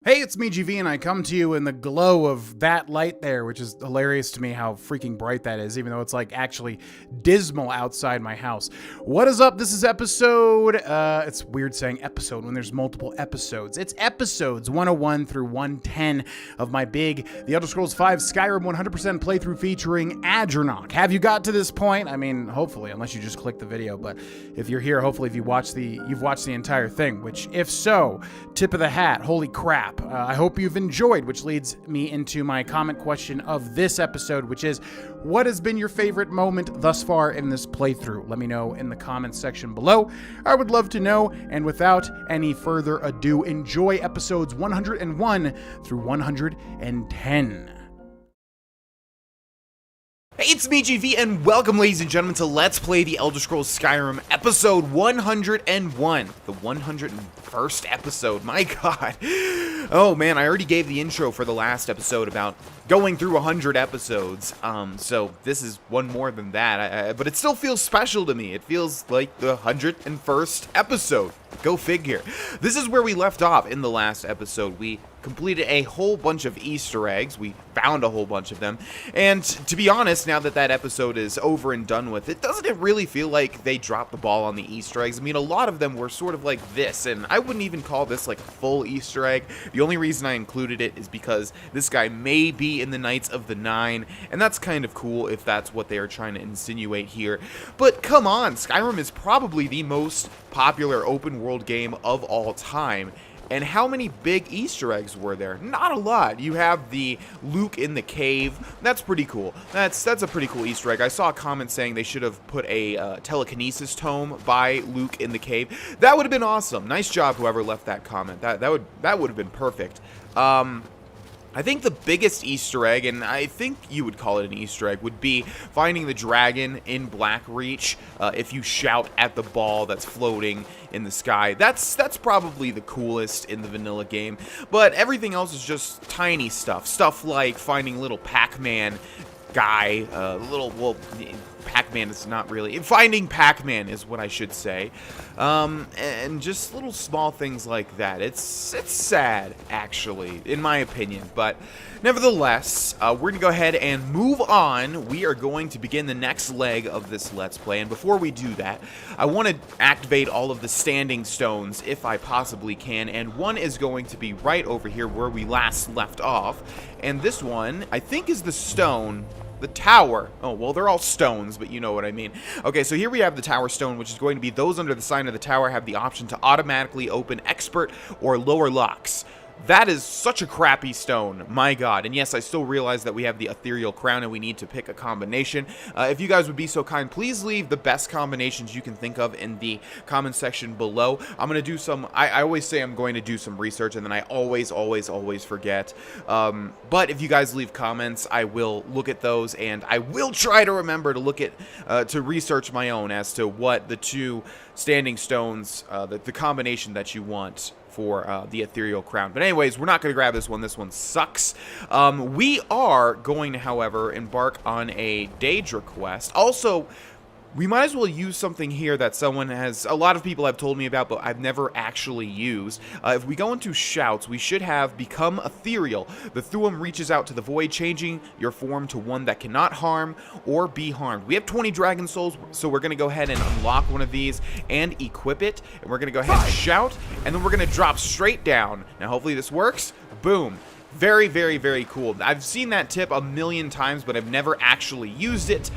Hey, it's me, GV, and I come to you in the glow of that light there, which is hilarious to me how freaking bright that is, even though it's like actually dismal outside my house. What is up? This is episode, it's weird saying episode when there's multiple episodes. It's episodes 101 through 110 of my big The Elder Scrolls V Skyrim 100% playthrough featuring Adrenok. Have you got to this point? I mean, hopefully, unless you just click the video, but if you're here, hopefully you've watched the entire thing, which if so, tip of the hat, holy crap. I hope you've enjoyed, which leads me into my comment question of this episode, which is, what has been your favorite moment thus far in this playthrough? Let me know in the comments section below. I would love to know, and without any further ado, enjoy episodes 101 through 110. Hey, it's me, GV, and welcome, ladies and gentlemen, to Let's Play The Elder Scrolls Skyrim, episode 101, the 101st episode, my god. Oh man, I already gave the intro for the last episode about going through 100 episodes, so this is one more than that, but it still feels special to me. It feels like the 101st episode. Go figure. This is where we left off in the last episode. We completed a whole bunch of Easter eggs. We found a whole bunch of them. And to be honest, now that that episode is over and done with, doesn't it really feel like they dropped the ball on the Easter eggs? I mean, a lot of them were sort of like this, and I wouldn't even call this like a full Easter egg. The only reason I included it is because this guy may be in the Knights of the Nine, and that's kind of cool if that's what they are trying to insinuate here. But come on, Skyrim is probably the most popular open world game of all time. And how many big Easter eggs were there? Not a lot. You have the Luke in the cave. That's pretty cool. That's a pretty cool Easter egg. I saw a comment saying they should have put a telekinesis tome by Luke in the cave. That would have been awesome. Nice job, whoever left that comment. That would have been perfect. I think the biggest Easter egg, and I think you would call it an Easter egg, would be finding the dragon in Blackreach. If you shout at the ball that's floating in the sky, that's probably the coolest in the vanilla game. But everything else is just tiny stuff like finding little Pac-Man guy, Pac-Man is not really... Finding Pac-Man is what I should say. And just little small things like that. It's sad, actually, in my opinion. But nevertheless, we're going to go ahead and move on. We are going to begin the next leg of this Let's Play. And before we do that, I want to activate all of the standing stones if I possibly can. And one is going to be right over here where we last left off. And this one, I think, is the stone... The tower. Oh, well, they're all stones, but you know what I mean. Okay, so here we have the tower stone, which is going to be those under the sign of the tower have the option to automatically open expert or lower locks. That is such a crappy stone, my god. And yes, I still realize that we have the ethereal crown and we need to pick a combination. If you guys would be so kind, please leave the best combinations you can think of in the comment section below. I'm going to do some, I always say I'm going to do some research and then I always forget. But if you guys leave comments, I will look at those and I will try to remember to look at, to research my own as to what the two standing stones, the combination that you want for the ethereal crown. But anyways, we're not going to grab this one. This one sucks. We are going to, however, embark on a Daedra quest. Also, we might as well use something here that someone has, a lot of people have told me about, but I've never actually used. If we go into shouts, we should have become ethereal. The Thuum reaches out to the void, changing your form to one that cannot harm or be harmed. We have 20 dragon souls, so we're going to go ahead and unlock one of these and equip it. And we're going to go ahead and shout, and then we're going to drop straight down. Now, hopefully this works. Boom. Very, very cool. I've seen that tip a million times, but I've never actually used it.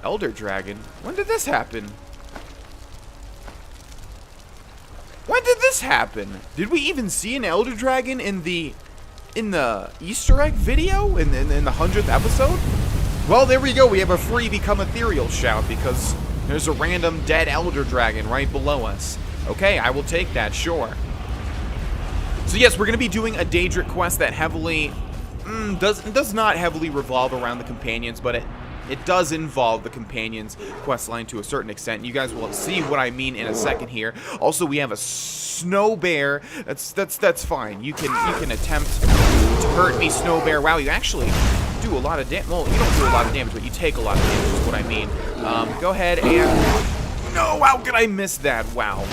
Elder Dragon? When did this happen? When did this happen? Did we even see an Elder Dragon in the Easter egg video? In the 100th episode? Well, there we go. We have a free Become Ethereal shout because there's a random dead Elder Dragon right below us. Okay, I will take that, sure. So yes, we're going to be doing a Daedric quest that heavily... does not heavily revolve around the companions, but it does involve the companions questline to a certain extent. You guys will see what I mean in a second here. Also, we have a snow bear. That's fine. You can attempt to hurt me, snow bear. Wow, you actually do a lot of damage. Well, you don't do a lot of damage, but you take a lot of damage is what I mean. Go ahead and... No, how could I miss that? Wow.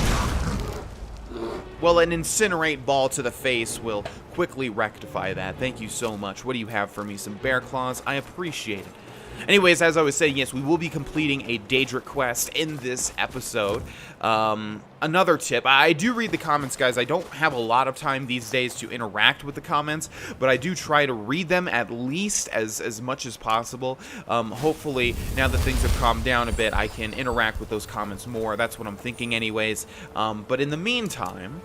Well, an incinerate ball to the face will quickly rectify that. Thank you so much. What do you have for me? Some bear claws? I appreciate it. Anyways, as I was saying, yes, we will be completing a Daedric quest in this episode. Another tip, I do read the comments, guys. I don't have a lot of time these days to interact with the comments, but I do try to read them at least as much as possible. Hopefully, now that things have calmed down a bit, I can interact with those comments more. That's what I'm thinking anyways. But in the meantime,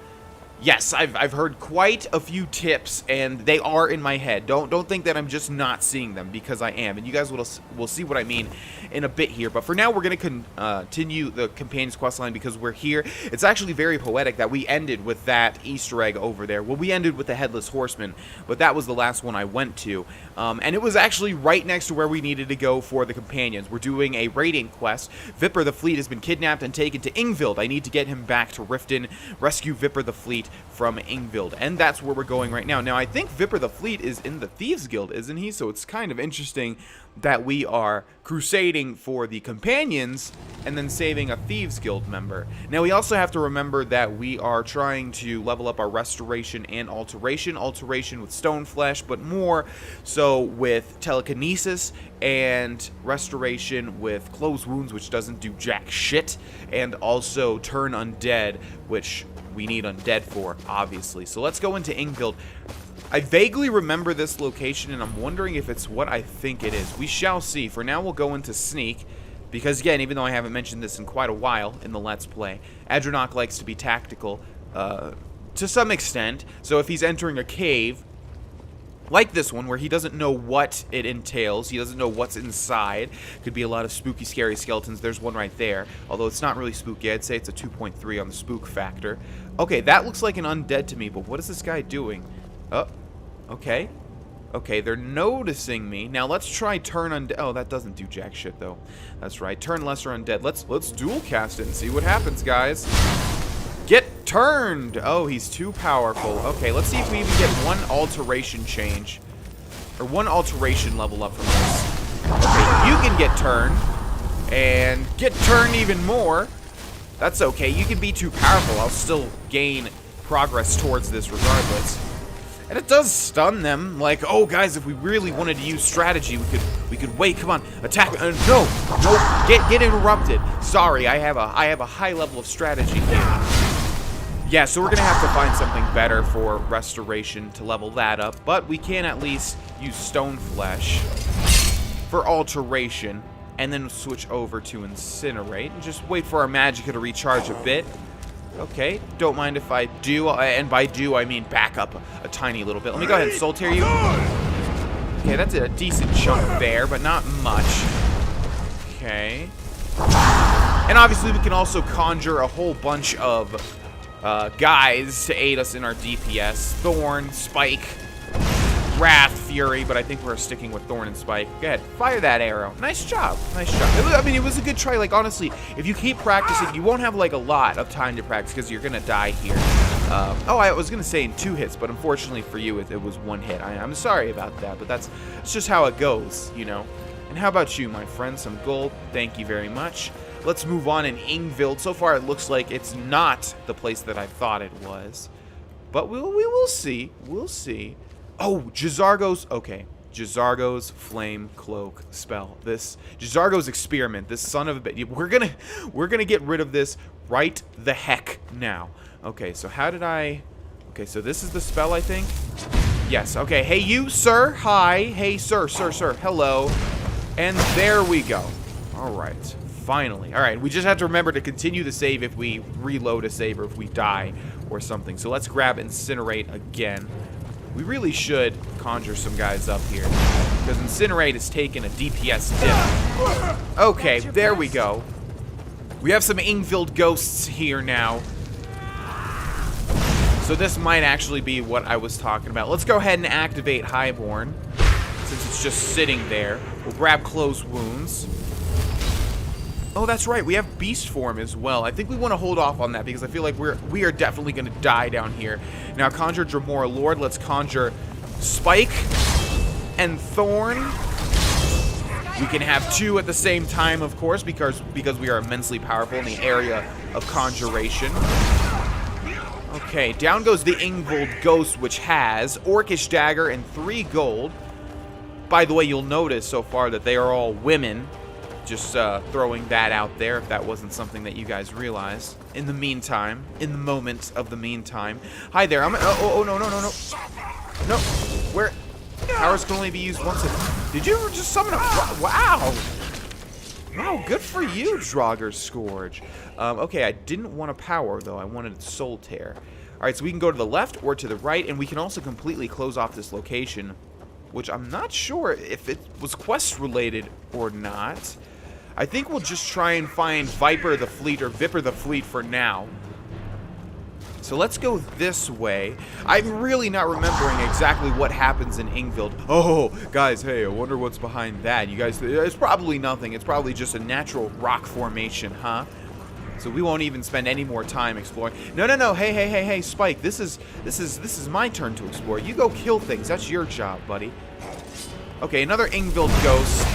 yes, I've heard quite a few tips, and they are in my head. Don't think that I'm just not seeing them, because I am, and you guys will see what I mean in a bit here. But for now, we're going to continue the Companion's questline because we're here. It's actually very poetic that we ended with that Easter egg over there. Well, we ended with the Headless Horseman, but that was the last one I went to, and it was actually right next to where we needed to go for the Companions. We're doing a raiding quest. Vipper the Fleet has been kidnapped and taken to Yngvild. I need to get him back to Riften, rescue Vipper the Fleet from Yngvild, and that's where we're going right now. Now, I think Vipper the Fleet is in the Thieves Guild, isn't he? So it's kind of interesting that we are crusading for the Companions and then saving a Thieves Guild member. Now, we also have to remember that we are trying to level up our Restoration and Alteration. Alteration with Stone Flesh, but more so with Telekinesis, and Restoration with Close Wounds, which doesn't do jack shit, and also Turn Undead, which we need undead for, obviously. So let's go into Yngvild. I vaguely remember this location, and I'm wondering if it's what I think it is. We shall see. For now, we'll go into Sneak, because again, even though I haven't mentioned this in quite a while in the Let's Play, Adronach likes to be tactical to some extent. So if he's entering a cave, like this one, where he doesn't know what it entails, he doesn't know what's inside. Could be a lot of spooky, scary skeletons. There's one right there, although it's not really spooky. I'd say it's a 2.3 on the spook factor. Okay, that looks like an undead to me, but what is this guy doing? Oh, okay. Okay, they're noticing me. Now let's try Turn Undead. Oh, that doesn't do jack shit, though. That's right. Turn Lesser Undead. Let's dual cast it and see what happens, guys. Get turned! Oh, he's too powerful. Okay, let's see if we even get one alteration change. Or one alteration level up from this. Okay, you can get turned. And get turned even more. That's okay. You can be too powerful. I'll still gain progress towards this regardless. And it does stun them. Like, oh, guys, if we really wanted to use strategy, we could wait. Come on, attack. No, get interrupted. Sorry, I have a high level of strategy here. Yeah, so we're going to have to find something better for Restoration to level that up, but we can at least use Stone Flesh for Alteration, and then switch over to Incinerate, and just wait for our Magicka to recharge a bit. Okay, don't mind if I do, and by do, I mean back up a tiny little bit. Let me go ahead and Soul Tear you. Okay, that's a decent chunk there, but not much. Okay. And obviously we can also conjure a whole bunch of guys to aid us in our DPS. Thorn, Spike, Wrath, Fury, but I think we're sticking with Thorn and Spike. Go ahead, fire that arrow. Nice job, nice job. I mean, it was a good try. Like, honestly, if you keep practicing, you won't have, like, a lot of time to practice because you're going to die here. Oh, I was going to say in 2 hits, but unfortunately for you, it was 1 hit. I'm sorry about that, but it's just how it goes, you know. And how about you, my friend? Some gold. Thank you very much. Let's move on in Yngvild. So far, it looks like it's not the place that I thought it was. But we will see. We'll see. Oh, J'zargo's... Okay. J'zargo's Flame Cloak spell. This... J'zargo's Experiment. This son of a bitch. We're gonna get rid of this right the heck now. Okay, so how did I... Okay, so this is the spell, I think. Yes, okay. Hey, you, sir. Hi. Hey, sir. Hello. And there we go. All right. Finally. All right, we just have to remember to continue the save if we reload a save or if we die or something. So let's grab Incinerate again. We really should conjure some guys up here because Incinerate has taken a DPS dip. Okay, there we go. We have some Yngvild ghosts here now. So this might actually be what I was talking about. Let's go ahead and activate Highborn since it's just sitting there. We'll grab Close Wounds. Oh, that's right. We have Beast Form as well. I think we want to hold off on that because I feel like we are definitely going to die down here. Now, conjure Dremora Lord. Let's conjure Spike and Thorn. We can have 2 at the same time, of course, because we are immensely powerful in the area of conjuration. Okay, down goes the Yngvild Ghost, which has Orcish Dagger and 3 gold. By the way, you'll notice so far that they are all women. Just throwing that out there if that wasn't something that you guys realized. In the meantime, in the moment of the meantime. Hi there, oh, no. No, where? Powers can only be used once did you just summon a, wow. Wow, good for you, Jorrvaskr. Okay, I didn't want a power, though. I wanted Soul Tear. Alright, so we can go to the left or to the right, and we can also completely close off this location, which I'm not sure if it was quest-related or not. I think we'll just try and find Viper the Fleet or Vipper the Fleet for now. So let's go this way. I'm really not remembering exactly what happens in Yngvild. Oh, guys, hey, I wonder what's behind that. You guys, it's probably nothing. It's probably just a natural rock formation, huh? So we won't even spend any more time exploring. No. Hey, Spike. This is my turn to explore. You go kill things. That's your job, buddy. Okay, another Yngvild ghost.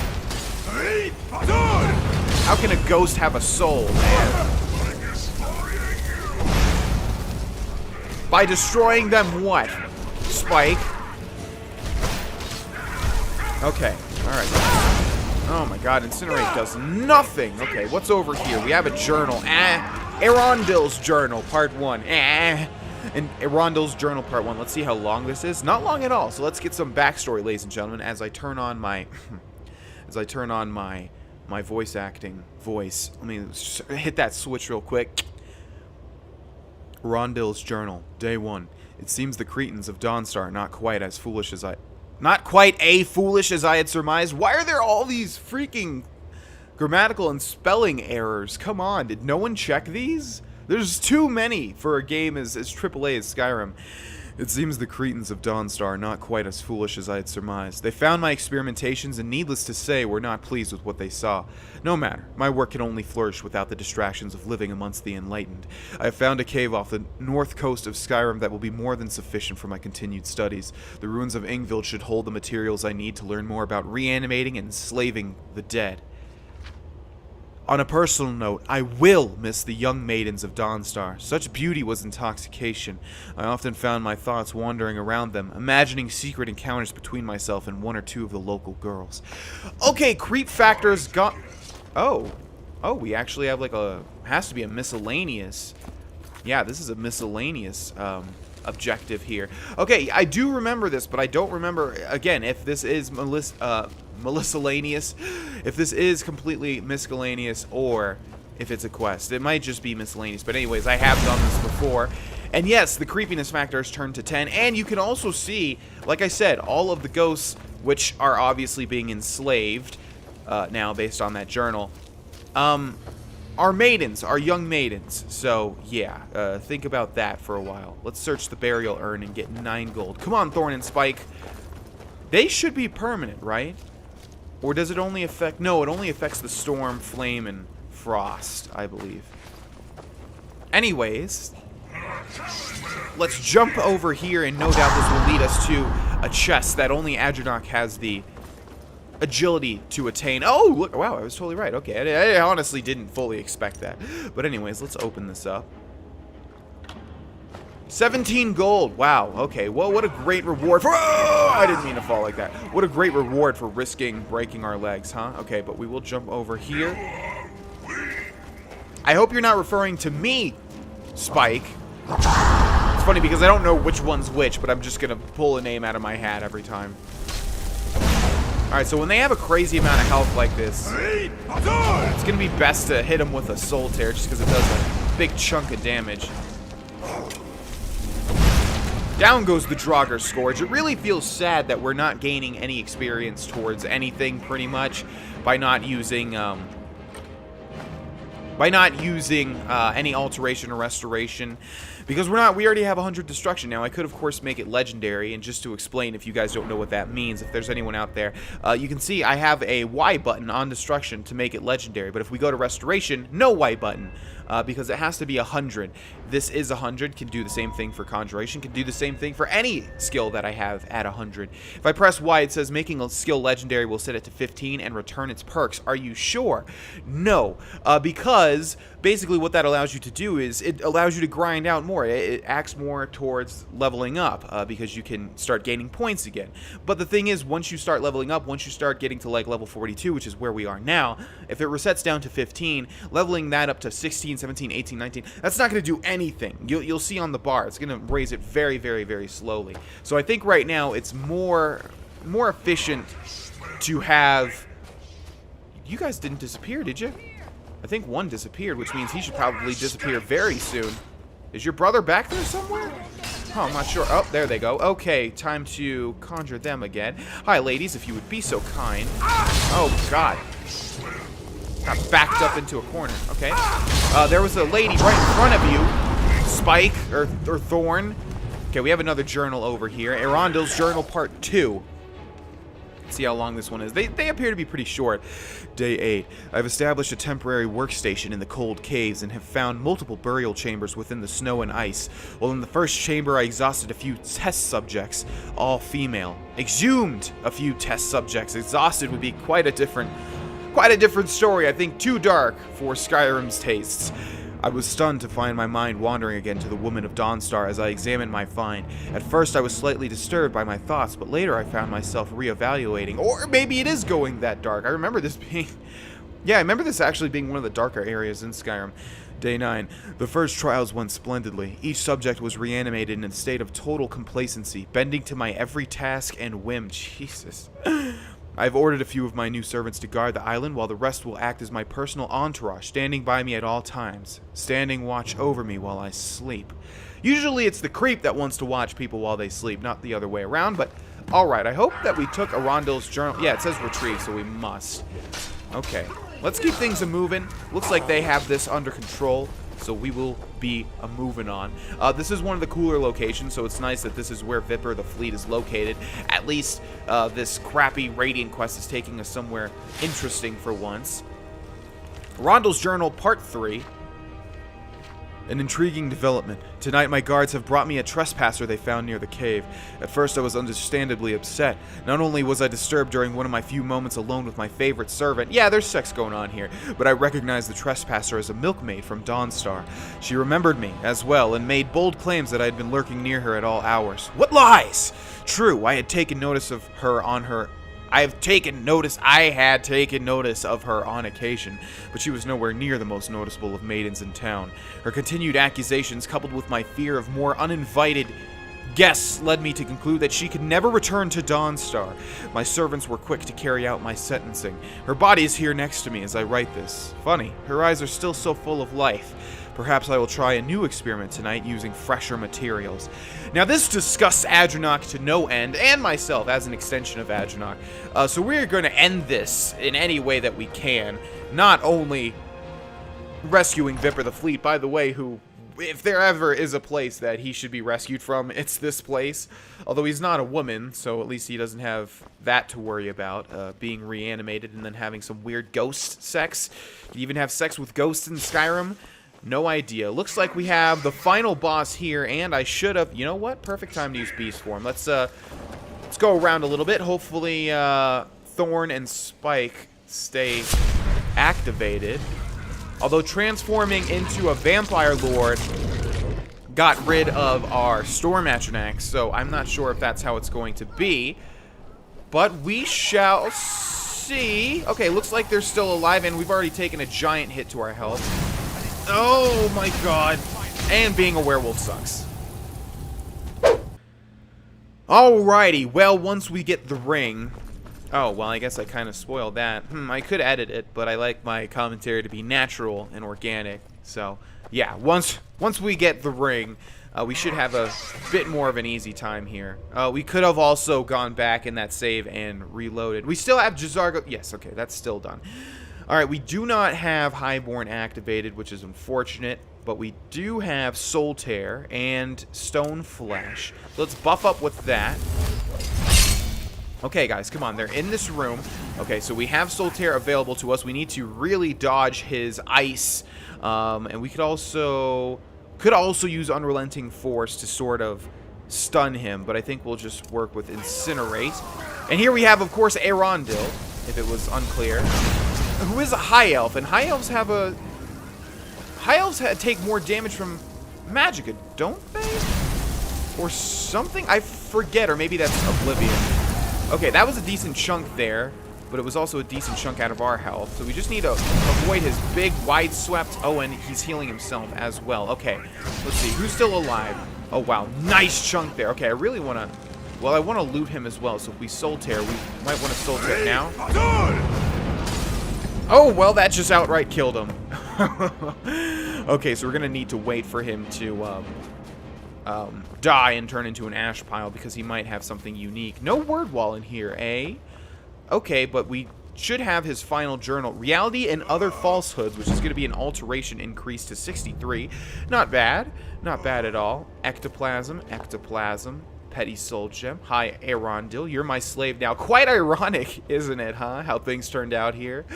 How can a ghost have a soul, man? By destroying them what? Spike. Okay, alright. Oh my god, Incinerate does nothing. Okay, what's over here? We have a journal. Arondil's journal, part 1. And Arondil's journal, part 1. Let's see how long this is. Not long at all. So let's get some backstory, ladies and gentlemen, as I turn on my my voice acting voice. Let me hit that switch real quick. Arondil's journal, day 1. It seems the Cretans of Dunstad are not quite as foolish as I had surmised. Why are there all these freaking grammatical and spelling errors? Come on, did no one check these? There's too many for a game as AAA as Skyrim. It seems the Cretans of Dunstad are not quite as foolish as I had surmised. They found my experimentations and, needless to say, were not pleased with what they saw. No matter, my work can only flourish without the distractions of living amongst the enlightened. I have found a cave off the north coast of Skyrim that will be more than sufficient for my continued studies. The ruins of Yngvild should hold the materials I need to learn more about reanimating and enslaving the dead. On a personal note, I will miss the young maidens of Dunstad. Such beauty was intoxication. I often found my thoughts wandering around them, imagining secret encounters between myself and 1 or 2 of the local girls. Okay, creep factors got... Oh, we actually have like a... Has to be a miscellaneous... Yeah, this is a miscellaneous objective here. Okay, I do remember this, but I don't remember, again, if this is miscellaneous, if this is completely miscellaneous, or if it's a quest. It might just be miscellaneous, but anyways, I have done this before. And yes, the creepiness factor is turned to 10, and you can also see, like I said, all of the ghosts, which are obviously being enslaved now based on that journal, are maidens, are young maidens. So, yeah, think about that for a while. Let's search the burial urn and get 9 gold. Come on, Thorn and Spike. They should be permanent, right? Or does it only affect... No, it only affects the storm, flame, and frost, I believe. Anyways, let's jump over here, and no doubt this will lead us to a chest that only Adranok has the agility to attain. Oh, look, wow, I was totally right. Okay, I honestly didn't fully expect that. But anyways, let's open this up. 17 gold. Wow, okay. Well, what a great reward for... Oh, I didn't mean to fall like that. What a great reward for risking breaking our legs, huh? Okay, but we will jump over here. I hope you're not referring to me, Spike. It's funny because I don't know which one's which, but I'm just going to pull a name out of my hat every time. Alright, so when they have a crazy amount of health like this, it's going to be best to hit them with a Soul Tear just because it does a big chunk of damage. Down goes the Jorrvaskr. It really feels sad that we're not gaining any experience towards anything, pretty much, by not using any alteration or restoration, because we already have 100 destruction. Now, I could, of course, make it legendary, and just to explain, if you guys don't know what that means, if there's anyone out there, you can see I have a Y button on destruction to make it legendary, but if we go to restoration, no Y button, because it has to be 100. This is 100, can do the same thing for conjuration, can do the same thing for any skill that I have at 100. If I press Y, it says making a skill legendary will set it to 15 and return its perks. Are you sure? No, because basically what that allows you to do is it allows you to grind out more. more. It acts more towards leveling up because you can start gaining points again. But the thing is, once you start leveling up, once you start getting to like level 42, which is where we are now, if it resets down to 15, leveling that up to 16, 17, 18, 19, that's not going to do anything. You'll see on the bar, it's going to raise it very, very, very slowly. So I think right now it's more efficient to have... You guys didn't disappear, did you? I think one disappeared, which means he should probably disappear very soon. Is your brother back there somewhere? Oh, I'm not sure. Oh, there they go. Okay, time to conjure them again. Hi, ladies, if you would be so kind. Oh, God. Got backed up into a corner. Okay. There was a lady right in front of you. Spike, or Thorn. Okay, we have another journal over here. Arondil's Journal Part 2. Let's see how long this one is. They appear to be pretty short. Day 8. I've established a temporary workstation in the cold caves and have found multiple burial chambers within the snow and ice. Well, in the first chamber, I exhausted a few test subjects, all female. Exhumed a few test subjects. Exhausted would be quite a different story. I think too dark for Skyrim's tastes. I was stunned to find my mind wandering again to the woman of Dawnstar as I examined my find. At first I was slightly disturbed by my thoughts, but later I found myself reevaluating. Or maybe it is going that dark. I remember this being... Yeah, I remember this actually being one of the darker areas in Skyrim. Day 9. The first trials went splendidly. Each subject was reanimated in a state of total complacency, bending to my every task and whim. Jesus. I've ordered a few of my new servants to guard the island, while the rest will act as my personal entourage, standing by me at all times, standing watch over me while I sleep. Usually it's the creep that wants to watch people while they sleep, not the other way around, but alright, I hope that we took Arondil's journal. Yeah, it says retrieve, so we must. Okay, let's keep things a-moving. Looks like they have this under control, so we will be moving on. This is one of the cooler locations, so it's nice that this is where Viper the fleet is located. At least this crappy Radiant quest is taking us somewhere interesting for once. Arondil's Journal Part 3. An intriguing development. Tonight my guards have brought me a trespasser they found near the cave. At first I was understandably upset. Not only was I disturbed during one of my few moments alone with my favorite servant, yeah, there's sex going on here, but I recognized the trespasser as a milkmaid from Dawnstar. She remembered me, as well, and made bold claims that I had been lurking near her at all hours. What lies! True, I had taken notice of her on her... I had taken notice of her on occasion, but she was nowhere near the most noticeable of maidens in town. Her continued accusations, coupled with my fear of more uninvited guests, led me to conclude that she could never return to Dawnstar. My servants were quick to carry out my sentencing. Her body is here next to me as I write this. Funny, her eyes are still so full of life. Perhaps I will try a new experiment tonight using fresher materials. Now this disgusts Adranok to no end, and myself as an extension of Adranok. So we're going to end this in any way that we can. Not only rescuing Viper the Fleet, by the way, who, if there ever is a place that he should be rescued from, it's this place. Although he's not a woman, so at least he doesn't have that to worry about, being reanimated and then having some weird ghost sex. You even have sex with ghosts in Skyrim? No idea. Looks like we have the final boss here, and I should have... You know what? Perfect time to use Beast Form. Let's go around a little bit. Hopefully, Thorn and Spike stay activated. Although transforming into a Vampire Lord got rid of our Storm Atronach, so I'm not sure if that's how it's going to be. But we shall see. Okay, looks like they're still alive, and we've already taken a giant hit to our health. Oh my god. And being a werewolf sucks. Alrighty, well, once we get the ring... Oh, well, I guess I kind of spoiled that. I could edit it, but I like my commentary to be natural and organic. So, yeah, once we get the ring, we should have a bit more of an easy time here. We could have also gone back in that save and reloaded. We still have Jazzargo... Yes, okay, that's still done. Alright, we do not have Highborn activated, which is unfortunate, but we do have Soul Tear and Stone Flesh. Let's buff up with that. Okay, guys, come on. They're in this room. Okay, so we have Soul Tear available to us. We need to really dodge his ice. And we could also use Unrelenting Force to sort of stun him, but I think we'll just work with Incinerate. And here we have, of course, Arondil, if it was unclear, who is a High Elf, and High Elves take more damage from magicka, don't they? Or something? I forget, or maybe that's Oblivion. Okay, that was a decent chunk there, but it was also a decent chunk out of our health. So we just need to avoid his big, wide-swept... Oh, and he's healing himself as well. Okay, let's see. Who's still alive? Oh, wow. Nice chunk there. Okay, I really want to... Well, I want to loot him as well, so if we soul tear, we might want to soul tear now. Oh, well, that just outright killed him. Okay, so we're going to need to wait for him to die and turn into an ash pile because he might have something unique. No word wall in here, eh? Okay, but we should have his final journal. Reality and Other Falsehoods, which is going to be an alteration increase to 63. Not bad. Not bad at all. Ectoplasm. Petty Soul Gem. Hi, Arondil. You're my slave now. Quite ironic, isn't it, huh? How things turned out here.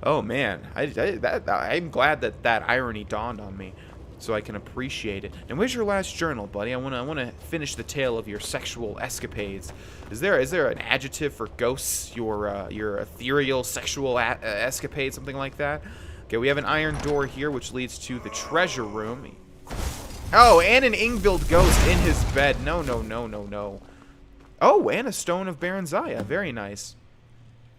Oh, man. I'm glad that irony dawned on me, so I can appreciate it. And where's your last journal, buddy? I want to finish the tale of your sexual escapades. Is there an adjective for ghosts? Your ethereal sexual escapade, something like that? Okay, we have an iron door here, which leads to the treasure room. Oh, and an Yngvild ghost in his bed. No. Oh, and a stone of Baronzaya. Very nice.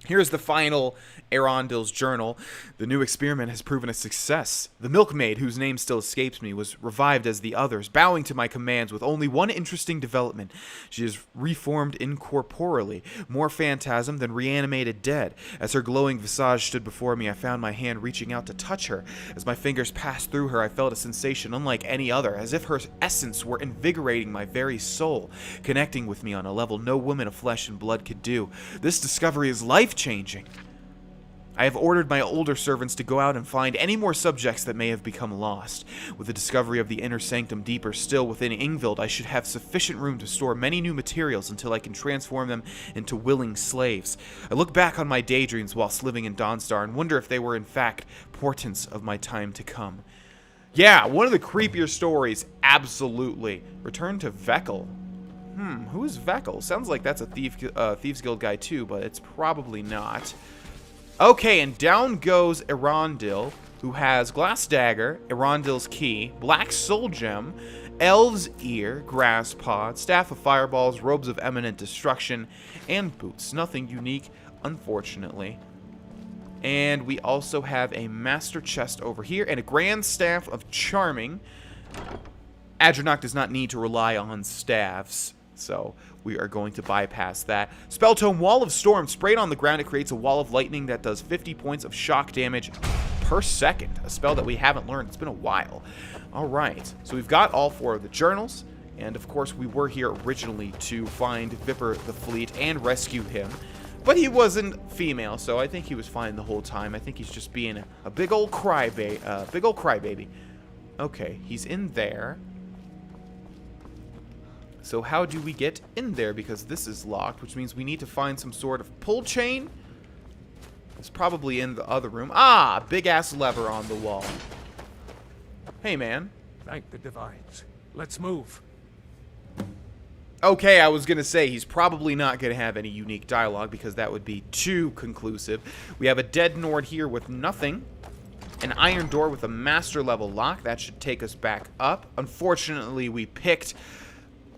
Here's the final Arondil's journal. The new experiment has proven a success. The milkmaid, whose name still escapes me, was revived as the others, bowing to my commands with only one interesting development. She is reformed incorporeally, more phantasm than reanimated dead. As her glowing visage stood before me, I found my hand reaching out to touch her. As my fingers passed through her, I felt a sensation unlike any other, as if her essence were invigorating my very soul, connecting with me on a level no woman of flesh and blood could do. This discovery is life-changing. I have ordered my older servants to go out and find any more subjects that may have become lost. With the discovery of the inner sanctum deeper still within Yngvild, I should have sufficient room to store many new materials until I can transform them into willing slaves. I look back on my daydreams whilst living in Dunstad and wonder if they were in fact portents of my time to come. Yeah, one of the creepier stories, absolutely. Return to Vekkel. Who is Vekkel? Sounds like that's a Thieves Guild guy too, but it's probably not. Okay, and down goes Arondil, who has Glass Dagger, Arondil's Key, Black Soul Gem, Elves Ear, Grass Pod, Staff of Fireballs, Robes of Eminent Destruction, and Boots. Nothing unique, unfortunately. And we also have a Master Chest over here, and a Grand Staff of Charming. Adranok does not need to rely on staffs, so we are going to bypass that. Spell Tome, Wall of Storm. Sprayed on the ground, it creates a wall of lightning that does 50 points of shock damage per second. A spell that we haven't learned. It's been a while. Alright, so we've got all 4 of the journals, and of course we were here originally to find Vipper the Fleet and rescue him. But he wasn't female, so I think he was fine the whole time. I think he's just being a big old crybaby. Okay, he's in there. So how do we get in there? Because this is locked, which means we need to find some sort of pull chain. It's probably in the other room. Ah, big-ass lever on the wall. Hey, man. Thank the divines. Let's move. Okay, I was going to say, he's probably not going to have any unique dialogue because that would be too conclusive. We have a dead Nord here with nothing. An iron door with a master level lock. That should take us back up. Unfortunately, we picked...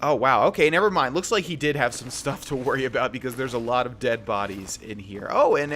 Oh, wow. Okay, never mind. Looks like he did have some stuff to worry about because there's a lot of dead bodies in here. Oh, and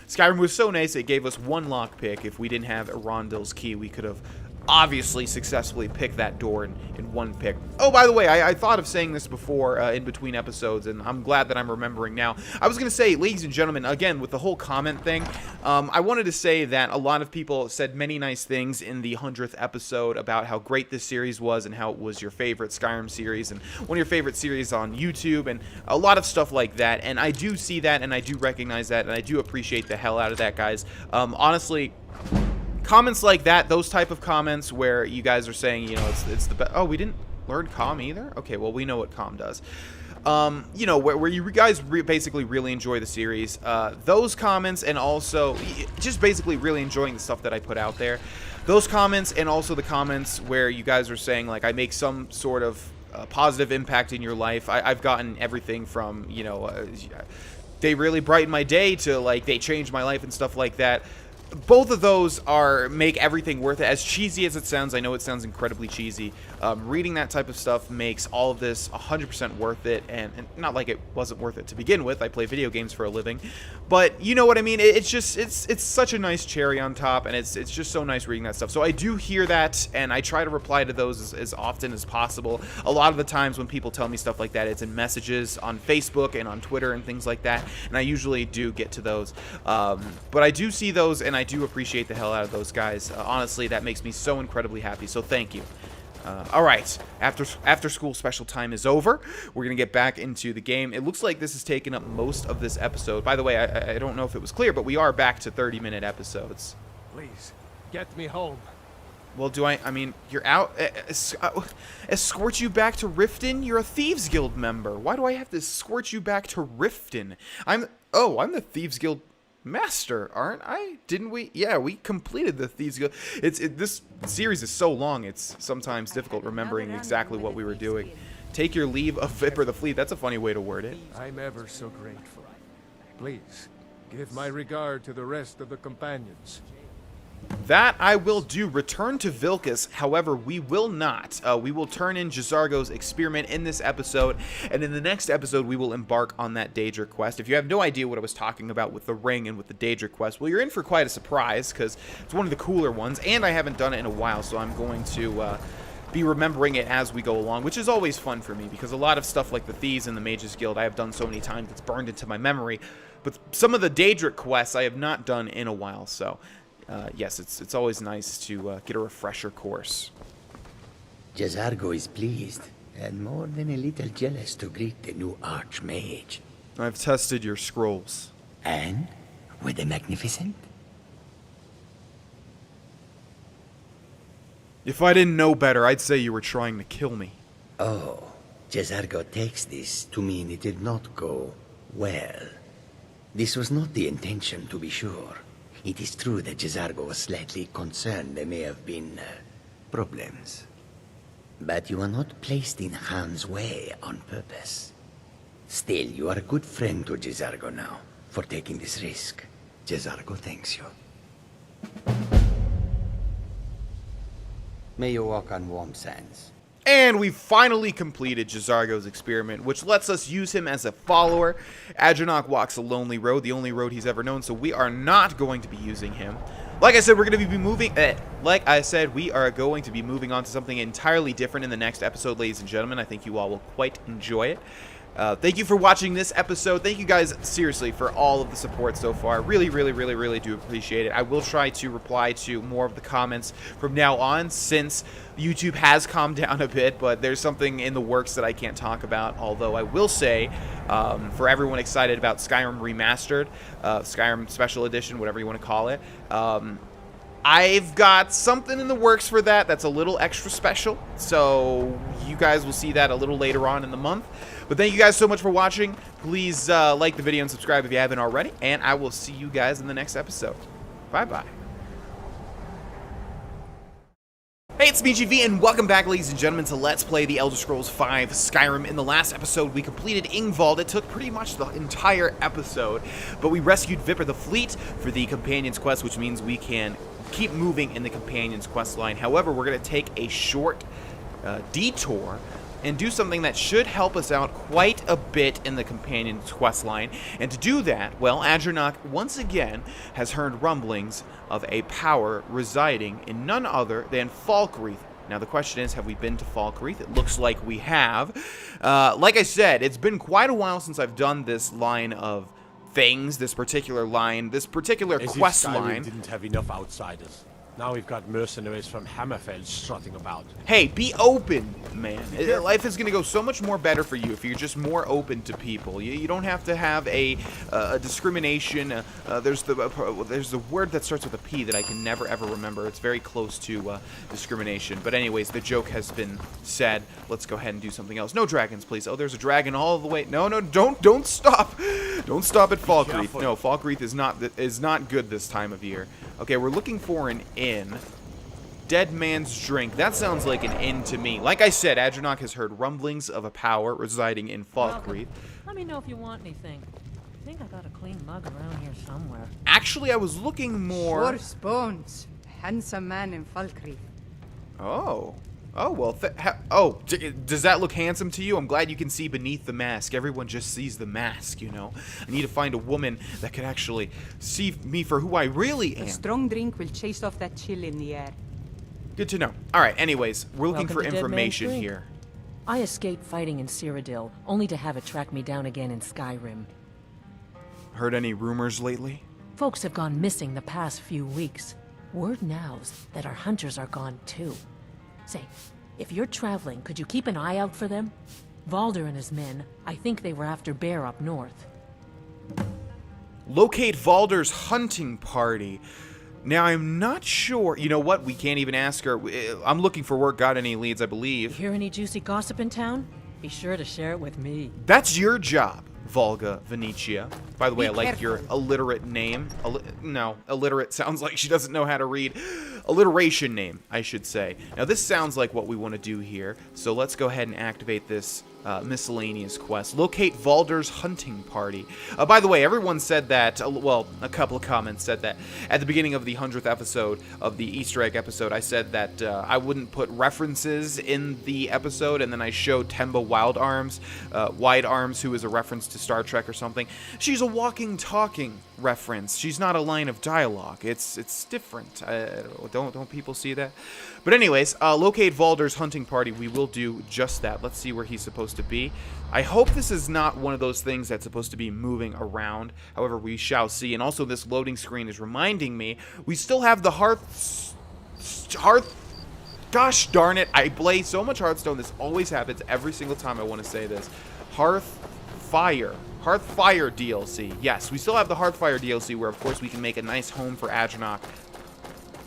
Skyrim was so nice it gave us 1 lockpick. If we didn't have Arondil's Key, we could have obviously successfully picked that door in 1 pick. Oh, by the way, I thought of saying this before in between episodes, and I'm glad that I'm remembering now. I was going to say, ladies and gentlemen, again, with the whole comment thing, I wanted to say that a lot of people said many nice things in the 100th episode about how great this series was and how it was your favorite Skyrim series and one of your favorite series on YouTube and a lot of stuff like that. And I do see that, and I do recognize that, and I do appreciate the hell out of that, guys. Honestly... Comments like that, those type of comments where you guys are saying, you know, it's the best. Oh, we didn't learn calm either? Okay, well, we know what calm does. You know, where you guys basically really enjoy the series. Those comments and also just basically really enjoying the stuff that I put out there. Those comments and also the comments where you guys are saying, like, I make some sort of positive impact in your life. I've gotten everything from, you know, they really brighten my day to, like, they changed my life and stuff like that. both of those make everything worth it. As cheesy as it sounds, I know it sounds incredibly cheesy. Reading that type of stuff makes all of this 100% worth it, and not like it wasn't worth it to begin with. I play video games for a living, but you know what I mean. It's such a nice cherry on top, and it's just so nice reading that stuff. So I do hear that, and I try to reply to those as often as possible. A lot of the times when people tell me stuff like that, it's in messages on Facebook and on Twitter and things like that, and I usually do get to those. But I do see those, and I do appreciate the hell out of those guys. Honestly, that makes me so incredibly happy, so thank you. All right, after school special time is over, we're going to get back into the game. It looks like this has taken up most of this episode. By the way, I don't know if it was clear, but we are back to 30-minute episodes. Please, get me home. Well, I mean, you're out. Escort you back to Riften? You're a Thieves Guild member. Why do I have to escort you back to Riften? I'm the Thieves Guild Master, aren't I? Didn't we? Yeah, we completed the Thieves Guild. This series is so long, it's sometimes difficult remembering exactly what we were doing. Take your leave of Viper the Fleet. That's a funny way to word it. I'm ever so grateful. Please, give my regard to the rest of the companions. That I will do. Return to Vilcus. However, we will not. We will turn in J'zargo's experiment in this episode, and in the next episode, we will embark on that Daedric quest. If you have no idea what I was talking about with the ring and with the Daedric quest, well, you're in for quite a surprise, because it's one of the cooler ones, and I haven't done it in a while, so I'm going to be remembering it as we go along, which is always fun for me, because a lot of stuff like the Thieves and the Mages Guild I have done so many times it's burned into my memory, but some of the Daedric quests I have not done in a while, so... yes, it's always nice to get a refresher course. J'zargo is pleased, and more than a little jealous to greet the new Archmage. I've tested your scrolls. And? Were they magnificent? If I didn't know better, I'd say you were trying to kill me. Oh, J'zargo takes this to mean it did not go well. This was not the intention, to be sure. It is true that J'zargo was slightly concerned there may have been problems. But you are not placed in harm's way on purpose. Still, you are a good friend to J'zargo now, for taking this risk. J'zargo thanks you. May you walk on warm sands. And we finally completed J'zargo's experiment, which lets us use him as a follower. Adranok walks a lonely road, the only road he's ever known, so we are not going to be using him. Like I said, we're going to be moving... we are going to be moving on to something entirely different in the next episode, ladies and gentlemen. I think you all will quite enjoy it. Thank you for watching this episode. Thank you guys, seriously, for all of the support so far. Really, really, really, really do appreciate it. I will try to reply to more of the comments from now on, since YouTube has calmed down a bit, but there's something in the works that I can't talk about. Although I will say, for everyone excited about Skyrim Remastered, Skyrim Special Edition, whatever you want to call it, I've got something in the works for that that's a little extra special, so you guys will see that a little later on in the month. But thank you guys so much for watching. Please like the video and subscribe if you haven't already, and I will see you guys in the next episode. Bye-bye. Hey, it's me, GV, and welcome back, ladies and gentlemen, to Let's Play The Elder Scrolls V Skyrim. In the last episode, we completed Yngvild. It took pretty much the entire episode, but we rescued Viper the Fleet for the Companion's Quest, which means we can keep moving in the Companion's Quest line. However, we're going to take a short detour and do something that should help us out quite a bit in the Companion's Quest line. And to do that, well, Adranok once again has heard rumblings of a power residing in none other than Falkreath. Now the question is, have we been to Falkreath? It looks like we have. Like I said, it's been quite a while since I've done this line of things, this particular quest line. Didn't have enough outsiders. Now we've got mercenaries from Hammerfell strutting about. Hey, be open, man. Life is going to go so much more better for you if you're just more open to people. You don't have to have a discrimination. There's the word that starts with a P that I can never ever remember. It's very close to discrimination. But anyways, the joke has been said. Let's go ahead and do something else. No dragons, please. Oh, there's a dragon all the way. No, don't stop. Don't stop at Falkreath. No, Falkreath is not good this time of year. Okay, we're looking for an inn. Dead Man's Drink. That sounds like an inn to me. Like I said, Adranok has heard rumblings of a power residing in Falkreath. Let me know if you want anything. think I got a clean mug around here somewhere. Actually, I was looking more... Schwarz Bones, handsome man in Falkreath. Oh. Oh, well, does that look handsome to you? I'm glad you can see beneath the mask. Everyone just sees the mask, you know? I need to find a woman that could actually see me for who I really am. A strong drink will chase off that chill in the air. Good to know. All right, anyways, we're looking Welcome for to Dead Man's information Drink. here. I escaped fighting in Cyrodiil, only to have it track me down again in Skyrim. Heard any rumors lately? Folks have gone missing the past few weeks. Word now's that our hunters are gone too. Say, if you're traveling, could you keep an eye out for them? Valder and his men, I think they were after bear up north. Locate Valder's hunting party. Now, I'm not sure. You know what? We can't even ask her. I'm looking for work. Got any leads, I You believe. hear any juicy gossip in town? Be sure to share it with me. That's your job, Volga Venetia. By the way, Be I like careful. your alliterate name. No, illiterate sounds like she doesn't know how to read. Alliteration name, I should say. Now, this sounds like what we want to do here. So let's go ahead and activate this miscellaneous quest. Locate Valder's hunting party. By the way, everyone said that, well, a couple of comments said that at the beginning of the 100th episode of the Easter egg episode, I said that I wouldn't put references in the episode, and then I showed Temba Wide Arms, who is a reference to Star Trek or something. She's a walking, talking reference. She's not a line of dialogue. It's different. Don't people see that? But anyways, locate Valder's hunting party. We will do just that. Let's see where he's supposed to be. I hope this is not one of those things that's supposed to be moving around. However, we shall see. And also, this loading screen is reminding me we still have the hearth. Gosh darn it! I play so much Hearthstone. This always happens every single time I want to say this. Hearthfire DLC. Yes, we still have the Hearthfire DLC, where of course we can make a nice home for Adranok,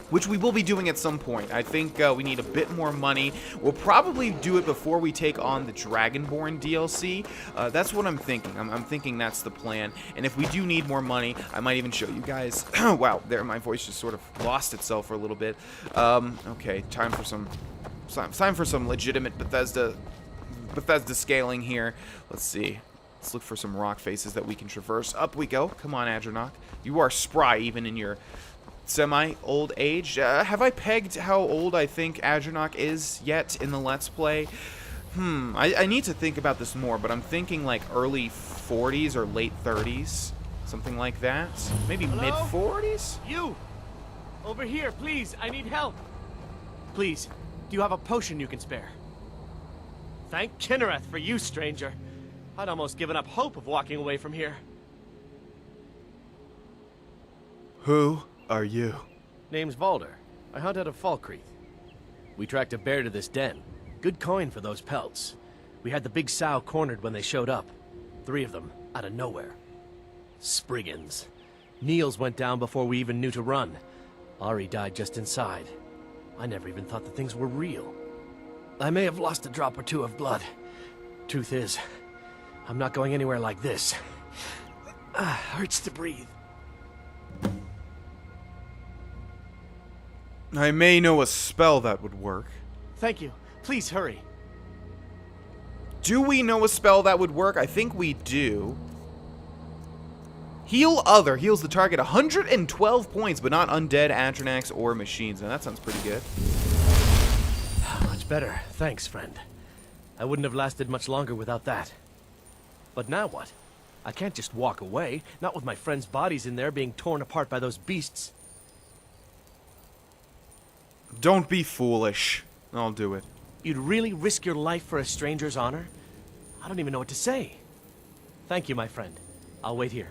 which we will be doing at some point. I think we need a bit more money. We'll probably do it before we take on the Dragonborn DLC. That's what I'm thinking. I'm thinking that's the plan. And if we do need more money, I might even show you guys. Wow, there my voice just sort of lost itself for a little bit. Okay, time for some legitimate Bethesda scaling here. Let's see. Let's look for some rock faces that we can traverse. Up we go. Come on, Adranok. You are spry even in your semi-old age. Have I pegged how old I think Adranok is yet in the Let's Play? I need to think about this more, but I'm thinking like early 40s or late 30s. Something like that. Maybe mid-40s? You! Over here, please. I need help. Please, do you have a potion you can spare? Thank Kinnereth for you, stranger. I'd almost given up hope of walking away from here. Who are you? Name's Valder. I hunt out of Falkreath. We tracked a bear to this den. Good coin for those pelts. We had the big sow cornered when they showed up. 3 of them, out of nowhere. Spriggans. Niels went down before we even knew to run. Ari died just inside. I never even thought the things were real. I may have lost a drop or two of blood. Truth is, I'm not going anywhere like this. Hurts to breathe. I may know a spell that would work. Thank you. Please hurry. Do we know a spell that would work? I think we do. Heal Other. Heals the target 112 points, but not undead, Atranax, or machines. Now that sounds pretty good. Much better. Thanks, friend. I wouldn't have lasted much longer without that. But now what? I can't just walk away, not with my friends' bodies in there being torn apart by those beasts. Don't be foolish. I'll do it. You'd really risk your life for a stranger's honor? I don't even know what to say. Thank you, my friend. I'll wait here.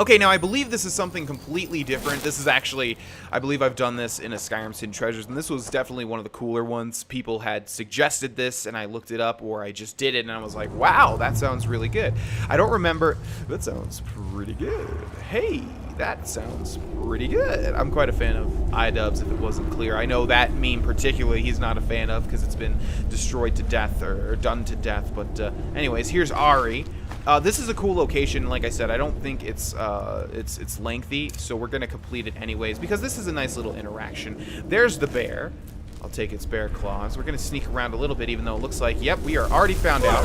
Okay, now I believe this is something completely different. This is actually, I believe I've done this in a Skyrim Hidden Treasures, and this was definitely one of the cooler ones. People had suggested this, and I looked it up, or I just did it, and I was like, wow, that sounds really good. I don't remember. That sounds pretty good. Hey, that sounds pretty good. I'm quite a fan of iDubbbz, if it wasn't clear. I know that meme particularly he's not a fan of because it's been destroyed to death or done to death. But anyways, here's Ari. This is a cool location. Like I said, I don't think it's lengthy, so we're gonna complete it anyways because this is a nice little interaction. There's the bear. I'll take its bear claws. We're gonna sneak around a little bit, even though it looks like, yep, we are already found out.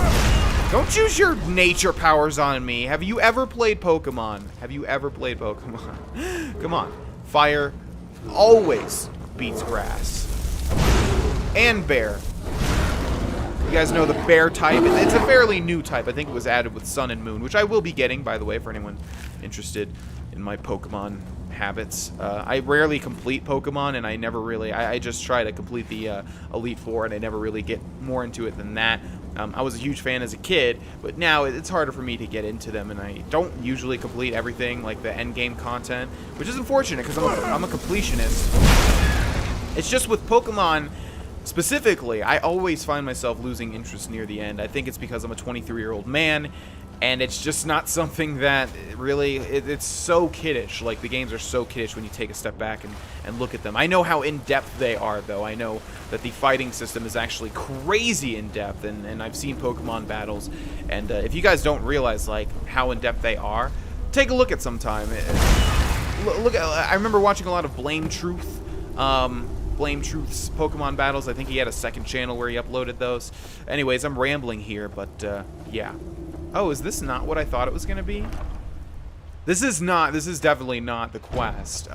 Don't use your nature powers on me. Have you ever played Pokemon? Have you ever played Pokemon? Come on. Fire always beats grass. And bear. You guys know the bear type. It's a fairly new type. I think it was added with Sun and Moon, which I will be getting, by the way, for anyone interested in my Pokemon habits. I rarely complete Pokemon, and I never really... I just try to complete the Elite Four, and I never really get more into it than that. I was a huge fan as a kid, but now it's harder for me to get into them, and I don't usually complete everything, like the endgame content, which is unfortunate, because I'm a completionist. It's just with Pokemon... Specifically, I always find myself losing interest near the end. I think it's because I'm a 23-year-old man, and it's just not something that really, it's so kiddish. Like, the games are so kiddish when you take a step back and look at them. I know how in-depth they are, though. I know that the fighting system is actually crazy in-depth, and I've seen Pokemon battles, and if you guys don't realize, like, how in-depth they are, take a look at sometime. I remember watching a lot of Blame Truth's Pokemon battles. I think he had a second channel where he uploaded those. Anyways, I'm rambling here, but yeah. Oh, is this not what I thought it was going to be? This is definitely not the quest.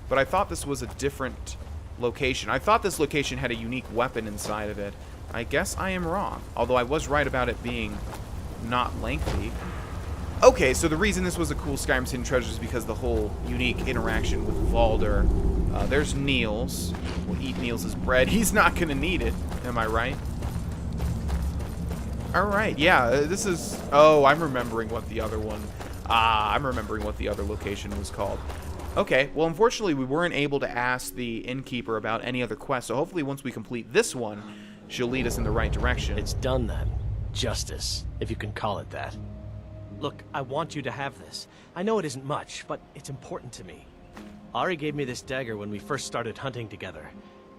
But I thought this was a different location. I thought this location had a unique weapon inside of it. I guess I am wrong. Although I was right about it being not lengthy. Okay, so the reason this was a cool Skyrim's Hidden Treasure is because the whole unique interaction with Valder. There's Niels. We'll eat Niels' bread. He's not going to need it. Am I right? Alright, yeah, this is... Oh, I'm remembering what the other one... I'm remembering what the other location was called. Okay, well, unfortunately, we weren't able to ask the innkeeper about any other quests, so hopefully once we complete this one, she'll lead us in the right direction. It's done then. Justice, if you can call it that. Look, I want you to have this. I know it isn't much, but it's important to me. Ari gave me this dagger when we first started hunting together.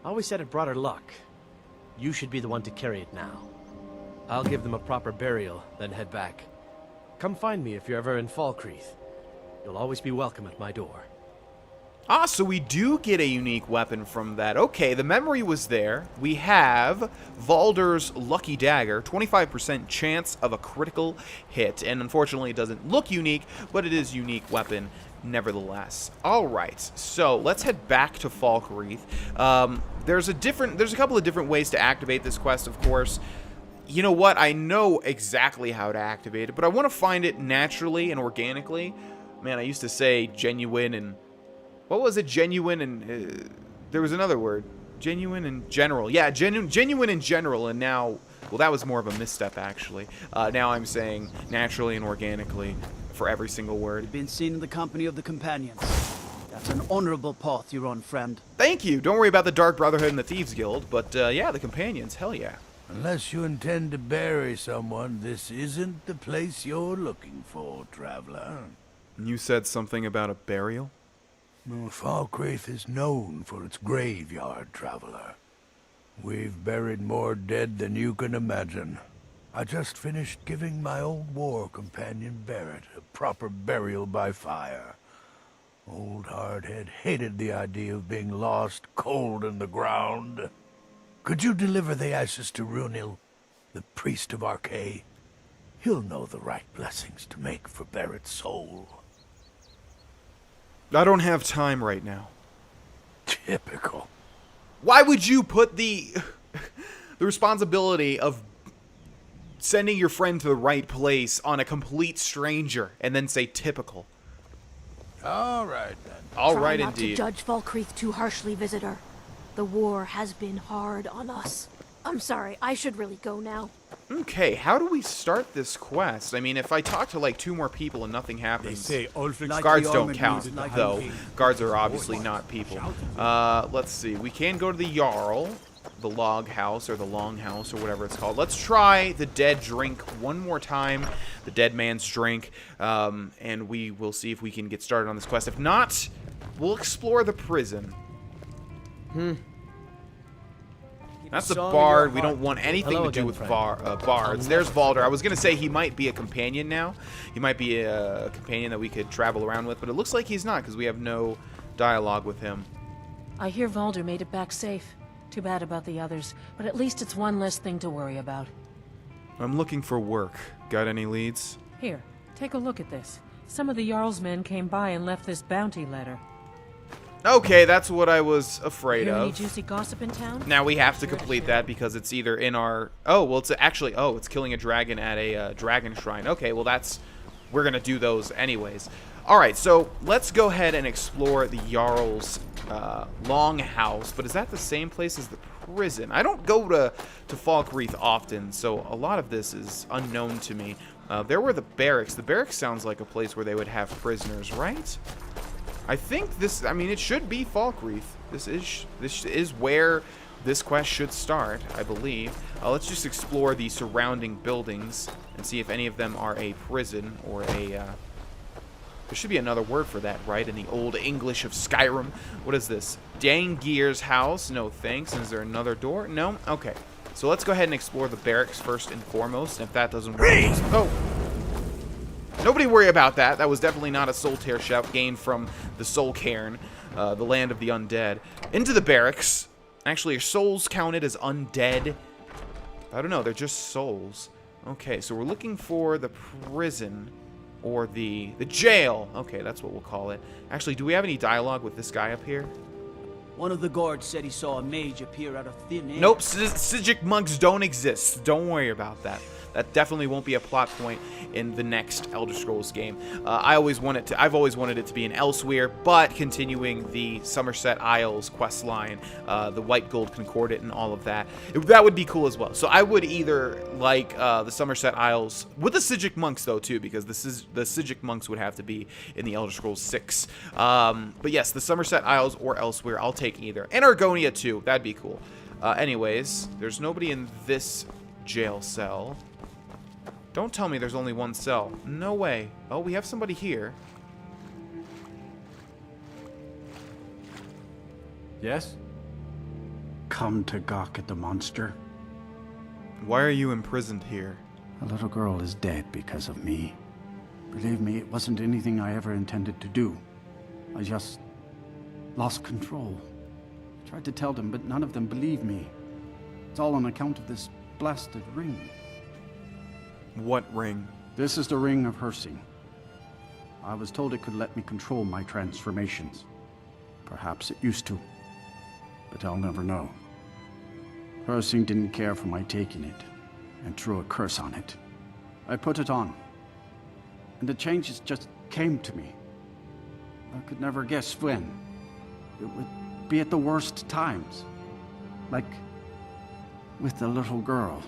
I always said it brought her luck. You should be the one to carry it now. I'll give them a proper burial, then head back. Come find me if you're ever in Falkreath. You'll always be welcome at my door. Ah, so we do get a unique weapon from that. Okay, the memory was there. We have Valder's Lucky Dagger, 25% chance of a critical hit. And unfortunately, it doesn't look unique, but it is a unique weapon nevertheless. All right, so let's head back to Falkreath. There's a couple of different ways to activate this quest, of course. You know what? I know exactly how to activate it, but I want to find it naturally and organically. Man, I used to say genuine and... What was it? Genuine and... there was another word. Genuine and general. Yeah, genuine and general, and now... Well, that was more of a misstep, actually. Now I'm saying naturally and organically for every single word. You've been seen in the company of the companions. That's an honorable path you're on, friend. Thank you. Don't worry about the Dark Brotherhood and the Thieves Guild, but yeah, the companions, hell yeah. Unless you intend to bury someone, this isn't the place you're looking for, traveler. You said something about a burial? Falkreath is known for its graveyard, traveler. We've buried more dead than you can imagine. I just finished giving my old war companion Barrett a proper burial by fire. Old Hardhead hated the idea of being lost cold in the ground. Could you deliver the ashes to Runil, the priest of Arkay? He'll know the right blessings to make for Barrett's soul. I don't have time right now. Typical. Why would you put the responsibility of sending your friend to the right place on a complete stranger and then say typical? All right, then. All right, Try not indeed. to judge Falkreath too harshly, visitor. The war has been hard on us. I'm sorry, I should really go now. Okay, how do we start this quest? I mean, if I talk to like 2 more people and nothing happens... They say Ulfric Guards don't count, though. Guards are obviously not people. Let's see. We can go to the Jarl, the log house, or the long house, or whatever it's called. Let's try the dead drink one more time. The dead man's drink. And we will see if we can get started on this quest. If not, we'll explore the prison. That's a bard. We don't want anything to do with bards. There's Valder. I was going to say he might be a companion now. He might be a companion that we could travel around with, but it looks like he's not because we have no dialogue with him. I hear Valder made it back safe. Too bad about the others, but at least it's one less thing to worry about. I'm looking for work. Got any leads? Here, take a look at this. Some of the Jarl's men came by and left this bounty letter. Okay, that's what I was afraid Hear any of. juicy gossip in town? Now we have to complete that because it's either in our... Oh, well, it's actually... Oh, it's killing a dragon at a dragon shrine. Okay, well, that's... We're going to do those anyways. All right, so let's go ahead and explore the Jarl's longhouse. But is that the same place as the prison? I don't go to Falkreath often, so a lot of this is unknown to me. There were the barracks. The barracks sounds like a place where they would have prisoners, right? I think this... I mean, it should be Falkreath. This is where this quest should start, I believe. Let's just explore the surrounding buildings and see if any of them are a prison or a... there should be another word for that, right? In the old English of Skyrim. What is this? Dangir's house? No thanks. And is there another door? No? Okay. So let's go ahead and explore the barracks first and foremost. And if that doesn't work... Oh! Nobody worry about that. That was definitely not a soul tear shout gained from the Soul Cairn, the land of the undead. Into the barracks. Actually, are souls counted as undead? I don't know. They're just souls. Okay, so we're looking for the prison or the jail. Okay, that's what we'll call it. Actually, do we have any dialogue with this guy up here? One of the guards said he saw a mage appear out of thin air. Nope, Sigic monks don't exist. Don't worry about that. That definitely won't be a plot point in the next Elder Scrolls game. I've always wanted it to be an Elsewhere, but continuing the Somerset Isles questline, the White Gold Concordat, and all of that, that would be cool as well. So I would either like the Somerset Isles with the Sigic monks though too, because the Sigic monks would have to be in the Elder Scrolls 6. But yes, the Somerset Isles or Elsewhere, I'll take either, and Argonia too. That'd be cool. Anyways, there's nobody in this jail cell. Don't tell me there's only one cell. No way. Oh, we have somebody here. Yes? Come to gawk at the monster. Why are you imprisoned here? A little girl is dead because of me. Believe me, it wasn't anything I ever intended to do. I just lost control. I tried to tell them, but none of them believed me. It's all on account of this blasted ring. What ring? This is the Ring of Hircine. I was told it could let me control my transformations. Perhaps it used to, but I'll never know. Hircine didn't care for my taking it, and threw a curse on it. I put it on, and the changes just came to me. I could never guess when. It would be at the worst times, like with the little girl.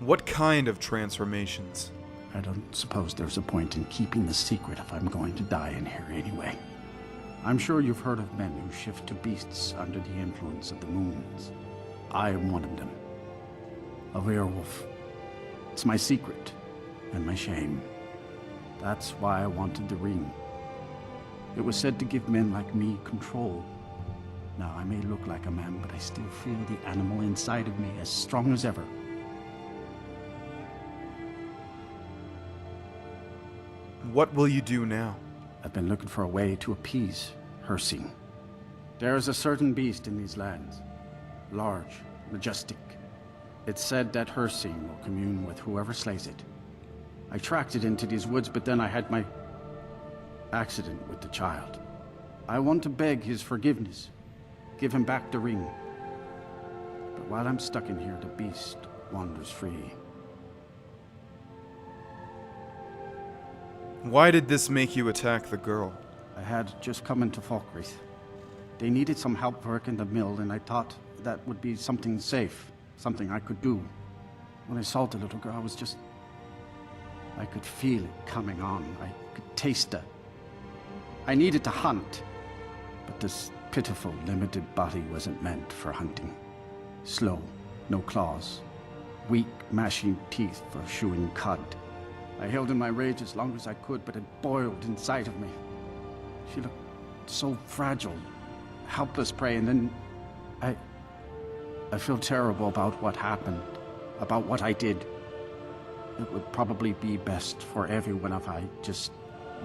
What kind of transformations? I don't suppose there's a point in keeping the secret if I'm going to die in here anyway. I'm sure you've heard of men who shift to beasts under the influence of the moons. I am one of them. A werewolf. It's my secret and my shame. That's why I wanted the ring. It was said to give men like me control. Now, I may look like a man, but I still feel the animal inside of me as strong as ever. What will you do now? I've been looking for a way to appease Hircine. There is a certain beast in these lands. Large, majestic. It's said that Hircine will commune with whoever slays it. I tracked it into these woods, but then I had my accident with the child. I want to beg his forgiveness. Give him back the ring. But while I'm stuck in here, the beast wanders free. Why did this make you attack the girl? I had just come into Falkreath. They needed some help working the mill, and I thought that would be something safe, something I could do. When I saw the little girl, I could feel it coming on. I could taste it. I needed to hunt, but this pitiful, limited body wasn't meant for hunting. Slow, no claws, weak, mashing teeth for chewing cud. I held in my rage as long as I could, but it boiled inside of me. She looked so fragile, helpless prey, and then I feel terrible about what happened, about what I did. It would probably be best for everyone if I just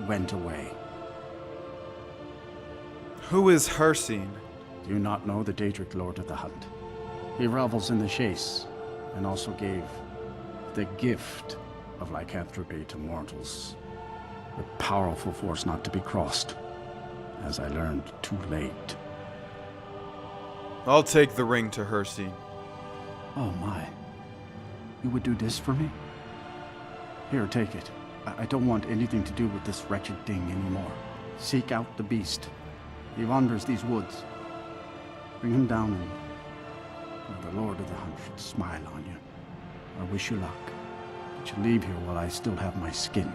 went away. Who is Hircine? Do you not know the Daedric Lord of the Hunt? He revels in the chase, and also gave The gift of lycanthropy to mortals. A powerful force not to be crossed, as I learned too late. I'll take the ring to Hircine. Oh my. You would do this for me? Here, take it. I don't want anything to do with this wretched thing anymore. Seek out the beast. He wanders these woods. Bring him down and may the Lord of the Hunt should smile on you. I wish you luck. But you leave here while I still have my skin.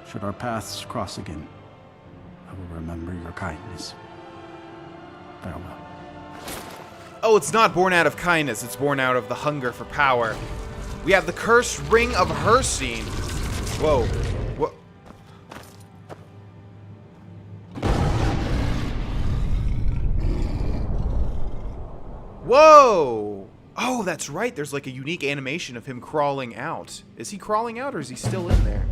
Should our paths cross again, I will remember your kindness. Farewell. Oh, it's not born out of kindness, it's born out of the hunger for power. We have the cursed ring of Hircine. Whoa. What? Whoa! Oh, that's right. There's like a unique animation of him crawling out. Is he crawling out or is he still in there?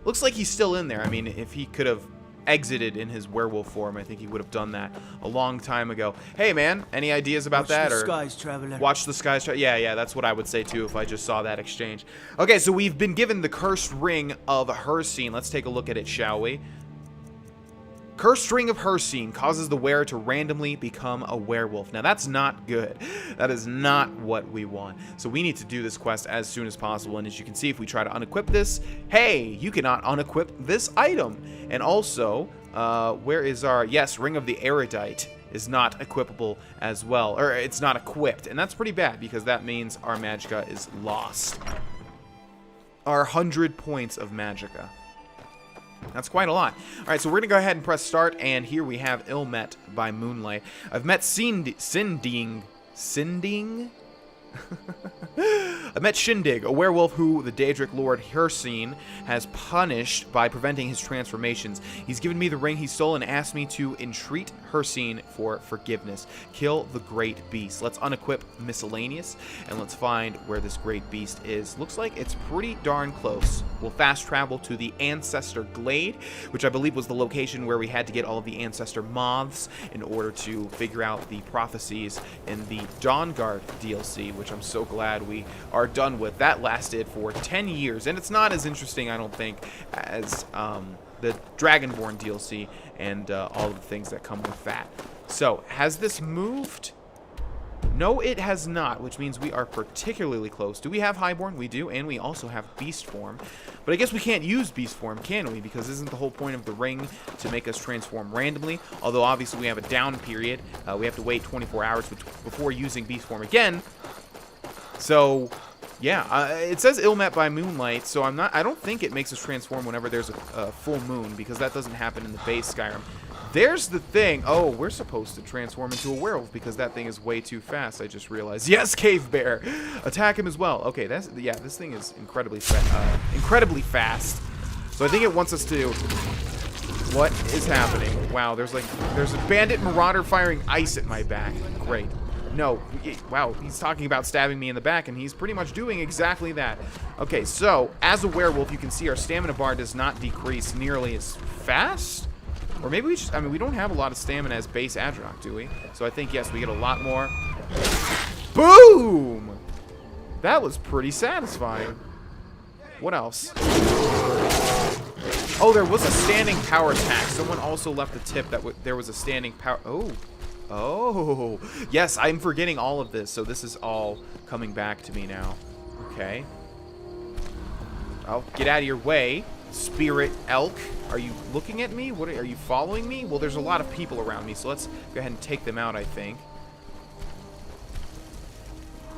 Looks like he's still in there. I mean, if he could have exited in his werewolf form, I think he would have done that a long time ago. Hey, man, any ideas about that? Watch the skies, traveler. Watch the skies. Yeah, that's what I would say too if I just saw that exchange. Okay, so we've been given the cursed ring of Hircine. Let's take a look at it, shall we? Cursed Ring of Hircine causes the wearer to randomly become a werewolf. Now, that's not good. That is not what we want. So we need to do this quest as soon as possible. And as you can see, if we try to unequip this, hey, you cannot unequip this item. And also, where is our... Yes, Ring of the Erudite is not equipable as well. Or it's not equipped. And that's pretty bad because that means our magicka is lost. Our 100 points of magicka. That's quite a lot. All right, so we're going to go ahead and press start, and here we have Ill Met by Moonlight. I've met Sinding? I met Shindig, a werewolf who the Daedric Lord Hircine has punished by preventing his transformations. He's given me the ring he stole and asked me to entreat Hircine for forgiveness. Kill the great beast. Let's unequip Miscellaneous, and let's find where this great beast is. Looks like it's pretty darn close. We'll fast travel to the Ancestor Glade, which I believe was the location where we had to get all of the Ancestor Moths in order to figure out the prophecies in the Dawnguard DLC, which I'm so glad we are done with. That lasted for 10 years, and it's not as interesting, I don't think, as the Dragonborn DLC and all of the things that come with that. So, has this moved? No, it has not, which means we are particularly close. Do we have Highborn? We do, and we also have Beast Form. But I guess we can't use Beast Form, can we? Because isn't the whole point of the ring to make us transform randomly? Although, obviously, we have a down period. We have to wait 24 hours before using Beast Form again. So, yeah, it says Ill Met by Moonlight, so I don't think it makes us transform whenever there's a full moon, because that doesn't happen in the base Skyrim. There's the thing. Oh, we're supposed to transform into a werewolf because that thing is way too fast, I just realized. Yes, Cave Bear! Attack him as well. Okay, this thing is incredibly fast. So I think it wants us to... What is happening? Wow, there's a bandit marauder firing ice at my back. Great. No, wow, he's talking about stabbing me in the back, and he's pretty much doing exactly that. Okay, so, as a werewolf, you can see our stamina bar does not decrease nearly as fast. Or maybe we just, we don't have a lot of stamina as base Adronach, do we? So I think, yes, we get a lot more. Boom! That was pretty satisfying. What else? Oh, there was a standing power attack. Someone also left a tip that there was a standing power... Oh, yes, I'm forgetting all of this, so this is all coming back to me now. Okay. I'll get out of your way, Spirit Elk. Are you looking at me? Are you following me? Well, there's a lot of people around me, so let's go ahead and take them out, I think.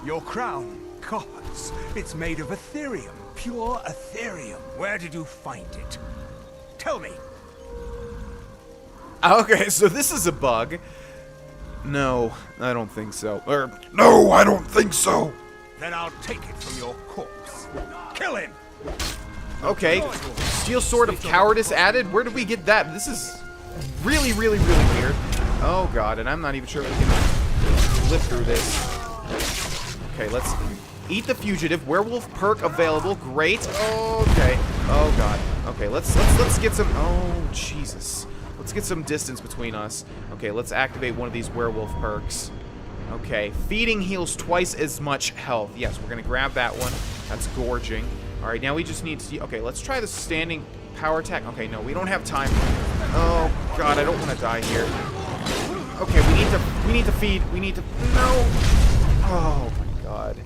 Your crown, gods, it's made of Ethereum, pure Ethereum. Where did you find it? Tell me. Okay, so this is a bug. No, I don't think so. No, I don't think so. Then I'll take it from your corpse. Kill him! Okay, Steel Sword of Cowardice added? Where did we get that? This is really, really, really weird. Oh god, and I'm not even sure if we can live through this. Okay, let's eat the fugitive. Werewolf perk available. Great. Okay. Oh god. Okay, let's get some... Oh, Jesus. Let's get some distance between us. Okay, let's activate one of these werewolf perks. Okay, feeding heals twice as much health. Yes, we're gonna grab that one. That's gorging. All right, now we just need to. Okay, let's try the standing power attack. Okay, no, we don't have time. Oh God, I don't want to die here. Okay, we need to feed. We need to. No. Oh my God.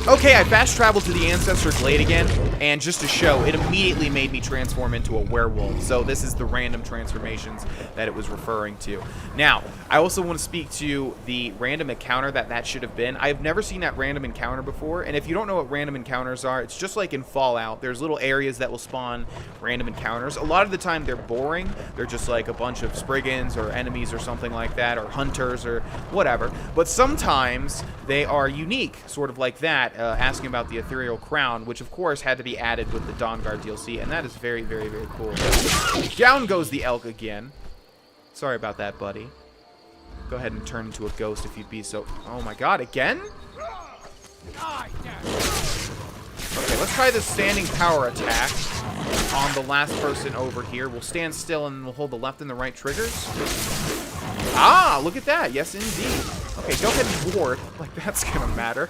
Okay, I fast traveled to the Ancestor Glade again, and just to show, it immediately made me transform into a werewolf. So this is the random transformations that it was referring to. Now, I also want to speak to the random encounter that should have been. I've never seen that random encounter before, and if you don't know what random encounters are, it's just like in Fallout. There's little areas that will spawn random encounters. A lot of the time, they're boring. They're just like a bunch of Spriggans or enemies or something like that, or hunters or whatever. But sometimes they are unique, sort of like that. Asking about the Ethereal Crown, which of course had to be added with the Dawnguard DLC, and that is very, very, very cool. Down goes the elk again. Sorry about that, buddy. Go ahead and turn into a ghost if you'd be so... Oh my God, again? Okay, let's try the standing power attack on the last person over here. We'll stand still and we'll hold the left and the right triggers. Ah, look at that. Yes, indeed. Okay, go ahead and ward. Like, that's gonna matter.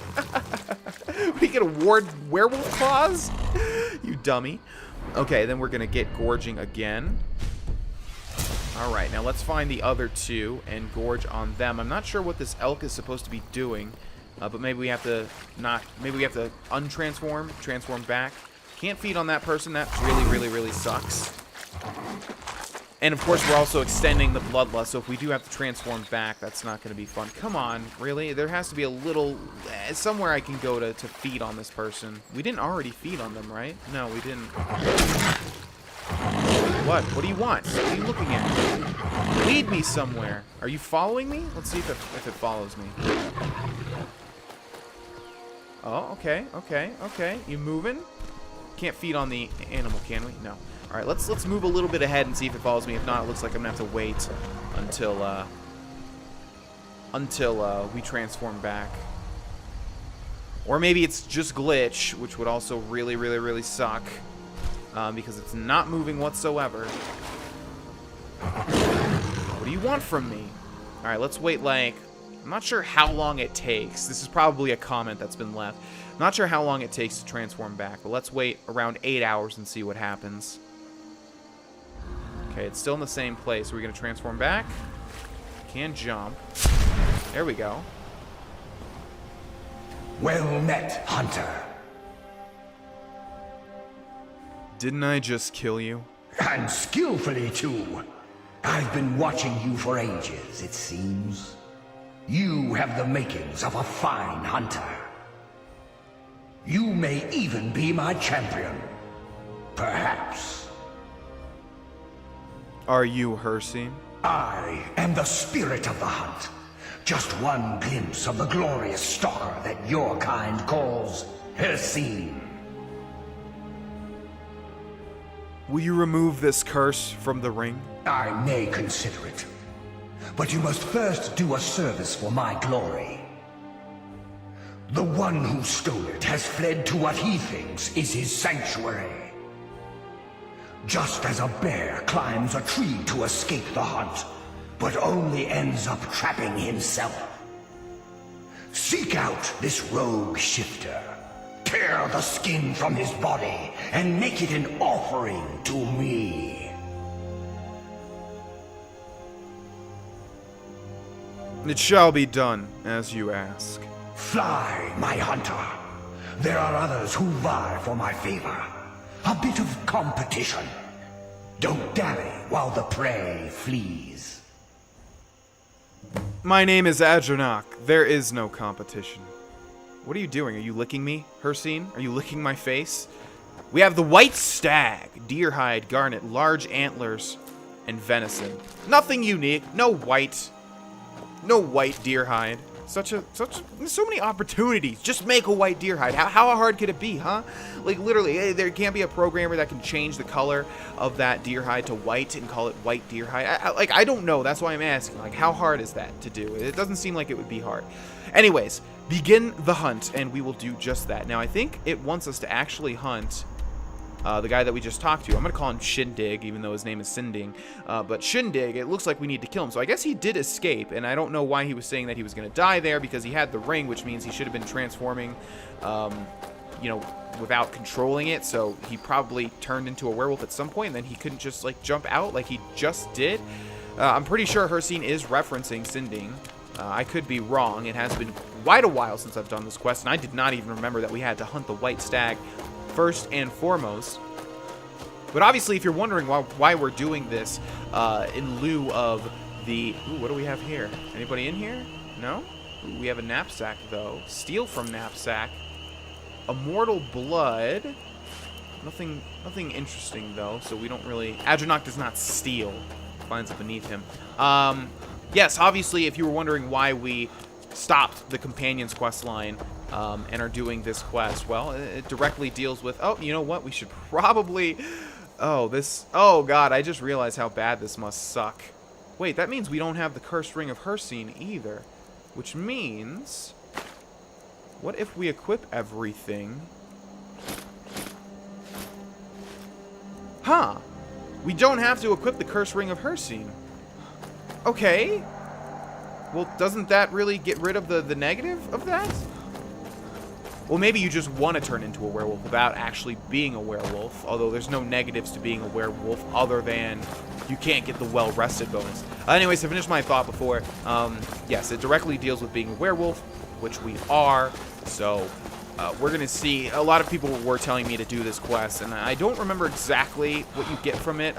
We can award werewolf claws? You dummy. Okay, then we're gonna get gorging again. Alright, now let's find the other two and gorge on them. I'm not sure what this elk is supposed to be doing, but maybe we have to maybe we have to untransform, transform back. Can't feed on that person. That really, really, really sucks. And of course, we're also extending the bloodlust, so if we do have to transform back, that's not going to be fun. Come on, really? There has to be a little... somewhere I can go to feed on this person. We didn't already feed on them, right? No, we didn't. What? What do you want? What are you looking at? Lead me somewhere. Are you following me? Let's see if it follows me. Oh, okay, okay, okay. You moving? Can't feed on the animal, can we? No. All right, let's move a little bit ahead and see if it follows me. If not, it looks like I'm gonna have to wait until we transform back. Or maybe it's just glitch, which would also really, really, really suck, because it's not moving whatsoever. What do you want from me? All right, let's wait. Like, I'm not sure how long it takes. This is probably a comment that's been left. I'm not sure how long it takes to transform back, but let's wait around 8 hours and see what happens. Okay, it's still in the same place. We're going to transform back. Can jump. There we go. Well met, Hunter. Didn't I just kill you? And skillfully, too. I've been watching you for ages, it seems. You have the makings of a fine hunter. You may even be my champion. Perhaps. Are you Hircine? I am the spirit of the hunt. Just one glimpse of the glorious stalker that your kind calls Hircine. Will you remove this curse from the ring? I may consider it. But you must first do a service for my glory. The one who stole it has fled to what he thinks is his sanctuary. Just as a bear climbs a tree to escape the hunt, but only ends up trapping himself. Seek out this rogue shifter. Tear the skin from his body and make it an offering to me. It shall be done, as you ask. Fly, my hunter. There are others who vie for my favor. A bit of competition. Don't dally while the prey flees. My name is Adronach. There is no competition. What are you doing? Are you licking me, Hircine? Are you licking my face? We have the white stag, deer hide, garnet, large antlers, and venison. Nothing unique. No white deer hide. So many opportunities. Just make a white deer hide. How hard could it be, huh? Like, literally, there can't be a programmer that can change the color of that deer hide to white and call it white deer hide. I don't know. That's why I'm asking. Like, how hard is that to do? It doesn't seem like it would be hard. Anyways, begin the hunt, and we will do just that. Now, I think it wants us to actually hunt the guy that we just talked to. I'm going to call him Shindig, even though his name is Sinding. But Shindig, it looks like we need to kill him. So I guess he did escape, and I don't know why he was saying that he was going to die there, because he had the ring, which means he should have been transforming, you know, without controlling it. So he probably turned into a werewolf at some point, and then he couldn't just, like, jump out like he just did. I'm pretty sure Hircine is referencing Sinding. I could be wrong. It has been quite a while since I've done this quest, and I did not even remember that we had to hunt the white stag first and foremost. But obviously, if you're wondering why we're doing this in lieu of the... Ooh, what do we have here? Anybody in here? No? Ooh, we have a knapsack, though. Steal from knapsack. Immortal blood. Nothing interesting, though, so we don't really... Adranok does not steal. Finds it beneath him. Yes, obviously, if you were wondering why we stopped the Companions quest line and are doing this quest, well, it directly deals with... Oh, you know what? We should probably... Oh, God, I just realized how bad this must suck. Wait, that means we don't have the Cursed Ring of Hircine either. Which means... What if we equip everything? Huh. We don't have to equip the Cursed Ring of Hircine. Okay. Well, doesn't that really get rid of the negative of that? Well, maybe you just want to turn into a werewolf without actually being a werewolf. Although there's no negatives to being a werewolf other than you can't get the well-rested bonus. Anyways, to finish my thought before, yes, it directly deals with being a werewolf, which we are. So we're going to see. A lot of people were telling me to do this quest, and I don't remember exactly what you get from it.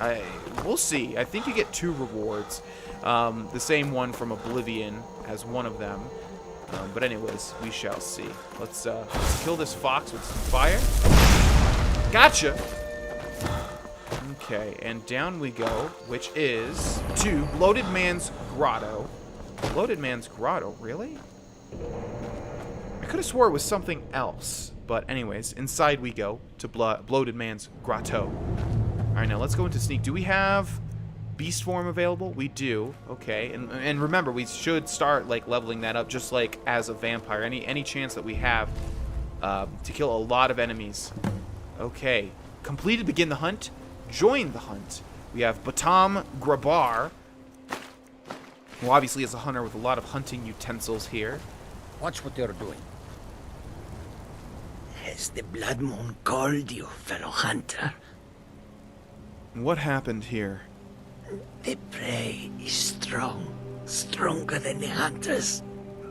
We'll see. I think you get 2 rewards. The same one from Oblivion as one of them. But anyways, we shall see. Let's kill this fox with some fire. Gotcha! Okay, and down we go, which is to Bloated Man's Grotto. Bloated Man's Grotto, really? I could have swore it was something else. But anyways, inside we go to Bloated Man's Grotto. Alright, now let's go into Sneak. Do we have beast form available? We do. Okay, and remember, we should start like leveling that up just like as a vampire. Any chance that we have to kill a lot of enemies. Okay, completed begin the hunt. Join the hunt. We have Batam Grabar, who obviously is a hunter with a lot of hunting utensils here. Watch what you're doing. Has the blood moon called you, fellow hunter? What happened here? The prey is strong, stronger than the hunters.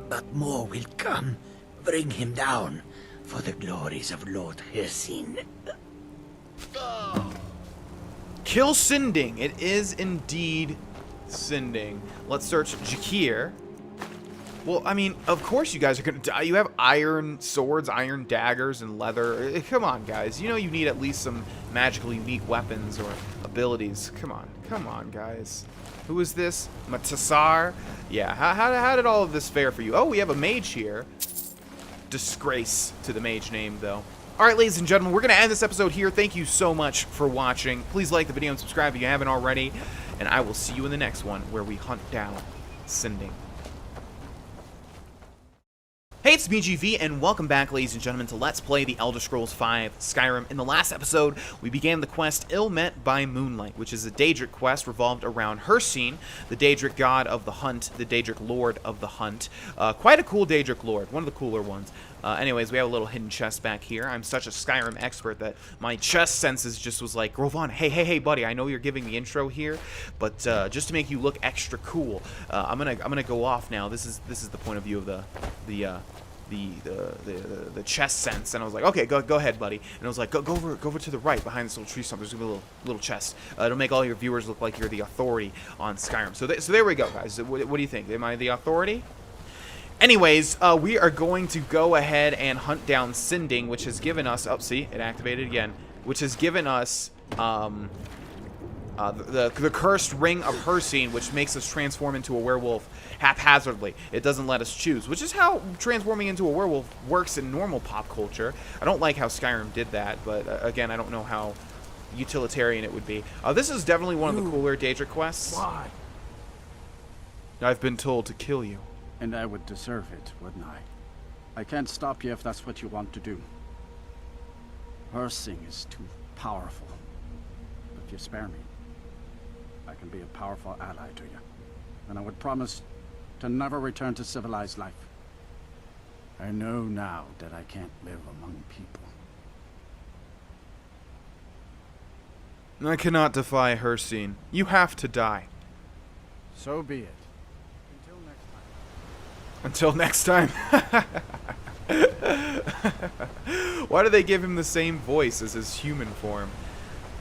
But more will come. Bring him down for the glories of Lord Hircine. Kill Sinding. It is indeed Sinding. Let's search Jakir. Well, I mean, of course you guys are going to die. You have iron swords, iron daggers, and leather. Come on, guys. You know you need at least some magically unique weapons or abilities. Come on, guys. Who is this? Matasar? Yeah, how did all of this fare for you? Oh, we have a mage here. Disgrace to the mage name, though. Alright, ladies and gentlemen, we're going to end this episode here. Thank you so much for watching. Please like the video and subscribe if you haven't already. And I will see you in the next one where we hunt down Sinding. Hey, it's BGV, and welcome back, ladies and gentlemen, to Let's Play The Elder Scrolls V Skyrim. In the last episode, we began the quest Ill Met by Moonlight, which is a Daedric quest revolved around Hircine, the Daedric god of the hunt, the Daedric lord of the hunt. Quite a cool Daedric lord, one of the cooler ones. Anyways, we have a little hidden chest back here. I'm such a Skyrim expert that my chest senses just was like, Grohlvana, hey, buddy, I know you're giving the intro here, but just to make you look extra cool, I'm gonna go off now. This is the point of view of the chest sense, and I was like, okay, go ahead, buddy. And I was like, go over to the right behind this little tree stump. There's gonna be a little chest. It'll make all your viewers look like you're the authority on Skyrim. So there we go, guys. What do you think? Am I the authority? Anyways, we are going to go ahead and hunt down Sinding, which has given us... Oh, see? It activated again. Which has given us the Cursed Ring of Hircine, which makes us transform into a werewolf haphazardly. It doesn't let us choose, which is how transforming into a werewolf works in normal pop culture. I don't like how Skyrim did that, but again, I don't know how utilitarian it would be. This is definitely one of the cooler Daedric quests. Why? I've been told to kill you. And I would deserve it, wouldn't I? I can't stop you if that's what you want to do. Hircine is too powerful. But if you spare me, I can be a powerful ally to you. And I would promise to never return to civilized life. I know now that I can't live among people. I cannot defy Hircine. You have to die. So be it. Until next time. Why do they give him the same voice as his human form?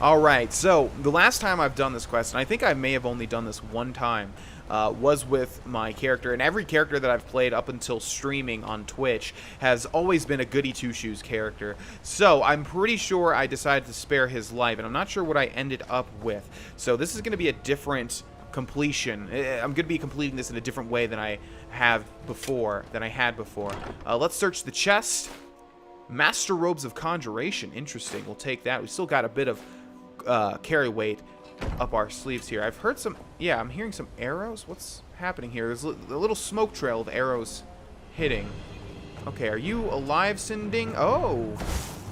Alright, so the last time I've done this quest, and I think I may have only done this one time, was with my character. And every character that I've played up until streaming on Twitch has always been a goody two-shoes character. So I'm pretty sure I decided to spare his life, and I'm not sure what I ended up with. So this is going to be a different completion. I'm going to be completing this in a different way than I had before. Let's search the chest. Master Robes of Conjuration. Interesting. We'll take that. We still got a bit of carry weight up our sleeves here. I've heard some... Yeah, I'm hearing some arrows. What's happening here? There's a little smoke trail of arrows hitting. Okay, are you alive, Sinding? Oh,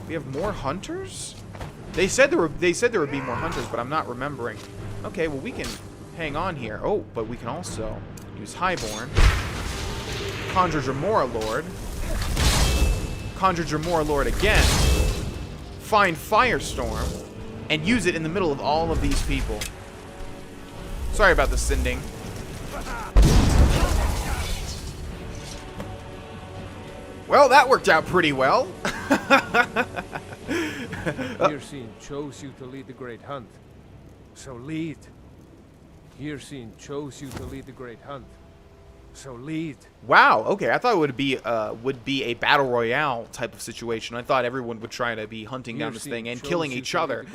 we have more hunters? They said there would be more hunters, but I'm not remembering. Okay, well, we can hang on here. Oh, but we can also use Highborn. Conjure Jammora Lord. Conjure Jammora Lord again. Find Firestorm. And use it in the middle of all of these people. Sorry about the Sinding. Well, that worked out pretty well. Hircine chose you to lead the great hunt. So lead. Hircine chose you to lead the great hunt. So lead. Wow, okay. I thought it would be a battle royale type of situation. I thought everyone would try to be hunting down this thing and killing each other.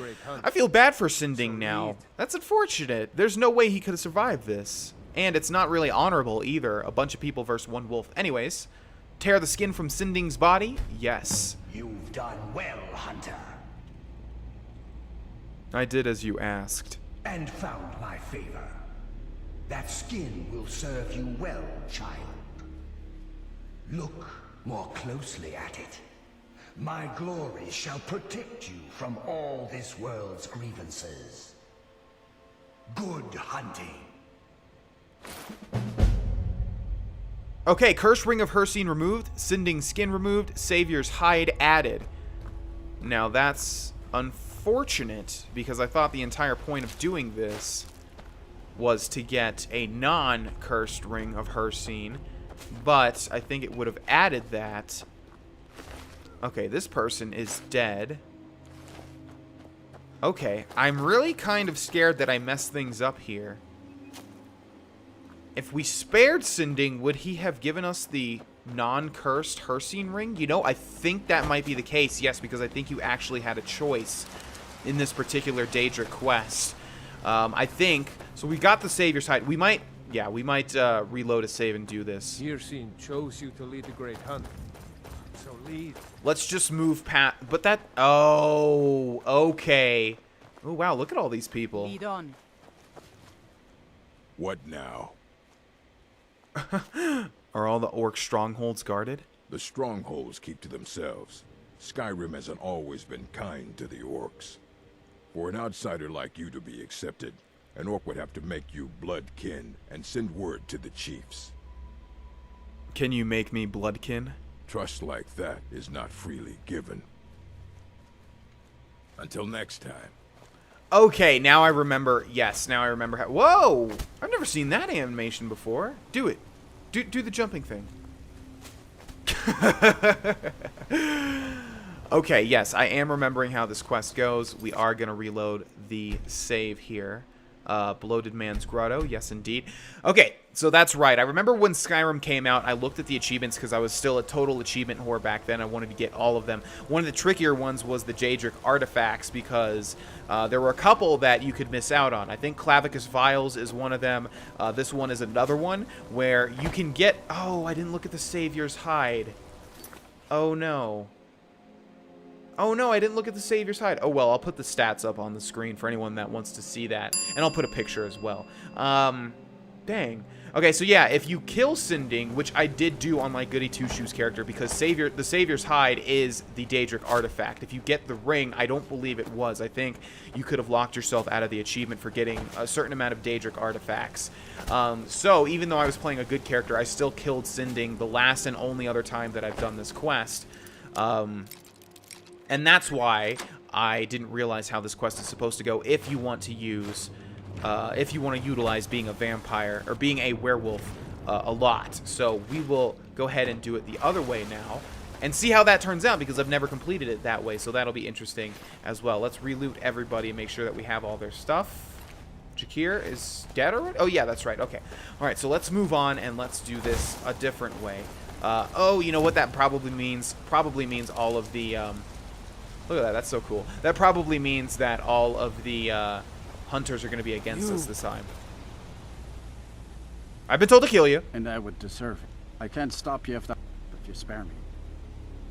I feel bad for Sinding now. That's unfortunate. There's no way he could have survived this. And it's not really honorable either. A bunch of people versus one wolf. Anyways, tear the skin from Sinding's body? Yes. You've done well, Hunter. I did as you asked. And found my favor. That skin will serve you well, child. Look more closely at it. My glory shall protect you from all this world's grievances. Good hunting. Okay, Cursed Ring of Hircine removed, Sinding's skin removed, Savior's hide added. Now that's unfortunate, because I thought the entire point of doing this was to get a non-Cursed Ring of Hircine, but I think it would have added that. Okay, this person is dead. Okay, I'm really kind of scared that I messed things up here. If we spared Sinding, would he have given us the non-cursed Hircine ring? You know, I think that might be the case, yes, because I think you actually had a choice in this particular Daedric quest. I think, so we got the Savior's hide. We might reload a save and do this. Hircine chose you to lead the great hunt. So lead. Let's just move past, but that, oh, okay. Oh, wow, look at all these people. Lead on. What now? Are all the orc strongholds guarded? The strongholds keep to themselves. Skyrim hasn't always been kind to the orcs. For an outsider like you to be accepted, an orc would have to make you bloodkin and send word to the chiefs. Can you make me bloodkin? Trust like that is not freely given. Until next time. Okay, now I remember. Yes, now I remember how. Whoa! I've never seen that animation before. Do it. Do the jumping thing. Okay, yes, I am remembering how this quest goes. We are going to reload the save here. Bloated Man's Grotto, yes indeed. Okay, so that's right. I remember when Skyrim came out, I looked at the achievements because I was still a total achievement whore back then. I wanted to get all of them. One of the trickier ones was the Jagged artifacts because there were a couple that you could miss out on. I think Clavicus Vials is one of them. This one is another one where you can get... Oh, I didn't look at the Savior's hide. Oh, no. Oh no, I didn't look at the Savior's hide. Oh well, I'll put the stats up on the screen for anyone that wants to see that. And I'll put a picture as well. Dang. Okay, so yeah, if you kill Sinding, which I did do on my Goody Two-Shoes character, because the Savior's Hide is the Daedric artifact. If you get the ring, I don't believe it was. I think you could have locked yourself out of the achievement for getting a certain amount of Daedric artifacts. So even though I was playing a good character, I still killed Sinding the last and only other time that I've done this quest. And that's why I didn't realize how this quest is supposed to go if you want to use... if you want to utilize being a vampire or being a werewolf a lot. So we will go ahead and do it the other way now and see how that turns out, because I've never completed it that way. So that'll be interesting as well. Let's reloot everybody and make sure that we have all their stuff. Jakir is dead already? Oh, yeah, that's right. Okay. All right, so let's move on and let's do this a different way. Oh, you know what that probably means? Probably means all of the... look at that. That's so cool. That probably means that all of the... hunters are going to be against us this time. I've been told to kill you. And I would deserve it. I can't stop you if you spare me.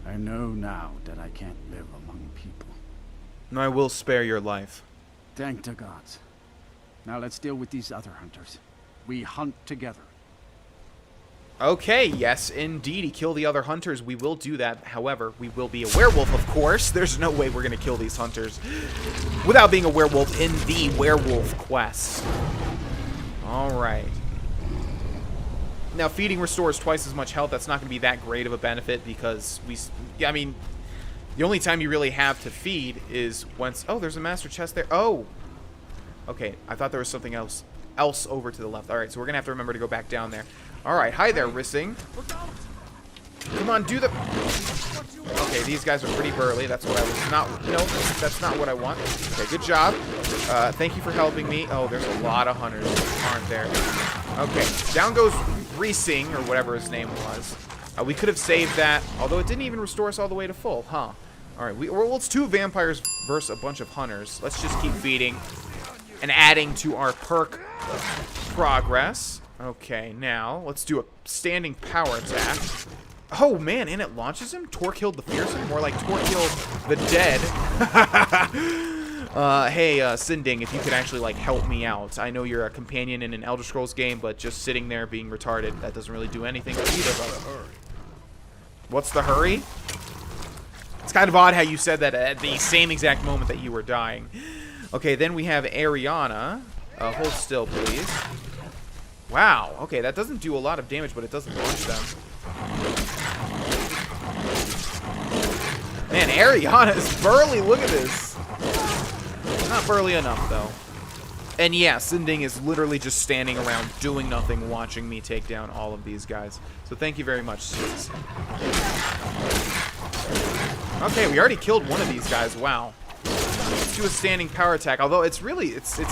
I know now that I can't live among people. I will spare your life. Thank the gods. Now let's deal with these other hunters. We hunt together. Okay, yes, indeed. Kill the other hunters. We will do that. However, we will be a werewolf, of course. There's no way we're going to kill these hunters without being a werewolf in the werewolf quest. All right. Now, feeding restores twice as much health. That's not going to be that great of a benefit because I mean, the only time you really have to feed is once... Oh, there's a master chest there. Oh. Okay, I thought there was something else over to the left. All right, so we're going to have to remember to go back down there. All right, hi there, Rissing. Come on, do the... Okay, these guys are pretty burly. That's what I was not... No, that's not what I want. Okay, good job. Thank you for helping me. Oh, there's a lot of hunters, aren't there? Okay, down goes Rissing, or whatever his name was. We could have saved that, although it didn't even restore us all the way to full, huh? All right, well, it's 2 vampires versus a bunch of hunters. Let's just keep feeding and adding to our perk progress. Okay, now let's do a standing power attack. Oh man, and it launches him? Tor killed the fearsome? More like Tor killed the dead. Hey, Sinding, if you could actually like help me out. I know you're a companion in an Elder Scrolls game, but just sitting there being retarded, that doesn't really do anything for either of us. What's the hurry? It's kind of odd how you said that at the same exact moment that you were dying. Okay, then we have Ariana. Hold still, please. Wow, okay, that doesn't do a lot of damage, but it doesn't launch them. Man, Ariana is burly, look at this. Not burly enough, though. And yeah, Sinding is literally just standing around doing nothing, watching me take down all of these guys. So thank you very much, Sis. Okay, we already killed one of these guys, wow. Let's do a standing power attack, although it's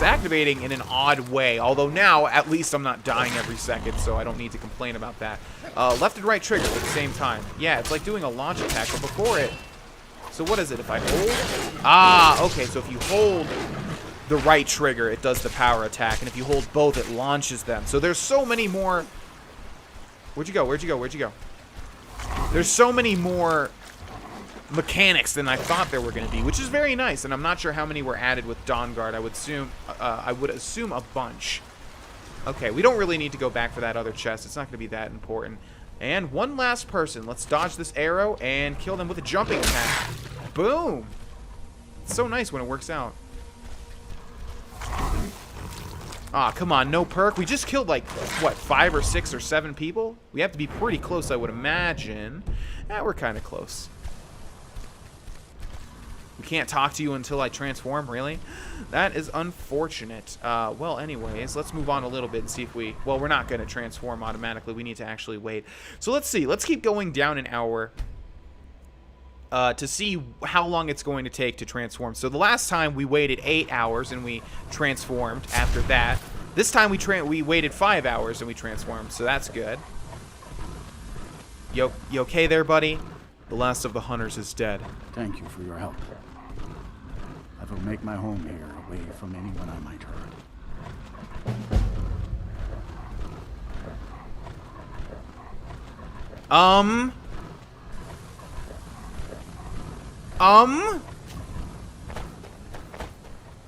activating in an odd way. Although now, at least I'm not dying every second, so I don't need to complain about that. Left and right triggers at the same time. Yeah, it's like doing a launch attack, but before it... So what is it, if I hold? Ah, okay, so if you hold the right trigger, it does the power attack, and if you hold both, it launches them. So there's so many more... Where'd you go? Where'd you go? Where'd you go? There's so many more... mechanics than I thought there were going to be, which is very nice, and I'm not sure how many were added with Dawnguard. I would assume a bunch. Okay, we don't really need to go back for that other chest. It's not going to be that important. And one last person. Let's dodge this arrow and kill them with a jumping attack. Boom! It's so nice when it works out. Ah, come on, no perk. We just killed like, what, 5 or 6 or 7 people? We have to be pretty close, I would imagine. We're kind of close. We can't talk to you until I transform, really? That is unfortunate. Well, anyways, let's move on a little bit and see if we... Well, we're not going to transform automatically. We need to actually wait. So let's see. Let's keep going down an hour to see how long it's going to take to transform. So the last time we waited 8 hours and we transformed after that. This time we waited 5 hours and we transformed, so that's good. You okay there, buddy? The last of the hunters is dead. Thank you for your help. I will make my home here, away from anyone I might hurt.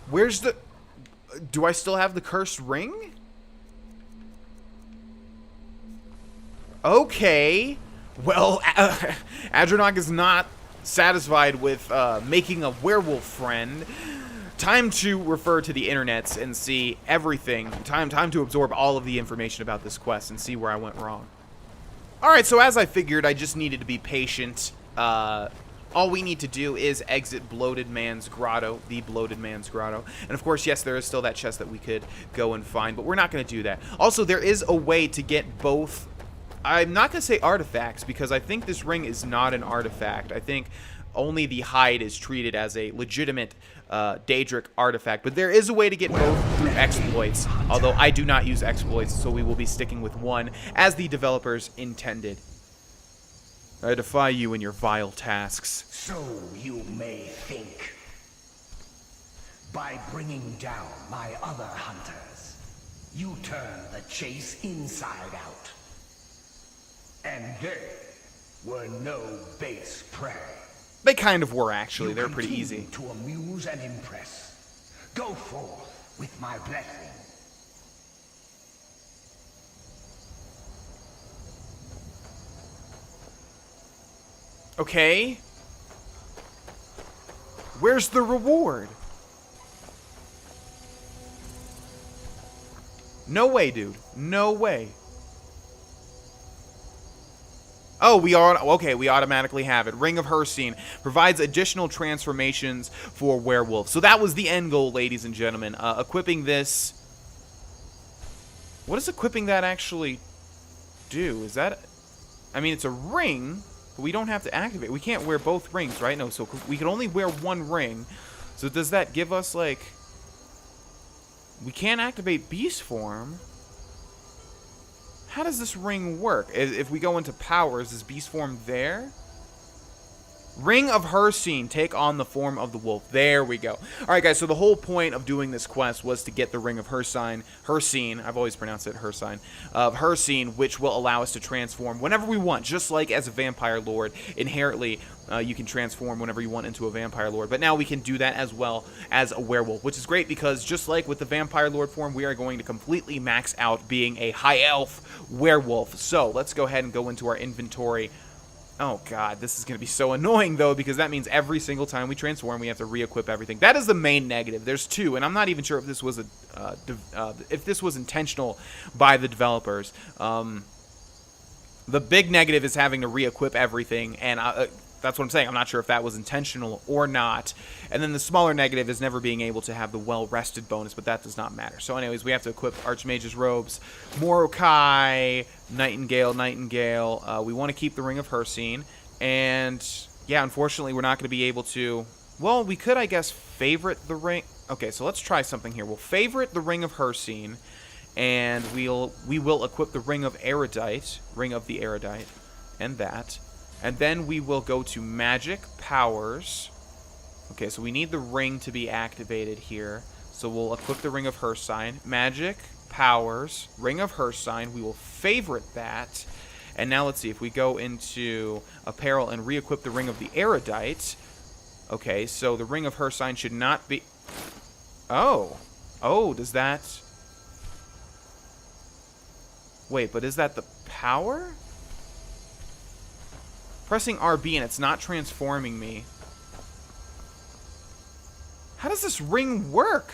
Where's the... Do I still have the cursed ring? Okay. Well, Adronach is not satisfied with making a werewolf friend. Time to refer to the internets and see everything. Time to absorb all of the information about this quest and see where I went wrong. Alright, so as I figured, I just needed to be patient. All we need to do is exit Bloated Man's Grotto, the Bloated Man's Grotto. And of course, yes, there is still that chest that we could go and find, but we're not going to do that. Also, there is a way to get both. I'm not going to say artifacts, because I think this ring is not an artifact. I think only the hide is treated as a legitimate Daedric artifact. But there is a way to get both through exploits, although I do not use exploits, so we will be sticking with one, as the developers intended. I defy you and your vile tasks. So you may think. By bringing down my other hunters, you turn the chase inside out. And they were no base prey. They kind of were, actually. They're pretty easy. To amuse and impress. Go forth with my blessing. Okay. Where's the reward? No way, dude. No way. Oh, we automatically have it. Ring of Hircine provides additional transformations for werewolves. So that was the end goal, ladies and gentlemen. Equipping this. What does equipping that actually do? Is that... I mean, it's a ring, but we don't have to activate. We can't wear both rings, right? No, so we can only wear one ring. So does that give us, like... We can't activate beast form. How does this ring work? If we go into powers, is beast form there? Ring of Hircine, take on the form of the wolf. There we go. Alright guys, so the whole point of doing this quest was to get the Ring of Hircine, I've always pronounced it Hircine, of Hircine, which will allow us to transform whenever we want, just like as a vampire lord. Inherently, you can transform whenever you want into a vampire lord, but now we can do that as well as a werewolf, which is great because just like with the vampire lord form, we are going to completely max out being a high elf werewolf. So let's go ahead and go into our inventory. Oh god, this is going to be so annoying though, because that means every single time we transform, we have to re-equip everything. That is the main negative. There's two, and I'm not even sure if this was intentional by the developers. The big negative is having to re-equip everything, and that's what I'm saying. I'm not sure if that was intentional or not. And then the smaller negative is never being able to have the well-rested bonus, but that does not matter. So anyways, we have to equip Archmage's robes, Morokai, Nightingale. We want to keep the Ring of Hircine. And yeah, unfortunately, we're not going to be able to... Well, we could, I guess, favorite the ring. Okay, so let's try something here. We'll favorite the Ring of Hircine, and we will equip the Ring of the Erudite, and that. And then we will go to Magic Powers. Okay, so we need the ring to be activated here. So we'll equip the Ring of Hircine. Magic Powers, Ring of Hircine. We will favorite that. And now let's see, if we go into Apparel and re-equip the Ring of the Erudite. Okay, so the Ring of Hircine should not be... Oh, does that... Wait, but is that the power? Pressing RB and it's not transforming me. How does this ring work?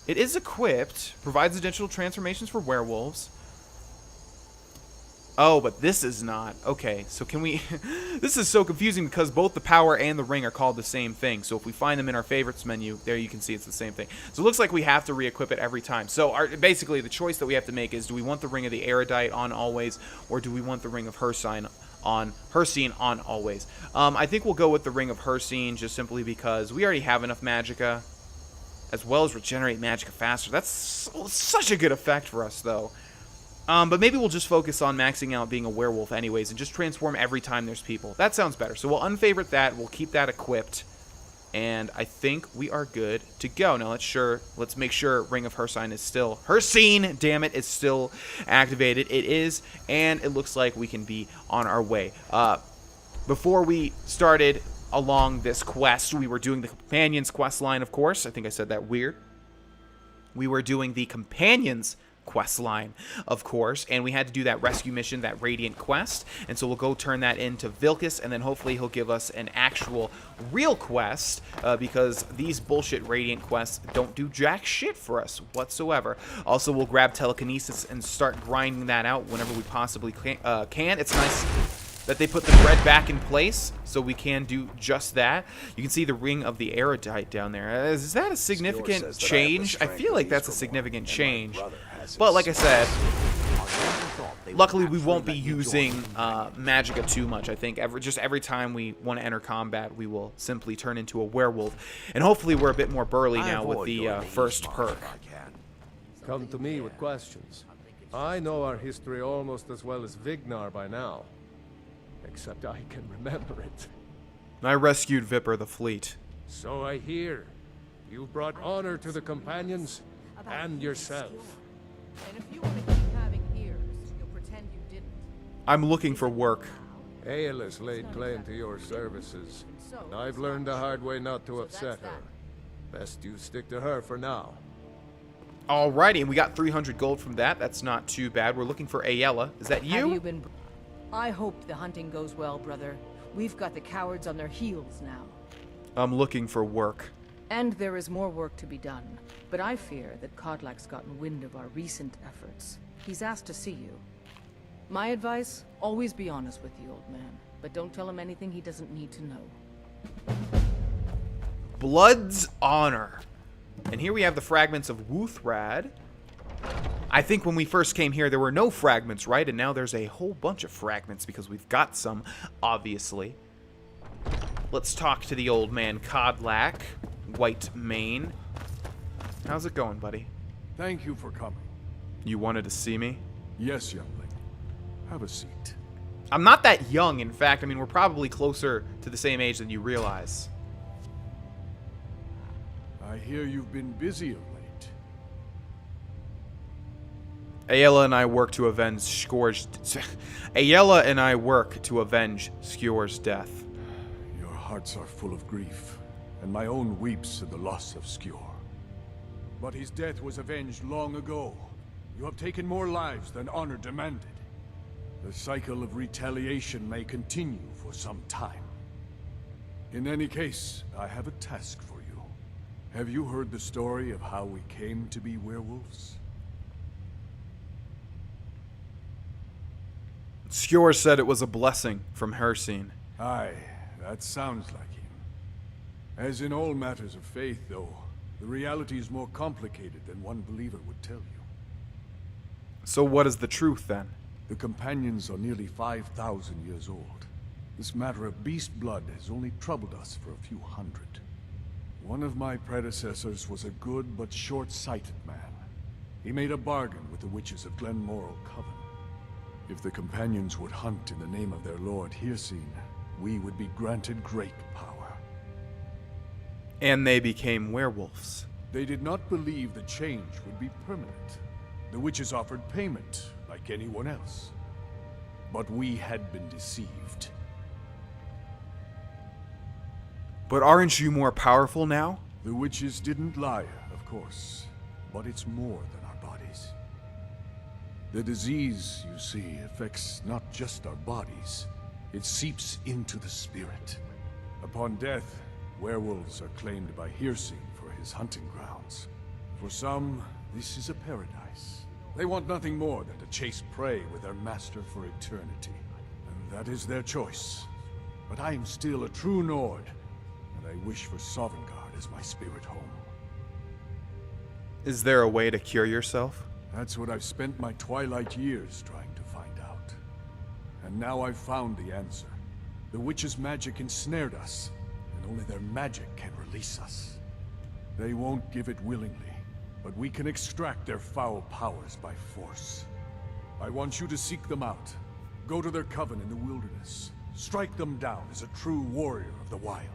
It is equipped. Provides additional transformations for werewolves. Oh, but this is not. Okay, so can we... This is so confusing because both the power and the ring are called the same thing. So if we find them in our favorites menu, there you can see it's the same thing. So it looks like we have to re-equip it every time. So basically the choice that we have to make is, do we want the Ring of the Erudite on always, or do we want the Ring of Hircine on always? I think we'll go with the Ring of Hircine just simply because we already have enough magicka, as well as regenerate magicka faster. That's such a good effect for us, though. But maybe we'll just focus on maxing out being a werewolf anyways and just transform every time there's people. That sounds better. So we'll unfavorite that. We'll keep that equipped. And I think we are good to go. Now let's make sure Ring of Hircine is still... Hircine, damn it, is still activated. It is, and it looks like we can be on our way. Before we started along this quest, we were doing the Companions quest line, of course. I think I said that weird. We were doing the Companions questline, of course, and we had to do that rescue mission, that Radiant quest, and so we'll go turn that into Vilcus, and then hopefully he'll give us an actual real quest, because these bullshit Radiant quests don't do jack shit for us whatsoever. Also, we'll grab Telekinesis and start grinding that out whenever we possibly can. It's nice that they put the bread back in place, so we can do just that. You can see the Ring of the Erudite down there. Is that a significant change? I feel like that's a significant change. But like I said, luckily we won't be using Magicka too much. I think every time we want to enter combat, we will simply turn into a werewolf. And hopefully we're a bit more burly now with the first perk. Come to me with questions. I know our history almost as well as Vignar by now. Except I can remember it. I rescued Viper the Fleet. So I hear. You brought honor to the companions and yourself. And if you want to keep having ears, you'll pretend you didn't. I'm looking for work. Aela's laid claim to your services. And I've learned the hard way not to upset her. Best you stick to her for now. Alrighty, and we got 300 gold from that. That's not too bad. We're looking for Aela. Is that you? Have you been... I hope the hunting goes well, brother. We've got the cowards on their heels now. I'm looking for work. And there is more work to be done. But I fear that Kodlak's gotten wind of our recent efforts. He's asked to see you. My advice, always be honest with the old man. But don't tell him anything he doesn't need to know. Blood's Honor. And here we have the fragments of Wuuthrad. I think when we first came here, there were no fragments, right? And now there's a whole bunch of fragments because we've got some, obviously. Let's talk to the old man, Kodlak, White Mane. How's it going, buddy? Thank you for coming. You wanted to see me? Yes, youngling. Have a seat. I'm not that young, in fact. I mean, we're probably closer to the same age than you realize. I hear you've been busy of late. Aela and I work to avenge Skjor's... Aela and I work to avenge Skjor's death. Your hearts are full of grief, and my own weeps at the loss of Skjor. But his death was avenged long ago. You have taken more lives than honor demanded. The cycle of retaliation may continue for some time. In any case, I have a task for you. Have you heard the story of how we came to be werewolves? Skjor said it was a blessing from Hircine. Aye, that sounds like him. As in all matters of faith, though, the reality is more complicated than one believer would tell you. So what is the truth, then? The companions are nearly 5,000 years old. This matter of beast blood has only troubled us for a few hundred. One of my predecessors was a good but short-sighted man. He made a bargain with the witches of Glenmoril Coven. If the companions would hunt in the name of their lord Hircine, we would be granted great power. And they became werewolves. They did not believe the change would be permanent. The witches offered payment, like anyone else. But we had been deceived. But aren't you more powerful now? The witches didn't lie, of course. But it's more than our bodies. The disease, you see, affects not just our bodies. It seeps into the spirit. Upon death, werewolves are claimed by Hircine for his hunting grounds. For some, this is a paradise. They want nothing more than to chase prey with their master for eternity. And that is their choice. But I am still a true Nord, and I wish for Sovngarde as my spirit home. Is there a way to cure yourself? That's what I've spent my twilight years trying to find out. And now I've found the answer. The witch's magic ensnared us, and only their magic can release us. They won't give it willingly, but we can extract their foul powers by force. I want you to seek them out. Go to their coven in the wilderness. Strike them down as a true warrior of the wild.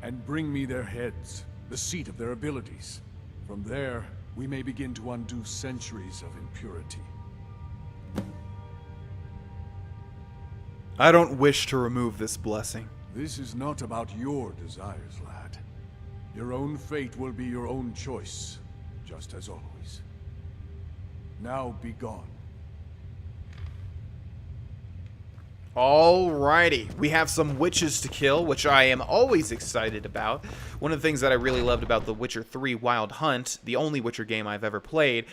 And bring me their heads, the seat of their abilities. From there, we may begin to undo centuries of impurity. I don't wish to remove this blessing. This is not about your desires, lad. Your own fate will be your own choice, just as always. Now be gone. Alrighty, we have some witches to kill, which I am always excited about. One of the things that I really loved about The Witcher 3 Wild Hunt, the only Witcher game I've ever played,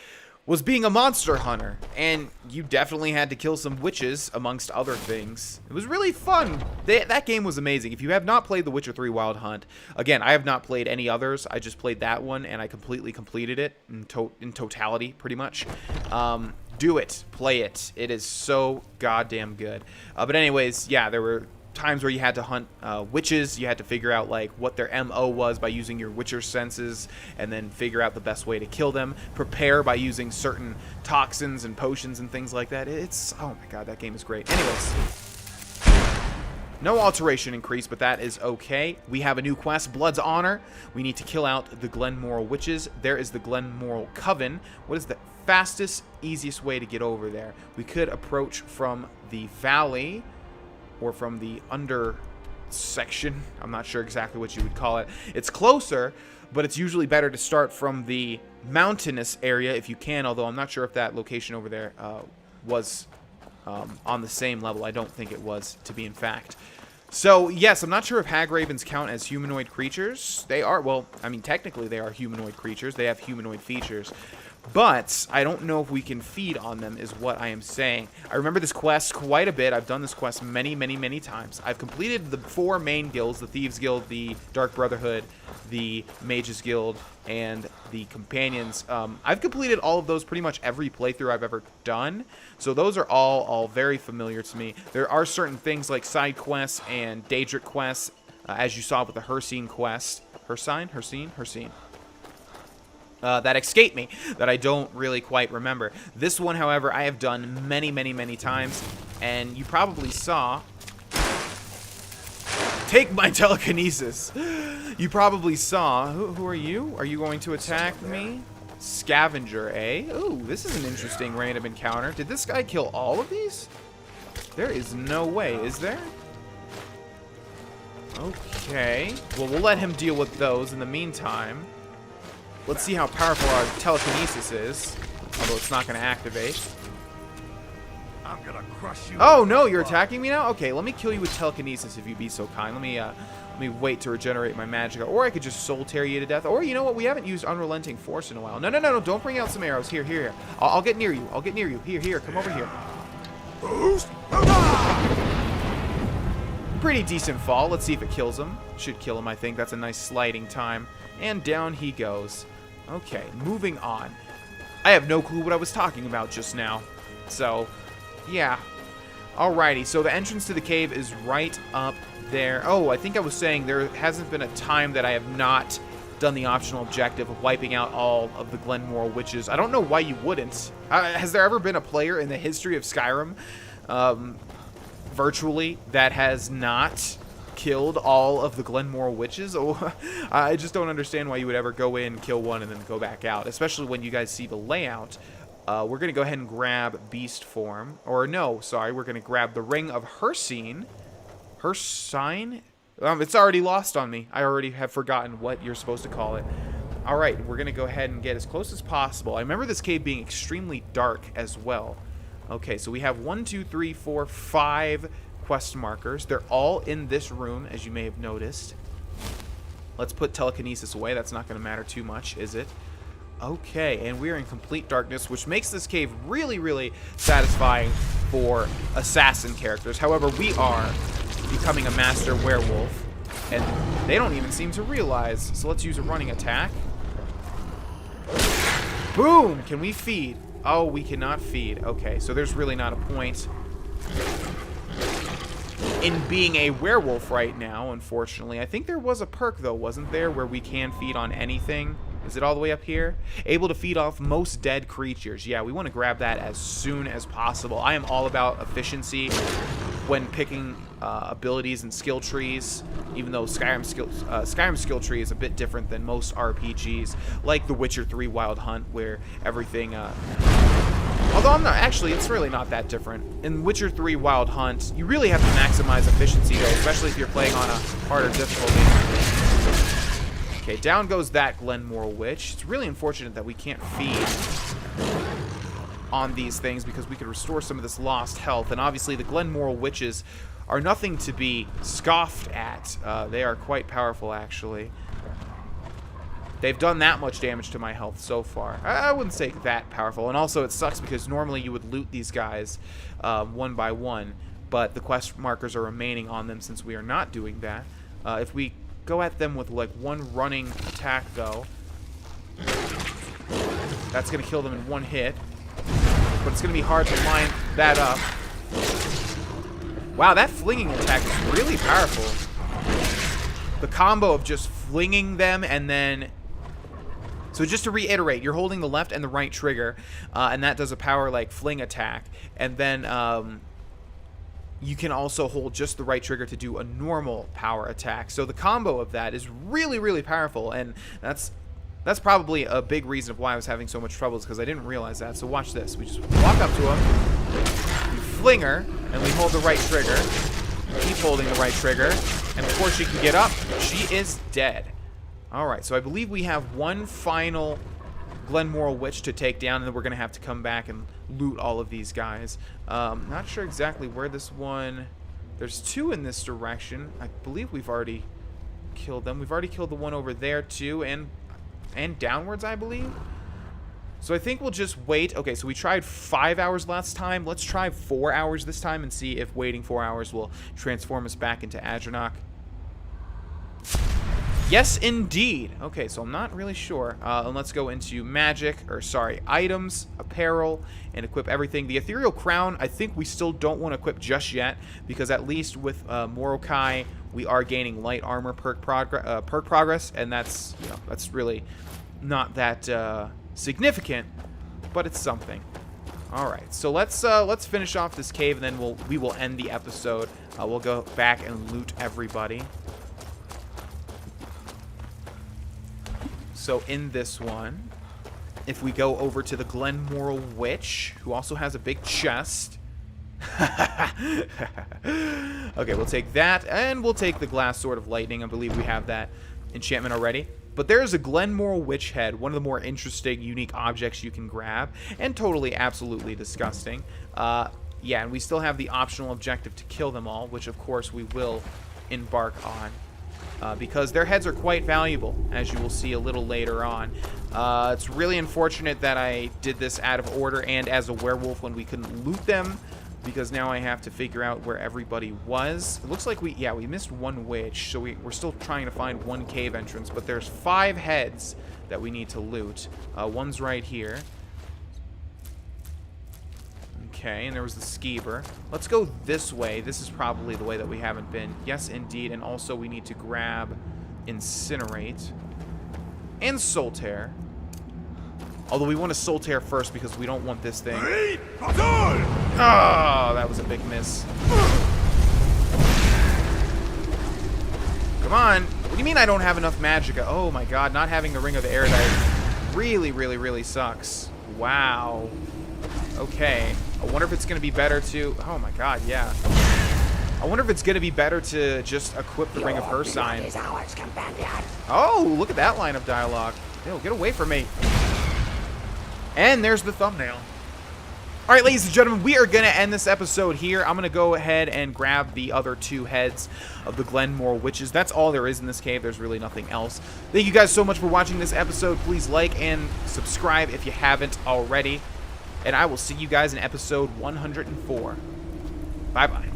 was being a monster hunter, and you definitely had to kill some witches, amongst other things. It was really fun. That game was amazing. If you have not played The Witcher 3 Wild Hunt, again, I have not played any others. I just played that one, and I completely completed it in totality, pretty much. Do it. Play it. It is so goddamn good. But anyways, yeah, there were times where you had to hunt witches. You had to figure out like what their MO was by using your witcher senses, and then figure out the best way to kill them. Prepare by using certain toxins and potions and things like that. It's, oh my god, that game is great. Anyways, no alteration increase, but that is okay. We have a new quest, Blood's Honor. We need to kill out the Glenmoril Witches. There is the Glenmoril Coven. What is the fastest, easiest way to get over there? We could approach from the valley, or from the under section. I'm not sure exactly what you would call it. It's closer, but it's usually better to start from the mountainous area if you can, although I'm not sure if that location over there was on the same level. I don't think it was, to be in fact. So, yes, I'm not sure if hag ravens count as humanoid creatures. They are, well, I mean, technically they are humanoid creatures. They have humanoid features. But I don't know if we can feed on them is what I am saying. I remember this quest quite a bit. I've done this quest many, many, many times. I've completed the 4 main guilds, the Thieves Guild, the Dark Brotherhood, the Mages Guild, and the Companions. I've completed all of those pretty much every playthrough I've ever done. So those are all very familiar to me. There are certain things like side quests and Daedric quests, as you saw with the Hircine quest. Hircine? That escape me, that I don't really quite remember. This one, however, I have done many, many, many times, and you probably saw... Take my telekinesis! You probably saw... Who are you? Are you going to attack me? Scavenger, eh? Ooh, this is an interesting random encounter. Did this guy kill all of these? There is no way, is there? Okay. Well, we'll let him deal with those in the meantime. Let's see how powerful our telekinesis is, although it's not going to activate. I'm gonna crush you. Oh no, you're attacking me now? Okay, let me kill you with telekinesis if you'd be so kind. Let me wait to regenerate my magic, or I could just soul tear you to death. Or you know what? We haven't used unrelenting force in a while. No! Don't bring out some arrows. Here. I'll get near you. Here. Come over here. Pretty decent fall. Let's see if it kills him. Should kill him, I think. That's a nice sliding time. And down he goes. Okay, moving on. I have no clue what I was talking about just now. So, yeah. Alrighty, so the entrance to the cave is right up there. Oh, I think I was saying there hasn't been a time that I have not done the optional objective of wiping out all of the Glenmoril Witches. I don't know why you wouldn't. Has there ever been a player in the history of Skyrim, virtually, that has not killed all of the Glenmoril Witches? Oh, I just don't understand why you would ever go in, kill one, and then go back out, especially when you guys see the layout. We're going to go ahead and grab Beast Form. Or no, sorry, we're going to grab the Ring of Hircine. Hircine? It's already lost on me. I already have forgotten what you're supposed to call it. Alright, we're going to go ahead and get as close as possible. I remember this cave being extremely dark as well. Okay, so we have 1, 2, 3, 4, 5 quest markers. They're all in this room, as you may have noticed. Let's put telekinesis away. That's not going to matter too much, is it? Okay, and we're in complete darkness, which makes this cave really, really satisfying for assassin characters. However, we are becoming a master werewolf, and they don't even seem to realize. So let's use a running attack. Boom! Can we feed? Oh, we cannot feed. Okay, so there's really not a point in being a werewolf right now, unfortunately. I think there was a perk, though, wasn't there, where we can feed on anything? Is it all the way up here? Able to feed off most dead creatures. Yeah, we want to grab that as soon as possible. I am all about efficiency when picking abilities and skill trees, even though Skyrim skill tree is a bit different than most RPGs, like The Witcher 3 Wild Hunt, where everything... although I'm not... Actually, it's really not that different. In Witcher 3 Wild Hunt, you really have to maximize efficiency, though, especially if you're playing on a harder difficulty. Okay, down goes that Glenmoril Witch. It's really unfortunate that we can't feed. on these things because we could restore some of this lost health. And obviously the Glenmoril Witches are nothing to be scoffed at. They are quite powerful, actually. They've done that much damage to my health so far. I wouldn't say that powerful. And also it sucks because normally you would loot these guys one by one, but the quest markers are remaining on them since we are not doing that. If we go at them with like one running attack though, that's going to kill them in one hit. But it's going to be hard to line that up. Wow, that flinging attack is really powerful. The combo of just flinging them and then... So just to reiterate, you're holding the left and the right trigger, and that does a power like fling attack. And then you can also hold just the right trigger to do a normal power attack. So the combo of that is really, really powerful, and that's probably a big reason of why I was having so much trouble, is because I didn't realize that. So watch this. We just walk up to him, we fling her, and we hold the right trigger. Keep holding the right trigger, and before she can get up, she is dead. Alright, so I believe we have one final Glenmoril Witch to take down, and then we're going to have to come back and loot all of these guys. Not sure exactly where this one... There's two in this direction. I believe we've already killed them. We've already killed the one over there, too, and downwards, I believe. So I think we'll just wait. Okay, so we tried 5 hours last time. Let's try 4 hours this time and see if waiting 4 hours will transform us back into Adranok. Yes, indeed. Okay, so I'm not really sure. And let's go into items, apparel, and equip everything. The Ethereal Crown, I think we still don't want to equip just yet, because at least with Morokai, we are gaining light armor perk progress, and that's, you know, that's really not that significant, but it's something. All right, so let's finish off this cave, and then we will end the episode. We'll go back and loot everybody. So in this one, if we go over to the Glenmoril Witch, who also has a big chest. Okay, we'll take that, and we'll take the Glass Sword of Lightning. I believe we have that enchantment already. But there's a Glenmoril Witch Head, one of the more interesting, unique objects you can grab, and totally, absolutely disgusting. Yeah, and we still have the optional objective to kill them all, which of course we will embark on. Because their heads are quite valuable, as you will see a little later on. It's really unfortunate that I did this out of order and as a werewolf when we couldn't loot them, because now I have to figure out where everybody was. It looks like we missed one witch, so we're still trying to find one cave entrance, but there's 5 heads that we need to loot. One's right here. Okay, and there was the Skeever. Let's go this way. This is probably the way that we haven't been. Yes, indeed. And also we need to grab Incinerate and Soul Tear. Although we want to Soul Tear first because we don't want this thing. Oh, that was a big miss. Come on. What do you mean I don't have enough Magicka? Oh my god, not having the Ring of Erudite really, really, really sucks. Wow. Okay. I wonder if it's going to be better to... Oh my god, yeah. I wonder if it's going to be better to just equip the Ring of Hircine. Oh, look at that line of dialogue. Ew, get away from me. And there's the thumbnail. Alright, ladies and gentlemen, we are going to end this episode here. I'm going to go ahead and grab the other 2 heads of the Glenmoril Witches. That's all there is in this cave. There's really nothing else. Thank you guys so much for watching this episode. Please like and subscribe if you haven't already. And I will see you guys in episode 104. Bye-bye.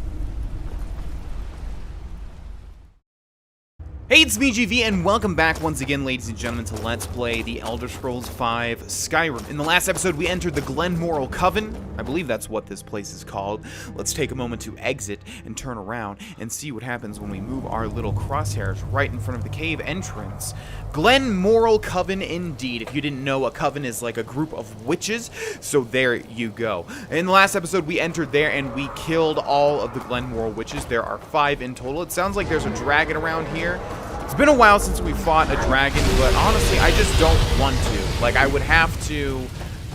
Hey, it's me, GV, and welcome back once again, ladies and gentlemen, to Let's Play The Elder Scrolls V Skyrim. In the last episode, we entered the Glenmoril Coven. I believe that's what this place is called. Let's take a moment to exit and turn around and see what happens when we move our little crosshairs right in front of the cave entrance. Glenmoril Coven, indeed. If you didn't know, a coven is like a group of witches, so there you go. In the last episode, we entered there and we killed all of the Glenmoril Witches. There are 5 in total. It sounds like there's a dragon around here. It's been a while since we fought a dragon, but honestly, I just don't want to. Like, I would have to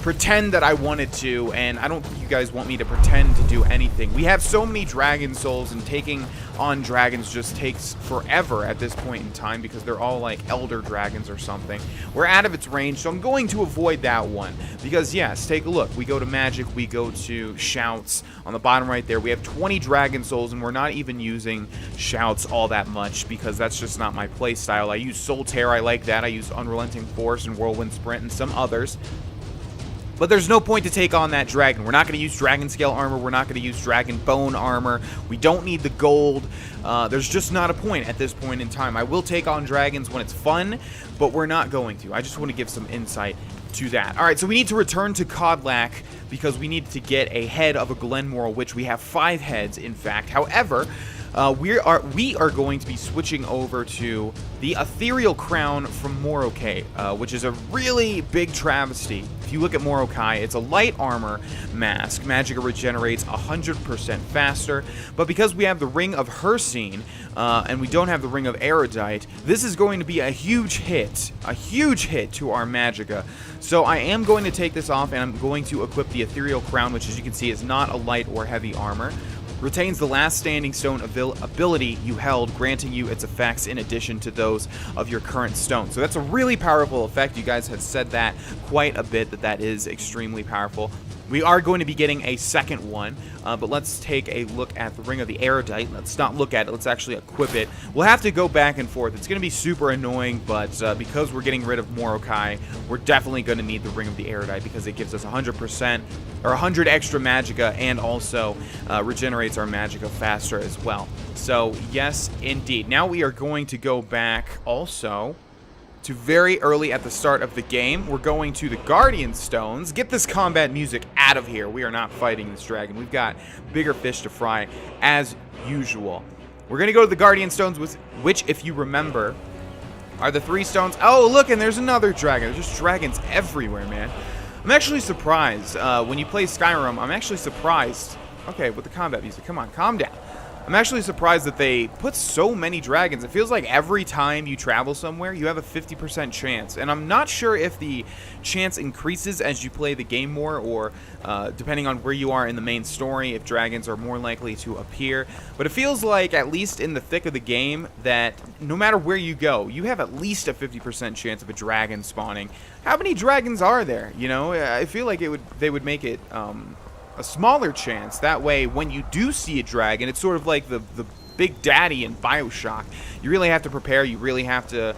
pretend that I wanted to, and I don't think you guys want me to pretend to do anything. We have so many dragon souls, and taking on dragons just takes forever at this point in time because they're all like elder dragons or something. We're out of its range, so I'm going to avoid that one because yes, take a look. We go to magic, we go to shouts on the bottom right there. We have 20 dragon souls, and we're not even using shouts all that much because that's just not my play style. I use Soul Tear, I like that. I use Unrelenting Force and Whirlwind Sprint and some others. But there's no point to take on that dragon. We're not going to use dragon scale armor. We're not going to use dragon bone armor. We don't need the gold. There's just not a point at this point in time. I will take on dragons when it's fun, but we're not going to. I just want to give some insight to that. All right, so we need to return to Kodlak because we need to get a head of a Glenmoril Witch. We have 5 heads, in fact. However, we are going to be switching over to the Ethereal Crown from Morocay, which is a really big travesty. If you look at Morocay, it's a light armor mask. Magicka regenerates 100% faster, but because we have the Ring of Hircine, and we don't have the Ring of Erudite, this is going to be a huge hit to our Magicka. So I am going to take this off, and I'm going to equip the Ethereal Crown, which as you can see is not a light or heavy armor. Retains the last standing stone ability you held, granting you its effects in addition to those of your current stone. So that's a really powerful effect. You guys have said that quite a bit, that is extremely powerful. We are going to be getting a second one, but let's take a look at the Ring of the Erudite. Let's not look at it, let's actually equip it. We'll have to go back and forth. It's going to be super annoying, but because we're getting rid of Morocay, we're definitely going to need the Ring of the Erudite because it gives us 100% or 100 extra Magicka and also regenerates our Magicka faster as well. So yes, indeed. Now we are going to go back also to very early at the start of the game. We're going to the Guardian Stones. Get this combat music out of here. We are not fighting this dragon. We've got bigger fish to fry as usual. We're going to go to the Guardian Stones, which, if you remember, are the 3 stones. Oh, look, and there's another dragon. There's just dragons everywhere, man. I'm actually surprised. When you play Skyrim, I'm actually surprised. Okay, with the combat music. Come on, calm down. I'm actually surprised that they put so many dragons. It feels like every time you travel somewhere, you have a 50% chance. And I'm not sure if the chance increases as you play the game more or depending on where you are in the main story, if dragons are more likely to appear. But it feels like, at least in the thick of the game, that no matter where you go, you have at least a 50% chance of a dragon spawning. How many dragons are there? You know, I feel like they would make it a smaller chance. That way, when you do see a dragon, it's sort of like the big daddy in BioShock. You really have to prepare. You really have to,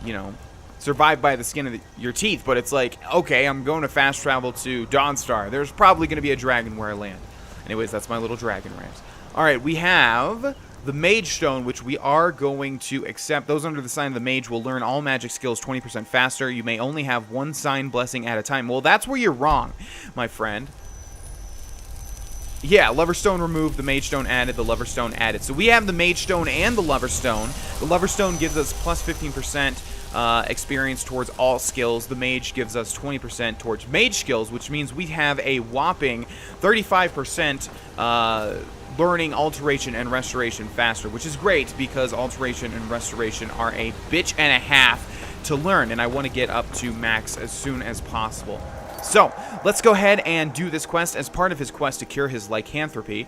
you know, survive by the skin of your teeth. But it's like, okay, I'm going to fast travel to Dawnstar. There's probably going to be a dragon where I land. Anyways, that's my little dragon rant. All right, we have the Mage Stone, which we are going to accept. Those under the sign of the Mage will learn all magic skills 20% faster. You may only have 1 sign blessing at a time. Well, that's where you're wrong, my friend. Yeah, Lover Stone removed, the Mage Stone added, the Lover Stone added. So we have the Mage Stone and the Lover Stone. The Lover Stone gives us plus 15% experience towards all skills. The Mage gives us 20% towards Mage skills, which means we have a whopping 35% learning Alteration and Restoration faster, which is great because Alteration and Restoration are a bitch and a half to learn, and I want to get up to max as soon as possible. So, let's go ahead and do this quest as part of his quest to cure his lycanthropy.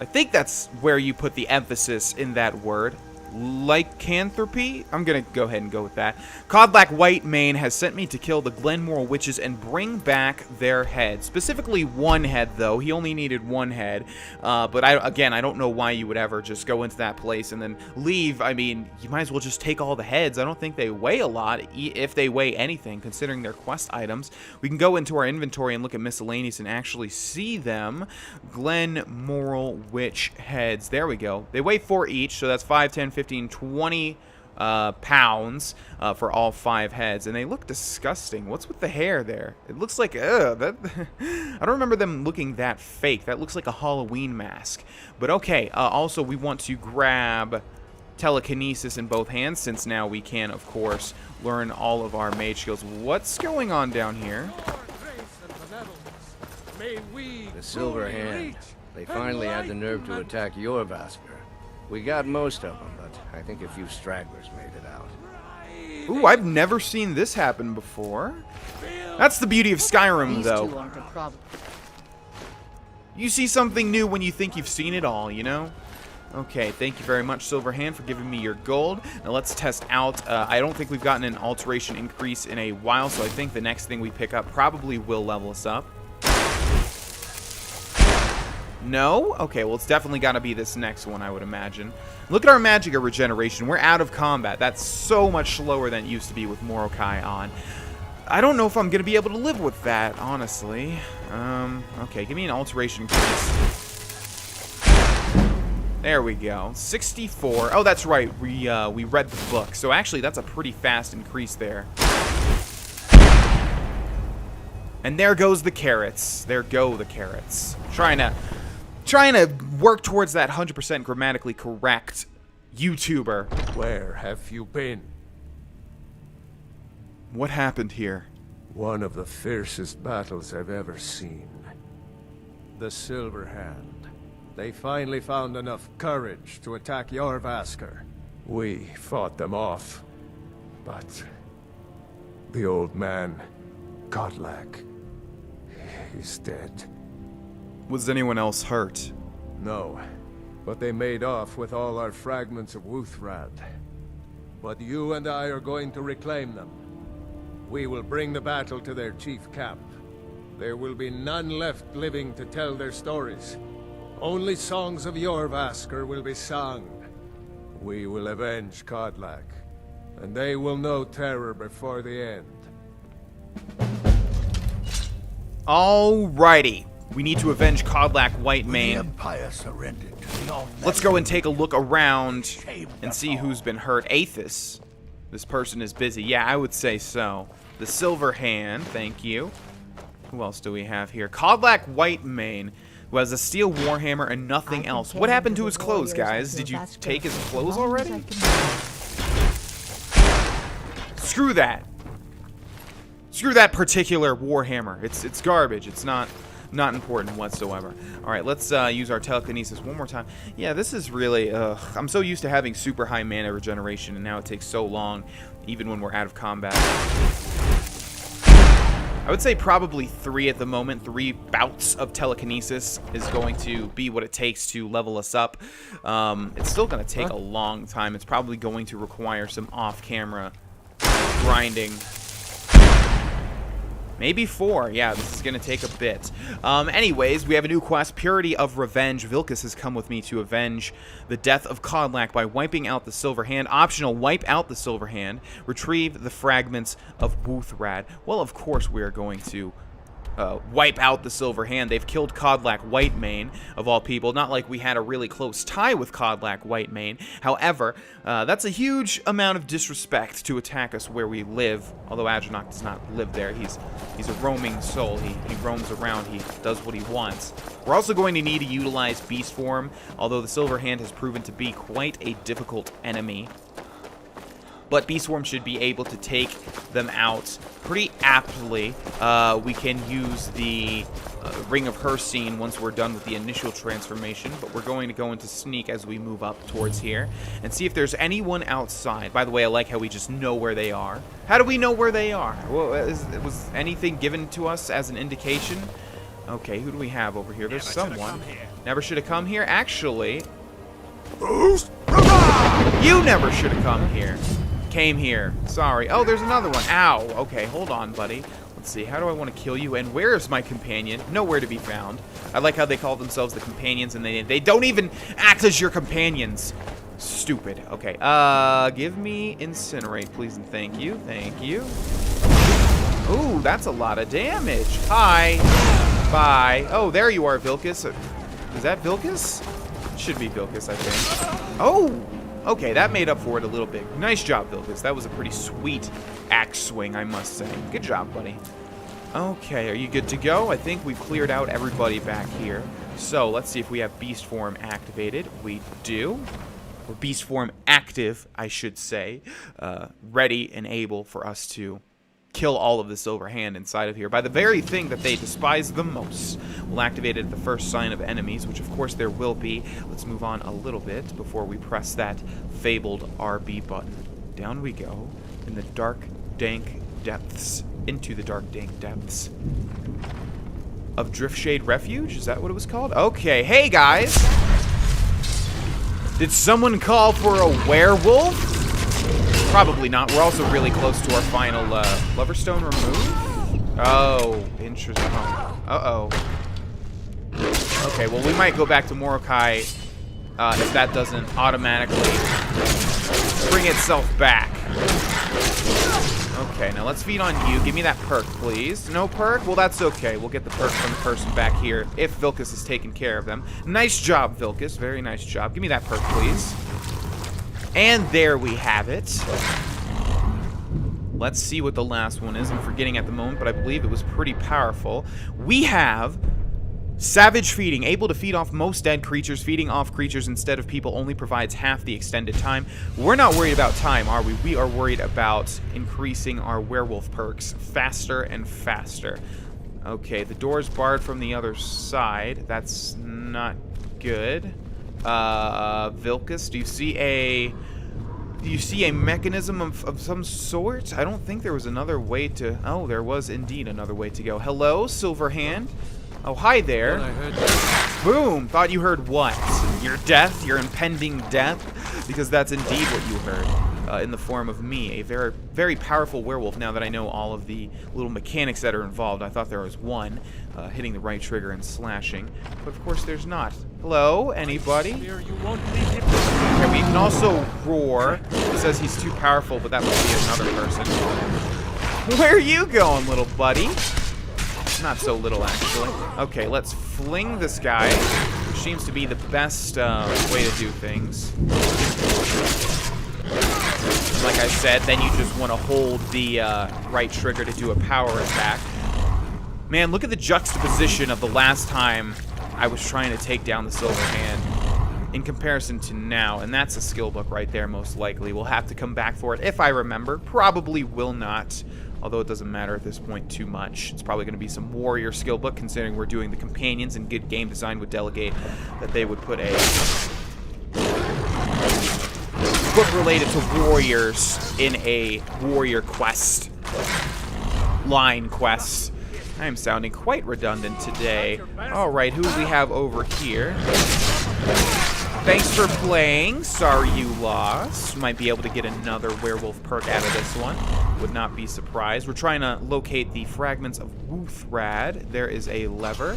I think that's where you put the emphasis in that word. Lycanthropy? I'm going to go ahead and go with that. Kodlak Whitemane has sent me to kill the Glenmoril Witches and bring back their head. Specifically 1 head, though. He only needed 1 head. But again, I don't know why you would ever just go into that place and then leave. I mean, you might as well just take all the heads. I don't think they weigh a lot, if they weigh anything, considering their quest items. We can go into our inventory and look at miscellaneous and actually see them. Glenmoril Witch heads. There we go. They weigh 4 each, so that's 5, 10, 15, 20 pounds for all 5 heads, and they look disgusting. What's with the hair there? It looks like that I don't remember them looking that fake. That looks like a Halloween mask. But okay, also we want to grab telekinesis in both hands, since now we can, of course, learn all of our mage skills. What's going on down here? The Silver Hand. They finally had the nerve to attack Jorrvaskr. We got most of them, but I think a few stragglers made it out. Ooh, I've never seen this happen before. That's the beauty of Skyrim, These though. two aren't a problem. You see something new when you think you've seen it all, you know? Okay, thank you very much, Silverhand, for giving me your gold. Now let's test out. I don't think we've gotten an alteration increase in a while, so I think the next thing we pick up probably will level us up. No? Okay, well, it's definitely got to be this next one, I would imagine. Look at our Magicka regeneration. We're out of combat. That's so much slower than it used to be with Morokai on. I don't know if I'm going to be able to live with that, honestly. Okay, give me an alteration increase. There we go. 64. Oh, that's right. We read the book. So actually, that's a pretty fast increase there. And there goes the carrots. There go the carrots. Trying to work towards that 100% grammatically correct YouTuber. Where have you been? What happened here? One of the fiercest battles I've ever seen. The Silver Hand. They finally found enough courage to attack Jorrvaskr. We fought them off, but the old man, Kodlak, he's dead. Was anyone else hurt? No, but they made off with all our fragments of Wuuthrad. But you and I are going to reclaim them. We will bring the battle to their chief camp. There will be none left living to tell their stories. Only songs of Jorrvaskr will be sung. We will avenge Kodlak, and they will know terror before the end. Alrighty. We need to avenge Kodlak Whitemane. The Empire surrendered to the Let's go and take a look around and see who's been hurt. Aethys. This person is busy. Yeah, I would say so. The Silver Hand, thank you. Who else do we have here? Kodlak Whitemane, who has a steel warhammer and nothing else. What happened to his clothes, guys? Did you take his clothes already? Screw that. Screw that particular warhammer. It's garbage. It's not important whatsoever. All right, let's use our telekinesis one more time. Yeah, this is really, I'm so used to having super high mana regeneration, and now it takes so long, even when we're out of combat. I would say probably 3 at the moment. 3 bouts of telekinesis is going to be what it takes to level us up. It's still going to take a long time. It's probably going to require some off-camera grinding. Maybe 4. Yeah, this is going to take a bit. Anyways, we have a new quest, Purity of Revenge. Vilkas has come with me to avenge the death of Kodlak by wiping out the Silver Hand. Optional, wipe out the Silver Hand. Retrieve the fragments of Wuuthrad. Well, of course we are going to wipe out the Silver Hand. They've killed Kodlak Whitemane, of all people. Not like we had a really close tie with Kodlak Whitemane. However, that's a huge amount of disrespect to attack us where we live. Although Adranok does not live there. He's a roaming soul. He roams around. He does what he wants. We're also going to need to utilize Beast Form, although the Silver Hand has proven to be quite a difficult enemy. But Beast Form should be able to take them out pretty aptly. We can use the Ring of Hircine once we're done with the initial transformation, but we're going to go into Sneak as we move up towards here and see if there's anyone outside. By the way, I like how we just know where they are. How do we know where they are? Well, was anything given to us as an indication? Okay, who do we have over here? There's someone. Never should have come here. Actually, you never should have come here. Came here. Sorry. Oh, there's another one. Ow. Okay, hold on, buddy. Let's see. How do I want to kill you? And where is my companion? Nowhere to be found. I like how they call themselves the companions, and they don't even act as your companions. Stupid. Okay. Give me Incinerate, please, and thank you. Thank you. Ooh, that's a lot of damage. Hi. Bye. Oh, there you are, Vilkas. Is that Vilkas? Should be Vilkas, I think. Oh. Okay, that made up for it a little bit. Nice job, Vilkas. That was a pretty sweet axe swing, I must say. Good job, buddy. Okay, are you good to go? I think we've cleared out everybody back here. So, let's see if we have Beast Form activated. We do. Or Beast Form active, I should say. Ready and able for us to kill all of the Silver Hand inside of here by the very thing that they despise the most. We'll activate it at the first sign of enemies, which of course there will be. Let's move on a little bit before we press that fabled RB button. Down we go in the dark, dank depths into the dark, dank depths of Driftshade Refuge. Is that what it was called? Okay, hey guys! Did someone call for a werewolf? Probably not. We're also really close to our final Loverstone remove. Oh, interesting. Uh-oh. Okay, well, we might go back to Morokai if that doesn't automatically bring itself back. Okay, now let's feed on you. Give me that perk, please. No perk? Well, that's okay. We'll get the perk from the person back here if Vilkas has taken care of them. Nice job, Vilkas. Very nice job. Give me that perk, please. And there we have it. Let's see what the last one is. I'm forgetting at the moment, but I believe it was pretty powerful. We have Savage Feeding, able to feed off most dead creatures. Feeding off creatures instead of people only provides half the extended time. We're not worried about time, are we? We are worried about increasing our werewolf perks faster and faster. Okay, the door's barred from the other side. That's not good. Vilkas, do you see a mechanism of some sort? I don't think there was another way to... Oh, there was indeed another way to go. Hello, Silverhand. Oh, hi there. Boom! Thought you heard what? Your death? Your impending death? Because that's indeed what you heard. In the form of me, a very, very powerful werewolf. Now that I know all of the little mechanics that are involved, I thought there was one, hitting the right trigger and slashing. But of course there's not. Hello? Anybody? Okay, we can also roar. He says he's too powerful, but that must be another person. Where are you going, little buddy? Not so little, actually. Okay, let's fling this guy, which seems to be the best way to do things. Like I said, then you just want to hold the right trigger to do a power attack. Man, look at the juxtaposition of the last time I was trying to take down the Silverhand in comparison to now, and that's a skill book right there, most likely. We'll have to come back for it if I remember. Probably will not. Although it doesn't matter at this point too much. It's probably going to be some warrior skill book, considering we're doing the companions, and good game design would delegate that they would put a book related to warriors in a warrior quest. Line quest. I am sounding quite redundant today. Alright, who do we have over here? Thanks for playing. Sorry you lost. Might be able to get another werewolf perk out of this one. Would not be surprised. We're trying to locate the fragments of Wuuthrad. There is a lever.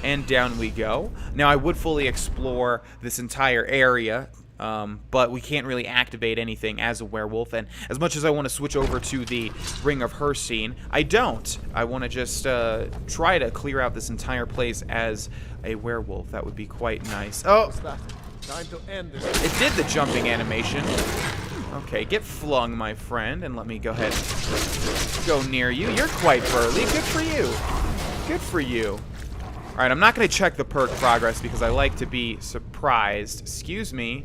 And down we go. Now, I would fully explore this entire area, but we can't really activate anything as a werewolf. And as much as I want to switch over to the Ring of Hircine, I don't. I want to just try to clear out this entire place as a werewolf. That would be quite nice. Oh! Time to end this. It did the jumping animation. Okay, get flung, my friend, and let me go ahead and go near you. You're quite burly. Good for you. Good for you. Alright, I'm not going to check the perk progress because I like to be surprised. Excuse me,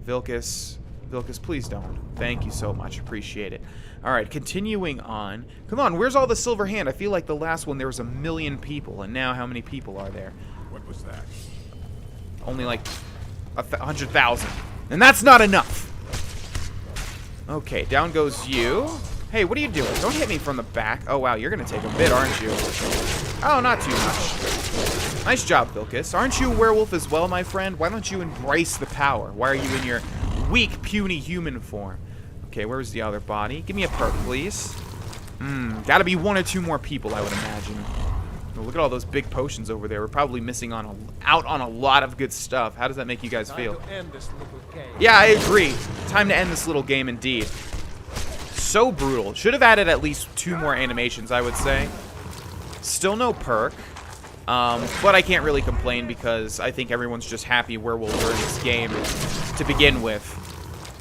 Vilkas. Vilkas, please don't. Thank you so much. Appreciate it. Alright, continuing on. Come on, where's all the Silverhand? I feel like the last one there was 1 million people, and now how many people are there? What was that? Only like 100,000. And that's not enough! Okay, down goes you. Hey, what are you doing? Don't hit me from the back. Oh, wow, you're gonna take a bit, aren't you? Oh, not too much. Nice job, Vilkas. Aren't you a werewolf as well, my friend? Why don't you embrace the power? Why are you in your weak, puny human form? Okay, where's the other body? Give me a perk, please. Gotta be 1 or 2 more people, I would imagine. Oh, look at all those big potions over there. We're probably missing out on a lot of good stuff. How does that make you guys feel? Time to end this little game. Yeah, I agree. Time to end this little game indeed. So brutal. Should have added at least 2 more animations, I would say. Still no perk. But I can't really complain because I think everyone's just happy werewolves are in this game to begin with.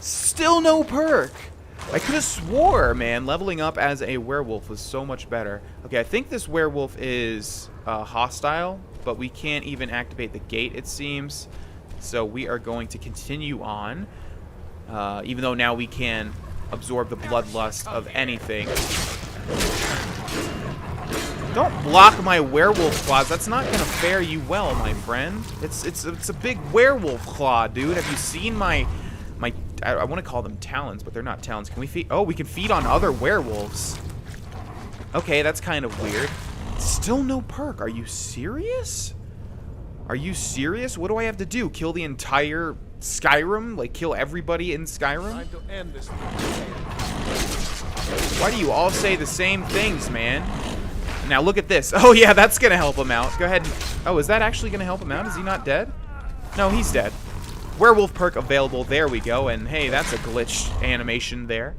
Still no perk. I could have swore, man, leveling up as a werewolf was so much better. Okay, I think this werewolf is hostile, but we can't even activate the gate, it seems. So we are going to continue on, even though now we can absorb the bloodlust of anything. Don't block my werewolf claws. That's not gonna fare you well, my friend. It's a big werewolf claw, dude. Have you seen my I want to call them talons, but they're not talons. Can we feed? Oh, we can feed on other werewolves. Okay, that's kind of weird. Still no perk. Are you serious? Are you serious? What do I have to do? Kill the entire Skyrim? Like, kill everybody in Skyrim? Time to end this. Why do you all say the same things, man? Now, look at this. Oh, yeah, that's going to help him out. Go ahead. Oh, is that actually going to help him out? Is he not dead? No, he's dead. Werewolf perk available. There we go. And, hey, that's a glitched animation there.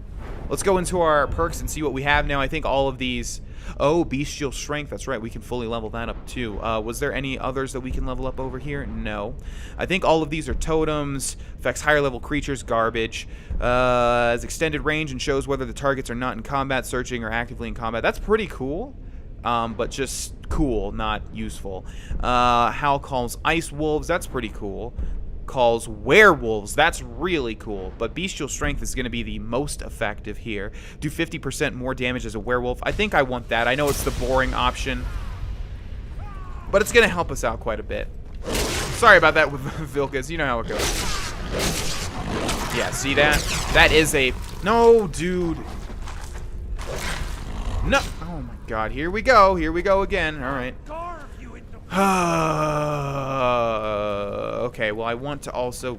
Let's go into our perks and see what we have now. I think all of these... Oh, Bestial Strength. That's right. We can fully level that up, too. Was there any others that we can level up over here? No. I think all of these are totems. Affects higher level creatures. Garbage. Has extended range and shows whether the targets are not in combat, searching, or actively in combat. That's pretty cool. But just cool, not useful. Howl calls Ice Wolves. That's pretty cool. Calls werewolves. That's really cool. But Bestial Strength is going to be the most effective here. Do 50% more damage as a werewolf. I think I want that. I know it's the boring option, but it's going to help us out quite a bit. Sorry about that with Vilkas. You know how it goes. Yeah, see that? That is a... No, dude. No. Oh, my God. Here we go. Here we go again. All right. Okay, well, I want to also...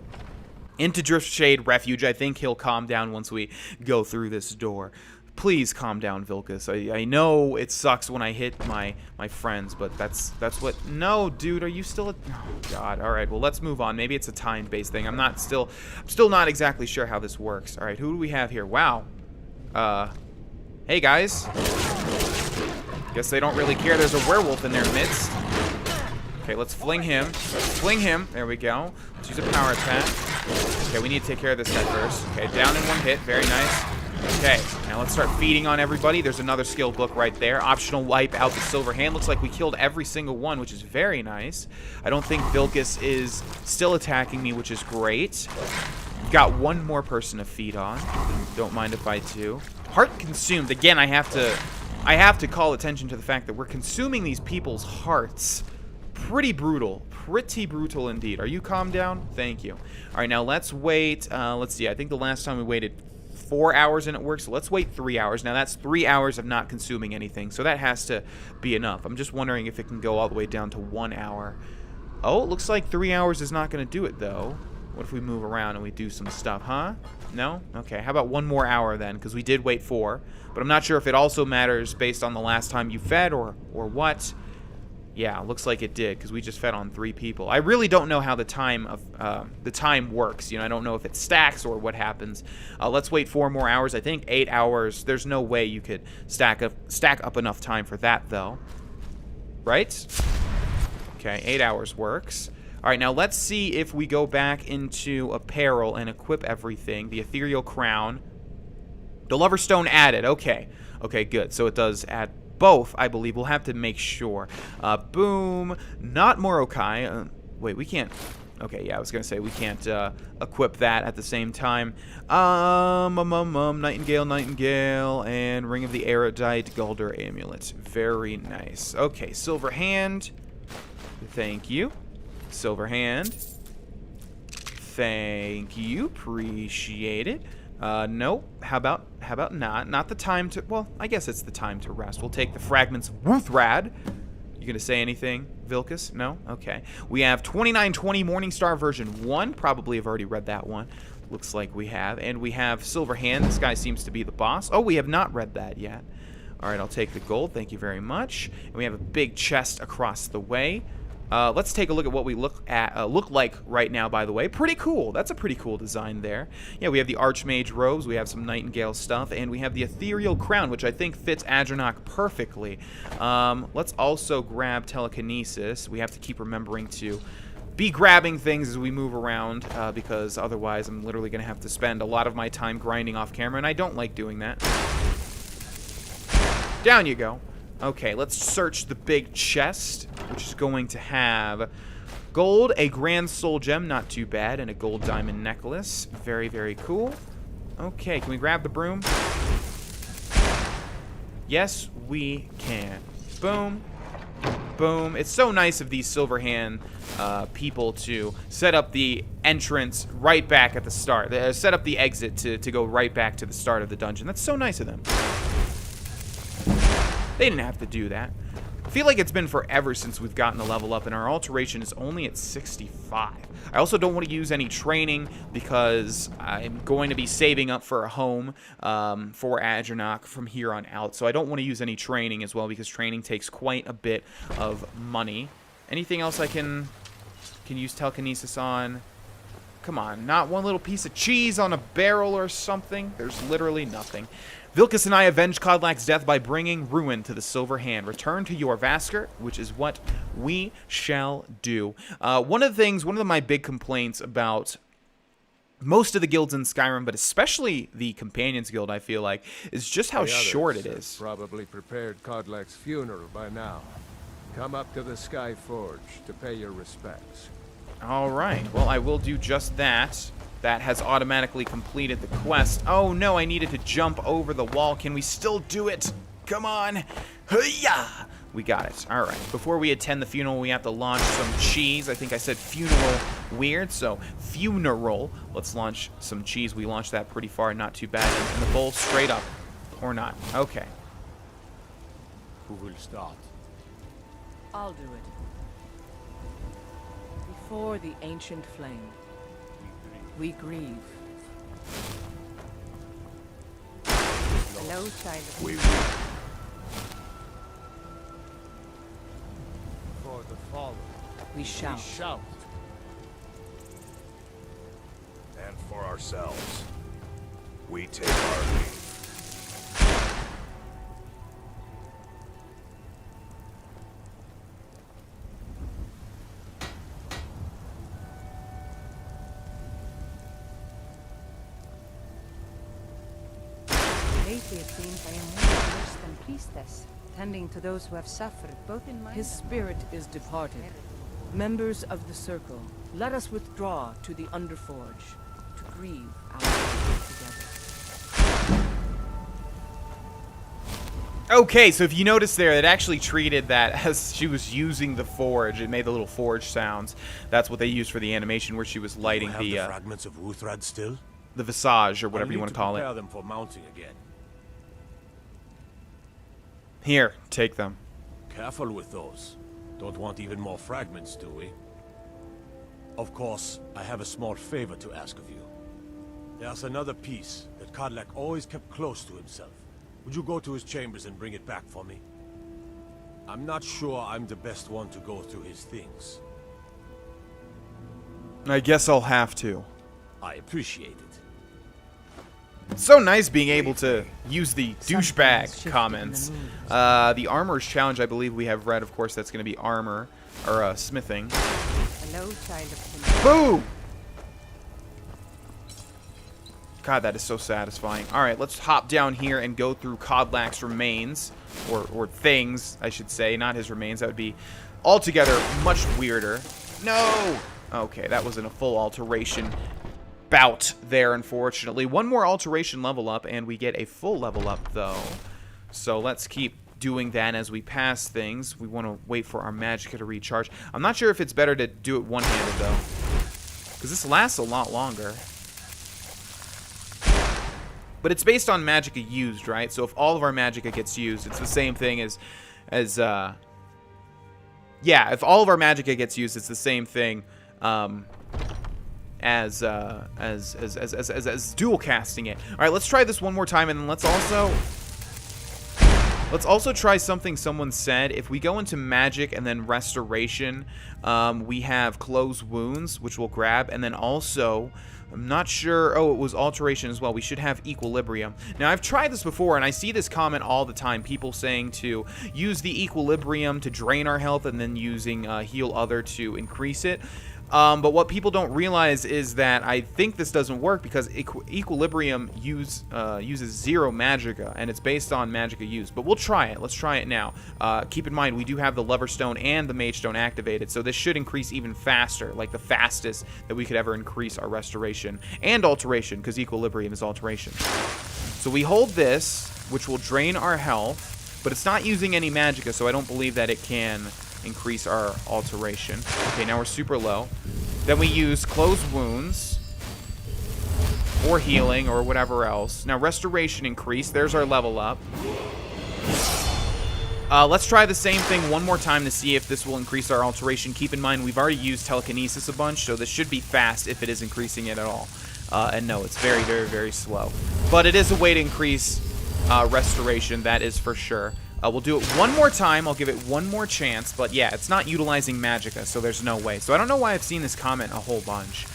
Into Driftshade Refuge. I think he'll calm down once we go through this door. Please calm down, Vilkas. I know it sucks when I hit my friends, but that's what... No, dude, are you still... Oh, God. All right, well, let's move on. Maybe it's a time-based thing. I'm still not exactly sure how this works. All right, who do we have here? Wow. Hey, guys. Guess they don't really care there's a werewolf in their midst. Okay, let's fling him. Let's fling him. There we go. Let's use a power attack. Okay, we need to take care of this guy first. Okay, down in one hit. Very nice. Okay, now let's start feeding on everybody. There's another skill book right there. Optional wipe out the silver hand. Looks like we killed every single one, which is very nice. I don't think Vilkas is still attacking me, which is great. We've got one more person to feed on. Don't mind if I do. Heart consumed. Again, I have to call attention to the fact that we're consuming these people's hearts. Pretty brutal. Pretty brutal indeed. Are you calmed down? Thank you. All right, now let's wait. Let's see. I think the last time we waited 4 hours and it worked, so let's wait 3 hours. Now, that's 3 hours of not consuming anything, so that has to be enough. I'm just wondering if it can go all the way down to 1 hour. Oh, it looks like 3 hours is not going to do it, though. What if we move around and we do some stuff, huh? No? Okay, how about 1 more hour then, because we did wait 4. But I'm not sure if it also matters based on the last time you fed or what. Yeah, looks like it did, because we just fed on 3 people. I really don't know how the time works. You know, I don't know if it stacks or what happens. Let's wait 4 more hours. I think 8 hours. There's no way you could stack up enough time for that, though. Right? Okay, 8 hours works. All right, now let's see if we go back into apparel and equip everything. The Ethereal Crown. The Lover Stone added. Okay. Okay, good. So it does add both, I believe. We'll have to make sure. Boom. Not Morokai. Wait, we can't... Okay, yeah, I was going to say we can't equip that at the same time. Nightingale, and Ring of the Erudite, Guldur Amulet. Very nice. Okay, Silver Hand. Thank you. Silver Hand. Thank you. Appreciate it. Nope. How about not? Not the time to... Well, I guess it's the time to rest. We'll take the fragments of Wuuthrad. You gonna say anything, Vilkas? No? Okay. We have 2920 Morningstar version 1. Probably have already read that one. Looks like we have. And we have Silver Hand. This guy seems to be the boss. Oh, we have not read that yet. All right, I'll take the gold. Thank you very much. And we have a big chest across the way. Let's take a look at what we look like right now, by the way. Pretty cool. That's a pretty cool design there. Yeah, we have the Archmage robes, we have some Nightingale stuff, and we have the Ethereal Crown, which I think fits Adranok perfectly. Let's also grab Telekinesis. We have to keep remembering to be grabbing things as we move around, because otherwise I'm literally going to have to spend a lot of my time grinding off camera, and I don't like doing that. Down you go. Okay, let's search the big chest, which is going to have gold, a Grand Soul Gem, not too bad, and a gold diamond necklace. Very, very cool. Okay, can we grab the broom? Yes, we can. Boom. Boom. It's so nice of these Silver Hand people to set up the entrance right back at the start. Set up the exit to go right back to the start of the dungeon. That's so nice of them. They didn't have to do that. I feel like it's been forever since we've gotten the level up, and our alteration is only at 65. I also don't want to use any training because I'm going to be saving up for a home for Adranok from here on out. So I don't want to use any training as well because training takes quite a bit of money. Anything else I can use telekinesis on? Come on, not one little piece of cheese on a barrel or something. There's literally nothing. Vilkas and I avenged Kodlak's death by bringing ruin to the Silver Hand. Return to Jorrvaskr, which is what we shall do. One of my big complaints about most of the guilds in Skyrim, but especially the Companions Guild, I feel like, is just how short it is. Probably prepared Kodlak's funeral by now. Come up to the Sky Forge to pay your respects. All right. Well, I will do just that. That has automatically completed the quest. Oh no, I needed to jump over the wall. Can we still do it? Come on. Hi-ya! We got it. All right. Before we attend the funeral, we have to launch some cheese. I think I said funeral weird, so funeral. Let's launch some cheese. We launched that pretty far, not too bad. And the bowl straight up. Or not. Okay. Who will start? I'll do it. Before the ancient flame, we grieve. Hello, child. We weep. For the fallen, we shout. We shout. And for ourselves, we take our leave. Lately it seems I am more worse than priestess, tending to those who have suffered, both in mind. His spirit is departed. Members of the Circle, let us withdraw to the Underforge to grieve our death together. Okay, so if you notice there, it actually treated that as she was using the forge. It made the little forge sounds. That's what they used for the animation where she was lighting the fragments of Wuuthrad still? The visage, or whatever you want to call it. Prepare them for mounting again. Here, take them. Careful with those. Don't want even more fragments, do we? Of course, I have a small favor to ask of you. There's another piece that Kodlak always kept close to himself. Would you go to his chambers and bring it back for me? I'm not sure I'm the best one to go through his things. I guess I'll have to. I appreciate it. It's so nice being able to use the douchebag comments. The armor's challenge, I believe we have read. Of course, that's going to be armor, or smithing. Hello, child of Boo! God, that is so satisfying. All right, let's hop down here and go through Kodlak's remains, or things, I should say, not his remains. That would be altogether much weirder. No! Okay, that wasn't a full alteration bout there, unfortunately. One more alteration level up, and we get a full level up, though. So let's keep doing that as we pass things. We want to wait for our magicka to recharge. I'm not sure if it's better to do it one-handed, though, because this lasts a lot longer. But it's based on magicka used, right? So if all of our magicka gets used, it's the same thing yeah, if all of our magicka gets used, it's the same thing as dual casting it. All right, let's try this one more time, and then let's also try something someone said. If we go into magic and then restoration, we have close wounds, which we'll grab, and then also, I'm not sure, oh, it was alteration as well. We should have equilibrium. Now, I've tried this before, and I see this comment all the time, people saying to use the equilibrium to drain our health and then using heal other to increase it. But what people don't realize is that I think this doesn't work because equilibrium uses 0 magicka, and it's based on magicka use. But we'll try it. Let's try it now. Keep in mind, we do have the lever stone and the mage stone activated, so this should increase even faster, like the fastest that we could ever increase our restoration and alteration, because equilibrium is alteration. So we hold this, which will drain our health, but it's not using any magicka, so I don't believe that it can increase our alteration. Okay, now we're super low. Then we use closed wounds or healing or whatever else. Now restoration increase. There's our level up. Let's try the same thing one more time to see if this will increase our alteration. Keep in mind, we've already used telekinesis a bunch, so this should be fast if it is increasing it at all. And no, it's very, very, very slow. But it is a way to increase restoration, that is for sure. We'll do it one more time. I'll give it one more chance. But yeah, it's not utilizing magicka, so there's no way. So I don't know why I've seen this comment a whole bunch.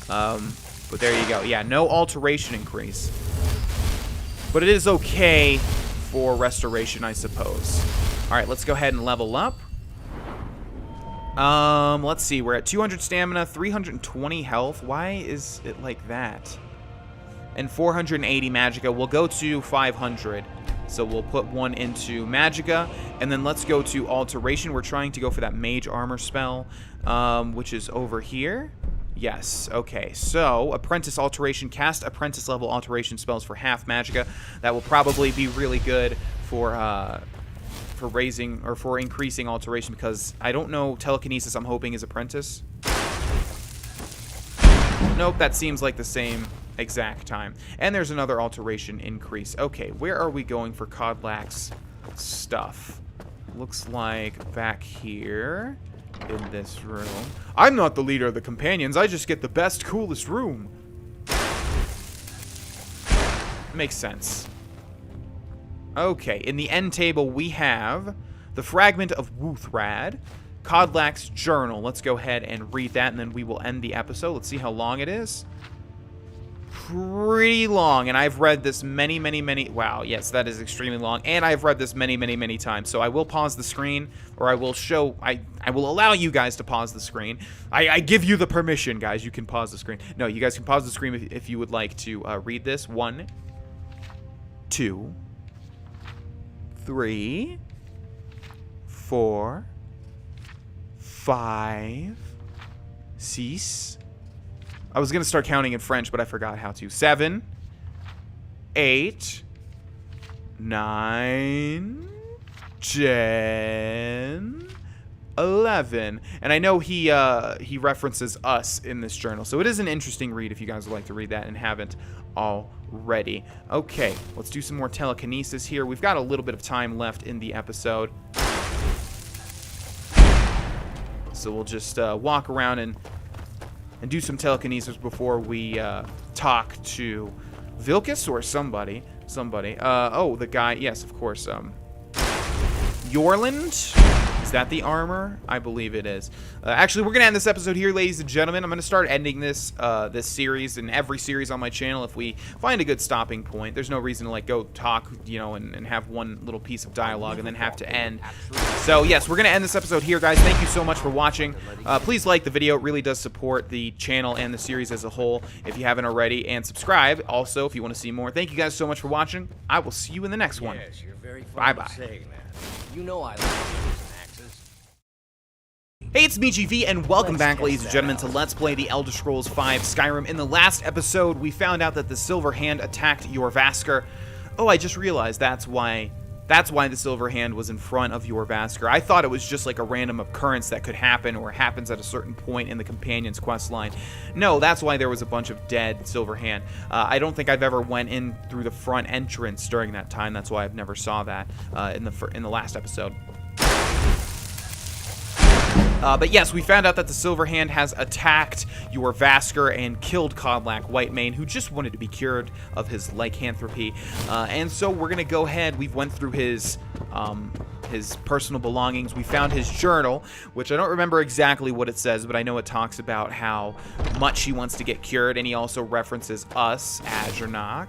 But there you go. Yeah, no alteration increase. But it is okay for restoration, I suppose. All right, let's go ahead and level up. Let's see. We're at 200 stamina, 320 health. Why is it like that? And 480 magicka. We'll go to 500. So we'll put one into magicka, and then let's go to alteration. We're trying to go for that mage armor spell, which is over here. Yes, okay. So, apprentice alteration, cast apprentice level alteration spells for half magicka. That will probably be really good for raising or for increasing alteration, because I don't know, telekinesis I'm hoping is apprentice. Nope, that seems like the same exact time. And there's another alteration increase. Okay, where are we going for Kodlak's stuff? Looks like back here in this room. I'm not the leader of the companions. I just get the best, coolest room. Makes sense. Okay, in the end table we have the fragment of Wuuthrad, Kodlak's journal. Let's go ahead and read that, and then we will end the episode. Let's see how long it is. Pretty long, and I've read this many, wow, yes, that is extremely long, and I've read this many times. So I will pause the screen, or I will show, I will allow you guys to pause the screen. I give you the permission, guys. You can pause the screen. No, you guys can pause the screen if you would like to read this. 1, 2, 3, 4, 5, 6. I was going to start counting in French, but I forgot how to. 7, 8, 9, 10, 11. And I know he references us in this journal. So it is an interesting read if you guys would like to read that and haven't already. Okay, let's do some more telekinesis here. We've got a little bit of time left in the episode. So we'll just walk around and do some telekinesis before we talk to Vilkas or somebody. Oh, the guy. Yes, of course. Yngvild. Is that the armor? I believe it is. Actually, we're going to end this episode here, ladies and gentlemen. I'm going to start ending this this series and every series on my channel if we find a good stopping point. There's no reason to, like, go talk, you know, and have one little piece of dialogue and then have to end. So, yes, we're going to end this episode here, guys. Thank you so much for watching. Please like the video. It really does support the channel and the series as a whole if you haven't already. And subscribe, also, if you want to see more. Thank you guys so much for watching. I will see you in the next one. Bye-bye. You know I like Hey, it's me, GV, and welcome back, ladies and gentlemen, to Let's Play The Elder Scrolls V Skyrim. In the last episode, we found out that the Silver Hand attacked Jorrvaskr. Oh, I just realized that's why the Silver Hand was in front of Jorrvaskr. I thought it was just like a random occurrence that could happen or happens at a certain point in the Companion's questline. No, that's why there was a bunch of dead Silver Hand. I don't think I've ever went in through the front entrance during that time. That's why I've never saw that in the last episode. But yes, we found out that the Silver Hand has attacked Jorrvaskr and killed Kodlak Whitemane, who just wanted to be cured of his lycanthropy. And so we're gonna go ahead. We've went through his personal belongings. We found his journal, which I don't remember exactly what it says, but I know it talks about how much he wants to get cured, and he also references us, Azernok.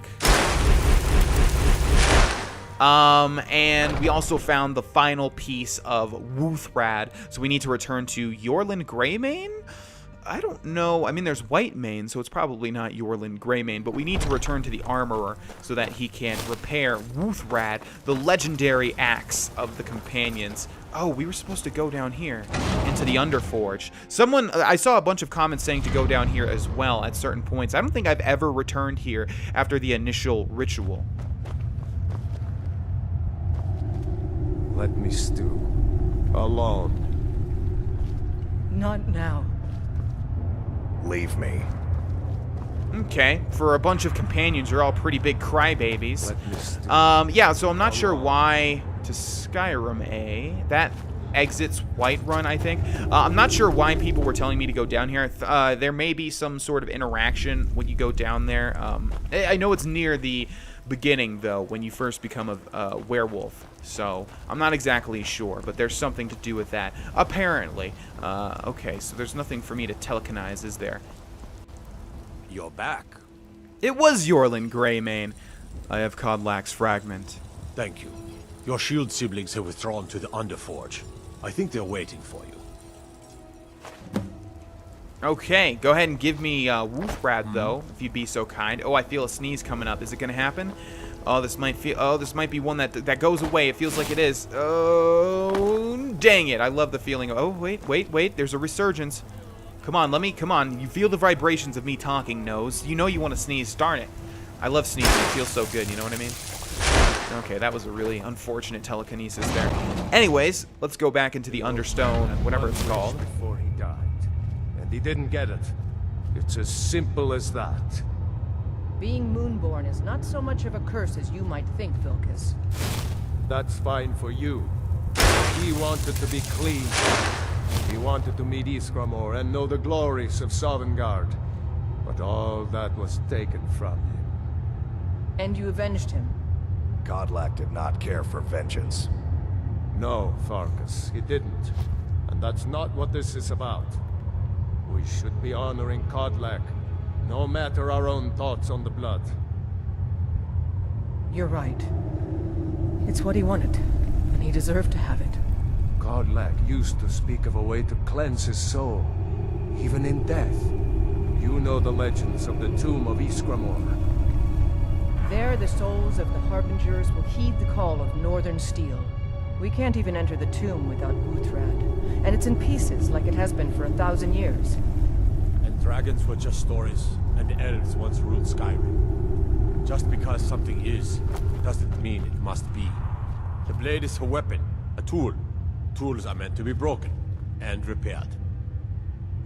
And we also found the final piece of Wuuthrad, so we need to return to Jorlin Greymane? I don't know. I mean, there's Whitemane, so it's probably not Jorlin Greymane, but we need to return to the Armorer so that he can repair Wuuthrad, the legendary axe of the Companions. Oh, we were supposed to go down here into the Underforge. I saw a bunch of comments saying to go down here as well at certain points. I don't think I've ever returned here after the initial ritual. Let me stew. Alone. Not now. Leave me. Okay, for a bunch of companions, you're all pretty big crybabies. Let me stew. Yeah, so I'm not sure why to Skyrim, eh? That exits Whiterun, I think. I'm not sure why people were telling me to go down here. There may be some sort of interaction when you go down there. I know it's near the beginning, though, when you first become a werewolf. So, I'm not exactly sure, but there's something to do with that. Apparently. Okay, so there's nothing for me to telekinize, is there? You're back. It was Yorlin Greymane. I have Kodlak's fragment. Thank you. Your shield siblings have withdrawn to the Underforge. I think they're waiting for you. Okay, go ahead and give me Wuuthrad, though, if you'd be so kind. Oh, I feel a sneeze coming up. Is it gonna happen? Oh, this might be one that goes away. It feels like it is. Oh, dang it! I love the feeling. Oh, wait. There's a resurgence. Come on, come on. You feel the vibrations of me talking, Nose. You know you want to sneeze. Darn it. I love sneezing. It feels so good. You know what I mean? Okay, that was a really unfortunate telekinesis there. Anyways, let's go back into the Understone, whatever it's called. Before he died, and he didn't get it. It's as simple as that. Being Moonborn is not so much of a curse as you might think, Vilkas. That's fine for you. He wanted to be clean. He wanted to meet Ysgramor and know the glories of Sovngarde. But all that was taken from him. And you avenged him. Kodlak did not care for vengeance. No, Farkas, he didn't. And that's not what this is about. We should be honoring Kodlak, no matter our own thoughts on the blood. You're right. It's what he wanted, and he deserved to have it. Kodlak used to speak of a way to cleanse his soul, even in death. You know the legends of the tomb of Ysgramor. There, the souls of the Harbingers will heed the call of Northern Steel. We can't even enter the tomb without Wuuthrad, and it's in pieces like it has been for 1,000 years. And dragons were just stories, and elves once ruled Skyrim. Just because something is, doesn't mean it must be. The blade is a weapon, a tool. Tools are meant to be broken, and repaired.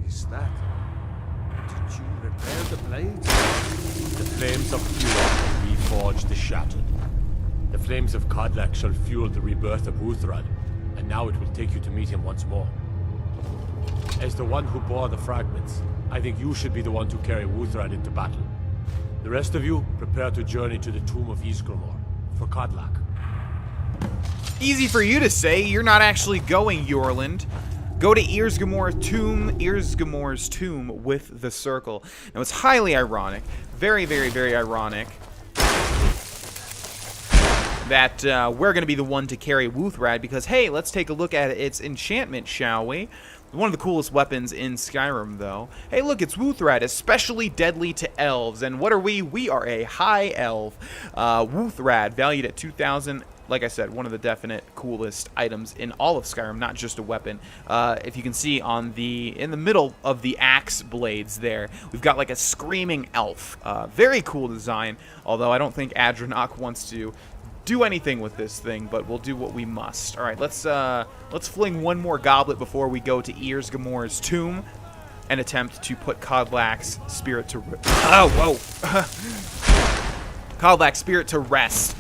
Is that... Did you repair the blades? The flames of Fuel reforge the shattered. The flames of Kodlak shall fuel the rebirth of Wuuthrad, and now it will take you to meet him once more. As the one who bore the fragments, I think you should be the one to carry Wuuthrad into battle. The rest of you, prepare to journey to the tomb of Ysgramor, for Kodlak. Easy for you to say. You're not actually going, Yorland. Go to Ysgramor's tomb with the circle. Now, it's highly ironic, very, very, very ironic, that we're going to be the one to carry Wuuthrad, because, hey, let's take a look at its enchantment, shall we? One of the coolest weapons in Skyrim, though. Hey, look, it's Wuuthrad, especially deadly to elves. And what are we? We are a high elf. Wuuthrad, valued at 2,000. Like I said, one of the definite coolest items in all of Skyrim, not just a weapon. If you can see in the middle of the axe blades there, we've got like a screaming elf. Very cool design, although I don't think Adranok wants to do anything with this thing, but we'll do what we must. All right, let's fling one more goblet before we go to Ysgramor's tomb and attempt to put Kodlak's spirit to Kodlak's spirit to rest.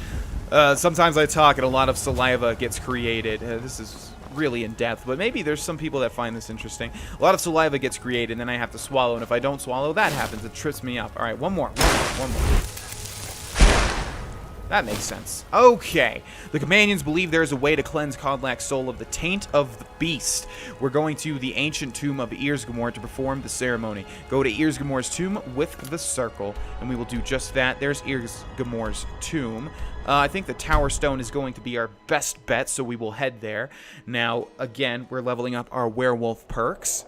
Sometimes I talk and a lot of saliva gets created. This is really in-depth, but maybe there's some people that find this interesting. A lot of saliva gets created, and then I have to swallow, and if I don't swallow, that happens. It trips me up. All right, one more. That makes sense. Okay. The companions believe there is a way to cleanse Kodlak's soul of the taint of the beast. We're going to the ancient tomb of Ysgramor to perform the ceremony. Go to Ysgramor's tomb with the circle, and we will do just that. There's Ysgramor's tomb. I think the Tower Stone is going to be our best bet, so we will head there. Now, again, we're leveling up our werewolf perks.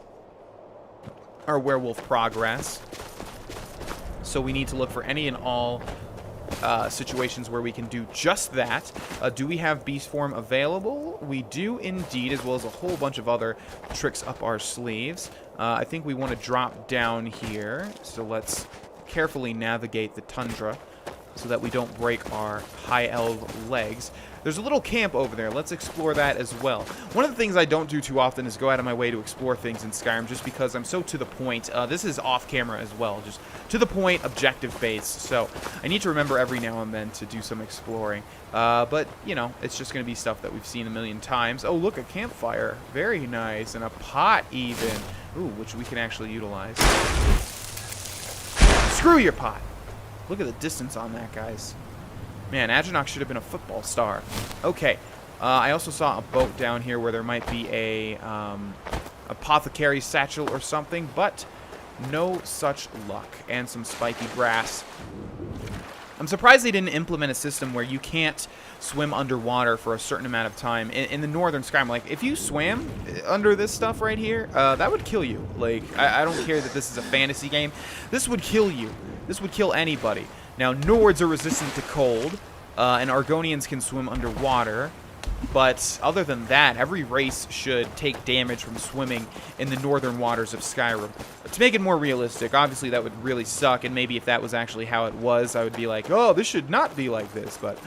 Our werewolf progress. So we need to look for any and all situations where we can do just that. Do we have beast form available? We do indeed, as well as a whole bunch of other tricks up our sleeves. I think we want to drop down here, so let's carefully navigate the tundra so that we don't break our high elf legs. There's a little camp over there. Let's explore that as well. One of the things I don't do too often is go out of my way to explore things in Skyrim just because I'm so to the point. This is off camera as well, just to the point, objective based. So I need to remember every now and then to do some exploring. But, you know, it's just going to be stuff that we've seen a million times. Oh, look, a campfire. Very nice. And a pot even. Ooh, which we can actually utilize. Screw your pot. Look at the distance on that, guys. Man, Aginok should have been a football star. Okay. I also saw a boat down here where there might be a apothecary satchel or something, but no such luck. And some spiky grass. I'm surprised they didn't implement a system where you can't swim underwater for a certain amount of time. In the northern Skyrim, like, if you swam under this stuff right here, that would kill you. Like, I don't care that this is a fantasy game. This would kill you. This would kill anybody. Now, Nords are resistant to cold, and Argonians can swim underwater. But other than that, every race should take damage from swimming in the northern waters of Skyrim. To make it more realistic, obviously that would really suck, and maybe if that was actually how it was, I would be like, oh, this should not be like this, but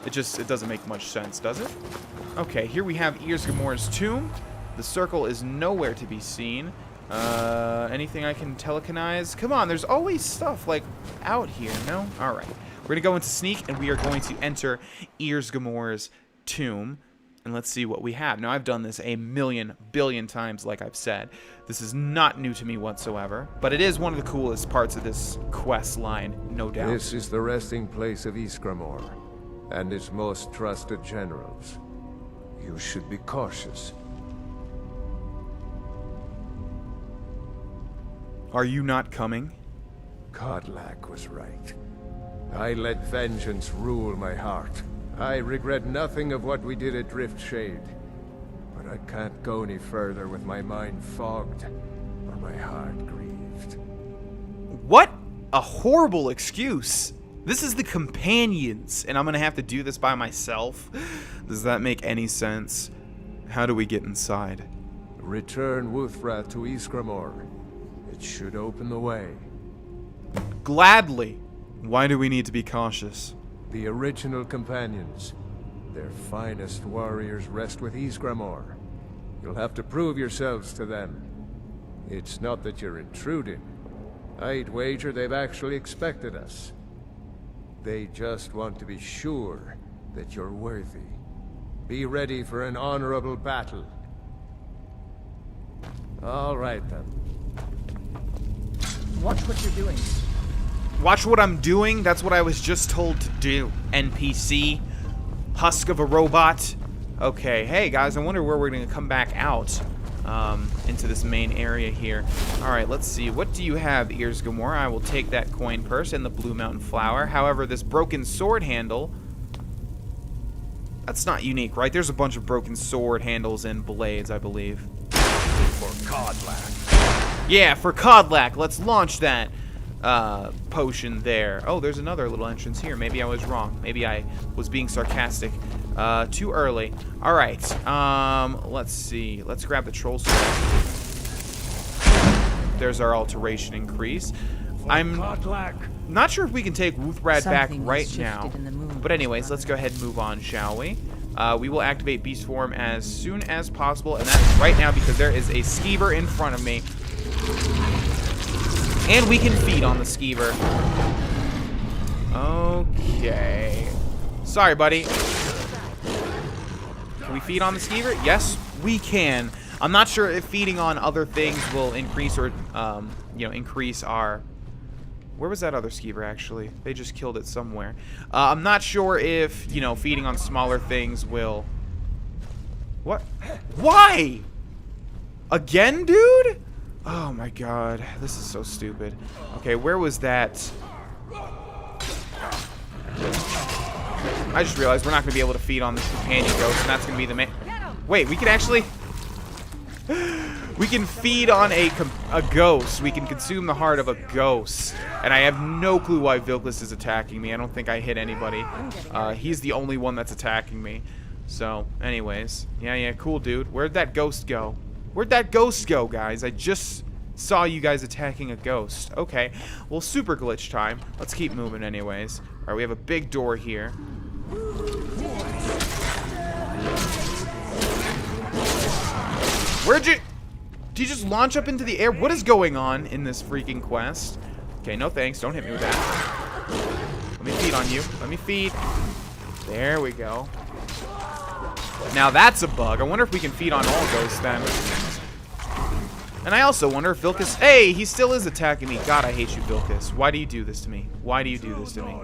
it doesn't make much sense, does it? Okay, here we have Ysgramor's tomb. The circle is nowhere to be seen. Anything I can telekinize? Come on, there's always stuff, like, out here, no? Alright. We're gonna go into sneak, and we are going to enter Ysgramor's tomb, and let's see what we have. Now, I've done this a million billion times, like I've said. This is not new to me whatsoever, but it is one of the coolest parts of this quest line, no doubt. This is the resting place of Ysgramor and its most trusted generals. You should be cautious. Are you not coming? Kodlak was right. I let vengeance rule my heart. I regret nothing of what we did at Driftshade, but I can't go any further with my mind fogged or my heart grieved. What a horrible excuse. This is the companions, and I'm gonna have to do this by myself. Does that make any sense? How do we get inside? Return Wuuthrad to Ysgramor. It should open the way. Gladly. Why do we need to be cautious? The original companions. Their finest warriors rest with Ysgramor. You'll have to prove yourselves to them. It's not that you're intruding. I'd wager they've actually expected us. They just want to be sure that you're worthy. Be ready for an honorable battle. All right, then. Watch what you're doing. Watch what I'm doing? That's what I was just told to do. NPC. Husk of a robot. Okay, hey guys, I wonder where we're going to come back out into this main area here. Alright, let's see. What do you have, Ysgramor? I will take that coin purse and the Blue Mountain Flower. However, this broken sword handle... That's not unique, right? There's a bunch of broken sword handles and blades, I believe. For Kodlak. Yeah, for Kodlak. Let's launch that. Potion there. Oh, there's another little entrance here. Maybe I was wrong. Maybe I was being sarcastic too early. Alright, let's see. Let's grab the troll sword. There's our alteration increase. I'm not sure if we can take Wuuthrad back right now. But anyways, let's go ahead and move on, shall we? We will activate Beast Form as soon as possible, and that's right now because there is a skeever in front of me. And we can feed on the skeever. Okay. Sorry, buddy. Can we feed on the skeever? Yes, we can. I'm not sure if feeding on other things will increase or, you know, increase our... Where was that other skeever, actually? They just killed it somewhere. I'm not sure if, you know, feeding on smaller things will... What? Why? Again, dude? Oh my god, this is so stupid. Okay, where was that? I just realized we're not going to be able to feed on this companion ghost, and that's going to be the main... Wait, we can actually... We can feed on a ghost. We can consume the heart of a ghost. And I have no clue why Vilkless is attacking me. I don't think I hit anybody. He's the only one that's attacking me. So, anyways. Yeah, cool, dude. Where'd that ghost go? Where'd that ghost go, guys? I just saw you guys attacking a ghost. Okay. Well, super glitch time. Let's keep moving anyways. Alright, we have a big door here. Where'd you... Did you just launch up into the air? What is going on in this freaking quest? Okay, no thanks. Don't hit me with that. Let me feed on you. Let me feed. There we go. Now that's a bug. I wonder if we can feed on all ghosts then. And I also wonder if Vilkas... Hey, he still is attacking me. God, I hate you, Vilkas. Why do you do this to me? Why do you do this to me?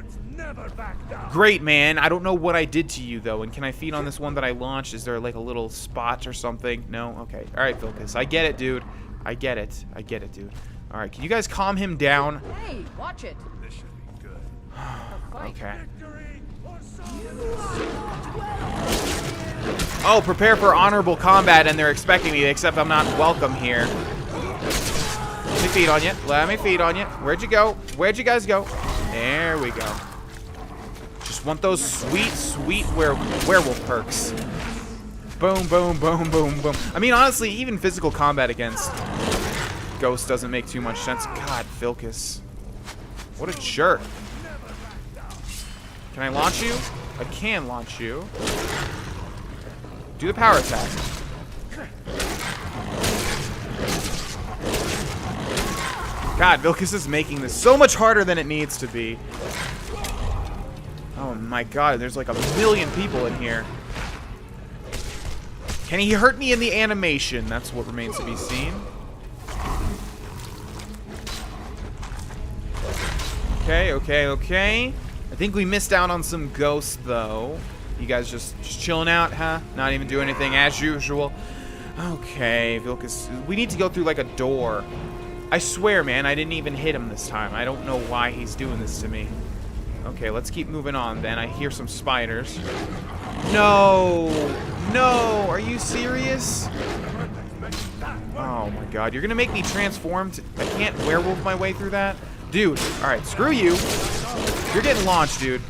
Great, man. I don't know what I did to you, though. And can I feed on this one that I launched? Is there, like, a little spot or something? No? Okay. All right, Vilkas. I get it, dude. I get it. I get it, dude. All right. Can you guys calm him down? Hey, watch it. This should be good. Okay. Oh, prepare for honorable combat, and they're expecting me, except I'm not welcome here. Let me feed on you. Let me feed on you. Where'd you go? Where'd you guys go? There we go. Just want those sweet, sweet werewolf perks. Boom, boom, boom, boom, boom. I mean, honestly, even physical combat against ghosts doesn't make too much sense. God, Vilkas. What a jerk. Can I launch you? I can launch you. Do the power attack. God, Vilkas is making this so much harder than it needs to be. Oh my god, there's like 1,000,000 people in here. Can he hurt me in the animation? That's what remains to be seen. Okay, okay, okay. I think we missed out on some ghosts, though. You guys just chilling out, huh? Not even doing anything as usual. Okay, Vilkas. We need to go through like a door. I swear, man, I didn't even hit him this time. I don't know why he's doing this to me. Okay, let's keep moving on then. I hear some spiders. No! No! Are you serious? Oh my god, you're gonna make me transform? I can't werewolf my way through that? Dude, alright, screw you. You're getting launched, dude.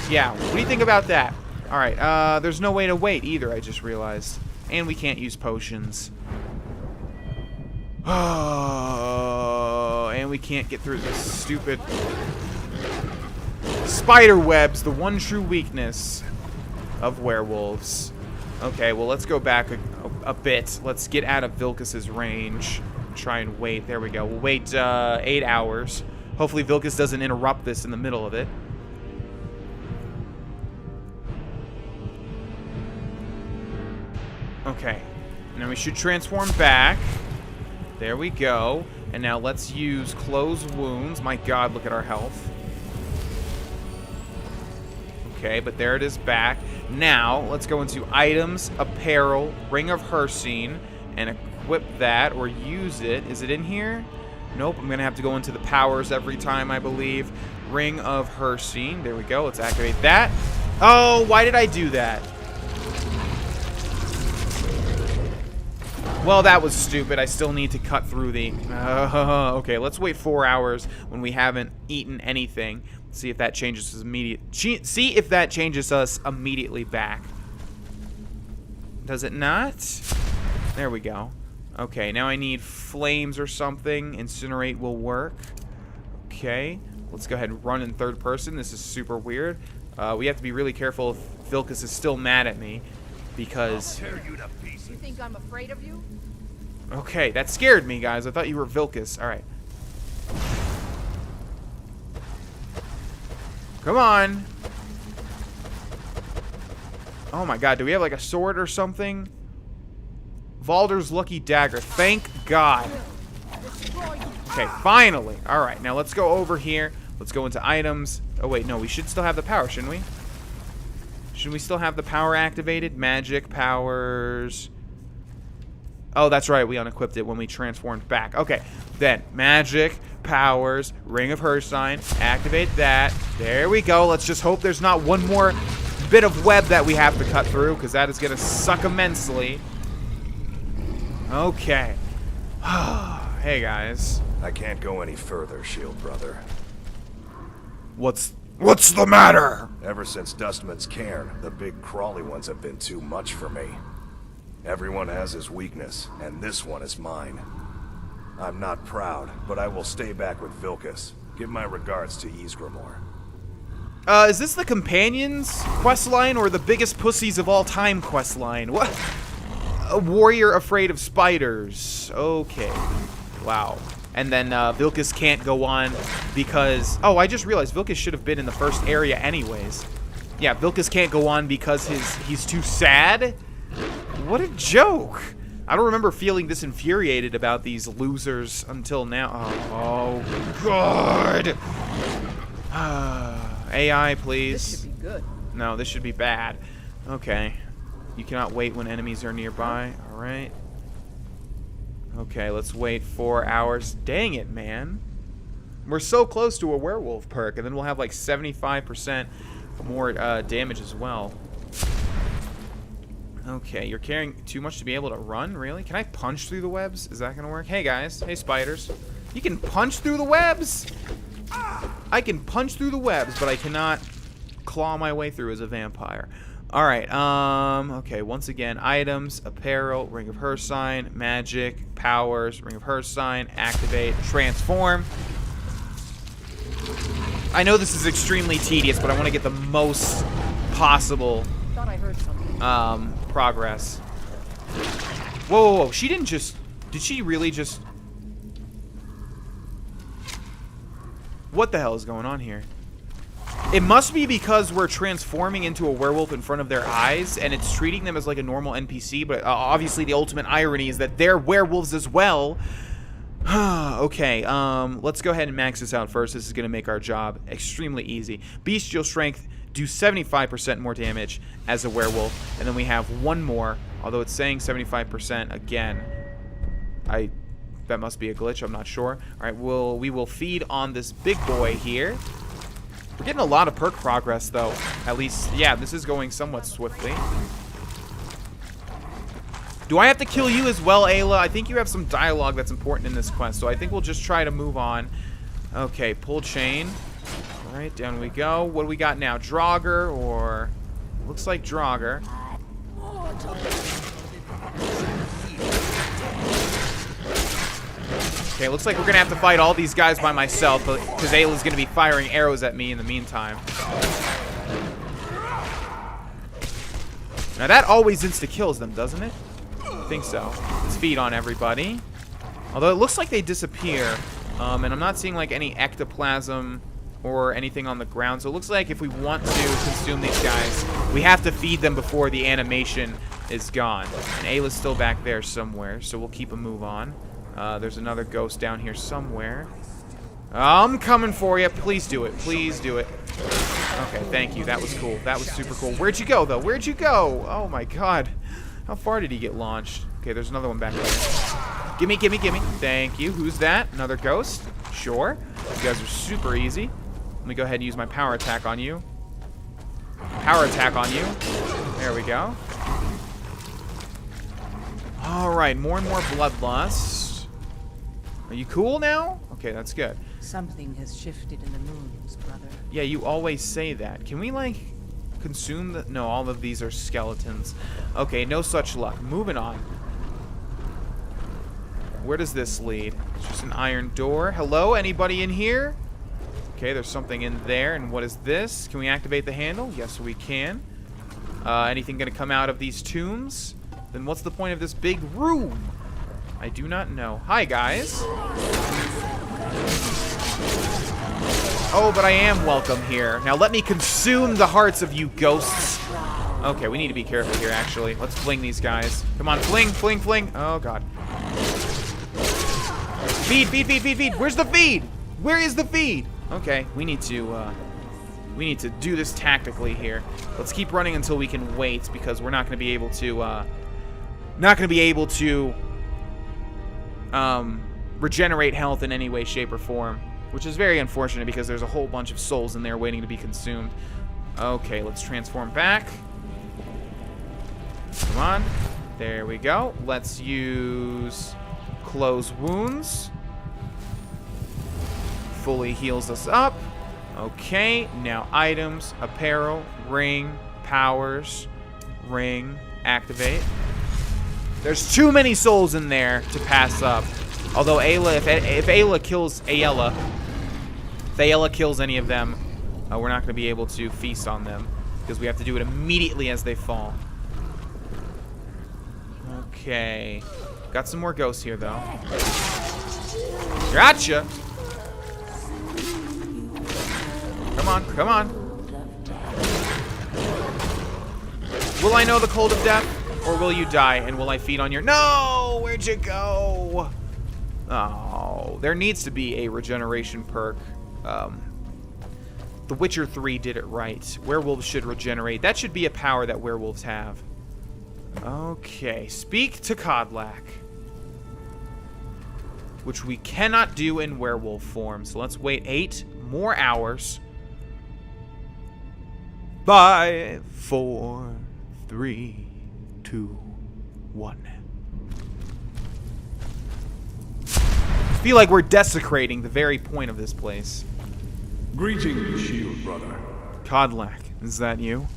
Yeah, what do you think about that? Alright, there's no way to wait either, I just realized. And we can't use potions. Oh, and we can't get through this stupid spider webs, the one true weakness of werewolves. Okay, well, let's go back a bit. Let's get out of Vilkas's range. Try and wait. There we go. We'll wait 8 hours. Hopefully Vilkas doesn't interrupt this in the middle of it. Okay. Now we should transform back. There we go. And now let's use Close Wounds. My god, look at our health. Okay, but there it is back. Now, let's go into Items, Apparel, Ring of Hircine, and equip that or use it. Is it in here? Nope, I'm going to have to go into the powers every time, I believe. Ring of Hircine. There we go. Let's activate that. Oh, why did I do that? Well, that was stupid. I still need to cut through the... okay, let's wait 4 hours when we haven't eaten anything. See if that changes us see if that changes us immediately back. Does it not? There we go. Okay, now I need flames or something. Incinerate will work. Okay, let's go ahead and run in third person. This is super weird. We have to be really careful if Vilkas is still mad at me because... You think I'm afraid of you? Okay, that scared me, guys. I thought you were Vilkas. All right. Come on. Oh my god, do we have like a sword or something? Valder's Lucky Dagger. Thank God. Okay, finally. All right, now let's go over here. Let's go into items. Oh wait, no, we should still have the power, shouldn't we? Should we still have the power activated? Magic powers. Oh, that's right. We unequipped it when we transformed back. Okay, then magic powers, Ring of Hircine. Activate that. There we go. Let's just hope there's not one more bit of web that we have to cut through, because that is going to suck immensely. Okay. Hey, guys. I can't go any further, Shield Brother. What's the matter? Ever since Dustman's cairn, the big crawly ones have been too much for me. Everyone has his weakness, and this one is mine. I'm not proud, but I will stay back with Vilkas. Give my regards to Ysgramor. Is this the Companions questline or the biggest pussies of all time questline? What? A warrior afraid of spiders. Okay. Wow. And then Vilkas can't go on because... Oh, I just realized Vilkas should have been in the first area anyways. Yeah, Vilkas can't go on because he's too sad? What a joke. I don't remember feeling this infuriated about these losers until now. Oh God. AI, please. This should be good. No, this should be bad. Okay. You cannot wait when enemies are nearby. All right. Okay, let's wait 4 hours. Dang it, man. We're so close to a werewolf perk, and then we'll have like 75% more damage as well. Okay, you're carrying too much to be able to run? Really? Can I punch through the webs? Is that gonna work? Hey, guys. Hey, spiders. You can punch through the webs! I can punch through the webs, but I cannot claw my way through as a vampire. Alright, okay, once again, items, apparel, Ring of Hircine, magic, powers, Ring of Hircine, activate, transform. I know this is extremely tedious, but I want to get the most possible Thought I heard something. progress. Whoa, whoa, whoa, she didn't just... Did she really just... What the hell is going on here? It must be because we're transforming into a werewolf in front of their eyes, and it's treating them as like a normal NPC, but obviously the ultimate irony is that they're werewolves as well. Okay, let's go ahead and max this out first. This is going to make our job extremely easy. Bestial Strength, do 75% more damage as a werewolf, and then we have one more, although it's saying 75% again. That must be a glitch, I'm not sure. Alright, we will feed on this big boy here. We're getting a lot of perk progress, though. At least, yeah, this is going somewhat swiftly. Do I have to kill you as well, Aela? I think you have some dialogue that's important in this quest, so I think we'll just try to move on. Okay, pull chain. Alright, down we go. What do we got now? Draugr, or... Looks like Draugr. Okay, looks like we're gonna have to fight all these guys by myself, because Aela's gonna be firing arrows at me in the meantime. Now that always insta-kills them, doesn't it? I think so. Let's feed on everybody. Although it looks like they disappear, and I'm not seeing like any ectoplasm or anything on the ground, so it looks like if we want to consume these guys, we have to feed them before the animation is gone. And Aela's still back there somewhere, so we'll keep a move on. There's another ghost down here somewhere. I'm coming for you. Please do it. Please do it. Okay, thank you. That was cool. That was super cool. Where'd you go, though? Where'd you go? Oh, my God. How far did he get launched? Okay, there's another one back there. Gimme, gimme, gimme. Thank you. Who's that? Another ghost? Sure. You guys are super easy. Let me go ahead and use my power attack on you. Power attack on you. There we go. Alright, more and more bloodlust. Are you cool now? Okay, that's good. Something has shifted in the moons, brother. Yeah, you always say that. Can we, like, consume the... No, all of these are skeletons. Okay, no such luck. Moving on. Where does this lead? It's just an iron door. Hello? Anybody in here? Okay, there's something in there. And what is this? Can we activate the handle? Yes, we can. Anything gonna come out of these tombs? Then what's the point of this big room? I do not know. Hi, guys. Oh, but I am welcome here. Now let me consume the hearts of you ghosts. Okay, we need to be careful here, actually. Let's fling these guys. Come on, fling, fling, fling. Oh, God. Feed, feed, feed, feed, feed. Where's the feed? Where is the feed? Okay, we need to do this tactically here. Let's keep running until we can wait, because we're not going to be able to, regenerate health in any way, shape, or form, which is very unfortunate because there's a whole bunch of souls in there waiting to be consumed. Okay, let's transform back. Come on. There we go. Let's use Close Wounds. Fully heals us up. Okay, now items, apparel, ring, powers, ring, activate. There's too many souls in there to pass up. Although Aela, if Aela kills Aela, if Aela kills any of them, we're not going to be able to feast on them because we have to do it immediately as they fall. Okay. Got some more ghosts here, though. Gotcha! Come on, come on. Will I know the cold of death? Or will you die, and will I feed on your... No! Where'd you go? Oh, there needs to be a regeneration perk. The Witcher 3 did it right. Werewolves should regenerate. That should be a power that werewolves have. Okay, speak to Kodlak. Which we cannot do in werewolf form. So let's wait 8 more hours. 5, 4, 3, 2, 1. I feel like we're desecrating the very point of this place. Greetings, shield brother. Kodlak, is that you?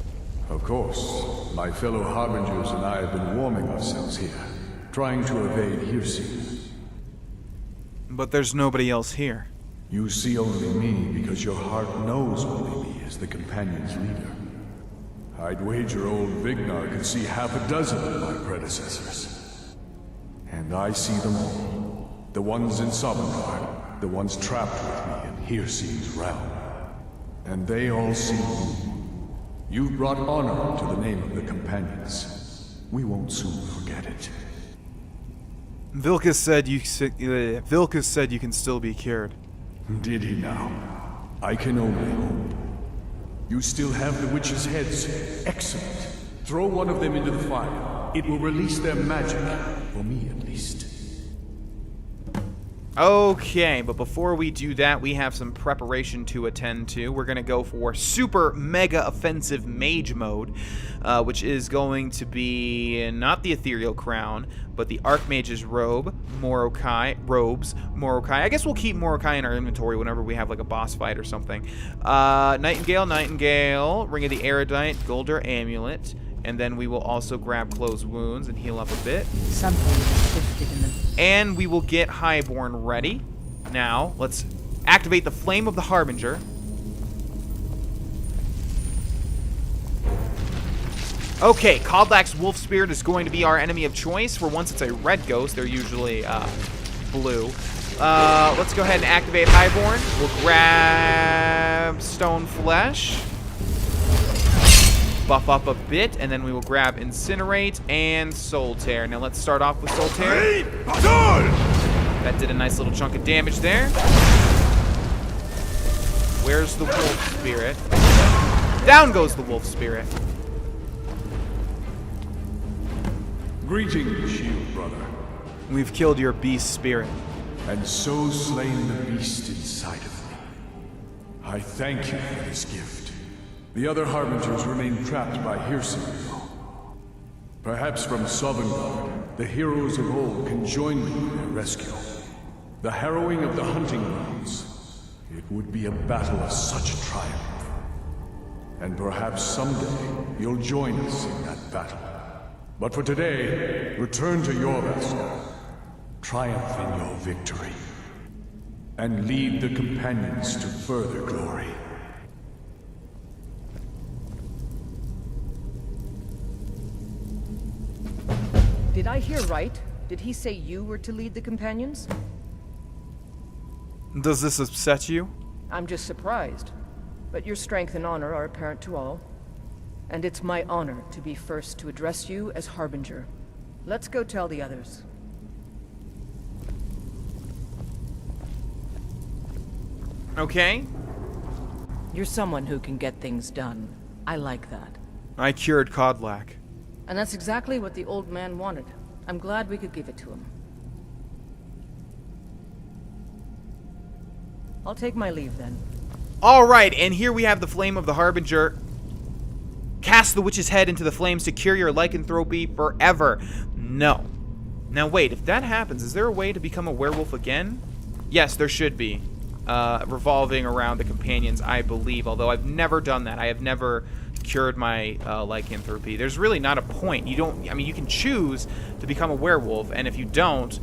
Of course. My fellow Harbingers and I have been warming ourselves here, trying to evade Hircine. But there's nobody else here. You see only me because your heart knows only me as the Companion's leader. I'd wager old Vignar could see half a dozen of my predecessors. And I see them all. The ones in Sovngarde, the ones trapped with me in Hircine's realm. And they all see you. You've brought honor to the name of the Companions. We won't soon forget it. Vilkas said you can still be cured. Did he now? I can only hope. You still have the witches' heads. Excellent. Throw one of them into the fire. It will release their magic. For me, at least. Okay, but before we do that, we have some preparation to attend to. We're going to go for super mega offensive mage mode, which is going to be not the Ethereal Crown, but the Archmage's Robe, Robes, Morokai. I guess we'll keep Morokai in our inventory whenever we have like a boss fight or something. Nightingale, Ring of the Erudite, Golder Amulet, and then we will also grab Closed Wounds and heal up a bit. Something shifted in the... And we will get Highborn ready. Now, let's activate the Flame of the Harbinger. Okay, Kodlak's Wolf Spirit is going to be our enemy of choice. For once it's a red ghost, they're usually blue. Let's go ahead and activate Highborn. We'll grab Stone Flesh. Buff up a bit, and then we will grab Incinerate and Soul Tear. Now let's start off with Soul Tear. That did a nice little chunk of damage there. Where's the Wolf Spirit? Down goes the Wolf Spirit. Greetings, shield brother. We've killed your beast spirit. And so slain the beast inside of me. I thank you for this gift. The other Harbingers remain trapped by Hircine. Perhaps from Sovngarde, the heroes of old can join me in their rescue. The harrowing of the hunting grounds. It would be a battle of such triumph. And perhaps someday you'll join us in that battle. But for today, return to Jorrvaskr. Triumph in your victory. And lead the Companions to further glory. Did I hear right? Did he say you were to lead the Companions? Does this upset you? I'm just surprised. But your strength and honor are apparent to all. And it's my honor to be first to address you as Harbinger. Let's go tell the others. Okay. You're someone who can get things done. I like that. I cured Kodlak. And that's exactly what the old man wanted. I'm glad we could give it to him. I'll take my leave then. Alright, and here we have the Flame of the Harbinger. Cast the witch's head into the flames to cure your lycanthropy forever. No. Now wait, if that happens, is there a way to become a werewolf again? Yes, there should be. Revolving around the Companions, I believe, although I've never done that. I have never cured my lycanthropy. There's really not a point. You don't, I mean, you can choose to become a werewolf, and if you don't,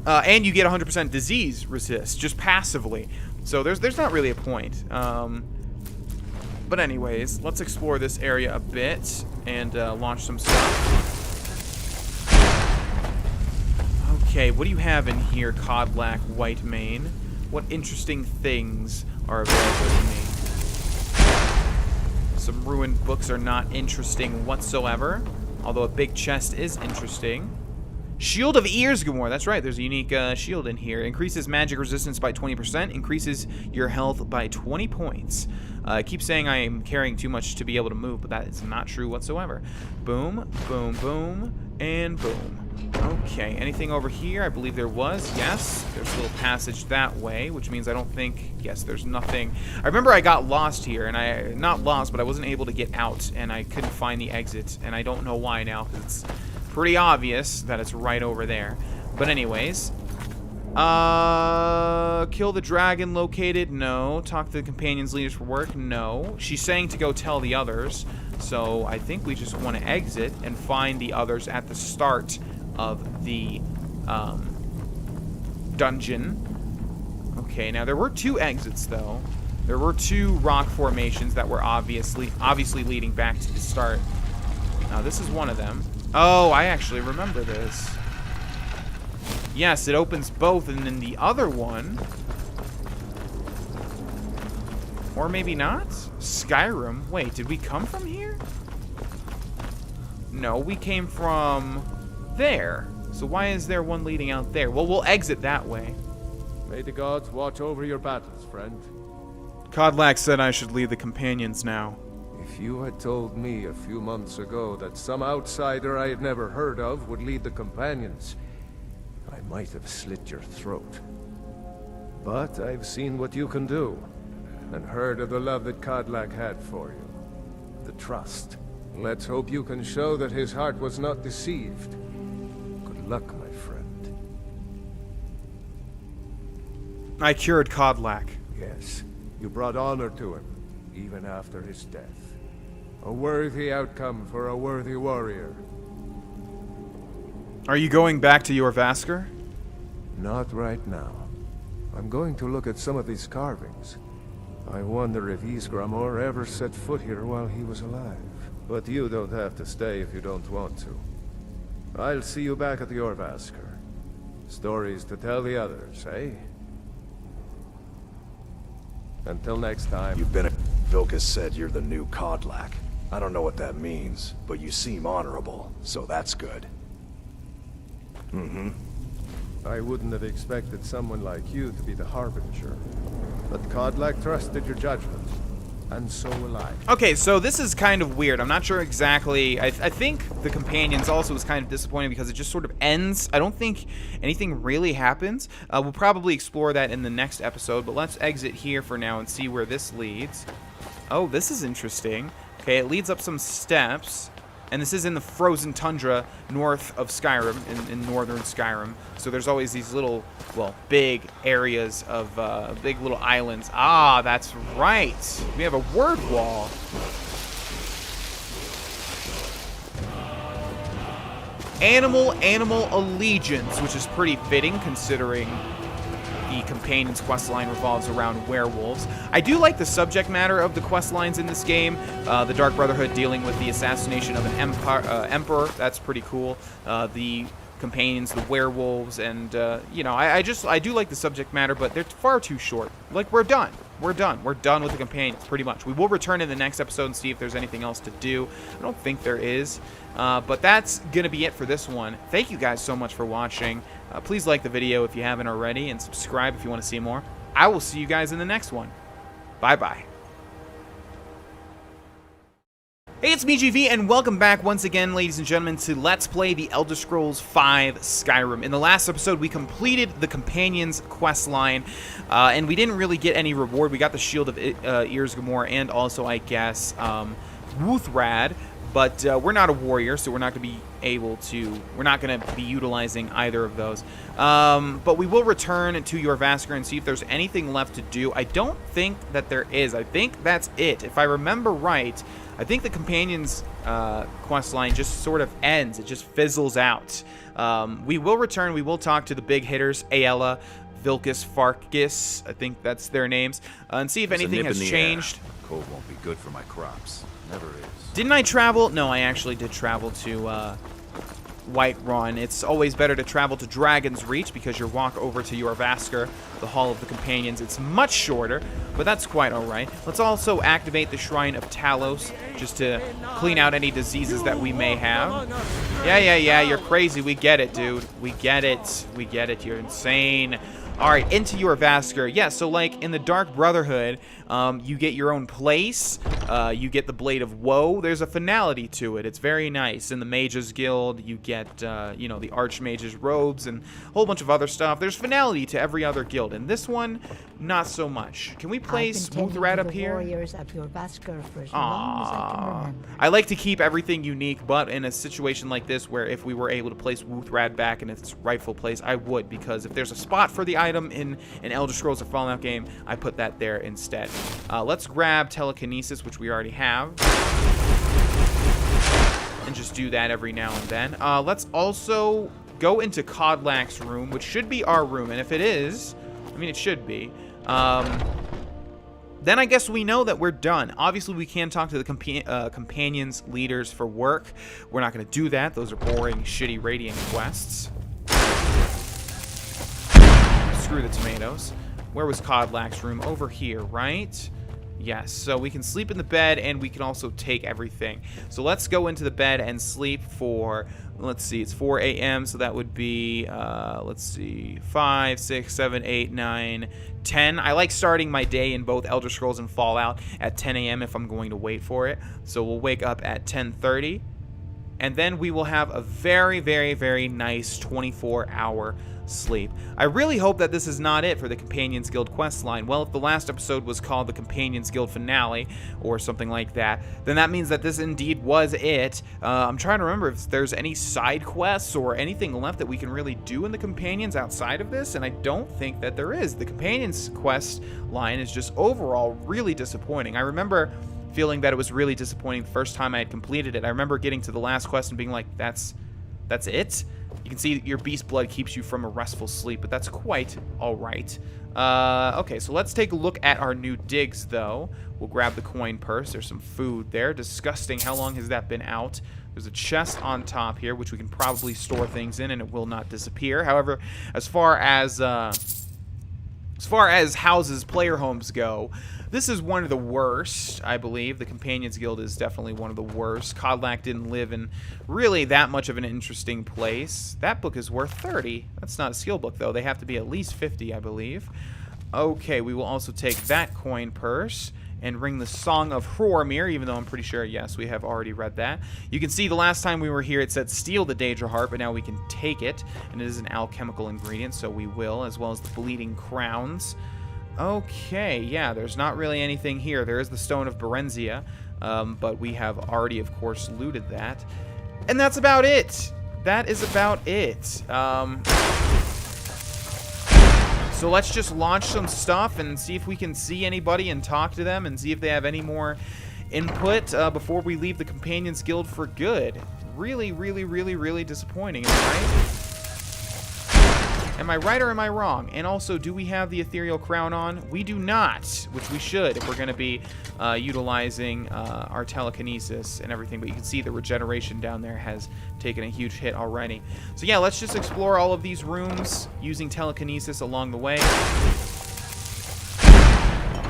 and you get 100% disease resist, just passively. So there's not really a point. But anyways, let's explore this area a bit and launch some stuff. Okay, what do you have in here, Kodlak Whitemane? What interesting things are available to me? Some ruined books are not interesting whatsoever, although a big chest is interesting. Shield of Ysgramor, that's right, there's a unique shield in here. Increases magic resistance by 20%, increases your health by 20 points. I keep saying I am carrying too much to be able to move, but that is not true whatsoever. Boom, boom, boom, and boom. Okay, anything over here? I believe there was, yes. There's a little passage that way, which means I don't think, yes, there's nothing. I remember I got lost here, and not lost, but I wasn't able to get out, and I couldn't find the exit, and I don't know why now, because it's pretty obvious that it's right over there. But anyways, kill the dragon located, no. Talk to the companions leaders for work, no. She's saying to go tell the others, so I think we just want to exit and find the others at the start of the dungeon. Okay, now there were 2 exits though. There were 2 rock formations that were obviously leading back to the start. Now this is one of them. Oh, I actually remember this. Yes, it opens both, and then the other one, or maybe not? Skyrim. Wait, did we come from here? No, we came from there. So why is there one leading out there? Well, we'll exit that way. May the gods watch over your battles, friend. Kodlak said I should lead the companions now. If you had told me a few months ago that some outsider I had never heard of would lead the companions, I might have slit your throat. But I've seen what you can do, and heard of the love that Kodlak had for you. The trust. Let's hope you can show that his heart was not deceived. Good luck, my friend. I cured Kodlak. Yes, you brought honor to him, even after his death. A worthy outcome for a worthy warrior. Are you going back to Jorrvaskr? Not right now. I'm going to look at some of these carvings. I wonder if Ysgramor ever set foot here while he was alive. But you don't have to stay if you don't want to. I'll see you back at Jorrvaskr. Stories to tell the others, eh? Until next time. You've been a... Vilkas said you're the new Kodlak. I don't know what that means, but you seem honorable, so that's good. Mm-hmm. I wouldn't have expected someone like you to be the Harbinger. But Kodlak trusted your judgment, and so will I. Okay, so this is kind of weird. I'm not sure exactly. I think the companions also was kind of disappointing because it just sort of ends. I don't think anything really happens. We'll probably explore that in the next episode, but let's exit here for now and see where this leads. Oh, this is interesting. Okay, it leads up some steps, and this is in the frozen tundra north of Skyrim, in northern Skyrim. So there's always these little, well, big areas of, big little islands. Ah, that's right. We have a word wall. Animal allegiance, which is pretty fitting considering the companion's questline revolves around werewolves. I do like the subject matter of the questlines in this game. The Dark Brotherhood dealing with the assassination of an emperor. That's pretty cool. The companions, the werewolves, and you know, I do like the subject matter, but they're far too short. Like, we're done. We're done with the companions, pretty much. We will return in the next episode and see if there's anything else to do. I don't think there is. But that's going to be it for this one. Thank you guys so much for watching. Please like the video if you haven't already, and subscribe if you want to see more. I will see you guys in the next one. Bye-bye. Hey, it's me, GV, and welcome back once again, ladies and gentlemen, to Let's Play The Elder Scrolls V Skyrim. In the last episode, we completed the Companion's questline, and we didn't really get any reward. We got the Shield of Ysgramor and also, I guess, Wuuthrad, but we're not a warrior, so we're not going to be we're not going to be utilizing either of those. But we will return to Jorrvaskr and see if there's anything left to do. I don't think that there is. I think that's it. If I remember right, I think the Companion's questline just sort of ends. It just fizzles out. We will return. We will talk to the big hitters, Aela, Vilkas, Farkis, I think that's their names, and see if anything has changed. cold won't be good for my crops. Never is. Didn't I travel? No, I actually did travel to Whiterun. It's always better to travel to Dragon's Reach because your walk over to Jorrvaskr, the Hall of the Companions, it's much shorter, but that's quite alright. Let's also activate the Shrine of Talos just to clean out any diseases that we may have. Yeah, you're crazy. We get it, dude. We get it. We get it. You're insane. Alright, into Jorrvaskr. Yeah, so like in the Dark Brotherhood, you get your own place. You get the Blade of Woe. There's a finality to it. It's very nice. In the Mages Guild, you get, you know, the Archmage's robes and a whole bunch of other stuff. There's finality to every other guild. And this one, not so much. Can we place Wuuthrad up here? Warriors of Jorrvaskr for as long as I can remember. I like to keep everything unique, but in a situation like this, where if we were able to place Wuuthrad back in its rightful place, I would, because if there's a spot for the item in an Elder Scrolls or Fallout game, I put that there instead. Let's grab telekinesis, which we already have, and just do that every now and then. Let's also go into Kodlak's room, which should be our room, and if it is, I mean, it should be. Then I guess we know that we're done. Obviously, we can talk to the companions leaders for work. We're not going to do that. Those are boring, shitty Radiant quests. Screw the tomatoes. Where was Kodlak's room? Over here, right? Yes, so we can sleep in the bed, and we can also take everything. So let's go into the bed and sleep for, let's see, it's 4 a.m., so that would be, let's see, 5, 6, 7, 8, 9, 10. I like starting my day in both Elder Scrolls and Fallout at 10 a.m. if I'm going to wait for it. So we'll wake up at 10:30, and then we will have a very, very, very nice 24-hour sleep. I really hope that this is not it for the Companions Guild questline. Well, if the last episode was called the Companions Guild finale or something like that, then that means that this indeed was it. I'm trying to remember if there's any side quests or anything left that we can really do in the Companions outside of this, and I don't think that there is. The Companions quest line is just overall really disappointing. I remember feeling that it was really disappointing the first time I had completed it. I remember getting to the last quest and being like, that's it? You can see your beast blood keeps you from a restful sleep, but that's quite alright. Okay, so let's take a look at our new digs, though. We'll grab the coin purse. There's some food there. Disgusting. How long has that been out? There's a chest on top here, which we can probably store things in, and it will not disappear. However, as far as houses, player homes go, this is one of the worst, I believe. The Companions Guild is definitely one of the worst. Kodlak didn't live in really that much of an interesting place. That book is worth 30. That's not a skill book, though. They have to be at least 50, I believe. Okay, we will also take that coin purse and ring the Song of Hrormir, even though I'm pretty sure, yes, we have already read that. You can see the last time we were here, it said steal the Daedra Heart, but now we can take it, and it is an alchemical ingredient, so we will, as well as the Bleeding Crowns. Okay, yeah, there's not really anything here. There is the Stone of Berenzia, but we have already, of course, looted that. And that's about it. That is about it. So let's just launch some stuff and see if we can see anybody and talk to them and see if they have any more input before we leave the Companions Guild for good. Really, really, really, really disappointing, am I right? Am I right or am I wrong? And also, do we have the Ethereal Crown on? We do not, which we should if we're going to be utilizing our telekinesis and everything. But you can see the regeneration down there has taken a huge hit already. So yeah, let's just explore all of these rooms using telekinesis along the way.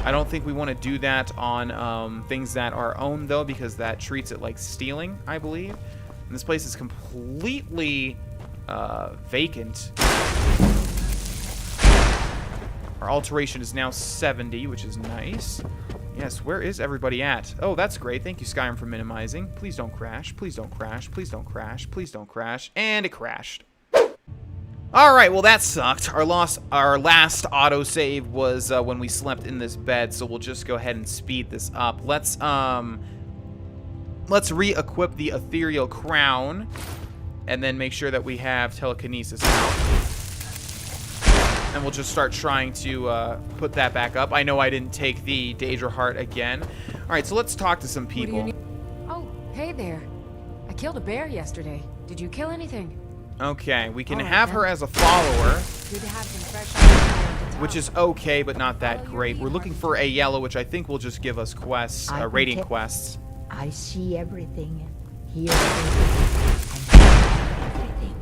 I don't think we want to do that on things that are owned, though, because that treats it like stealing, I believe. And this place is completely vacant. Our alteration is now 70, which is nice. Yes, where is everybody at? Oh, that's great. Thank you, Skyrim, for minimizing. Please don't crash. Please don't crash. Please don't crash. Please don't crash. And it crashed. Alright, well that sucked. Our last autosave was when we slept in this bed, so we'll just go ahead and speed this up. Let's re-equip the Ethereal Crown, and then make sure that we have telekinesis out. And we'll just start trying to put that back up. I know I didn't take the Daedra Heart again. Alright, so let's talk to some people. Oh, hey there. I killed a bear yesterday. Did you kill anything? Okay, we can have her as a follower. Good to have some fresh eyes to which is okay, but not that great. We're looking for Aela, which I think will just give us quests, raiding quests. I see everything, hear everything, and everything.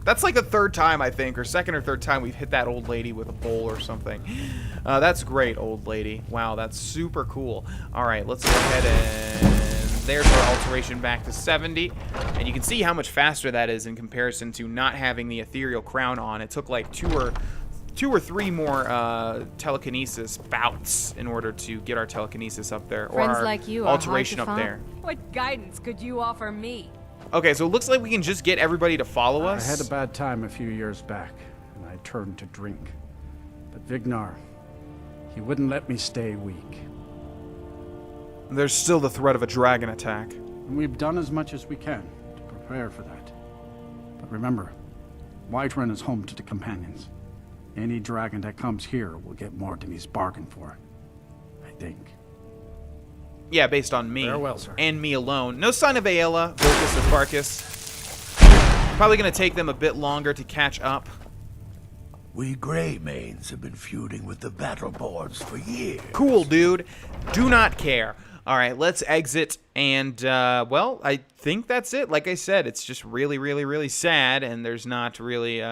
That's like the third time, I think, or second or third time we've hit that old lady with a bowl or something. That's great, old lady. Wow, that's super cool. All right, let's go ahead and... There's our alteration back to 70. And you can see how much faster that is in comparison to not having the ethereal crown on. It took like two or three more telekinesis bouts in order to get our telekinesis up there. Friends or our like you alteration are up hard to there. find. What guidance could you offer me? Okay, so it looks like we can just get everybody to follow us. I had a bad time a few years back, and I turned to drink. But Vignar, he wouldn't let me stay weak. There's still the threat of a dragon attack. And we've done as much as we can to prepare for that. But remember, Whiterun is home to the companions. Any dragon that comes here will get more than he's bargained for. I think. Yeah, based on me. Farewell, sir. And me alone. No sign of Aela, Vocus, or Farkas. Probably going to take them a bit longer to catch up. We Greymanes have been feuding with the Battleborns for years. Cool, dude. Do not care. All right, let's exit. And, well, I think that's it. Like I said, it's just really, really, really sad. And there's not really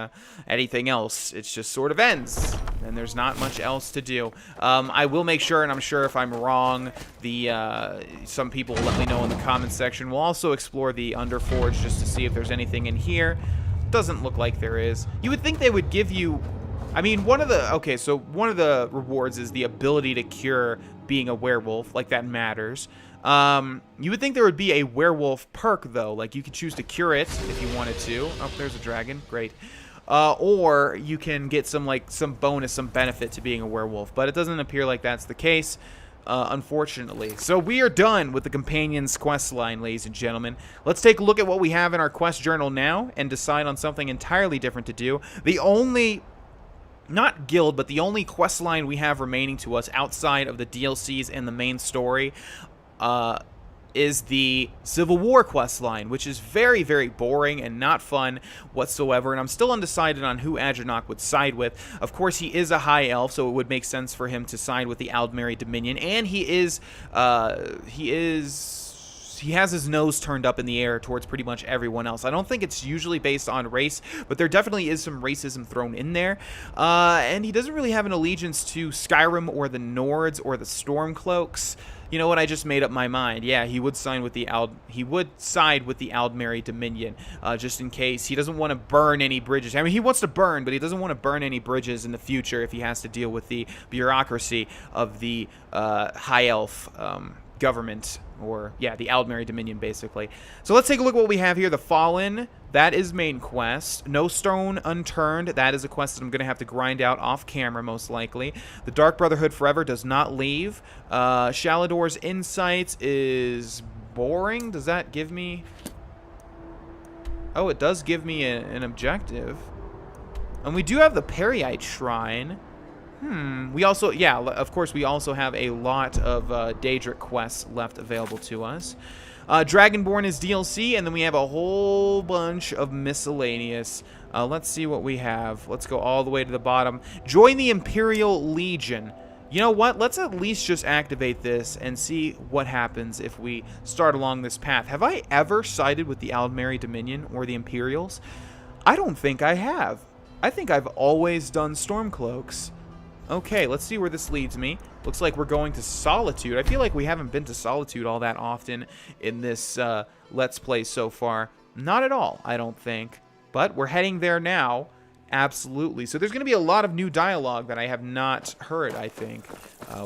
anything else. It just sort of ends. And there's not much else to do. I will make sure, and I'm sure if I'm wrong, some people will let me know in the comments section. We'll also explore the Underforge just to see if there's anything in here. Doesn't look like there is. You would think they would give you... I mean, one of the rewards is the ability to cure being a werewolf. Like, that matters. You would think there would be a werewolf perk, though. Like, you could choose to cure it if you wanted to. Oh, there's a dragon. Great. Or you can get some bonus, some benefit to being a werewolf. But it doesn't appear like that's the case, unfortunately. So we are done with the Companion's quest line, ladies and gentlemen. Let's take a look at what we have in our quest journal now and decide on something entirely different to do. The only... not guild, but the only quest line we have remaining to us outside of the DLCs and the main story is the Civil War quest line, which is very, very boring and not fun whatsoever, and I'm still undecided on who Adranok would side with. Of course, he is a high elf, so it would make sense for him to side with the Aldmeri Dominion, and he has his nose turned up in the air towards pretty much everyone else. I don't think it's usually based on race, but there definitely is some racism thrown in there. And he doesn't really have an allegiance to Skyrim or the Nords or the Stormcloaks. You know what? I just made up my mind. Yeah, he would side with the Aldmeri Dominion, just in case. He doesn't want to burn any bridges. I mean, he wants to burn, but he doesn't want to burn any bridges in the future if he has to deal with the bureaucracy of the High Elf government, or yeah, the Aldmeri Dominion, basically. So let's take a look at what we have here. The Fallen, that is main quest. No Stone Unturned, that is a quest that I'm gonna have to grind out off camera, most likely. The Dark Brotherhood Forever does not leave. Shalador's Insights is boring. Does that give me... oh, it does give me an objective. And we do have the Periite Shrine. We also, yeah, of course, we also have a lot of Daedric quests left available to us. Dragonborn is DLC, and then we have a whole bunch of miscellaneous. Let's see what we have. Let's go all the way to the bottom. Join the Imperial Legion. You know what? Let's at least just activate this and see what happens if we start along this path. Have I ever sided with the Aldmeri Dominion or the Imperials? I don't think I have. I think I've always done Stormcloaks. Okay, let's see where this leads me. Looks like we're going to Solitude. I feel like we haven't been to Solitude all that often in this Let's Play so far. Not at all, I don't think. But we're heading there now. Absolutely. So there's going to be a lot of new dialogue that I have not heard, I think.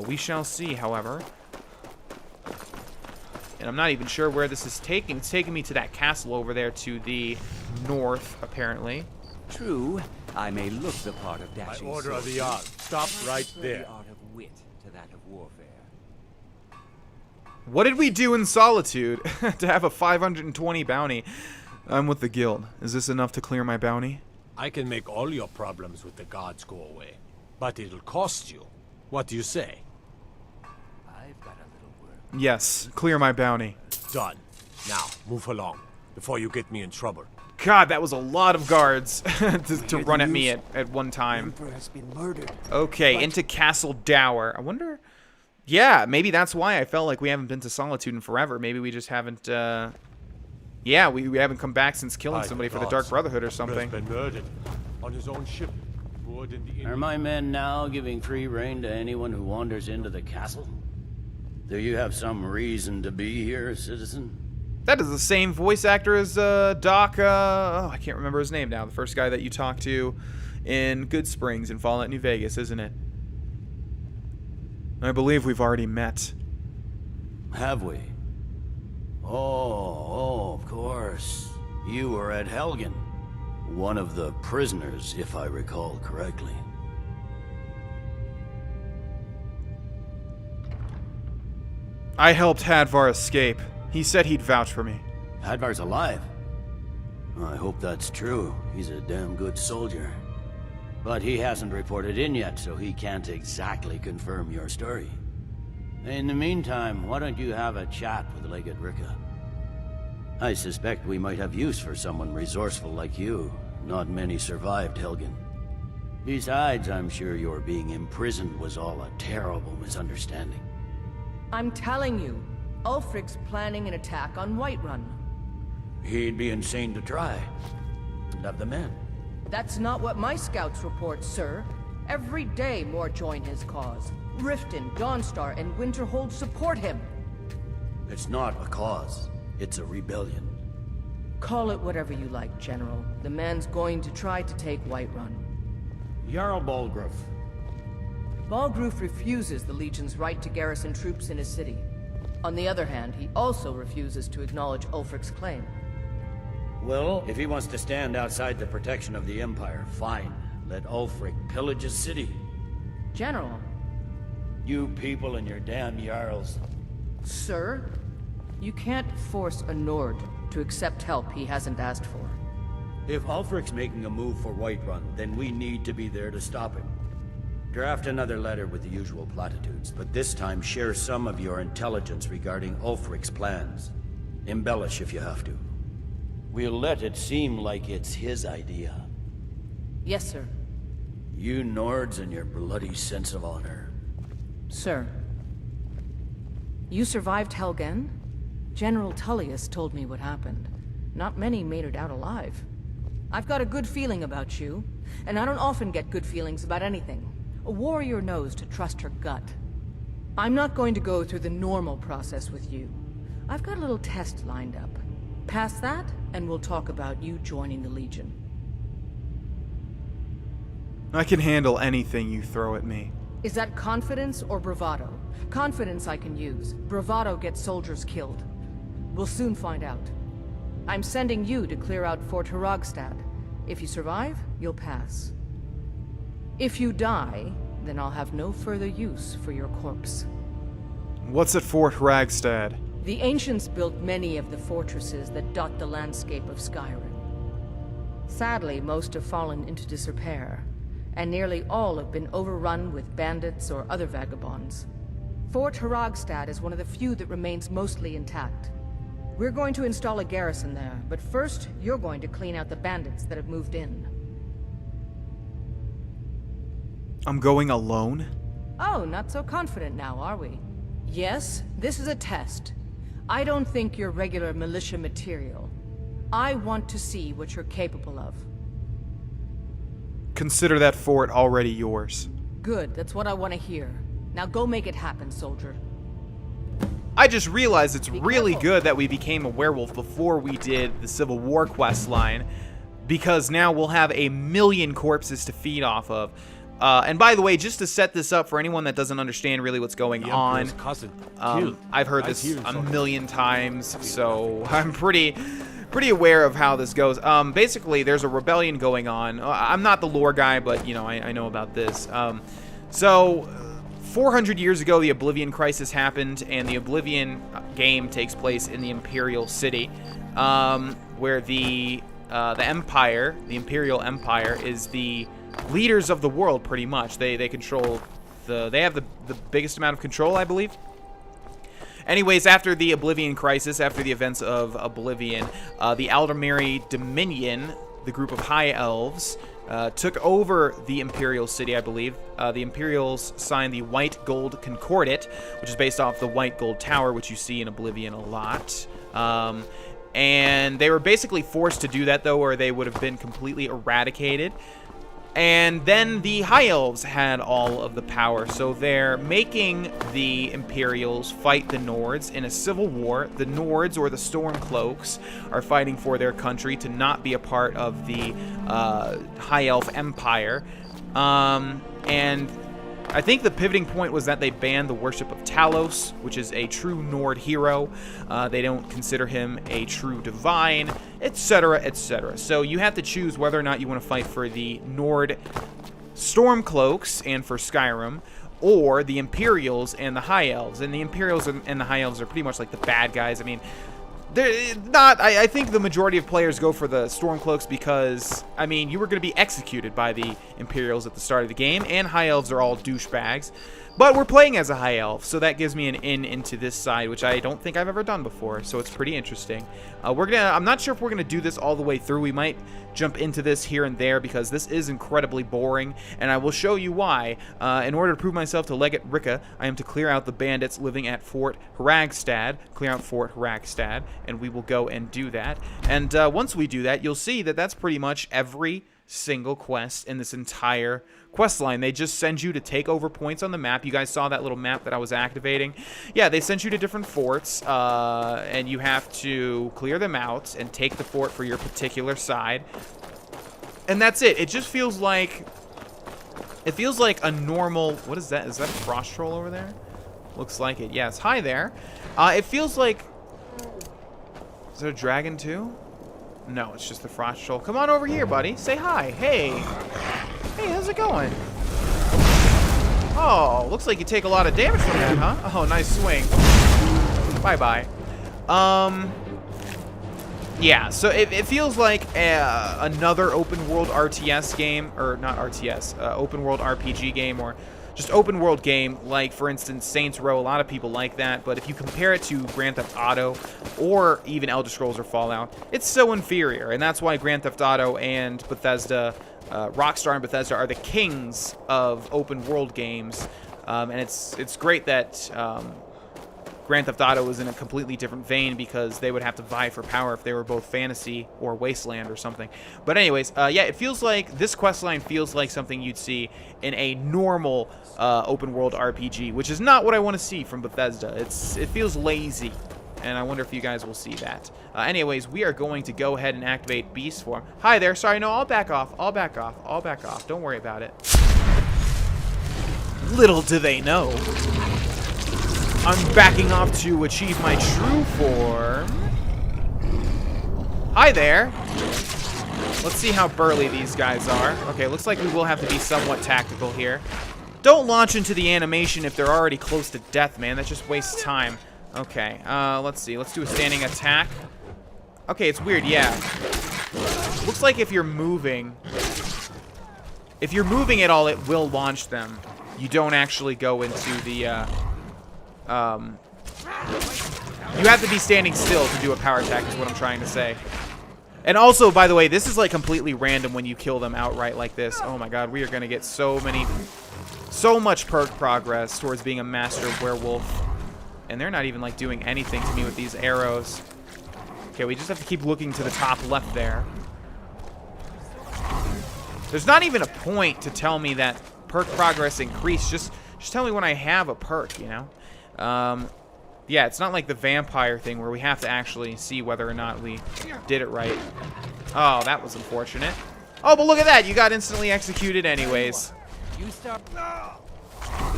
We shall see, however. And I'm not even sure where this is taking. It's taking me to that castle over there to the north, apparently. True, I may look the part of dashing. By order of the Jarl, stop right there. The art of wit to that of warfare. What did we do in Solitude to have a 520 bounty? I'm with the guild. Is this enough to clear my bounty? I can make all your problems with the gods go away, but it'll cost you. What do you say? I've got a little work. Yes, clear my bounty. Done. Now, move along, before you get me in trouble. God, that was a lot of guards to run at me at one time. The Emperor has been murdered. Okay, into Castle Dower. I wonder... Yeah, maybe that's why I felt like we haven't been to Solitude in forever. Maybe we just haven't... Yeah, we haven't come back since killing somebody for the Dark Brotherhood or something. Been murdered on his own ship. Are my men now giving free rein to anyone who wanders into the castle? Do you have some reason to be here, citizen? That is the same voice actor as Doc, oh, I can't remember his name now. The first guy that you talked to in Good Springs in Fallout New Vegas, isn't it? I believe we've already met. Have we? Oh, of course. You were at Helgen. One of the prisoners, if I recall correctly. I helped Hadvar escape. He said he'd vouch for me. Hadvar's alive? I hope that's true. He's a damn good soldier. But he hasn't reported in yet, so he can't exactly confirm your story. In the meantime, why don't you have a chat with Legate Ricka? I suspect we might have use for someone resourceful like you. Not many survived Helgen. Besides, I'm sure your being imprisoned was all a terrible misunderstanding. I'm telling you, Ulfric's planning an attack on Whiterun. He'd be insane to try. And have the men. That's not what my scouts report, sir. Every day more join his cause. Riften, Dawnstar, and Winterhold support him. It's not a cause. It's a rebellion. Call it whatever you like, General. The man's going to try to take Whiterun. Jarl Balgruuf. Balgruuf refuses the Legion's right to garrison troops in his city. On the other hand, he also refuses to acknowledge Ulfric's claim. Well, if he wants to stand outside the protection of the Empire, fine. Let Ulfric pillage his city. General. You people and your damn Jarls. Sir, you can't force a Nord to accept help he hasn't asked for. If Ulfric's making a move for Whiterun, then we need to be there to stop him. Draft another letter with the usual platitudes, but this time share some of your intelligence regarding Ulfric's plans. Embellish if you have to. We'll let it seem like it's his idea. Yes, sir. You Nords and your bloody sense of honor. Sir. You survived Helgen? General Tullius told me what happened. Not many made it out alive. I've got a good feeling about you, and I don't often get good feelings about anything. A warrior knows to trust her gut. I'm not going to go through the normal process with you. I've got a little test lined up. Pass that, and we'll talk about you joining the Legion. I can handle anything you throw at me. Is that confidence or bravado? Confidence I can use. Bravado gets soldiers killed. We'll soon find out. I'm sending you to clear out Fort Hircine. If you survive, you'll pass. If you die, then I'll have no further use for your corpse. What's at Fort Hircine? The ancients built many of the fortresses that dot the landscape of Skyrim. Sadly, most have fallen into disrepair, and nearly all have been overrun with bandits or other vagabonds. Fort Hircine is one of the few that remains mostly intact. We're going to install a garrison there, but first, you're going to clean out the bandits that have moved in. I'm going alone? Oh, not so confident now, are we? Yes, this is a test. I don't think you're regular militia material. I want to see what you're capable of. Consider that fort already yours. Good, that's what I want to hear. Now go make it happen, soldier. I just realized it's really good that we became a werewolf before we did the Civil War quest line, because now we'll have 1,000,000 corpses to feed off of. And by the way, just to set this up for anyone that doesn't understand really what's going on, I've heard this a million times, so I'm pretty aware of how this goes. Basically, there's a rebellion going on. I'm not the lore guy, but you know, I know about this. So 400 years ago, the Oblivion Crisis happened, and the Oblivion game takes place in the Imperial city, where the Empire, the Imperial Empire, is the leaders of the world, pretty much. They control they have the biggest amount of control, I believe. Anyways, after the Oblivion Crisis, after the events of Oblivion, the Aldemiri Dominion, the group of High Elves, took over the Imperial city, I believe. The Imperials signed the White Gold Concordat, which is based off the White Gold Tower, which you see in Oblivion a lot. And they were basically forced to do that, though, or they would have been completely eradicated. And then the High Elves had all of the power, so they're making the Imperials fight the Nords in a civil war. The Nords, or the Stormcloaks, are fighting for their country to not be a part of the High Elf Empire. And I think the pivoting point was that they banned the worship of Talos, which is a true Nord hero. They don't consider him a true divine, etc., etc. So you have to choose whether or not you want to fight for the Nord Stormcloaks and for Skyrim, or the Imperials and the High Elves. And the Imperials and the High Elves are pretty much like the bad guys. I mean, they're not. I think the majority of players go for the Stormcloaks because, I mean, you were going to be executed by the Imperials at the start of the game, and High Elves are all douchebags. But we're playing as a High Elf, so that gives me an in into this side, which I don't think I've ever done before, so it's pretty interesting. I'm not sure if we're gonna do this all the way through. We might jump into this here and there because this is incredibly boring, and I will show you why. In order to prove myself to Legate Ricca, I am to clear out the bandits living at Fort Hragstad, and we will go and do that. And once we do that, you'll see that that's pretty much every single quest in this entire quest line. They just send you to take over points on the map. You guys saw that little map that I was activating. Yeah, they sent you to different forts, and you have to clear them out and take the fort for your particular side. And that's it. It just feels like a normal, what is that? Is that a frost troll over there? Looks like it. Yes. Hi there. It feels like, is there a dragon too? No, it's just the frost troll. Come on over here, buddy. Say hi. Hey. Hey, how's it going? Oh, looks like you take a lot of damage from that, huh? Oh, nice swing. Bye-bye. Yeah, so it feels like another open world RTS game, or not RTS, open world RPG game, or just open world game, like, for instance, Saints Row. A lot of people like that, but if you compare it to Grand Theft Auto or even Elder Scrolls or Fallout, it's so inferior, and that's why Grand Theft Auto and Bethesda, Rockstar and Bethesda, are the kings of open world games, and it's great that Grand Theft Auto is in a completely different vein because they would have to vie for power if they were both fantasy or wasteland or something. But anyways, yeah, it feels like this questline feels like something you'd see in a normal open world RPG, which is not what I want to see from Bethesda. It feels lazy, and I wonder if you guys will see that. Anyways, we are going to go ahead and activate Beast Form. Hi there. Sorry, no, I'll back off. I'll back off. I'll back off. Don't worry about it. Little do they know, I'm backing off to achieve my true form. Hi there. Let's see how burly these guys are. Okay, looks like we will have to be somewhat tactical here. Don't launch into the animation if they're already close to death, man. That just wastes time. Okay, let's see. Let's do a standing attack. Okay, it's weird, yeah. Looks like if you're moving at all, it will launch them. You don't actually go into the, you have to be standing still to do a power attack is what I'm trying to say. And also, by the way, this is like completely random when you kill them outright like this. Oh my god, we are going to get so much perk progress towards being a master werewolf. And they're not even like doing anything to me with these arrows. Okay, we just have to keep looking to the top left there. There's not even a point to tell me that perk progress increased. Just tell me when I have a perk, you know? Yeah, it's not like the vampire thing where we have to actually see whether or not we did it right. Oh, that was unfortunate. Oh, but look at that. You got instantly executed anyways.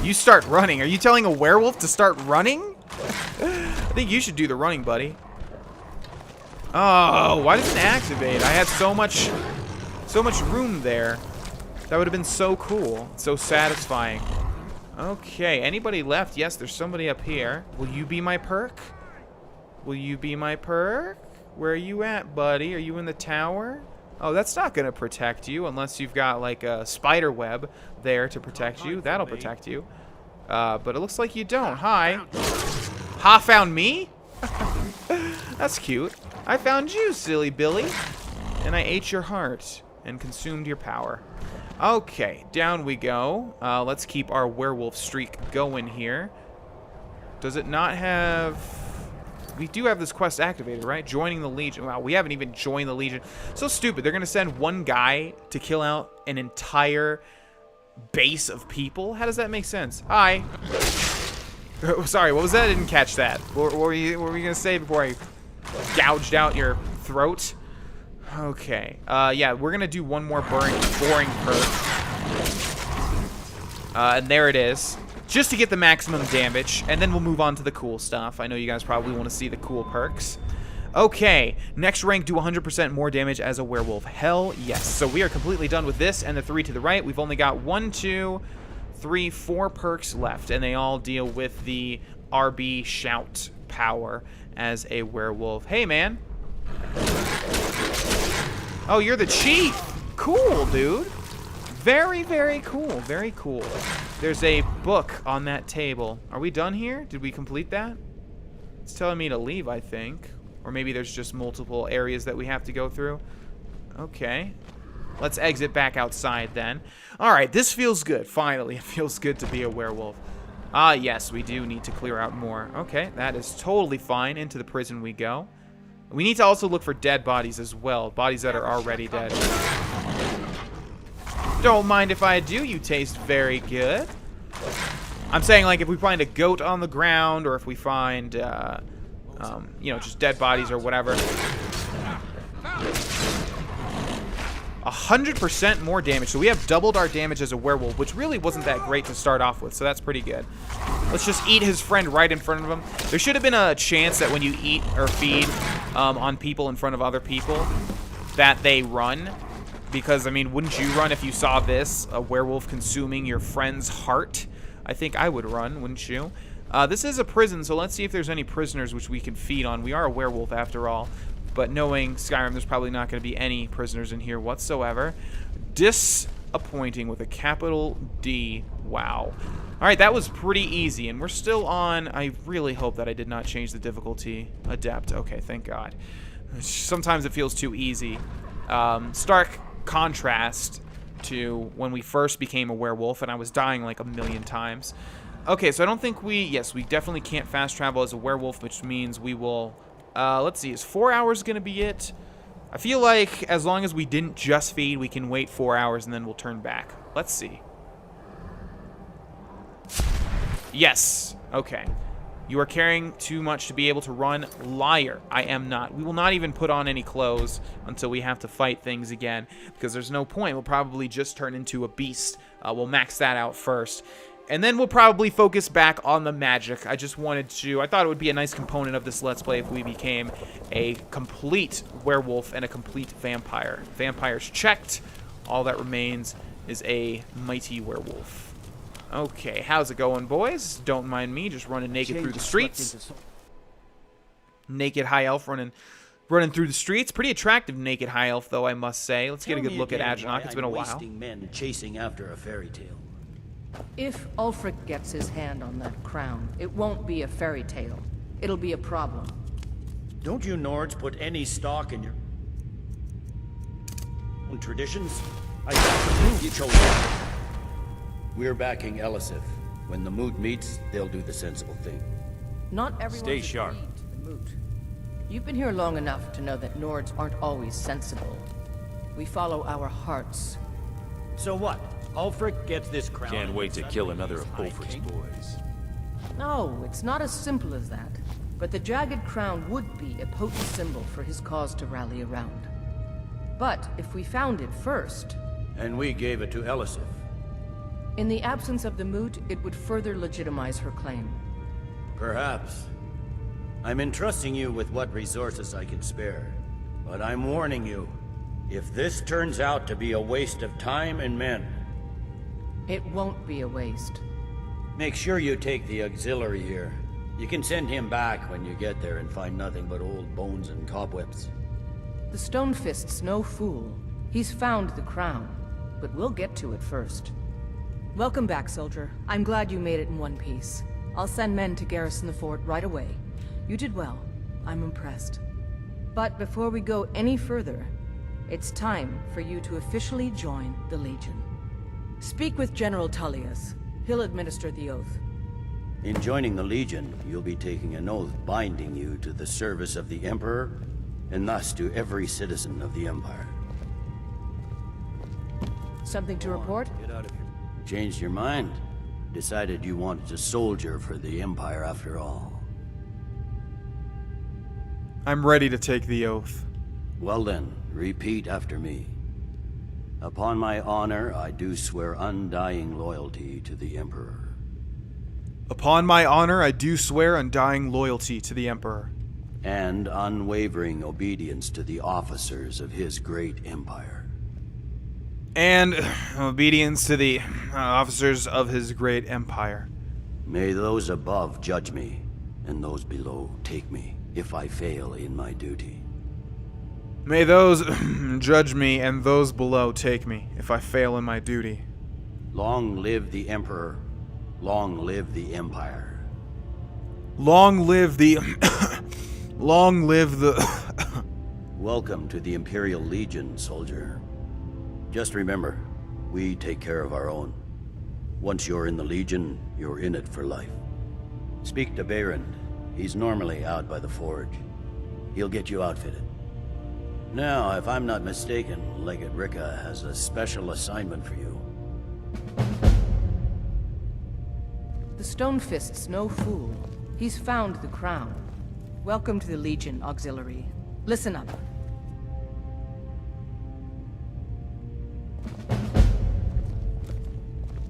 You start running. Are you telling a werewolf to start running? I think you should do the running, buddy. Oh, why doesn't it activate? I had so much room there. That would have been so cool. So satisfying. Okay, anybody left? Yes, there's somebody up here. Will you be my perk? Will you be my perk? Where are you at, buddy? Are you in the tower? Oh, that's not going to protect you unless you've got like a spider web there to protect you. That'll protect you. But it looks like you don't. Hi. Ha found me? That's cute. I found you, silly Billy. And I ate your heart and consumed your power. Okay, down we go. Let's keep our werewolf streak going here. Does it not have... We do have this quest activated, right? Joining the Legion. Wow, we haven't even joined the Legion. So stupid. They're going to send one guy to kill out an entire base of people? How does that make sense? Hi. Sorry, what was that? I didn't catch that. What were you going to say before I gouged out your throat? Okay. Yeah, we're going to do one more boring perk. And there it is. Just to get the maximum damage, and then we'll move on to the cool stuff. I know you guys probably want to see the cool perks. Okay, next rank, do 100% more damage as a werewolf. Hell yes. So we are completely done with this and the 3 to the right. We've only got 1, 2, 3, 4 perks left, and they all deal with the RB shout power as a werewolf. Hey, man. Oh, you're the chief. Cool, dude. Very, very cool. Very cool. There's a book on that table. Are we done here? Did we complete that? It's telling me to leave, I think. Or maybe there's just multiple areas that we have to go through. Okay. Let's exit back outside then. Alright, this feels good. Finally, it feels good to be a werewolf. Ah, yes, we do need to clear out more. Okay, that is totally fine. Into the prison we go. We need to also look for dead bodies as well. Bodies that are already dead. Don't mind if I do, you taste very good. I'm saying, like, if we find a goat on the ground, or if we find, you know, just dead bodies or whatever. 100% more damage. So we have doubled our damage as a werewolf, which really wasn't that great to start off with, so that's pretty good. Let's just eat his friend right in front of him. There should have been a chance that when you eat or feed on people in front of other people, that they run. Because, I mean, wouldn't you run if you saw this? A werewolf consuming your friend's heart? I think I would run, wouldn't you? This is a prison, so let's see if there's any prisoners which we can feed on. We are a werewolf after all. But knowing Skyrim, there's probably not going to be any prisoners in here whatsoever. Disappointing with a capital D. Wow. Alright, that was pretty easy, and we're still on... I really hope that I did not change the difficulty. Adept. Okay, thank God. Sometimes it feels too easy. Stark contrast to when we first became a werewolf, and I was dying like 1,000,000 times. Okay, so I don't think we... Yes, we definitely can't fast travel as a werewolf, which means we will... let's see, is 4 hours going to be it? I feel like as long as we didn't just feed, we can wait 4 hours and then we'll turn back. Let's see. Yes. Okay. You are carrying too much to be able to run. Liar. I am not. We will not even put on any clothes until we have to fight things again, because there's no point. We'll probably just turn into a beast. We'll max that out first. And then we'll probably focus back on the magic. I just wanted to... I thought it would be a nice component of this Let's Play if we became a complete werewolf and a complete vampire. Vampires checked. All that remains is a mighty werewolf. Okay, how's it going, boys? Don't mind me, just running naked through the streets. Naked high elf running through the streets. Pretty attractive naked high elf, though, I must say. Let's get a good look at Aginok. It's been a while. Wasting men chasing after a fairy tale. If Ulfric gets his hand on that crown, it won't be a fairy tale. It'll be a problem. Don't you Nords put any stock in your own traditions? I got the move you chose. We're backing Elisif. When the moot meets, they'll do the sensible thing. Not everyone's Stay sharp. agreed to the moot. You've been here long enough to know that Nords aren't always sensible. We follow our hearts. So what? Ulfric gets this crown. Can't wait to kill another of Ulfric's boys. No, it's not as simple as that. But the Jagged Crown would be a potent symbol for his cause to rally around. But if we found it first... And we gave it to Elisif. In the absence of the moot, it would further legitimize her claim. Perhaps. I'm entrusting you with what resources I can spare. But I'm warning you, if this turns out to be a waste of time and men... It won't be a waste. Make sure you take the auxiliary here. You can send him back when you get there and find nothing but old bones and cobwebs. The Stonefist's no fool. He's found the crown, but we'll get to it first. Welcome back, soldier. I'm glad you made it in one piece. I'll send men to garrison the fort right away. You did well. I'm impressed. But before we go any further, it's time for you to officially join the Legion. Speak with General Tullius. He'll administer the oath. In joining the Legion, you'll be taking an oath binding you to the service of the Emperor, and thus to every citizen of the Empire. Something to report? Get out of here. Changed your mind? Decided you wanted to soldier for the Empire after all. I'm ready to take the oath. Well then, repeat after me. Upon my honor, I do swear undying loyalty to the Emperor. Upon my honor, I do swear undying loyalty to the Emperor. And unwavering obedience to the officers of his great empire. And obedience to the officers of his great empire. May those above judge me, and those below take me, if I fail in my duty. May those judge me, and those below take me, if I fail in my duty. Long live the Emperor. Long live the Empire. Long live the... Long live the... Welcome to the Imperial Legion, soldier. Just remember, we take care of our own. Once you're in the Legion, you're in it for life. Speak to Behrend. He's normally out by the forge. He'll get you outfitted. Now, if I'm not mistaken, Legate Rika has a special assignment for you. The Stonefist's no fool. He's found the crown. Welcome to the Legion, Auxiliary. Listen up.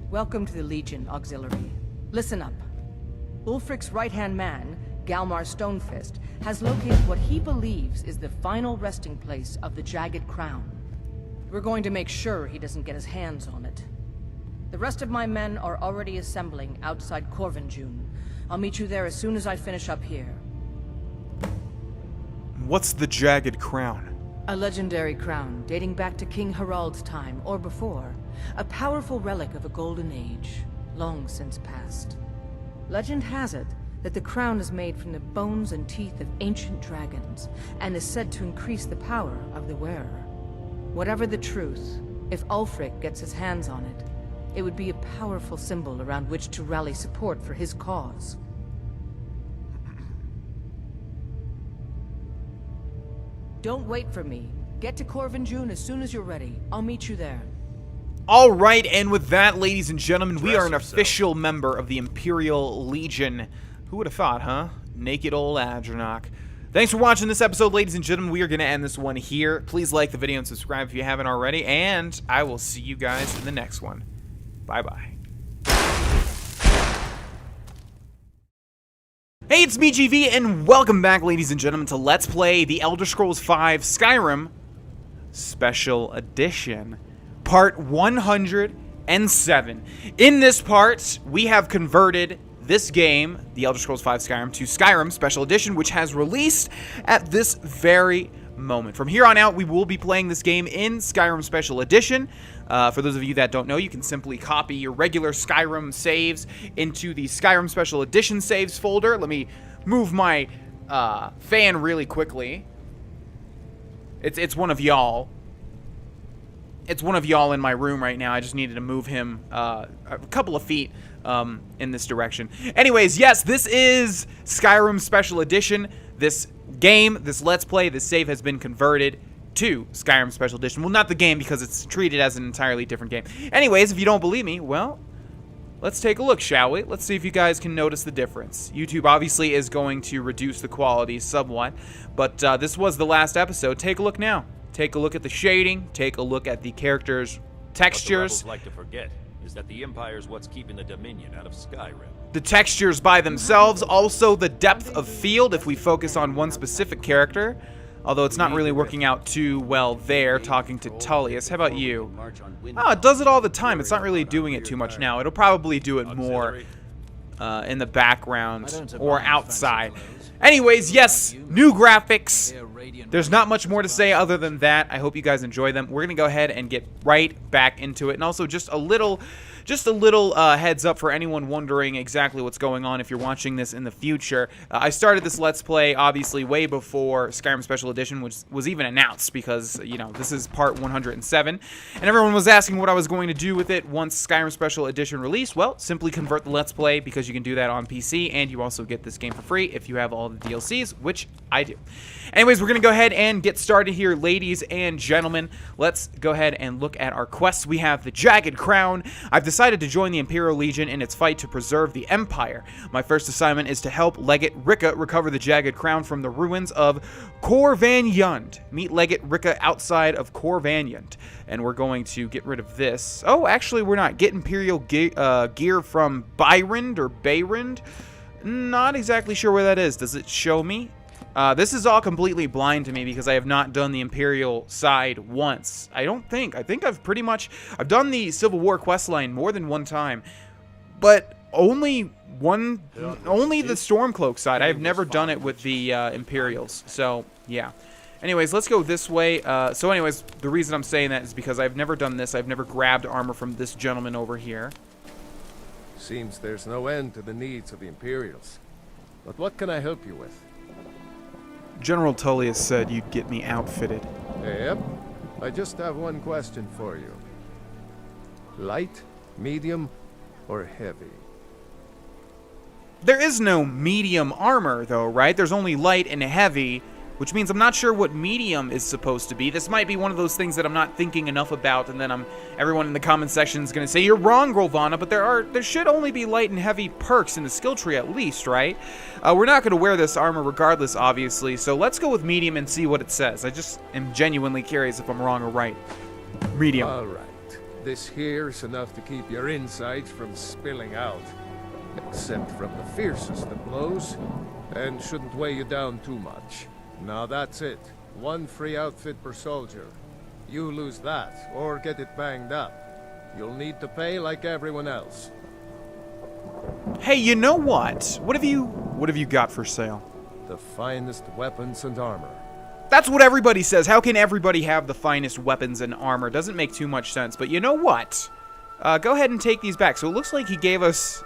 Welcome to the Legion, Auxiliary. Listen up. Ulfric's right-hand man, Galmar Stonefist, has located what he believes is the final resting place of the Jagged Crown. We're going to make sure he doesn't get his hands on it. The rest of my men are already assembling outside Coven. I'll meet you there as soon as I finish up here. What's the Jagged Crown? A legendary crown dating back to King Harald's time, or before. A powerful relic of a golden age, long since past. Legend has it that the crown is made from the bones and teeth of ancient dragons, and is said to increase the power of the wearer. Whatever the truth, if Ulfric gets his hands on it, it would be a powerful symbol around which to rally support for his cause. Don't wait for me. Get to Coven as soon as you're ready. I'll meet you there. All right, and with that, ladies and gentlemen, we are an official member of the Imperial Legion. Who would have thought, huh? Naked old Adranok. Thanks for watching this episode, ladies and gentlemen. We are going to end this one here. Please like the video and subscribe if you haven't already, and I will see you guys in the next one. Bye-bye. Hey, it's me, GV, and welcome back, ladies and gentlemen, to Let's Play The Elder Scrolls V Skyrim Special Edition, Part 107. In this part, we have converted this game, The Elder Scrolls V Skyrim, to Skyrim Special Edition, which has released at this very moment. From here on out, we will be playing this game in Skyrim Special Edition. For those of you that don't know, you can simply copy your regular Skyrim saves into the Skyrim Special Edition saves folder. Let me move my fan really quickly. It's one of y'all. It's one of y'all in my room right now. I just needed to move him a couple of feet in this direction. Anyways, yes, this is Skyrim Special Edition. This game, this Let's Play, this save has been converted to Skyrim Special Edition. Well, not the game, because it's treated as an entirely different game. Anyways, if you don't believe me, well, let's take a look, shall we? Let's see if you guys can notice the difference. YouTube obviously is going to reduce the quality somewhat, but this was the last episode. Take a look now. Take a look at the shading. Take a look at the characters' textures. What the rebels like to forget is that the Empire's what's keeping the Dominion out of Skyrim. The textures by themselves, also the depth of field if we focus on one specific character. Although it's not really working out too well there, talking to Tullius. How about you? Oh, it does it all the time. It's not really doing it too much now. It'll probably do it more in the background or outside. Anyways, yes, new graphics. There's not much more to say other than that. I hope you guys enjoy them. We're going to go ahead and get right back into it. And also just a little just a little heads up for anyone wondering exactly what's going on if you're watching this in the future. I started this Let's Play, obviously, way before Skyrim Special Edition, which was even announced, because, you know, this is part 107, and everyone was asking what I was going to do with it once Skyrim Special Edition released. Well, simply convert the Let's Play, because you can do that on PC, and you also get this game for free if you have all the DLCs, which I do. Anyways, we're going to go ahead and get started here, ladies and gentlemen. Let's go ahead and look at our quests. We have the Jagged Crown. I've decided to join the Imperial Legion in its fight to preserve the Empire. My first assignment is to help Legate Ricca recover the Jagged Crown from the ruins of Corvanyund. Meet Legate Ricca outside of Corvanyund. And we're going to get rid of this. Oh, actually, we're not. Get Imperial gear from Byrund or Bayrund. Not exactly sure where that is. Does it show me? This is all completely blind to me because I have not done the Imperial side once. I think I've pretty much... I've done the Civil War questline more than one time, but only the Stormcloak side. I've never done it with the Imperials, so yeah. Anyways, let's go this way. So anyways, the reason I'm saying that is because I've never done this. I've never grabbed armor from this gentleman over here. Seems there's no end to the needs of the Imperials. But what can I help you with? General Tullius said you'd get me outfitted. Yep. I just have one question for you. Light, medium, or heavy? There is no medium armor, though, right? There's only light and heavy, which means I'm not sure what medium is supposed to be. This might be one of those things that I'm not thinking enough about, and then everyone in the comment section is going to say, you're wrong, Grohlvana, but there should only be light and heavy perks in the skill tree at least, right? We're not going to wear this armor regardless, obviously, so let's go with medium and see what it says. I just am genuinely curious if I'm wrong or right. Medium. All right. This here is enough to keep your insides from spilling out, except from the fiercest of blows, and shouldn't weigh you down too much. Now that's it. One free outfit per soldier. You lose that, or get it banged up. You'll need to pay like everyone else. Hey, you know what? What have you got for sale? The finest weapons and armor. That's what everybody says. How can everybody have the finest weapons and armor? Doesn't make too much sense. But you know what? Go ahead and take these back. So it looks like he gave us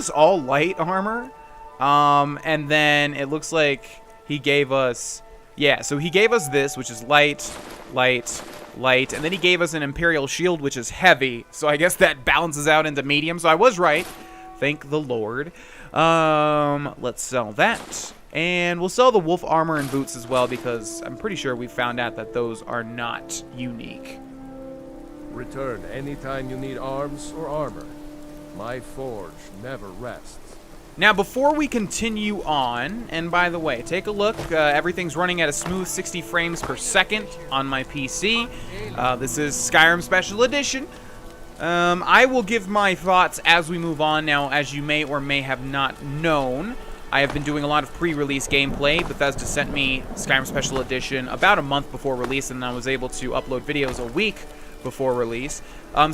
all light armor. And then it looks like he gave us, yeah, so he gave us this, which is light, and then he gave us an Imperial shield, which is heavy, so I guess that balances out into medium, so I was right. Thank the Lord. Let's sell that, and we'll sell the wolf armor and boots as well, because I'm pretty sure we found out that those are not unique. Return anytime you need arms or armor. My forge never rests. Now, before we continue on, and by the way, take a look. Everything's running at a smooth 60 frames per second on my PC. This is Skyrim Special Edition. I will give my thoughts as we move on. Now, as you may or may have not known, I have been doing a lot of pre-release gameplay. Bethesda sent me Skyrim Special Edition about a month before release, and I was able to upload videos a week before release.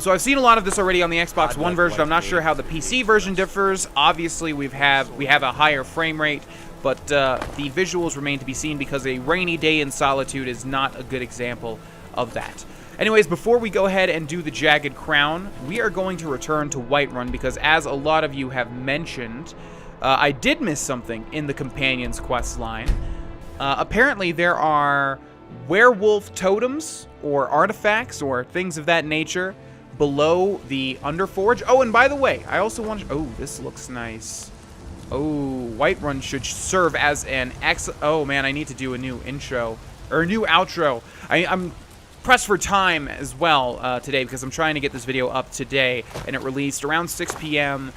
So I've seen a lot of this already on the Xbox One version. I'm not sure how the PC version differs. Obviously, we have a higher frame rate, but the visuals remain to be seen because a rainy day in Solitude is not a good example of that. Anyways, before we go ahead and do the Jagged Crown, we are going to return to Whiterun because, as a lot of you have mentioned, I did miss something in the Companions quest line. Apparently, there are werewolf totems or artifacts or things of that nature below the Underforge. Oh, and by the way, I also want to... Oh, this looks nice. Oh, Whiterun should serve as an oh, man, I need to do a new intro. Or a new outro. I'm pressed for time as well today because I'm trying to get this video up today. And it released around 6 p.m.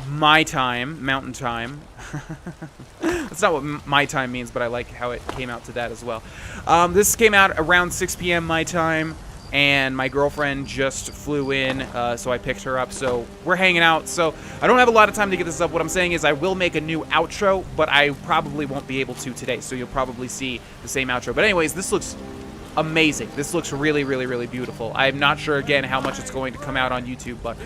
my time, Mountain Time. That's not what my time means, but I like how it came out to that as well. This came out around 6 p.m. my time, and my girlfriend just flew in, so I picked her up. So we're hanging out. So I don't have a lot of time to get this up. What I'm saying is I will make a new outro, but I probably won't be able to today. So you'll probably see the same outro. But anyways, this looks amazing. This looks really, really, really beautiful. I'm not sure, again, how much it's going to come out on YouTube, but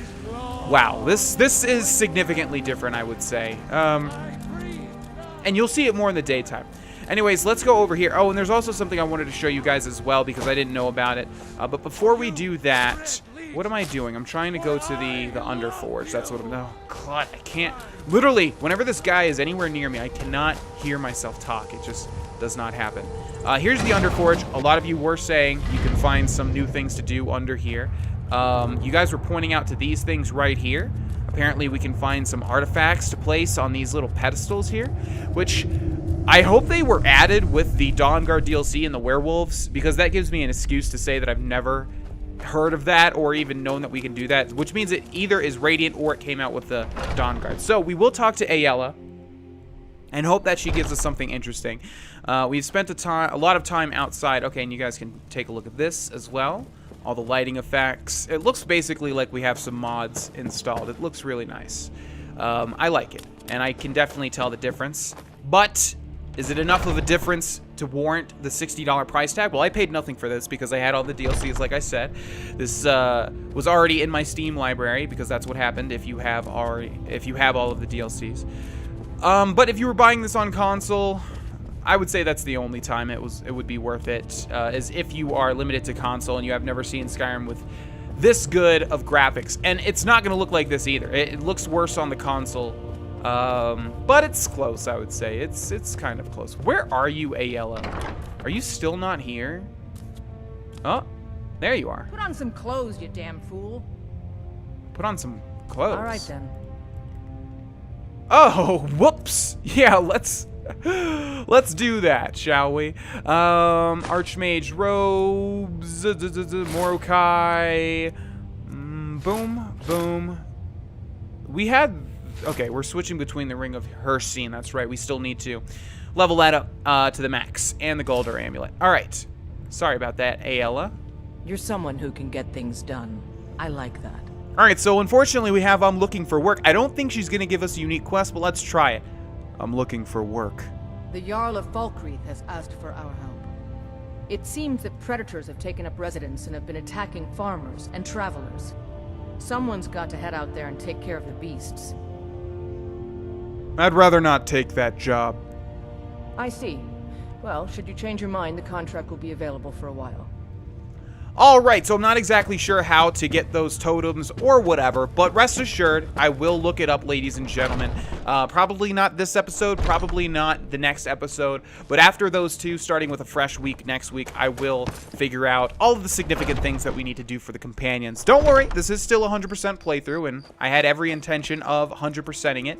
wow, this is significantly different, I would say. And you'll see it more in the daytime. Anyways, let's go over here. Oh, and there's also something I wanted to show you guys as well because I didn't know about it. But before we do that, What am I doing? I'm trying to go to the Underforge. That's what I'm... Oh, God, I can't... Literally, whenever this guy is anywhere near me, I cannot hear myself talk. It just does not happen. Here's the Underforge. A lot of you were saying you can find some new things to do under here. You guys were pointing out to these things right here. Apparently, we can find some artifacts to place on these little pedestals here, which... I hope they were added with the Dawnguard DLC and the werewolves, because that gives me an excuse to say that I've never heard of that or even known that we can do that, which means it either is Radiant or it came out with the Dawnguard. So we will talk to Aela and hope that she gives us something interesting. We've spent a lot of time outside. Okay, and you guys can take a look at this as well. All the lighting effects. It looks basically like we have some mods installed. It looks really nice. I like it, and I can definitely tell the difference. But... is it enough of a difference to warrant the $60 price tag? Well, I paid nothing for this because I had all the DLCs, like I said. This was already in my Steam library because that's what happened if you have all of the DLCs. But if you were buying this on console, I would say that's the only time it would be worth it. As if you are limited to console and you have never seen Skyrim with this good of graphics, and it's not going to look like this either. It looks worse on the console. But it's close, I would say. It's kind of close. Where are you, Aela? Are you still not here? Oh, there you are. Put on some clothes, you damn fool. Put on some clothes. All right, then. Oh, whoops. Yeah, let's do that, shall we? Archmage robes, Morokai. Boom, boom. We had... Okay, we're switching between the Ring of Hircine. That's right. We still need to level that up to the max. And the Golder Amulet. All right. Sorry about that, Aela. You're someone who can get things done. I like that. All right, so unfortunately we have I'm looking for work. I don't think she's going to give us a unique quest, but let's try it. I'm looking for work. The Jarl of Falkreath has asked for our help. It seems that predators have taken up residence and have been attacking farmers and travelers. Someone's got to head out there and take care of the beasts. I'd rather not take that job. I see. Well, should you change your mind, the contract will be available for a while. Alright, so I'm not exactly sure how to get those totems or whatever, but rest assured, I will look it up, ladies and gentlemen. Probably not this episode, probably not the next episode, but after those two, starting with a fresh week next week, I will figure out all of the significant things that we need to do for the companions. Don't worry, this is still a 100% playthrough, and I had every intention of 100%ing it.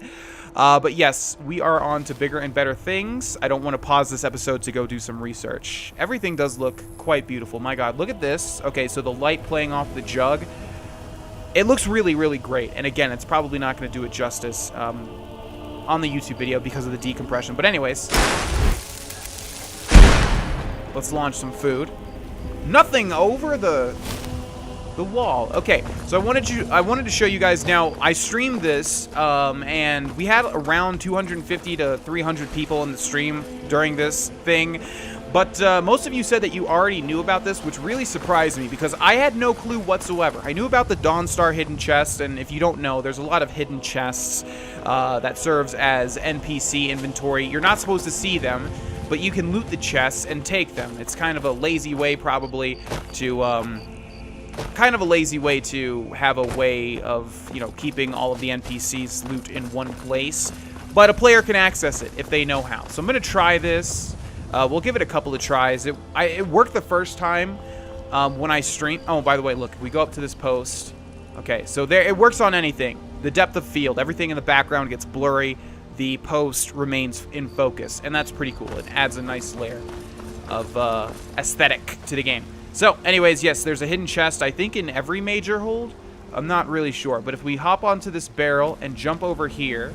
But yes, we are on to bigger and better things. I don't want to pause this episode to go do some research. Everything does look quite beautiful. My God, look at this. Okay, so the light playing off the jug. It looks really, really great. And again, it's probably not going to do it justice on the YouTube video because of the decompression. But anyways, let's launch some food. Nothing over the wall. Okay, so I wanted to show you guys now. I streamed this, and we had around 250 to 300 people in the stream during this thing. But most of you said that you already knew about this, which really surprised me because I had no clue whatsoever. I knew about the Dawnstar hidden chest, and if you don't know, there's a lot of hidden chests that serves as NPC inventory. You're not supposed to see them, but you can loot the chests and take them. It's kind of a lazy way, probably, to have a way of, you know, keeping all of the NPCs loot in one place. But a player can access it if they know how. So I'm going to try this. We'll give it a couple of tries. It worked the first time when I streamed. Oh, by the way, look, we go up to this post. Okay, so there it works on anything. The depth of field, everything in the background gets blurry. The post remains in focus, and that's pretty cool. It adds a nice layer of aesthetic to the game. So, anyways, yes, there's a hidden chest, I think, in every major hold. I'm not really sure, but if we hop onto this barrel and jump over here,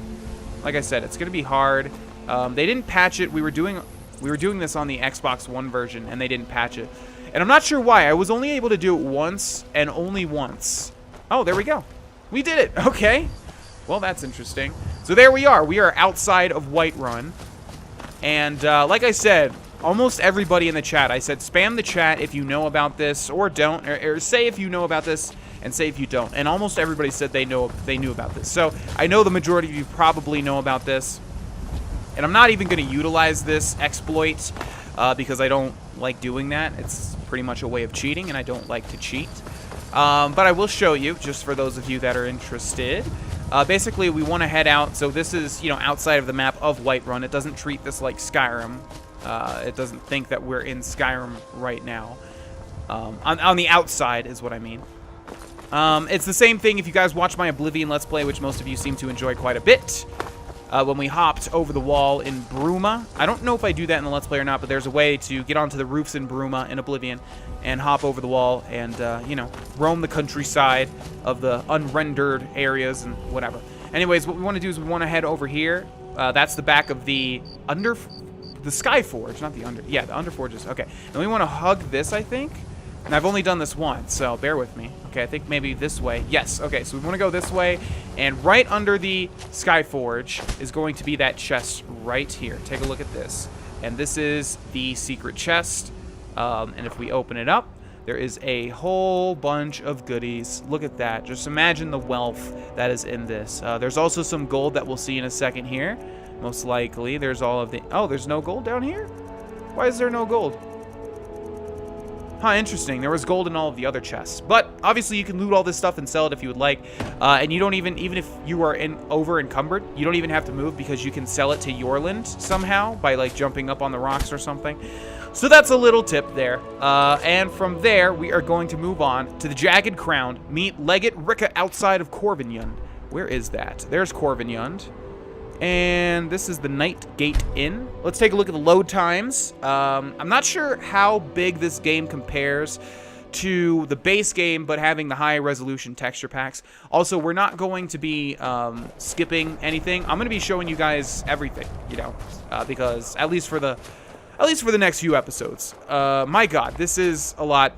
like I said, it's going to be hard. They didn't patch it. We were doing this on the Xbox One version, and they didn't patch it. And I'm not sure why. I was only able to do it once, and only once. Oh, there we go. We did it. Okay. Well, that's interesting. So there we are. We are outside of Whiterun. And like I said, almost everybody in the chat, I said spam the chat if you know about this, or don't, or say if you know about this, and say if you don't. And almost everybody said they knew about this. So I know the majority of you probably know about this. And I'm not even going to utilize this exploit because I don't like doing that. It's pretty much a way of cheating, and I don't like to cheat. But I will show you, just for those of you that are interested. Basically, we want to head out. So this is, you know, outside of the map of Whiterun. It doesn't treat this like Skyrim. It doesn't think that we're in Skyrim right now. On the outside is what I mean. It's the same thing if you guys watch my Oblivion Let's Play, which most of you seem to enjoy quite a bit. When we hopped over the wall in Bruma. I don't know if I do that in the Let's Play or not, but there's a way to get onto the roofs in Bruma in Oblivion and hop over the wall and, you know, roam the countryside of the unrendered areas and whatever. Anyways, what we want to do is we want to head over here. That's the back of the Skyforge, not the the Underforge is, okay. And we want to hug this, I think. And I've only done this once, so bear with me. Okay, I think maybe this way. Yes, okay, so we want to go this way. And right under the Skyforge is going to be that chest right here. Take a look at this. And this is the secret chest. And if we open it up, there is a whole bunch of goodies. Look at that. Just imagine the wealth that is in this. There's also some gold that we'll see in a second here. Most likely. There's all of the... Oh, there's no gold down here? Why is there no gold? Huh, interesting. There was gold in all of the other chests. But obviously you can loot all this stuff and sell it if you would like. And you don't even if you are over encumbered, you don't even have to move because you can sell it to Yngvild somehow by like jumping up on the rocks or something. So that's a little tip there. And from there, we are going to move on to the Jagged Crown. Meet Legate Ricka outside of Corvinjund. Where is that? There's Corvinjund. And this is the Night Gate Inn. Let's take a look at the load times. I'm not sure how big this game compares to the base game, but having the high resolution texture packs. Also, we're not going to be skipping anything. I'm going to be showing you guys everything, you know, because at least for the next few episodes. My God, this is a lot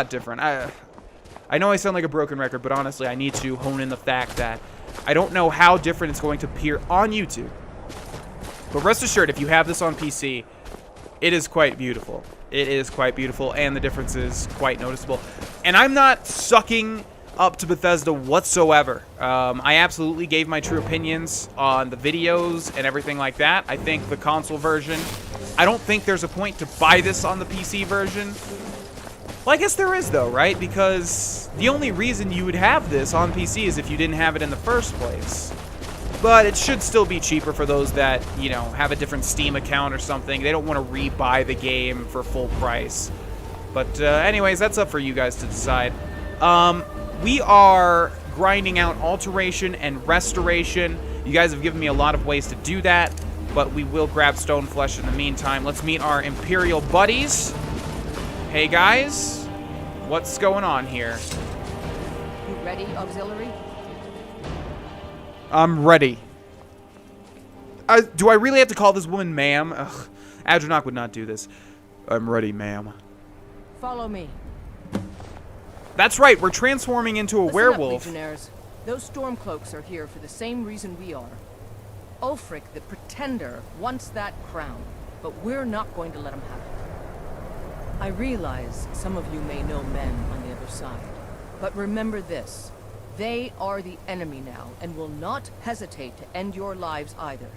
different. I know I sound like a broken record, but honestly, I need to hone in the fact that I don't know how different it's going to appear on YouTube. But rest assured, if you have this on PC, it is quite beautiful. It is quite beautiful, and the difference is quite noticeable. And I'm not sucking up to Bethesda whatsoever. I absolutely gave my true opinions on the videos and everything like that. I think the console version, I don't think there's a point to buy this on the PC version. Well, I guess there is, though, right? Because the only reason you would have this on PC is if you didn't have it in the first place. But it should still be cheaper for those that, you know, have a different Steam account or something. They don't want to rebuy the game for full price. But anyways, that's up for you guys to decide. We are grinding out alteration and restoration. You guys have given me a lot of ways to do that, but we will grab stone flesh in the meantime. Let's meet our Imperial buddies. Hey guys, what's going on here? You ready, auxiliary? I'm ready. Do I really have to call this woman ma'am? Ugh, Adronach would not do this. I'm ready, ma'am. Follow me. That's right, we're transforming into a werewolf. Up, Legionnaires. Those Stormcloaks are here for the same reason we are. Ulfric, the Pretender, wants that crown, but we're not going to let him have it. I realize some of you may know men on the other side, but remember this. They are the enemy now, and will not hesitate to end your lives either.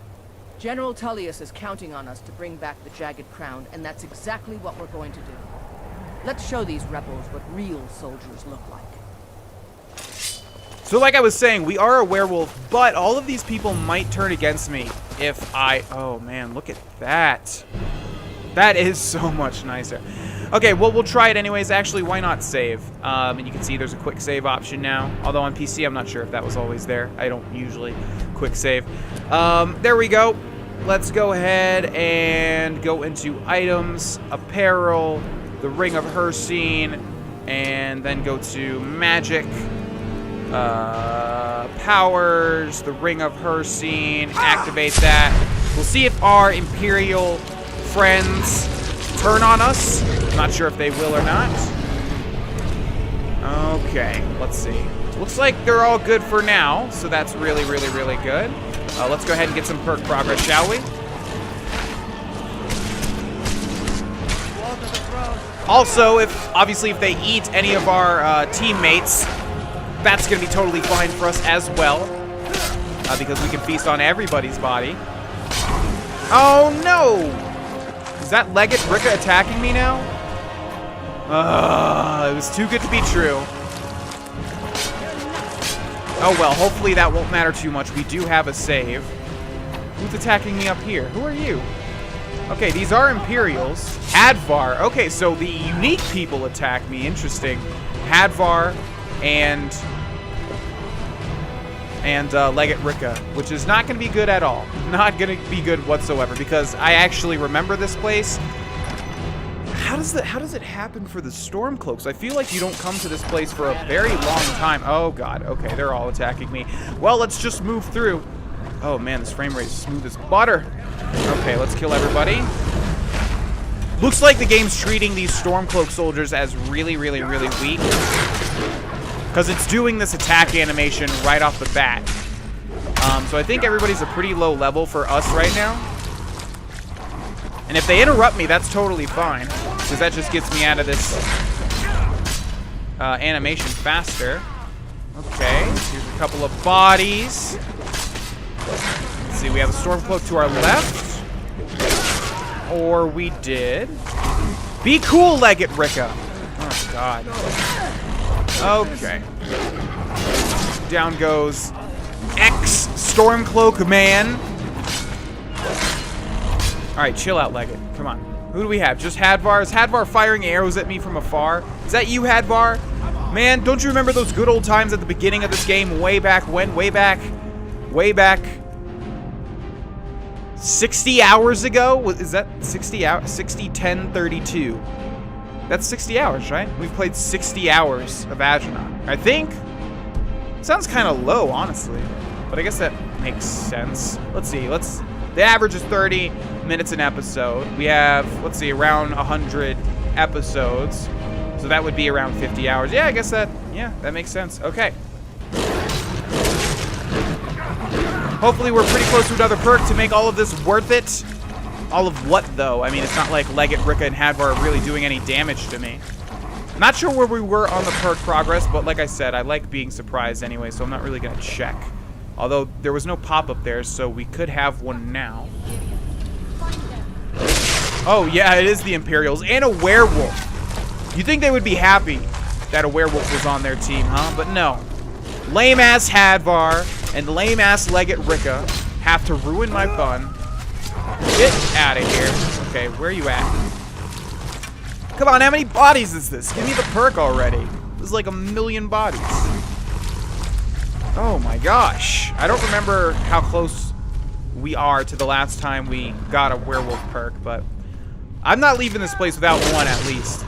General Tullius is counting on us to bring back the Jagged Crown, and that's exactly what we're going to do. Let's show these rebels what real soldiers look like. So like I was saying, we are a werewolf, but all of these people might turn against me if I... Oh man, look at that. That is so much nicer. Okay, well, we'll try it anyways. Actually, why not save? And you can see there's a quick save option now. Although on PC, I'm not sure if that was always there. I don't usually quick save. There we go. Let's go ahead and go into items, apparel, the Ring of Hircine, and then go to magic, powers, the Ring of Hircine, activate that. We'll see if our Imperial friends turn on us. I'm not sure if they will or not. Okay, let's see. Looks like they're all good for now, so that's really, really, really good. Let's go ahead and get some perk progress, shall we? Also, obviously if they eat any of our teammates, that's going to be totally fine for us as well, because we can feast on everybody's body. Oh no! Is that Legate Ricka attacking me now? It was too good to be true. Oh well, hopefully that won't matter too much. We do have a save. Who's attacking me up here? Who are you? Okay, these are Imperials. Hadvar. Okay, so the unique people attack me. Interesting. Hadvar and Legate Rika, which is not going to be good at all. Not going to be good whatsoever, because I actually remember this place. How does it happen for the Stormcloaks? I feel like you don't come to this place for a very long time. Oh god, okay, they're all attacking me. Well, let's just move through. Oh man, this frame rate is smooth as butter. Okay, let's kill everybody. Looks like the game's treating these Stormcloak soldiers as really, really, really weak, because it's doing this attack animation right off the bat. So I think everybody's a pretty low level for us right now. And if they interrupt me, that's totally fine, because that just gets me out of this animation faster. Okay, here's a couple of bodies. Let's see, we have a Stormcloak to our left. Or we did. Be cool, Legate Rika. Oh, God. Okay. Down goes Stormcloak man. Alright, chill out, Legate. Come on. Who do we have? Just Hadvar? Is Hadvar firing arrows at me from afar? Is that you, Hadvar? Man, don't you remember those good old times at the beginning of this game way back when? Way back 60 hours ago? Is that 60 hours? 60, 10, 32. That's 60 hours, right? We've played 60 hours of Agenor. I think. Sounds kind of low, honestly. But I guess that makes sense. Let's see. The average is 30 minutes an episode. We have, let's see, around 100 episodes. So that would be around 50 hours. Yeah, I guess that makes sense. Okay. Hopefully we're pretty close to another perk to make all of this worth it. All of what, though? I mean, it's not like Legate, Rika, and Hadvar are really doing any damage to me. Not sure where we were on the perk progress, but like I said, I like being surprised anyway, so I'm not really going to check. Although there was no pop-up there, so we could have one now. Oh, yeah, it is the Imperials. And a werewolf. You'd think they would be happy that a werewolf was on their team, huh? But no. Lame-ass Hadvar and lame-ass Legate Rika have to ruin my fun. Get out of here. Okay, where are you at? Come on, how many bodies is this? Give me the perk already. This is like 1,000,000 bodies. Oh my gosh. I don't remember how close we are to the last time we got a werewolf perk, but I'm not leaving this place without one at least.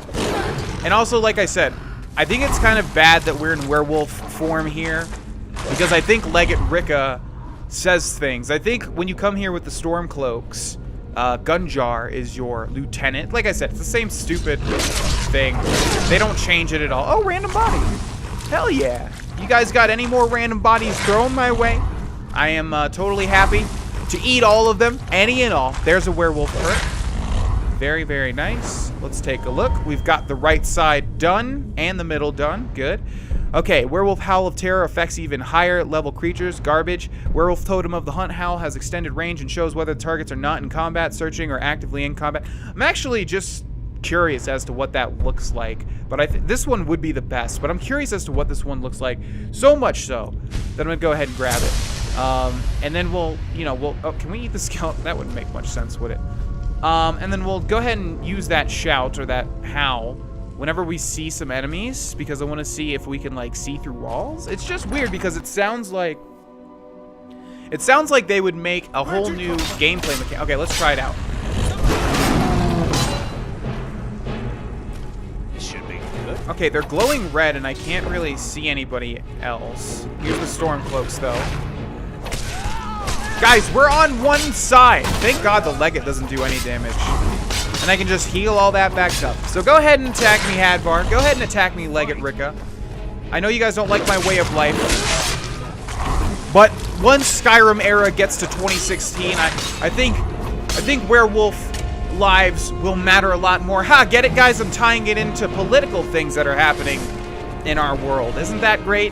And also, like I said, I think it's kind of bad that we're in werewolf form here, because I think Legate Rika says things. I think when you come here with the Stormcloaks, Gunjar is your lieutenant. Like I said, it's the same stupid thing. They don't change it at all. Oh, random body. Hell yeah. You guys got any more random bodies thrown my way? I am totally happy to eat all of them, any and all. There's a werewolf perk. Very, very nice. Let's take a look. We've got the right side done and the middle done. Good. Okay, Werewolf Howl of Terror affects even higher level creatures. Garbage. Werewolf Totem of the Hunt Howl has extended range and shows whether the targets are not in combat, searching, or actively in combat. I'm actually just curious as to what that looks like, but this one would be the best, but I'm curious as to what this one looks like, so much so that I'm gonna go ahead and grab it. And then we'll, oh, can we eat the skeleton? That wouldn't make much sense, would it? And then we'll go ahead and use that shout or that howl whenever we see some enemies, because I want to see if we can like see through walls. It's just weird because it sounds like they would make a whole new gameplay mechanic. Okay, let's try it out. This should be good. Okay, they're glowing red and I can't really see anybody else. Here's the Stormcloaks though. Guys, we're on one side. Thank God the Legate doesn't do any damage. And I can just heal all that back up. So go ahead and attack me, Hadvar. Go ahead and attack me, Legate Rika. I know you guys don't like my way of life. But once Skyrim era gets to 2016, I think werewolf lives will matter a lot more. Ha, get it, guys? I'm tying it into political things that are happening in our world. Isn't that great?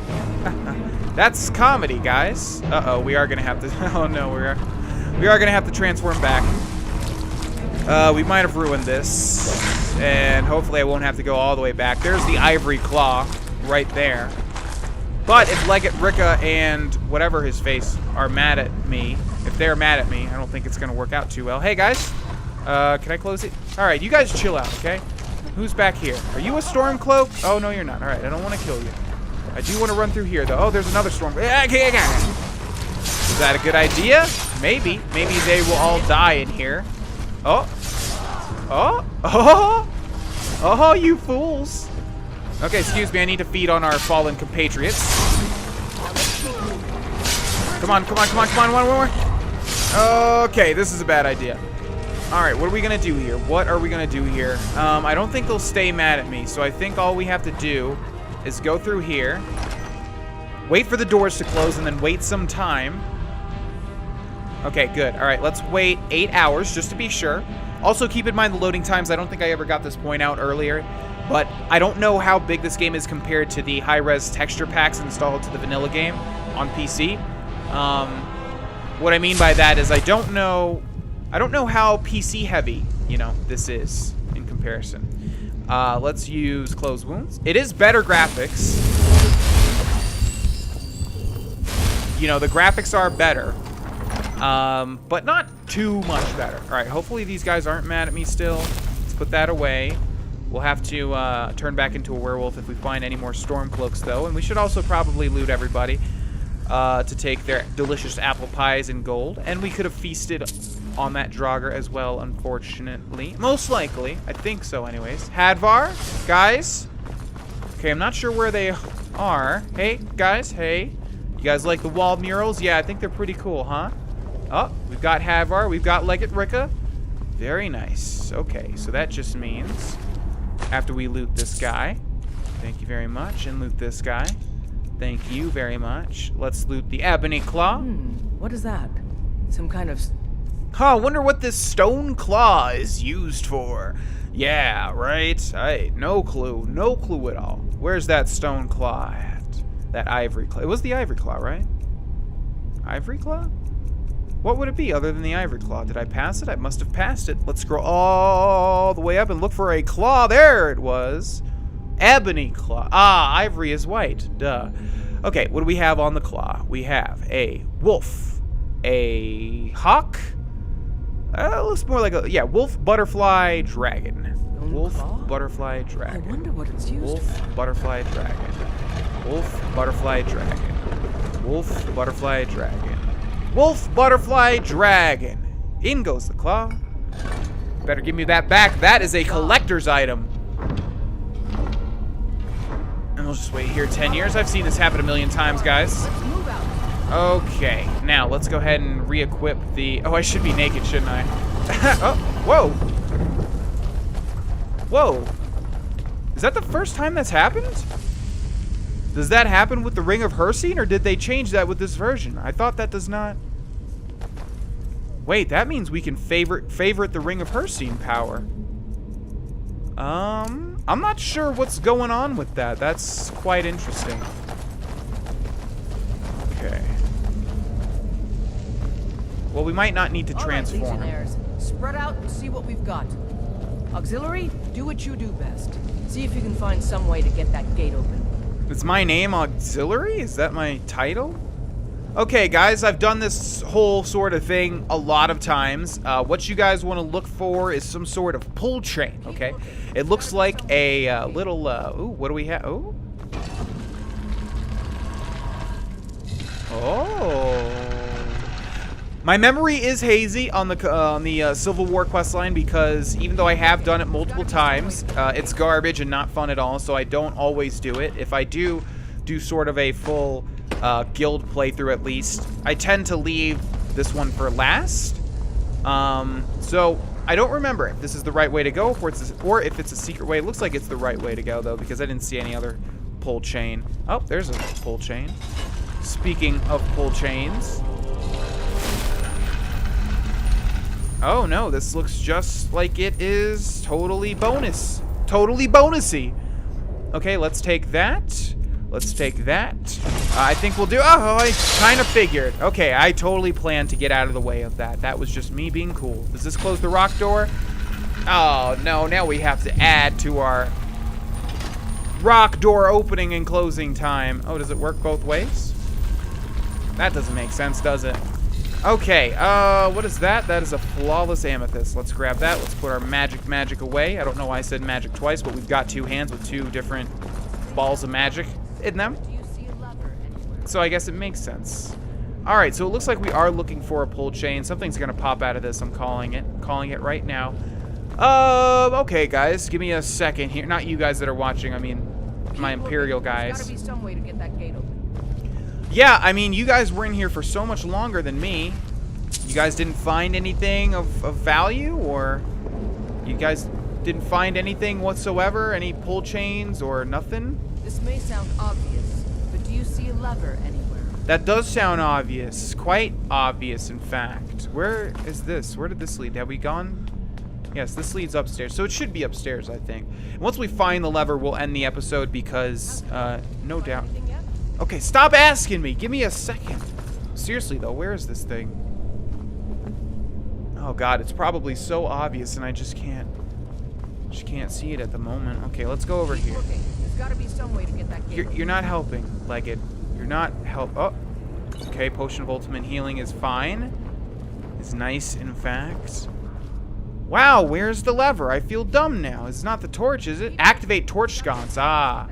That's comedy, guys. Uh-oh, we are gonna have to. Oh no, we are gonna have to transform back. We might have ruined this. and hopefully I won't have to go all the way back. There's the Ivory Claw right there. But if Leggett, Ricka, and whatever his face are mad at me, if they're mad at me, I don't think it's going to work out too well. Hey, guys. Can I close it? All right, you guys chill out, okay? Who's back here? Are you a Stormcloak? Oh, no, you're not. All right, I don't want to kill you. I do want to run through here, though. Oh, there's another Storm. Is that a good idea? Maybe. Maybe they will all die in here. Oh. Oh. Oh. Oh, you fools. Okay, excuse me. I need to feed on our fallen compatriots. Come on, come on, come on, come on. One more. Okay, this is a bad idea. All right, what are we going to do here? What are we going to do here? I don't think they'll stay mad at me, so I think all we have to do is go through here, wait for the doors to close, and then wait some time. Okay, good. All right, let's wait 8 hours just to be sure. Also, keep in mind the loading times. I don't think I ever got this point out earlier, but I don't know how big this game is compared to the high-res texture packs installed to the vanilla game on PC. What I mean by that is I don't know how PC heavy, you know, this is in comparison. Let's use Closed Wounds. It is better graphics. You know, the graphics are better. But not too much better. All right, hopefully these guys aren't mad at me still. Let's put that away. We'll have to turn back into a werewolf if we find any more Stormcloaks, though. And we should also probably loot everybody to take their delicious apple pies and gold. And we could have feasted on that Draugr as well, unfortunately. Most likely. I think so, anyways. Hadvar, guys. Okay, I'm not sure where they are. Hey, guys, hey. You guys like the wall murals? Yeah, I think they're pretty cool, huh? Oh, we've got Hadvar. We've got Leggett Ricka. Very nice. Okay, so that just means after we loot this guy, thank you very much, and loot this guy, thank you very much. Let's loot the Ebony Claw. What is that? Some kind of... Huh, I wonder what this stone claw is used for. Yeah, right? No clue. No clue at all. Where's that stone claw at? That ivory claw. It was the ivory claw, right? Ivory claw? What would it be other than the ivory claw? Did I pass it? I must have passed it. Let's scroll all the way up and look for a claw. There it was. Ebony claw. Ah, ivory is white. Duh. Okay, what do we have on the claw? We have a wolf, a hawk. Looks more like a, yeah, wolf, butterfly, dragon. Wolf, butterfly, dragon. I wonder what it's used Wolf, butterfly, dragon. Wolf, butterfly, dragon. Wolf, butterfly, dragon. Wolf, butterfly, dragon. In goes the claw. Better give me that back. That is a collector's item. And we'll just wait here 10 years. I've seen this happen a million times, guys. Okay, now let's go ahead and re-equip the... Oh, I should be naked, shouldn't I? Oh, whoa. Whoa. Is that the first time that's happened? Does that happen with the Ring of Hircine, or did they change that with this version? I thought that does not... Wait, that means we can favorite the Ring of Hircine power. I'm not sure what's going on with that. That's quite interesting. Okay. Well, we might not need to transform. All right, Legionnaires, spread out and see what we've got. Auxiliary, do what you do best. See if you can find some way to get that gate open. Is my name Auxiliary? Is that my title? Okay, guys, I've done this whole sort of thing a lot of times. What you guys want to look for is some sort of pull chain, okay? It looks like a little, ooh, what do we have? Oh. Oh. My memory is hazy on the Civil War questline because even though I have done it multiple times, it's garbage and not fun at all, so I don't always do it. If I do sort of a full guild playthrough at least, I tend to leave this one for last. So I don't remember if this is the right way to go or if it's a secret way. It looks like it's the right way to go though because I didn't see any other pull chain. Oh, there's a pull chain. Speaking of pull chains. Oh no, this looks just like it is totally bonus. Totally bonusy. Okay, let's take that. Let's take that. I think we'll do... Oh, I kind of figured. Okay, I totally planned to get out of the way of that. That was just me being cool. Does this close the rock door? Oh, no. Now we have to add to our rock door opening and closing time. Oh, does it work both ways? That doesn't make sense, does it? Okay, what is that? That is a flawless amethyst. Let's grab that. Let's put our magic away. I don't know why I said magic twice, but we've got two hands with two different balls of magic in them. So I guess it makes sense. All right, so it looks like we are looking for a pull chain. Something's gonna pop out of this. I'm calling it right now. Okay, guys, give me a second here. Not you guys that are watching. I mean, my Imperial guys. There's gotta be some way to get that gate open. Yeah, I mean, you guys were in here for so much longer than me. You guys didn't find anything of value, or you guys didn't find anything whatsoever? Any pull chains or nothing? This may sound obvious, but do you see a lever anywhere? That does sound obvious. Quite obvious, in fact. Where is this? Where did this lead? Have we gone? Yes, this leads upstairs. So it should be upstairs, I think. And once we find the lever, we'll end the episode because, no doubt. Okay, stop asking me. Give me a second. Seriously, though, where is this thing? Oh, God, it's probably so obvious, and I just can't see it at the moment. Okay, let's go over here. There's gotta be some way to get that gate. You're not helping, Leggett. You're not Oh. Okay, Potion of Ultimate Healing is fine. It's nice, in fact. Wow, where's the lever? I feel dumb now. It's not the torch, is it? Activate torch sconce. Ah.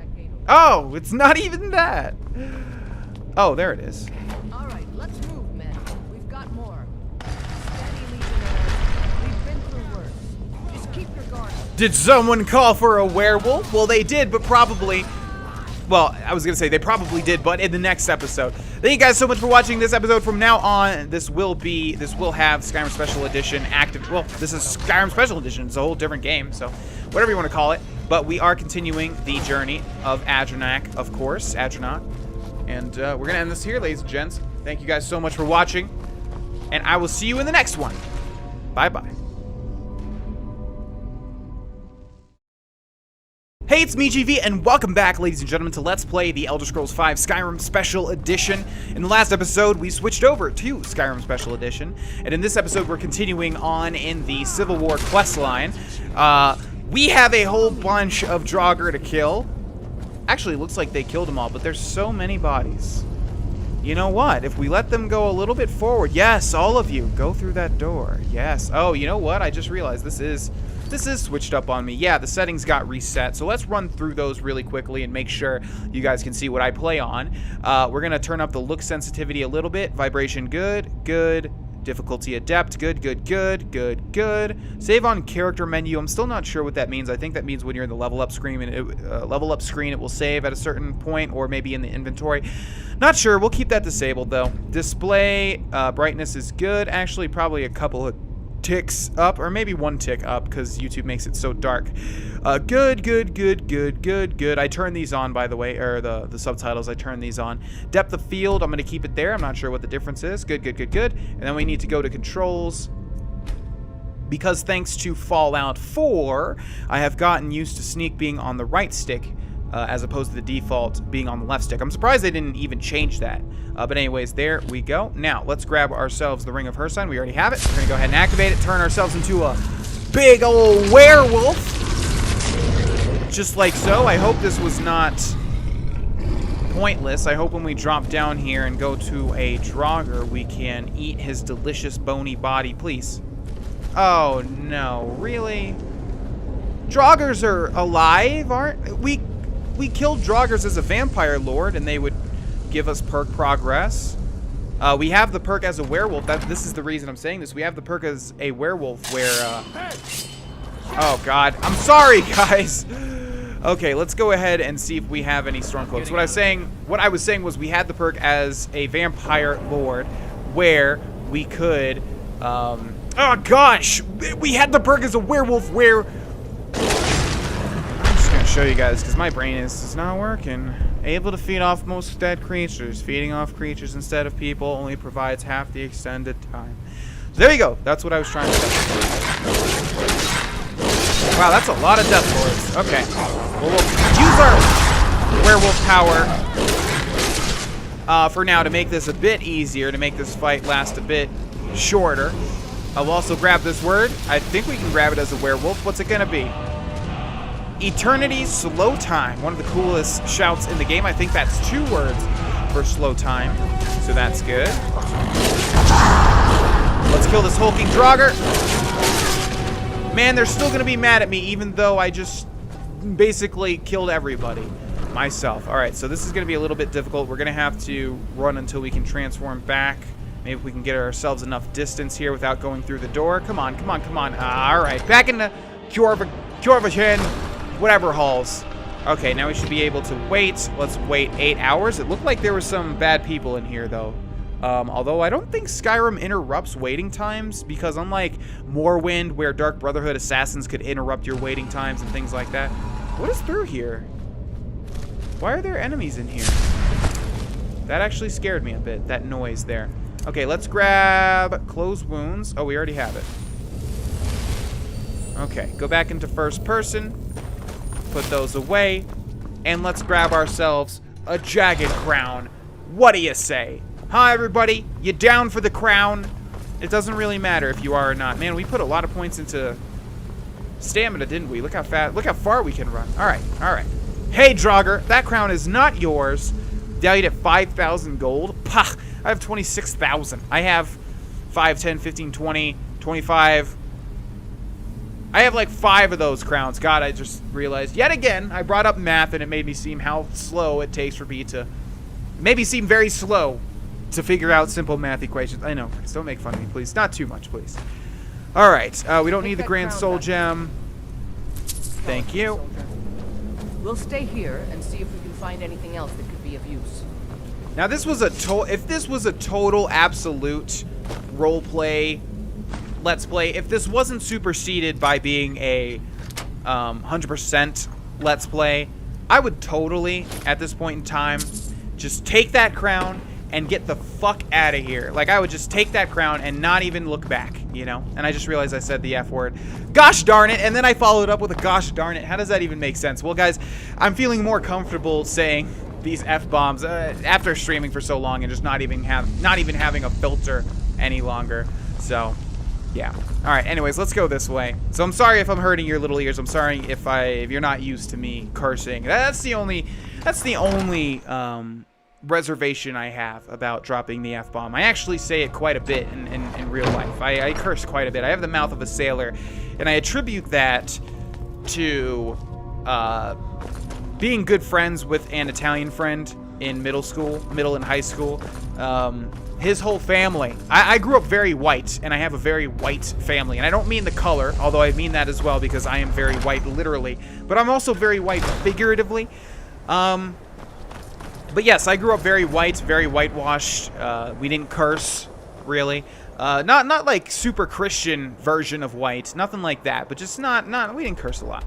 Oh, it's not even that. Oh, there it is. All right, let's move, men. We've got more. Steady, Legionnaires. We've been through worse. Just keep your guard up. Did someone call for a werewolf? Well, they did, but probably... Well, I was going to say they probably did, but in the next episode. Thank you guys so much for watching this episode. From now on, this will have Skyrim Special Edition active. Well, this is Skyrim Special Edition. It's a whole different game, so whatever you want to call it. But we are continuing the journey of Adrenac, of course, Adrenac. And we're going to end this here, ladies and gents. Thank you guys so much for watching, and I will see you in the next one. Bye-bye. Hey, it's me, GV, and welcome back, ladies and gentlemen, to Let's Play the Elder Scrolls V Skyrim Special Edition. In the last episode, we switched over to Skyrim Special Edition, and in this episode, we're continuing on in the Civil War questline. We have a whole bunch of Draugr to kill. Actually, it looks like they killed them all, but there's so many bodies. You know what? If we let them go a little bit forward, yes, all of you, go through that door. Yes. Oh, you know what? I just realized this is switched up on me. Yeah, the settings got reset. So let's run through those really quickly and make sure you guys can see what I play on. We're going to turn up the look sensitivity a little bit. Vibration, good, good. Difficulty adept, good, good, good, good, good. Save on character menu. I'm still not sure what that means. I think that means when you're in the level up screen, it will save at a certain point, or maybe in the inventory. Not sure. We'll keep that disabled though. Display brightness is good. Actually, probably a couple of ticks up, or maybe one tick up, because YouTube makes it so dark. Good, good, good, good, good, good. I turn these on, by the way, or the subtitles, I turn these on. Depth of field, I'm going to keep it there. I'm not sure what the difference is. Good, good, good, good. And then we need to go to controls, because thanks to Fallout 4, I have gotten used to sneak being on the right stick, as opposed to the default being on the left stick. I'm surprised they didn't even change that. But anyways, there we go. Now, let's grab ourselves the Ring of Hircine. We already have it. We're going to go ahead and activate it, turn ourselves into a big old werewolf. Just like so. I hope this was not pointless. I hope when we drop down here and go to a Draugr, we can eat his delicious bony body. Please. Oh, no. Really? Draugrs are alive, aren't we? We killed Draugrs as a vampire lord, and they would give us perk progress. We have the perk as a werewolf. This is the reason I'm saying this. We have the perk as a werewolf where... Oh, God. I'm sorry, guys. Okay, let's go ahead and see if we have any Stormcloaks. What I was saying was we had the perk as a vampire lord where we could... oh, gosh! We had the perk as a werewolf where... I'm just going to show you guys because my brain is not working. Able to feed off most dead creatures. Feeding off creatures instead of people only provides half the extended time. So there you go. That's what I was trying to say. Wow, that's a lot of Death Lords. Okay. Well, we'll use our werewolf power for now to make this a bit easier, to make this fight last a bit shorter. I'll also grab this word. I think we can grab it as a werewolf. What's it gonna be? Eternity Slow Time. One of the coolest shouts in the game. I think that's 2 words for slow time. So that's good. Let's kill this hulking Draugr. Man, they're still gonna be mad at me even though I just basically killed everybody myself. Alright, so this is gonna be a little bit difficult. We're gonna have to run until we can transform back. Maybe we can get ourselves enough distance here without going through the door. Come on, come on, come on. Alright, back into Jorrvaskr, whatever halls. Okay, now we should be able to wait. Let's wait 8 hours. It looked like there were some bad people in here, though. Although I don't think Skyrim interrupts waiting times, because unlike Morrowind, where Dark Brotherhood assassins could interrupt your waiting times and things like that. What is through here? Why are there enemies in here? That actually scared me a bit, that noise there. Okay, let's grab Close Wounds. Oh, we already have it. Okay, go back into first person. Put those away. And let's grab ourselves a Jagged Crown. What do you say? Hi, everybody. You down for the crown? It doesn't really matter if you are or not. Man, we put a lot of points into stamina, didn't we? Look how fast, look how far we can run. All right, all right. Hey, Draugr, that crown is not yours. Valued at 5,000 gold. Pah, I have 26,000. I have 5, 10, 15, 20, 25. I have like 5 of those crowns. God, I just realized yet again, I brought up math and it made me seem how slow it takes for me to, maybe seem very slow to figure out simple math equations. I know, guys, don't make fun of me, please. Not too much, please. All right, we don't need the Grand Soul Gem. Thank you. We'll stay here and see if we can find anything else that could be of use. Now, this was a if this was a total absolute role play, let's play. If this wasn't superseded by being a 100% let's play, I would totally, at this point in time, just take that crown and get the fuck out of here. Like, I would just take that crown and not even look back, you know? And I just realized I said the F word. Gosh darn it! And then I followed up with a gosh darn it. How does that even make sense? Well, guys, I'm feeling more comfortable saying these F-bombs after streaming for so long and just not even having a filter any longer. So, yeah. All right, anyways, let's go this way. So I'm sorry if I'm hurting your little ears. I'm sorry if you're not used to me cursing. That's the only reservation I have about dropping the F-bomb. I actually say it quite a bit in real life. I curse quite a bit. I have the mouth of a sailor, and I attribute that to being good friends with an Italian friend in middle and high school. His whole family. I grew up very white, and I have a very white family. And I don't mean the color, although I mean that as well, because I am very white literally. But I'm also very white figuratively. But yes, I grew up very white, very whitewashed. We didn't curse, really. Not like super Christian version of white, nothing like that, but just we didn't curse a lot.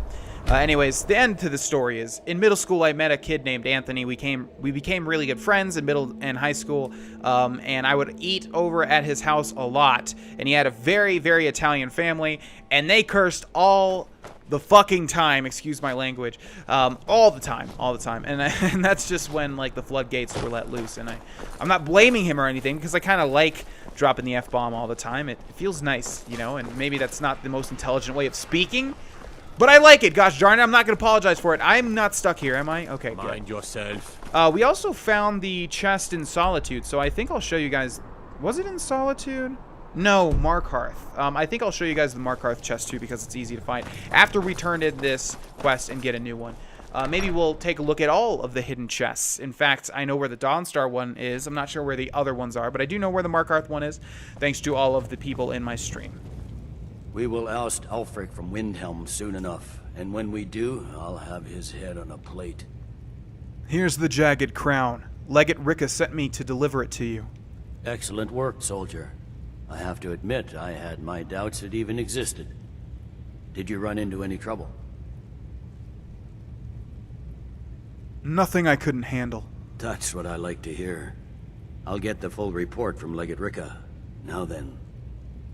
Anyways, the end to the story is, in middle school, I met a kid named Anthony. We became really good friends in middle and high school, and I would eat over at his house a lot. And he had a very, very Italian family, and they cursed all the fucking time, excuse my language, all the time, and that's just when like the floodgates were let loose. And I'm not blaming him or anything, because I kind of like dropping the F-bomb all the time. It feels nice, you know, and maybe that's not the most intelligent way of speaking, but I like it. Gosh darn it, I'm not gonna apologize for it. I'm not stuck here, am I? Okay, good. Mind yourself. We also found the chest in Solitude, so I think I'll show you guys. Was it in Solitude? No, Markarth. I think I'll show you guys the Markarth chest too, because it's easy to find after we turn in this quest and get a new one. Maybe we'll take a look at all of the hidden chests. In fact, I know where the Dawnstar one is. I'm not sure where the other ones are, but I do know where the Markarth one is, thanks to all of the people in my stream. We will oust Ulfric from Windhelm soon enough, and when we do, I'll have his head on a plate. Here's the Jagged Crown. Legate Ricka sent me to deliver it to you. Excellent work, soldier. I have to admit, I had my doubts it even existed. Did you run into any trouble? Nothing I couldn't handle. That's what I like to hear. I'll get the full report from Legate Ricka. Now then,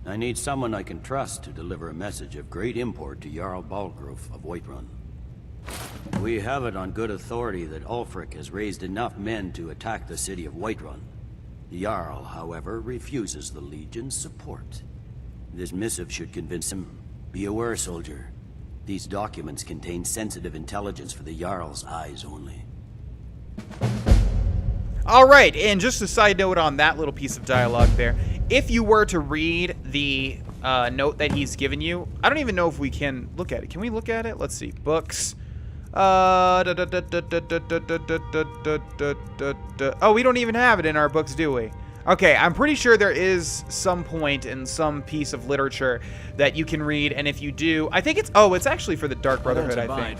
I need someone I can trust to deliver a message of great import to Jarl Balgruuf of Whiterun. We have it on good authority that Ulfric has raised enough men to attack the city of Whiterun. The Jarl, however, refuses the Legion's support. This missive should convince him. Be aware, soldier. These documents contain sensitive intelligence for the Jarl's eyes only. Alright, and just a side note on that little piece of dialogue there. If you were to read the note that he's given you, I don't even know if we can look at it. Can we look at it? Let's see. Books. Oh, we don't even have it in our books, do we? Okay, I'm pretty sure there is some point in some piece of literature that you can read, and if you do, I think it's, oh, it's actually for the Dark Brotherhood, I think.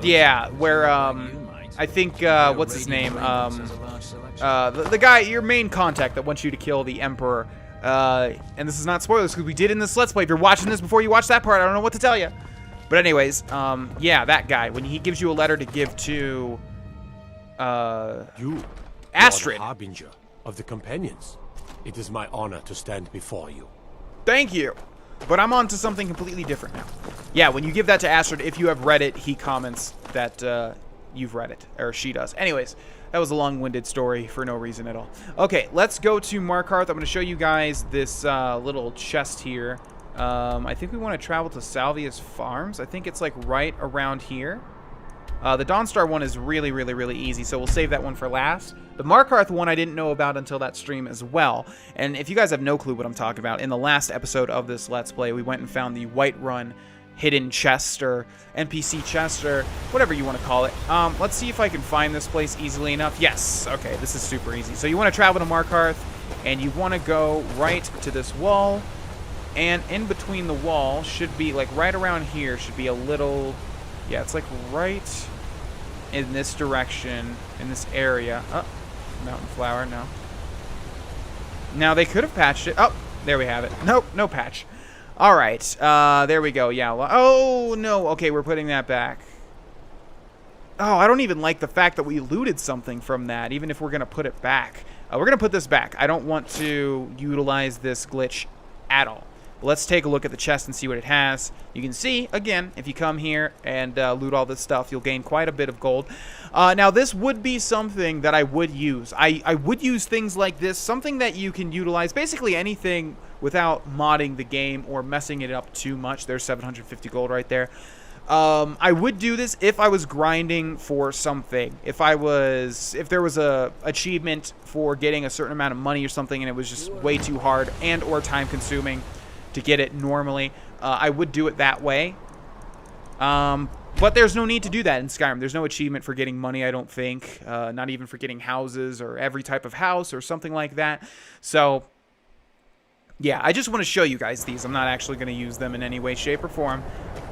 Yeah, where, I think, what's his name? The guy, your main contact that wants you to kill the Emperor. And this is not spoilers, because we did in this Let's Play. If you're watching this before you watch that part, I don't know what to tell you. But anyways, yeah, that guy, when he gives you a letter to give to, you, Astrid. Lord Harbinger of the Companions. It is my honor to stand before you. Thank you. But I'm on to something completely different now. Yeah, when you give that to Astrid, if you have read it, he comments that you've read it, or she does. Anyways, that was a long-winded story for no reason at all. Okay, let's go to Markarth. I'm going to show you guys this little chest here. I think we want to travel to Salvia's Farms. I think it's like right around here. The Dawnstar one is really, really, really easy, so we'll save that one for last. The Markarth one I didn't know about until that stream as well. And if you guys have no clue what I'm talking about, in the last episode of this Let's Play, we went and found the Whiterun hidden chest, or NPC chest, or whatever you want to call it. Let's see if I can find this place easily enough. Yes, okay, this is super easy. So you want to travel to Markarth, and you want to go right to this wall, and in between the wall should be, like right around here, should be a little, yeah, it's like right in this direction, in this area. Oh, mountain flower, no. Now, they could have patched it. Oh, there we have it. Nope, no patch. All right, there we go. Yeah. Oh, no. Okay, we're putting that back. Oh, I don't even like the fact that we looted something from that, even if we're going to put it back. We're going to put this back. I don't want to utilize this glitch at all. But let's take a look at the chest and see what it has. You can see, again, if you come here and loot all this stuff, you'll gain quite a bit of gold. Now, this would be something that I would use. I would use things like this, something that you can utilize, basically anything without modding the game or messing it up too much. There's 750 gold right there. I would do this if I was grinding for something. If there was a achievement for getting a certain amount of money or something and it was just way too hard and or time consuming to get it normally, I would do it that way. But there's no need to do that in Skyrim. There's no achievement for getting money, I don't think. Not even for getting houses or every type of house or something like that. So, yeah, I just want to show you guys these. I'm not actually going to use them in any way, shape, or form.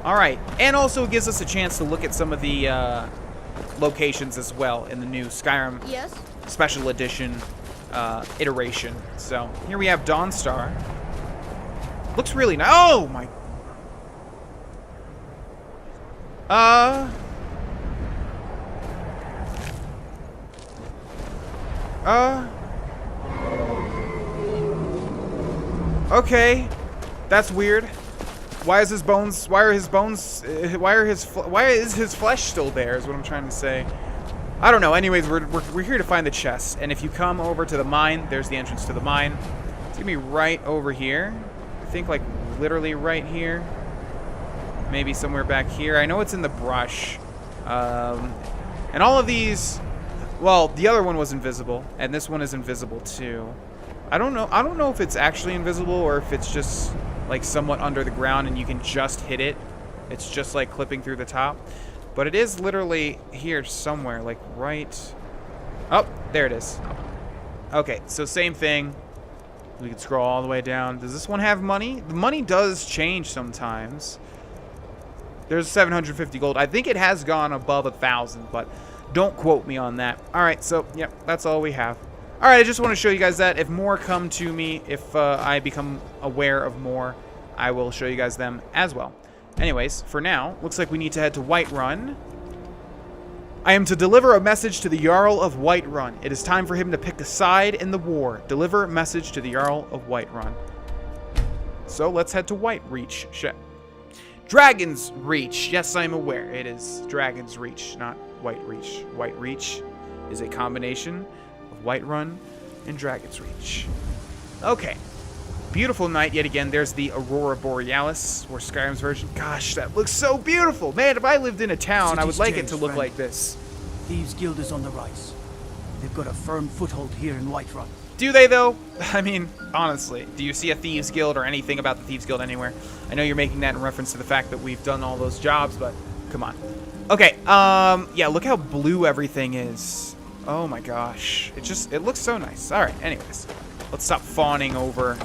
All right. And also it gives us a chance to look at some of the locations as well in the new Skyrim Special Edition iteration. So, here we have Dawnstar. Looks really nice. Oh, my... Okay. That's weird. Why is his flesh still there is what I'm trying to say. I don't know. Anyways, we're here to find the chest. And if you come over to the mine, there's the entrance to the mine. It's gonna be right over here. I think like literally right here. Maybe somewhere back here. I know it's in the brush. And all of these, well, the other one was invisible, and this one is invisible too. I don't know if it's actually invisible or if it's just like somewhat under the ground and you can just hit it. It's just like clipping through the top. But it is literally here somewhere, like right... Oh, there it is. Okay, so same thing. We can scroll all the way down. Does this one have money? The money does change sometimes. There's 750 gold. I think it has gone above 1,000, but don't quote me on that. All right, so, yep, that's all we have. All right, I just want to show you guys that. If more come to me, if I become aware of more, I will show you guys them as well. Anyways, for now, looks like we need to head to Whiterun. I am to deliver a message to the Jarl of Whiterun. It is time for him to pick a side in the war. Deliver a message to the Jarl of Whiterun. So let's head to Whitereach. Dragon's Reach. Yes, I'm aware. It is Dragon's Reach, not Whitereach. Whitereach is a combination of Whiterun and Dragon's Reach. Okay. Beautiful night yet again. There's the Aurora Borealis, or Skyrim's version. Gosh, that looks so beautiful. Man, if I lived in a town, I would like it to look like this. Thieves' Guild is on the rise. They've got a firm foothold here in Whiterun. Do they, though? I mean, honestly, do you see a Thieves' Guild or anything about the Thieves' Guild anywhere? I know you're making that in reference to the fact that we've done all those jobs, but come on. Okay, yeah, look how blue everything is. Oh my gosh. It looks so nice. All right, anyways. Let's stop fawning over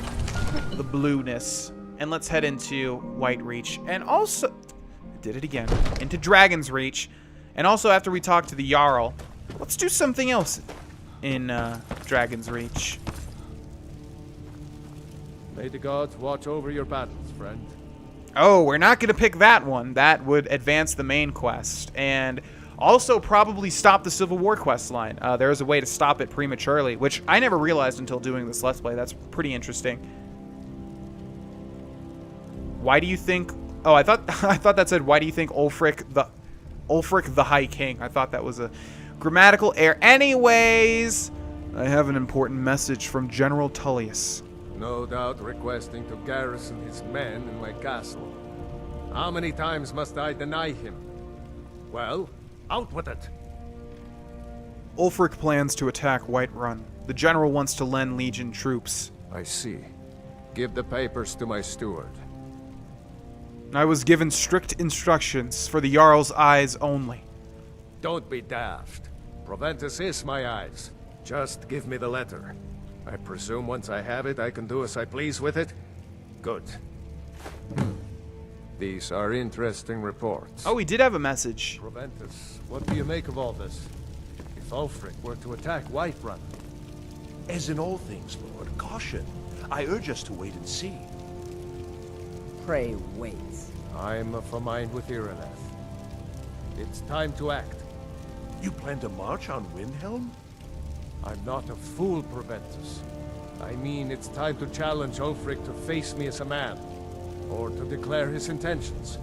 the blueness. And let's head into Whitereach. And also, I did it again, into Dragon's Reach. And also, after we talk to the Jarl, let's do something else in Dragon's Reach. May the gods watch over your battles, friend. Oh, we're not going to pick that one. That would advance the main quest. And also probably stop the Civil War quest line. There is a way to stop it prematurely, which I never realized until doing this Let's Play. That's pretty interesting. Why do you think... Oh, I thought that said, why do you think Ulfric the High King? I thought that was a grammatical error. Anyways, I have an important message from General Tullius. No doubt requesting to garrison his men in my castle. How many times must I deny him? Well, out with it. Ulfric plans to attack Whiterun. The general wants to lend Legion troops. I see. Give the papers to my steward. I was given strict instructions for the Jarl's eyes only. Don't be daft. Proventus is my eyes. Just give me the letter. I presume once I have it, I can do as I please with it? Good. These are interesting reports. Oh, we did have a message. Proventus, what do you make of all this? If Ulfric were to attack Whiterun? As in all things, Lord, caution. I urge us to wait and see. Pray wait. I'm of a mind with Irileth. It's time to act. You plan to march on Windhelm? I'm not a fool, Proventus. I mean, it's time to challenge Ulfric to face me as a man, or to declare his intentions.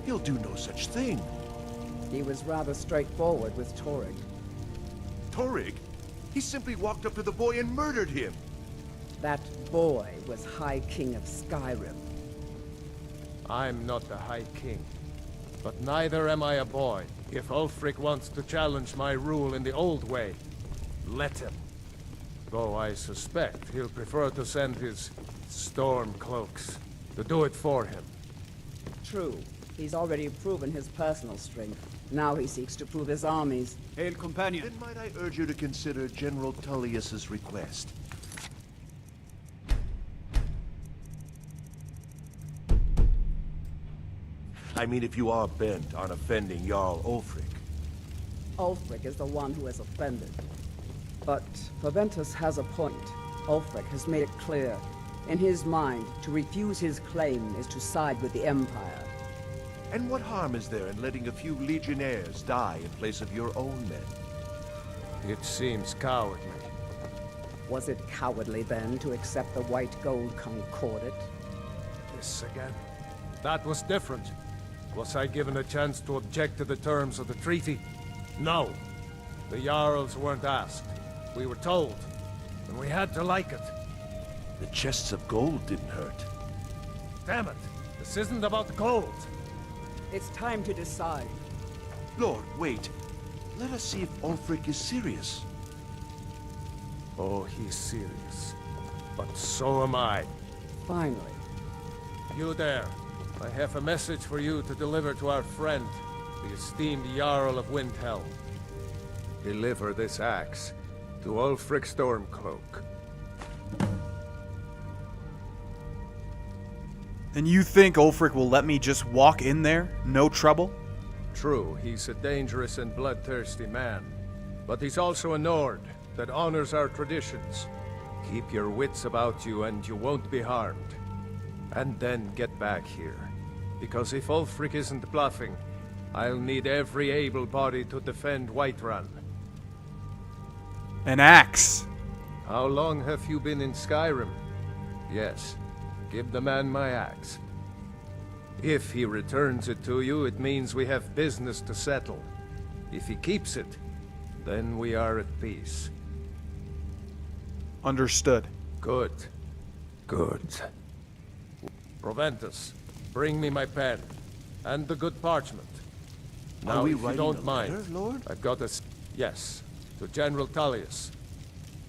He'll do no such thing. He was rather straightforward with Torrig. Torrig? He simply walked up to the boy and murdered him. That boy was High King of Skyrim. I'm not the High King, but neither am I a boy. If Ulfric wants to challenge my rule in the old way, let him. Though I suspect he'll prefer to send his storm cloaks to do it for him. True. He's already proven his personal strength. Now he seeks to prove his armies. Hail, companion. Then might I urge you to consider General Tullius's request. I mean, if you are bent on offending Jarl Ulfric. Ulfric is the one who has offended. But Proventus has a point. Ulfric has made it clear. In his mind, to refuse his claim is to side with the Empire. And what harm is there in letting a few legionnaires die in place of your own men? It seems cowardly. Was it cowardly then to accept the white gold concordat? This again? That was different. Was I given a chance to object to the terms of the treaty? No. The Jarls weren't asked. We were told, and we had to like it. The chests of gold didn't hurt. Damn it! This isn't about the gold! It's time to decide. Lord, wait. Let us see if Ulfric is serious. Oh, he's serious. But so am I. Finally. You there. I have a message for you to deliver to our friend, the esteemed Jarl of Windhelm. Deliver this axe to Ulfric Stormcloak. And you think Ulfric will let me just walk in there? No trouble? True, he's a dangerous and bloodthirsty man. But he's also a Nord that honors our traditions. Keep your wits about you and you won't be harmed. And then get back here. Because if Ulfric isn't bluffing, I'll need every able body to defend Whiterun. An axe. How long have you been in Skyrim? Yes. Give the man my axe. If he returns it to you, it means we have business to settle. If he keeps it, then we are at peace. Understood. Good. Good. Proventus, bring me my pen. And the good parchment. Now, we if you writing don't a mind, letter, Lord? I've got a... Yes, to General Tullius.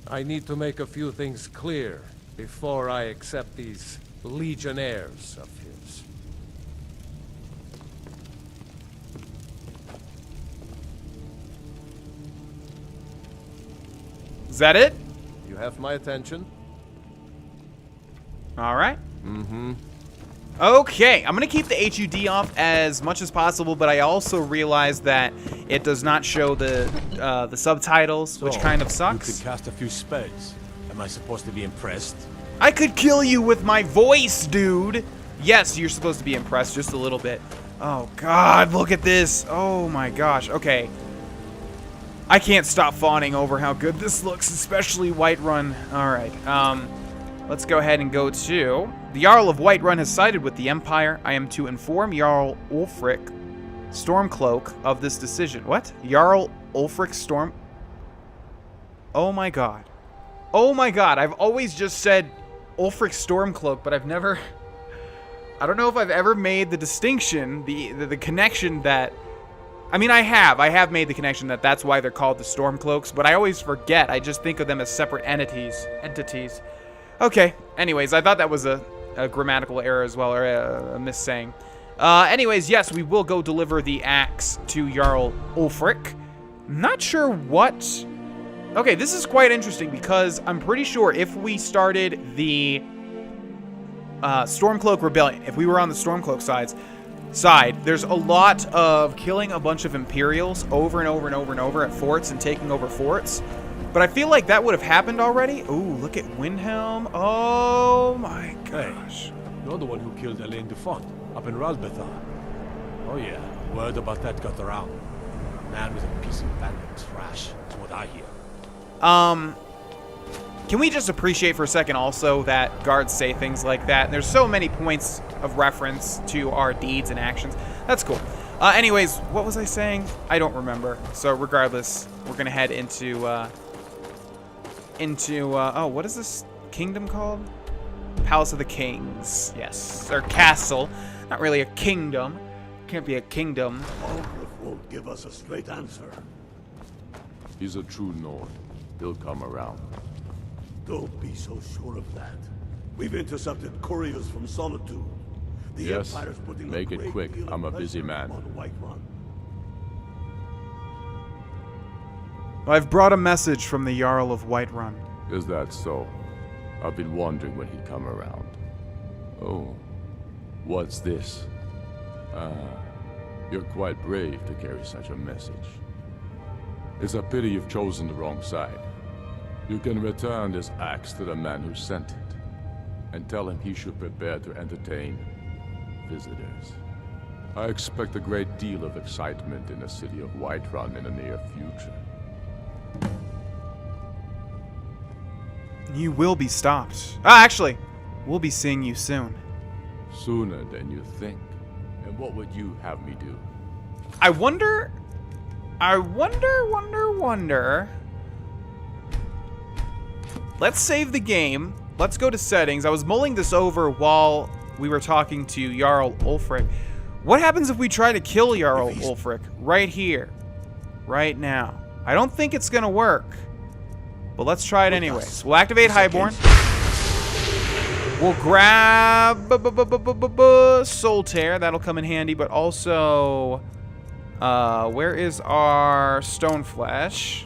I need to make a few things clear before I accept these legionnaires of his. Is that it? You have my attention? All right. Mm-hmm. Okay, I'm going to keep the HUD off as much as possible, but I also realized that it does not show the subtitles, which kind of sucks. You could cast a few spells. Am I supposed to be impressed? I could kill you with my voice, dude. Yes, you're supposed to be impressed just a little bit. Oh, God, look at this. Oh, my gosh. Okay. I can't stop fawning over how good this looks, especially Whiterun. All right. Let's go ahead and go to... The Jarl of Whiterun has sided with the Empire. I am to inform Jarl Ulfric Stormcloak of this decision. What? Jarl Ulfric Storm... Oh my god. Oh my god. I've always just said Ulfric Stormcloak, but I've never... I don't know if I've ever made the distinction, the connection that... I mean, I have made the connection that that's why they're called the Stormcloaks, but I always forget. I just think of them as separate entities. Okay, anyways, I thought that was a grammatical error as well, or a missaying. Anyways, yes, we will go deliver the axe to Jarl Ulfric. Not sure what... Okay, this is quite interesting because I'm pretty sure if we started the Stormcloak Rebellion, if we were on the Stormcloak side, there's a lot of killing a bunch of Imperials over and over and over and over at forts and taking over forts. But I feel like that would have happened already. Ooh, look at Windhelm. Oh my gosh. Hey, you're the one who killed Elaine Dufont up in Ralbethar. Oh yeah, word about that got around. Man was a piece of bandit trash, is what I hear. Can we just appreciate for a second also that guards say things like that? There's so many points of reference to our deeds and actions. That's cool. Anyways, what was I saying? I don't remember. So regardless, we're gonna head into oh, what is this kingdom called? Palace of the Kings. Yes, or castle. Not really a kingdom. Can't be a kingdom. Ulfric won't give us a straight answer. He's a true Nord. He'll come around. Don't be so sure of that. We've intercepted couriers from Solitude. The Yes, Empire's putting make a it great quick. deal of I'm a busy pressure man. on Whiterun. I've brought a message from the Jarl of Whiterun. Is that so? I've been wondering when he'd come around. Oh, what's this? You're quite brave to carry such a message. It's a pity you've chosen the wrong side. You can return this axe to the man who sent it, and tell him he should prepare to entertain visitors. I expect a great deal of excitement in the city of Whiterun in the near future. You will be stopped. Actually, we'll be seeing you soon. Sooner than you think. And what would you have me do? I wonder. Let's save the game. Let's go to settings. I was mulling this over while we were talking to Jarl Ulfric. What happens if we try to kill Jarl Ulfric right here, right now? I don't think it's gonna work, but let's try it anyways. We'll activate Highborn. We'll grab Soul Tear. That'll come in handy, but also, where is our Stone Flesh?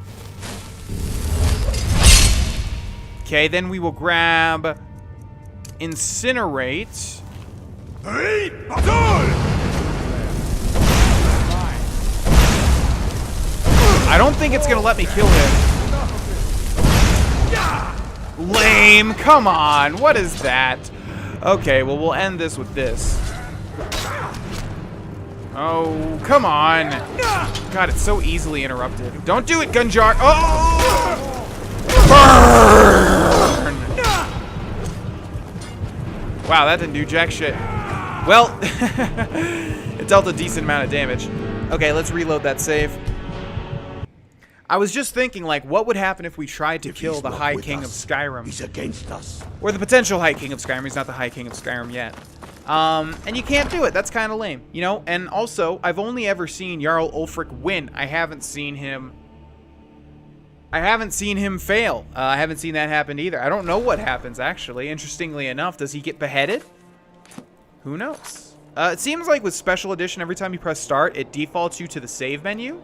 Okay, then we will grab Incinerate. I don't think it's gonna let me kill him. Lame, come on, what is that? Okay, well, we'll end this with this. Oh, come on. God, it's so easily interrupted. Don't do it, Gunjar. Oh! Burn! Wow, that didn't do jack shit. Well, it dealt a decent amount of damage. Okay, let's reload that save. I was just thinking, like, what would happen if we tried to kill the High King of Skyrim? He's against us. Or the potential High King of Skyrim. He's not the High King of Skyrim yet. And you can't do it. That's kind of lame, you know? And also, I've only ever seen Jarl Ulfric win. I haven't seen him fail. I haven't seen that happen either. I don't know what happens, actually. Interestingly enough, does he get beheaded? Who knows? It seems like with Special Edition, every time you press start, it defaults you to the save menu.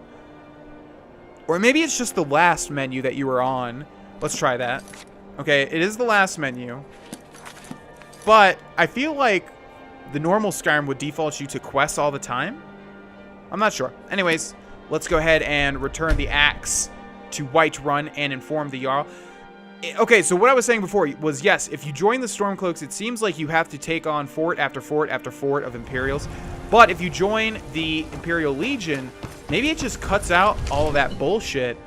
Or maybe it's just the last menu that you were on. Let's try that. Okay, it is the last menu. But I feel like the normal Skyrim would default you to quests all the time. I'm not sure. Anyways, let's go ahead and return the axe to Whiterun and inform the Jarl. Okay, so what I was saying before was, yes, if you join the Stormcloaks, it seems like you have to take on fort after fort after fort of Imperials. But if you join the Imperial Legion, maybe it just cuts out all of that bullshit.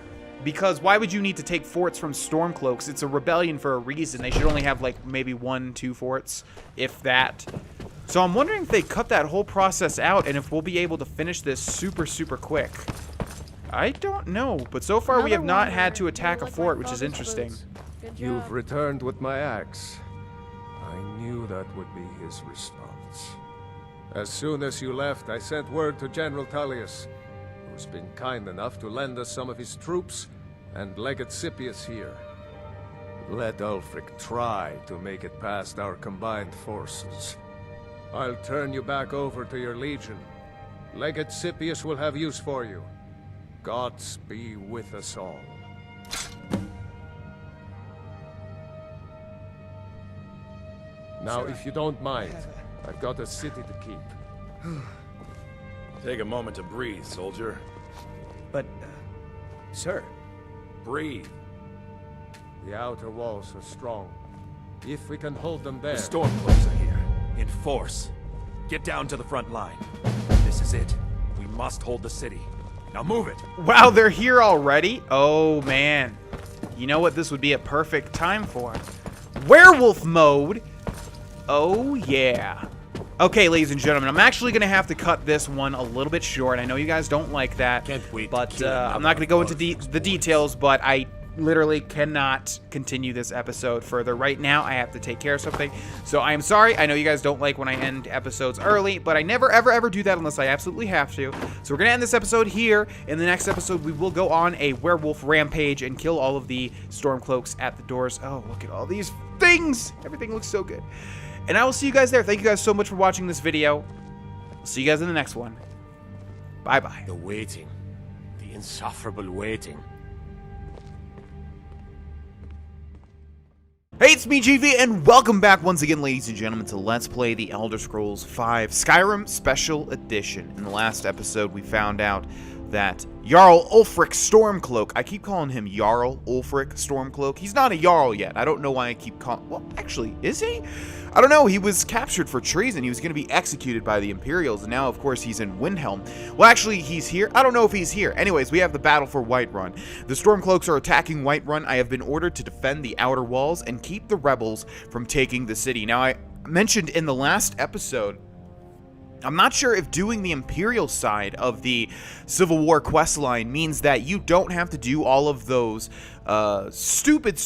Because why would you need to take forts from Stormcloaks? It's a rebellion for a reason. They should only have, like, maybe 1-2 forts, if that. So I'm wondering if they cut that whole process out and if we'll be able to finish this super, super quick. I don't know, but so far we have not had to attack a fort, which is interesting. You've returned with my axe. I knew that would be his response. As soon as you left, I sent word to General Tullius, who's been kind enough to lend us some of his troops, and Legate Scipius here. Let Ulfric try to make it past our combined forces. I'll turn you back over to your legion. Legate Scipius will have use for you. Gods be with us all. Now, if you don't mind, I've got a city to keep. Take a moment to breathe, soldier. But, sir. Breathe. The outer walls are strong. If we can hold them there... The Stormcloaks are here, in force. Get down to the front line. This is it. We must hold the city. Now move it! Wow, they're here already? Oh, man. You know what this would be a perfect time for? Werewolf mode! Oh, yeah. Okay, ladies and gentlemen, I'm actually going to have to cut this one a little bit short. I know you guys don't like that. Can't wait but I'm not going to go into the details, but I literally cannot continue this episode further. Right now, I have to take care of something. So I am sorry. I know you guys don't like when I end episodes early, but I never, ever, ever do that unless I absolutely have to. So we're going to end this episode here. In the next episode, we will go on a werewolf rampage and kill all of the Stormcloaks at the doors. Oh, look at all these things. Everything looks so good. And I will see you guys there. Thank you guys so much for watching this video. See you guys in the next one. Bye-bye. The waiting. The insufferable waiting. Hey, it's me, GV, and welcome back once again, ladies and gentlemen, to Let's Play The Elder Scrolls V Skyrim Special Edition. In the last episode, we found out that Jarl Ulfric Stormcloak, I keep calling him Jarl Ulfric Stormcloak. He's not a Jarl yet. I don't know why I keep calling... Well, actually, is he? I don't know. He was captured for treason. He was going to be executed by the Imperials, and now, of course, he's in Windhelm. Well, actually, he's here. I don't know if he's here. Anyways, we have the battle for Whiterun. The Stormcloaks are attacking Whiterun. I have been ordered to defend the outer walls and keep the rebels from taking the city. Now, I mentioned in the last episode, I'm not sure if doing the Imperial side of the Civil War questline means that you don't have to do all of those stupid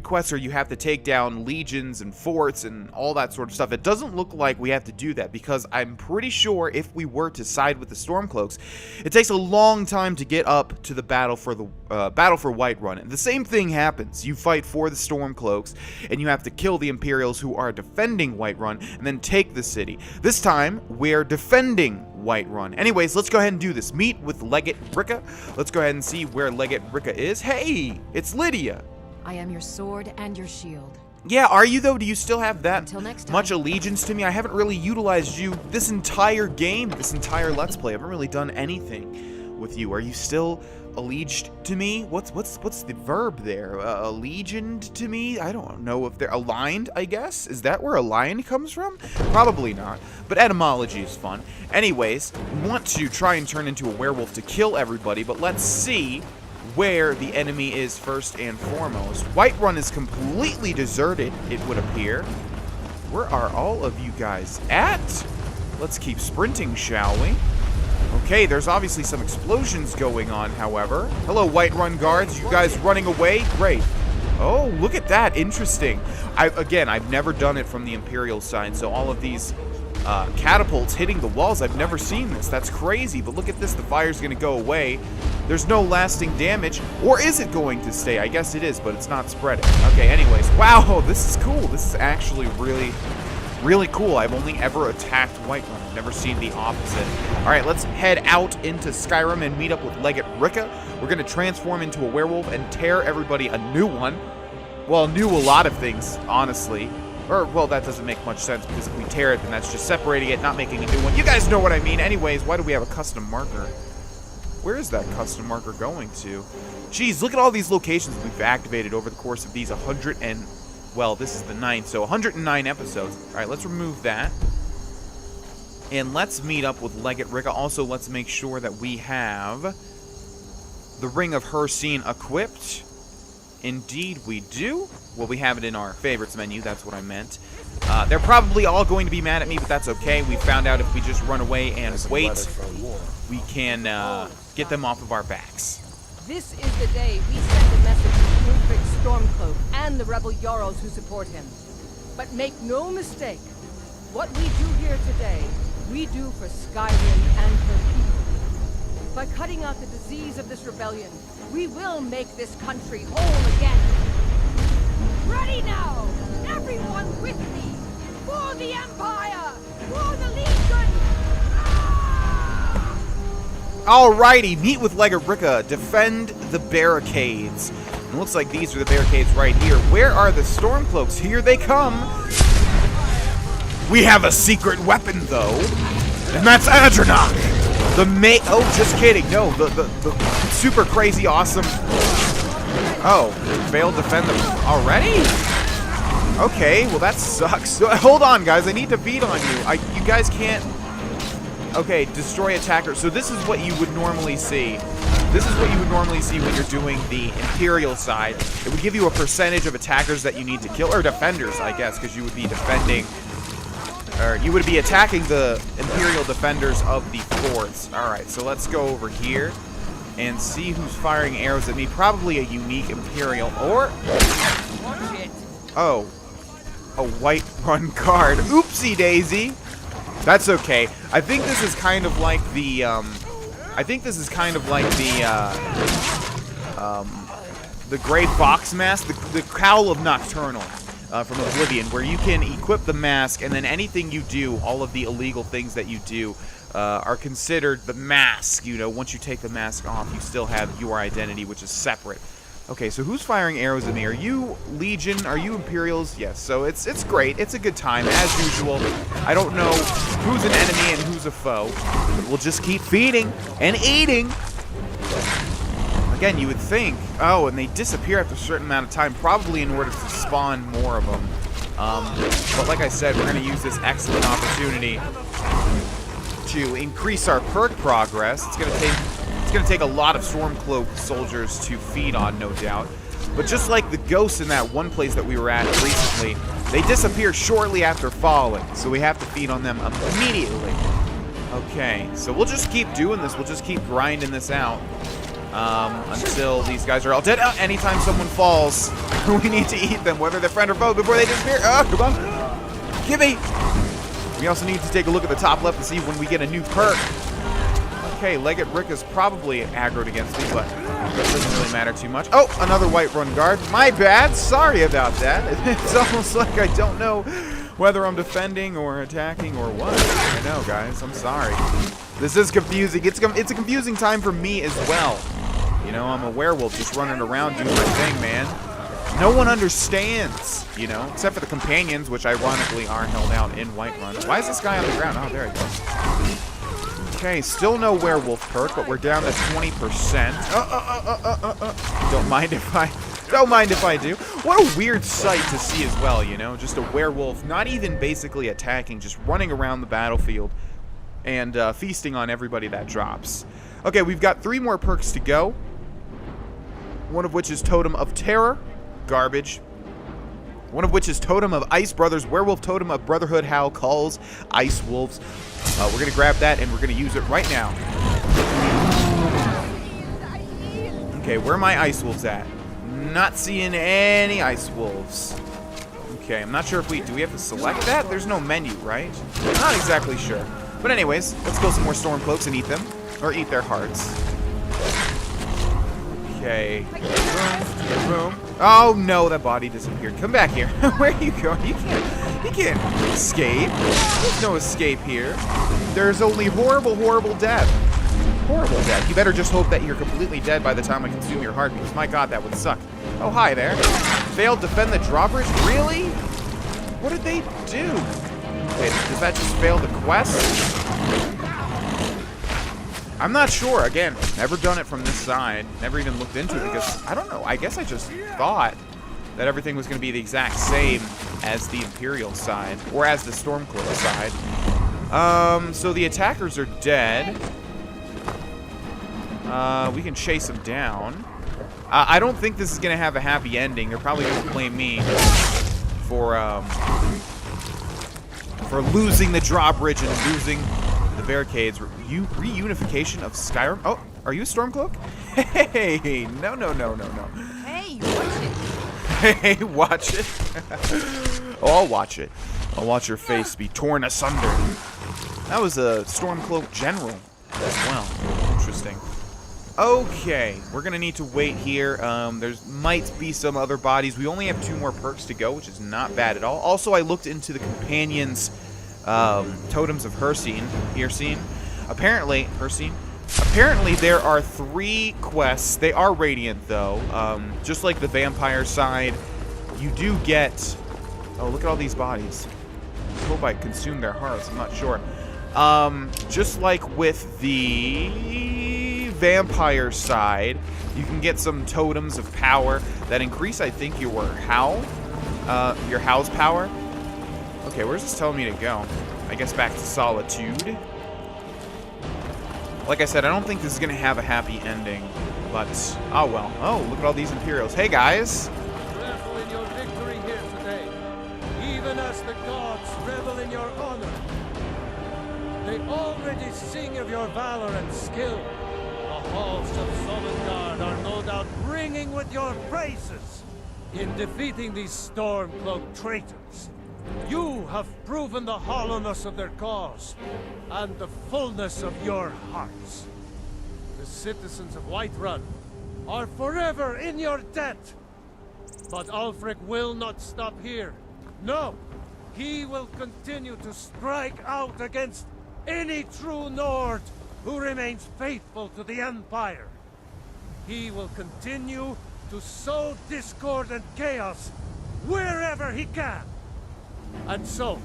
quests where you have to take down legions and forts and all that sort of stuff. It doesn't look like we have to do that because I'm pretty sure if we were to side with the Stormcloaks, it takes a long time to get up to the battle for Whiterun. And the same thing happens. You fight for the Stormcloaks and you have to kill the Imperials who are defending Whiterun and then take the city. This time, we're defending Whiterun. Anyways, let's go ahead and do this. Meet with Legate Ricca. Let's go ahead and see where Legate Ricca is. Hey, it's Lydia. I am your sword and your shield. Yeah, are you though? Do you still have that next time. much allegiance to me? I haven't really utilized you this entire game, this entire Let's Play. I haven't really done anything with you. Are you still alleged to me? What's the verb there? Alleged to me? I don't know if they're aligned, I guess. Is that where aligned comes from? Probably not, but etymology is fun. Anyways, we want to try and turn into a werewolf to kill everybody, but let's see where the enemy is first and foremost. Whiterun is completely deserted, it would appear. Where are all of you guys at? Let's keep sprinting, shall we? Okay, there's obviously some explosions going on, however. Hello, Whiterun guards. You guys running away? Great. Oh, look at that. Interesting. Again, I've never done it from the Imperial side, so all of these catapults hitting the walls, I've never seen this. That's crazy, but look at this. The fire's going to go away. There's no lasting damage. Or is it going to stay? I guess it is, but it's not spreading. Okay, anyways. Wow, this is cool. This is actually really cool. I've only ever attacked Whiterun. I've never seen the opposite. All right, let's head out into Skyrim and meet up with Legate Ricka. We're going to transform into a werewolf and tear everybody a new one. Well, a lot of things, honestly. Or, well, that doesn't make much sense, because if we tear it, then that's just separating it, not making a new one. You guys know what I mean. Anyways, why do we have a custom marker? Where is that custom marker going to? Jeez, look at all these locations we've activated over the course of these well, this is the 9th, so 109 episodes. All right, let's remove that. And let's meet up with Legate Ricka. Also, let's make sure that we have the Ring of Hircine equipped. Indeed, we do. Well, we have it in our favorites menu. That's what I meant. They're probably all going to be mad at me, but that's okay. We found out if we just run away and wait, we can get them off of our backs. This is the day we send a message to Ulfric's Stormcloak and the rebel Jarls who support him. But make no mistake, what we do here today, we do for Skyrim and her people. By cutting out the disease of this rebellion, we will make this country whole again. Ready now! Everyone with me! For the Empire! For the Legion! Alrighty, meet with Legate Ricka. Defend the barricades. It looks like these are the barricades right here. Where are the Stormcloaks? Here they come. We have a secret weapon, though. And that's Adranok. Oh, just kidding. No, the super crazy awesome. Oh, failed to defend them already? Okay, well that sucks. Hold on, guys. I need to beat on you. You guys can't. Okay, destroy attackers. So this is what you would normally see. This is what you would normally see when you're doing the Imperial side. It would give you a percentage of attackers that you need to kill, or defenders, I guess, because you would be defending, or you would be attacking the Imperial defenders of the forts. Alright, so let's go over here and see who's firing arrows at me. Probably a unique Imperial, or... Oh, a Whiterun guard. Oopsie daisy. That's okay. I think this is kind of like the, the Grey Fox mask, the Cowl of Nocturnal from Oblivion, where you can equip the mask, and then anything you do, all of the illegal things that you do, are considered the mask. You know, once you take the mask off, you still have your identity, which is separate. Okay, so who's firing arrows at me? Are you Legion? Are you Imperials? Yes, so it's great. It's a good time, as usual. I don't know who's an enemy and who's a foe, but we'll just keep feeding and eating. Again, you would think, oh, and they disappear after a certain amount of time, probably in order to spawn more of them. But like I said, we're going to use this excellent opportunity to increase our perk progress. It's going to take a lot of Stormcloak soldiers to feed on, no doubt. But just like the ghosts in that one place that we were at recently, they disappear shortly after falling, so we have to feed on them immediately. Okay, so we'll just keep doing this. We'll just keep grinding this out until these guys are all dead. Anytime someone falls, we need to eat them, whether they're friend or foe, before they disappear. Oh, come on. Give me. We also need to take a look at the top left to see when we get a new perk. Okay, Legate Ricka's probably aggroed against me, but it doesn't really matter too much. Oh, another Whiterun guard. My bad. Sorry about that. It's almost like I don't know whether I'm defending or attacking or what. I know, guys. I'm sorry. This is confusing. It's a confusing time for me as well. You know, I'm a werewolf just running around doing my thing, man. No one understands, you know, except for the companions, which ironically are held out in Whiterun. Why is this guy on the ground? Oh, there he goes. Okay, still no werewolf perk, but we're down to 20%. Don't mind if I do. What a weird sight to see as well, you know? Just a werewolf, not even basically attacking, just running around the battlefield and feasting on everybody that drops. Okay, we've got 3 more perks to go. One of which is Totem of Terror. Garbage. One of which is Totem of Ice Brothers, Werewolf Totem of Brotherhood Howl Calls Ice Wolves. We're going to grab that, and we're going to use it right now. Okay, where are my ice wolves at? Not seeing any ice wolves. Okay, I'm not sure if do we have to select that? There's no menu, right? Not exactly sure. But anyways, let's kill some more Stormcloaks and eat them. Or eat their hearts. Okay. Boom. Oh no, that body disappeared. Come back here. Where are you going? You can't escape. There's no escape here. There's only horrible, horrible death. Horrible death. You better just hope that you're completely dead by the time I consume your heart, because my god, that would suck. Oh, hi there. Failed to defend the drawbridge? Really? What did they do? Okay, does that just fail the quest? I'm not sure. Again, never done it from this side. Never even looked into it because, I don't know, I guess I just thought that everything was going to be the exact same as the Imperial side, or as the Stormcloak side. So the attackers are dead. We can chase them down. I don't think this is going to have a happy ending. They're probably going to blame me for losing the drawbridge and losing the barricades. Reunification of Skyrim. Oh, are you a Stormcloak? Hey, no. Hey, watch it. Hey, watch it. Oh, I'll watch it. I'll watch your face be torn asunder. That was a Stormcloak general as well. Interesting. Okay, we're gonna need to wait here. There might be some other bodies. We only have 2 more perks to go, which is not bad at all. Also, I looked into the companions' Totems of Hircine. Apparently, there are 3 quests. They are radiant, though. Just like the vampire side, you do get... Oh, look at all these bodies. I hope I consume their hearts. I'm not sure. Just like with the vampire side, you can get some totems of power that increase, I think, your how's power. Okay, where's this telling me to go? I guess back to Solitude. Like I said, I don't think this is going to have a happy ending, but, oh well. Oh, look at all these Imperials. Hey, guys! Revel in your victory here today, even as the gods revel in your honor. They already sing of your valor and skill. The halls of Sovngarde are no doubt ringing with your praises. In defeating these Stormcloak traitors, you have proven the hollowness of their cause, and the fullness of your hearts. The citizens of Whiterun are forever in your debt. But Ulfric will not stop here. No, he will continue to strike out against any true Nord who remains faithful to the Empire. He will continue to sow discord and chaos wherever he can. And so,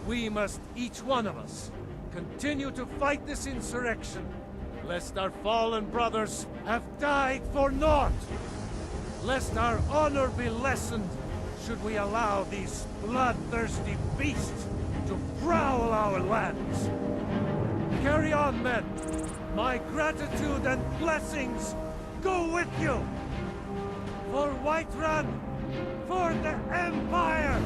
we must, each one of us, continue to fight this insurrection, lest our fallen brothers have died for naught. Lest our honor be lessened, should we allow these bloodthirsty beasts to prowl our lands. Carry on, men. My gratitude and blessings go with you. For Whiterun, for the Empire!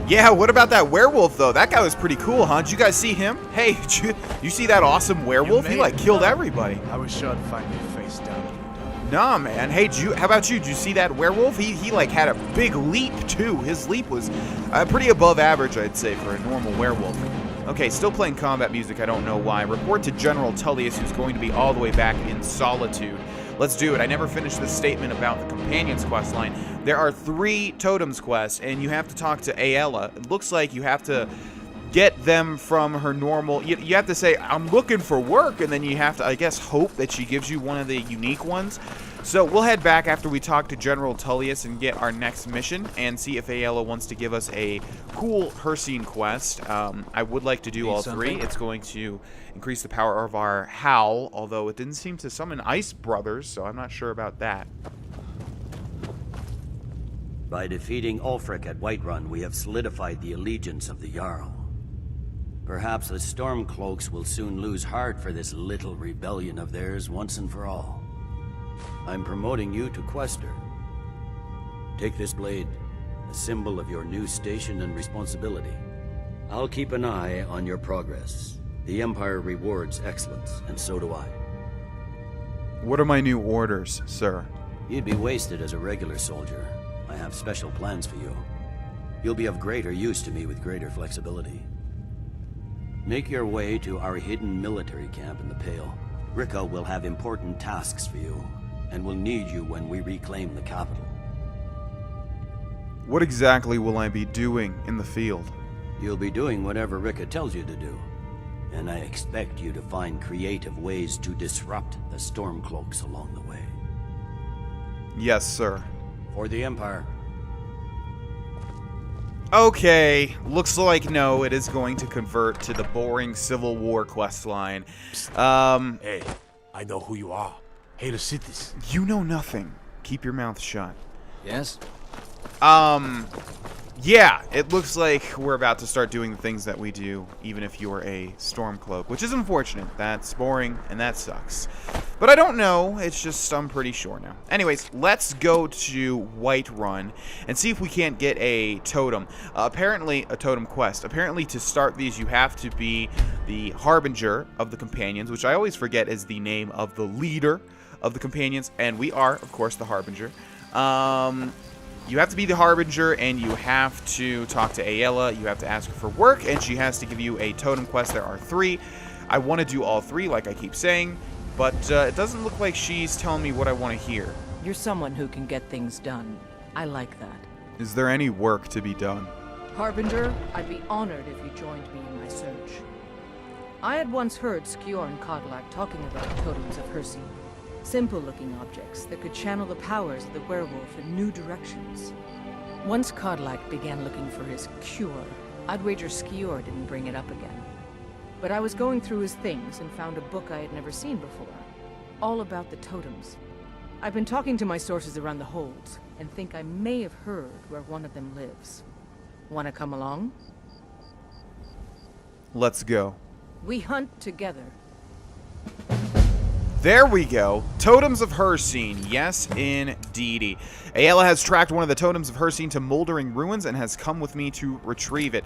Yeah, what about that werewolf, though? That guy was pretty cool, huh? Did you guys see him? Hey, did you see that awesome werewolf? He, like, killed everybody. I was sure to find me face down. Nah, man. Hey, how about you? Did you see that werewolf? He like, had a big leap, too. His leap was pretty above average, I'd say, for a normal werewolf. Okay, still playing combat music. I don't know why. Report to General Tullius, who's going to be all the way back in Solitude. Let's do it. I never finished this statement about the Companions questline. There are 3 Totems quests, and you have to talk to Aela. It looks like you have to get them from her normal... You have to say, I'm looking for work, and then you have to, I guess, hope that she gives you one of the unique ones. So we'll head back after we talk to General Tullius and get our next mission and see if Aela wants to give us a cool Hircine quest. I would like to do all 3. It's going to increase the power of our Howl, although it didn't seem to summon Ice Brothers, so I'm not sure about that. By defeating Ulfric at Whiterun, we have solidified the allegiance of the Jarl. Perhaps the Stormcloaks will soon lose heart for this little rebellion of theirs once and for all. I'm promoting you to Quester. Take this blade, a symbol of your new station and responsibility. I'll keep an eye on your progress. The Empire rewards excellence, and so do I. What are my new orders, sir? You'd be wasted as a regular soldier. I have special plans for you. You'll be of greater use to me with greater flexibility. Make your way to our hidden military camp in the Pale. Rikke will have important tasks for you, and will need you when we reclaim the capital. What exactly will I be doing in the field? You'll be doing whatever Rikke tells you to do. And I expect you to find creative ways to disrupt the Stormcloaks along the way. Yes, sir. For the Empire. Okay, looks like no, it is going to convert to the boring Civil War questline. Hey, I know who you are. Hail cities. You know nothing. Keep your mouth shut. Yes? Yeah, it looks like we're about to start doing the things that we do, even if you're a Stormcloak, which is unfortunate. That's boring, and that sucks. But I don't know, it's just I'm pretty sure now. Anyways, let's go to Whiterun and see if we can't get a totem. Apparently, a totem quest. Apparently, to start these, you have to be the Harbinger of the Companions, which I always forget is the name of the leader of the Companions, and we are, of course, the Harbinger. You have to be the Harbinger, and you have to talk to Aela. You have to ask her for work, and she has to give you a totem quest. There are 3. I want to do all 3, like I keep saying, but it doesn't look like she's telling me what I want to hear. You're someone who can get things done. I like that. Is there any work to be done? Harbinger, I'd be honored if you joined me in my search. I had once heard Skjor and Kodlak talking about Totems of Hircine. Simple-looking objects that could channel the powers of the werewolf in new directions. Once Kodlak began looking for his cure, I'd wager Skjor didn't bring it up again. But I was going through his things and found a book I had never seen before. All about the totems. I've been talking to my sources around the holds, and think I may have heard where one of them lives. Wanna come along? Let's go. We hunt together. There we go. Totems of Hircine. Yes, indeedy. Aela has tracked one of the Totems of Hircine to Moldering Ruins and has come with me to retrieve it.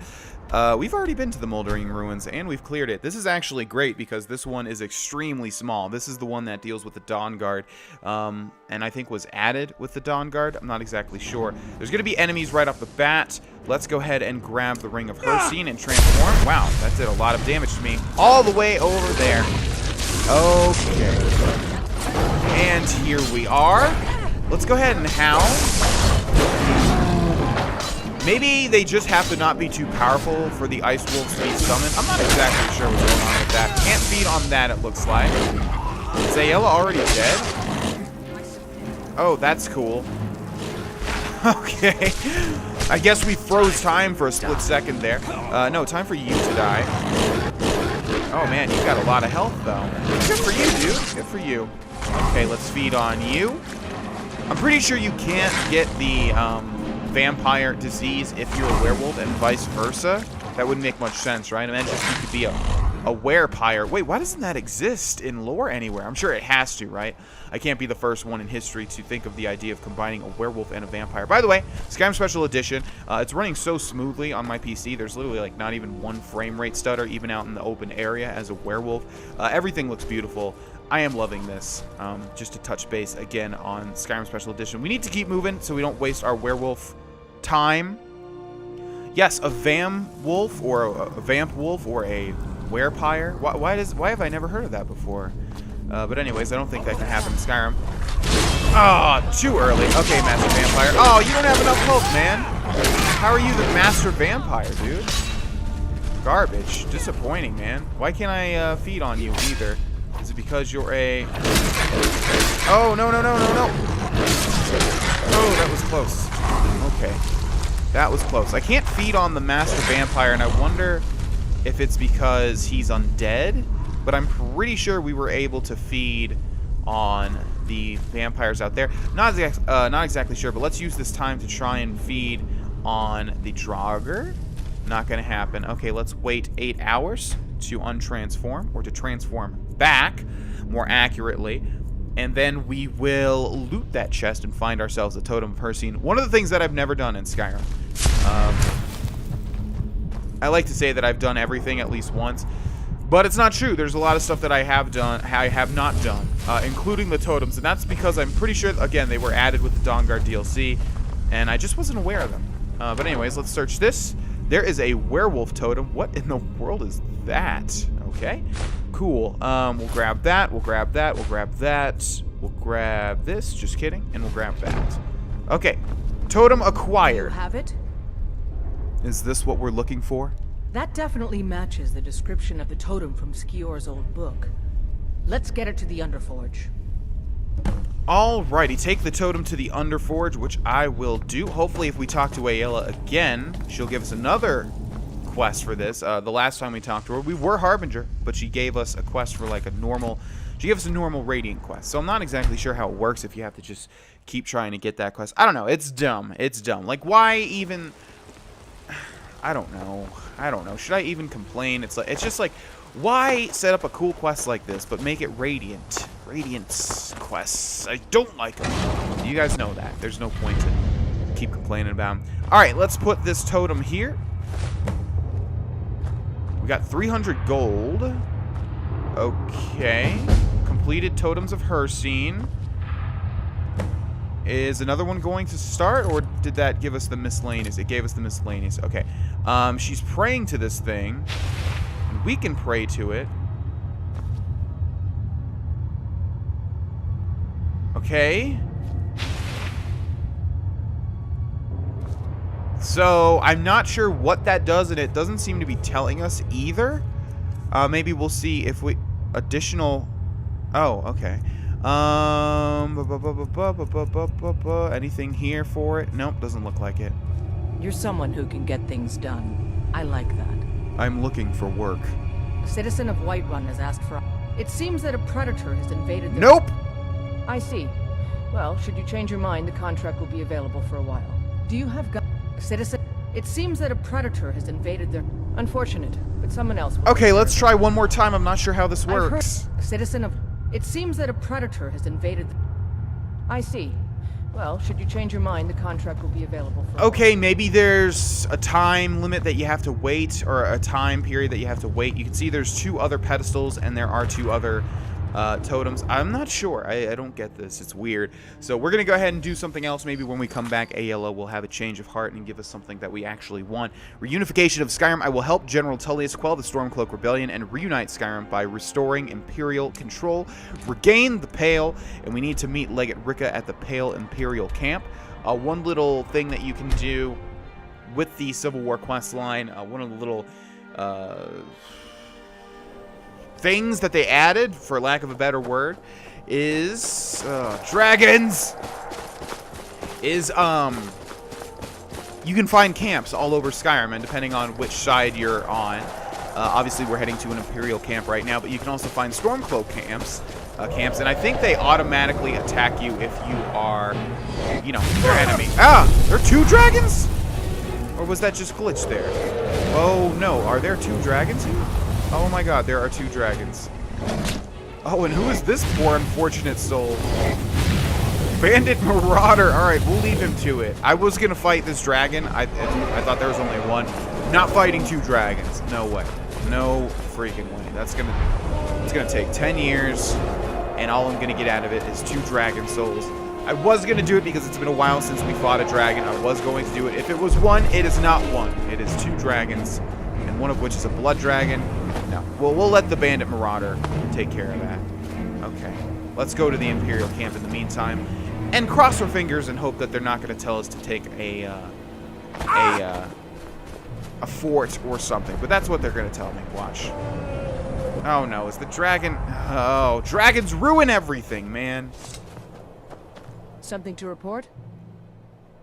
We've already been to the Moldering Ruins, and we've cleared it. This is actually great, because this one is extremely small. This is the one that deals with the Dawnguard, and I think was added with the Dawnguard. I'm not exactly sure. There's going to be enemies right off the bat. Let's go ahead and grab the Ring of Hircine and transform. Wow, that did a lot of damage to me. All the way over there. Okay. And here we are. Let's go ahead and howl. Maybe they just have to not be too powerful for the Ice Wolves to be summoned. I'm not exactly sure what's going on with that. Can't feed on that, it looks like. Is Aela already dead? Oh, that's cool. Okay. I guess we froze time for a split second there. No, time for you to die. Oh man, you've got a lot of health though. Good for you, dude. Good for you. Okay, let's feed on you. I'm pretty sure you can't get the vampire disease if you're a werewolf and vice versa. That wouldn't make much sense, right? Imagine if you could be a werepire. Wait, why doesn't that exist in lore anywhere? I'm sure it has to, right? I can't be the first one in history to think of the idea of combining a werewolf and a vampire. By the way, Skyrim Special Edition, it's running so smoothly on my PC. There's literally like not even one frame rate stutter, even out in the open area as a werewolf. Everything looks beautiful. I am loving this. Just to touch base again on Skyrim Special Edition. We need to keep moving so we don't waste our werewolf time. Yes, a vamp wolf or a vamp wolf or a werepire. Why have I never heard of that before? But anyways, I don't think that can happen in Skyrim. Oh, too early. Okay, Master Vampire. Oh, you don't have enough health, man. How are you the Master Vampire, dude? Garbage. Disappointing, man. Why can't I feed on you either? Is it because you're a... Oh, no. Oh, that was close. Okay. That was close. I can't feed on the Master Vampire, and I wonder if it's because he's undead, but I'm pretty sure we were able to feed on the vampires out there. Not exactly sure, but let's use this time to try and feed on the Draugr. Not going to happen. Okay, let's wait 8 hours to untransform, or to transform back, more accurately. And then we will loot that chest and find ourselves a Totem of Hircine. One of the things that I've never done in Skyrim. I like to say that I've done everything at least once. But it's not true. There's a lot of stuff that I have not done, including the totems, and that's because I'm pretty sure, again, they were added with the Dawnguard DLC, and I just wasn't aware of them. But anyways, let's search this. There is a werewolf totem. What in the world is that? Okay, cool. We'll grab that. We'll grab that. We'll grab that. We'll grab this. Just kidding. And we'll grab that. Okay, totem acquired. You have it? Is this what we're looking for? That definitely matches the description of the totem from Skior's old book. Let's get it to the Underforge. Alrighty, take the totem to the Underforge, which I will do. Hopefully, if we talk to Aela again, she'll give us another quest for this. The last time we talked to her, we were Harbinger, but she gave us a quest for like a normal... She gave us a normal Radiant quest. So I'm not exactly sure how it works if you have to just keep trying to get that quest. I don't know. It's dumb. It's dumb. Like, why even... I don't know. I don't know. Should I even complain? It's just like, why set up a cool quest like this, but make it Radiant? Radiant quests. I don't like them. You guys know that. There's no point to keep complaining about them. Alright, let's put this totem here. We got 300 gold. Okay. Completed Totems of Hircine. Is another one going to start, or did that give us the miscellaneous? It gave us the miscellaneous. Okay. She's praying to this thing. And we can pray to it. Okay. So, I'm not sure what that does, and it doesn't seem to be telling us either. Maybe we'll see if we... Additional... Oh, okay. Anything here for it? Nope, doesn't look like it. You're someone who can get things done. I like that. I'm looking for work. A citizen of Whiterun has asked for... It seems that a predator has invaded the... Nope! I see. Well, should you change your mind, the contract will be available for a while. Do you have a citizen? It seems that a predator has invaded their... Unfortunate, but someone else will... Okay, let's try one more time. I'm not sure how this works. A citizen of... It seems that a predator has invaded... I see. Well, should you change your mind, the contract will be available for... Okay, maybe there's a time limit that you have to wait, or a time period that you have to wait. You can see there's 2 other pedestals, and there are 2 other totems. I'm not sure. I don't get this. It's weird. So we're going to go ahead and do something else. Maybe when we come back, Aela will have a change of heart and give us something that we actually want. Reunification of Skyrim. I will help General Tullius quell the Stormcloak Rebellion and reunite Skyrim by restoring Imperial control. Regain the Pale, and we need to meet Legate Ricca at the Pale Imperial camp. One little thing that you can do with the Civil War quest line, one of the little... things that they added, for lack of a better word, is dragons. Is you can find camps all over Skyrim, and depending on which side you're on, obviously we're heading to an Imperial camp right now, but you can also find Stormcloak camps, and I think they automatically attack you if you are, you know, their enemy. Ah, there are 2 dragons, or was that just glitched there? Oh no, are there 2 dragons here? Oh my god, there are 2 dragons. Oh, and who is this poor unfortunate soul? Bandit Marauder. Alright, we'll leave him to it. I was going to fight this dragon. I thought there was only one. Not fighting 2 dragons. No way. No freaking way. It's gonna take 10 years, and all I'm going to get out of it is 2 dragon souls. I was going to do it because it's been a while since we fought a dragon. I was going to do it. If it was 1, it is not 1. It is 2 dragons, and one of which is a blood dragon. No. Well, we'll let the Bandit Marauder take care of that. Okay. Let's go to the Imperial camp in the meantime, and cross our fingers and hope that they're not going to tell us to take a fort or something. But that's what they're going to tell me. Watch. Oh no, is the dragon... Oh, dragons ruin everything, man. Something to report?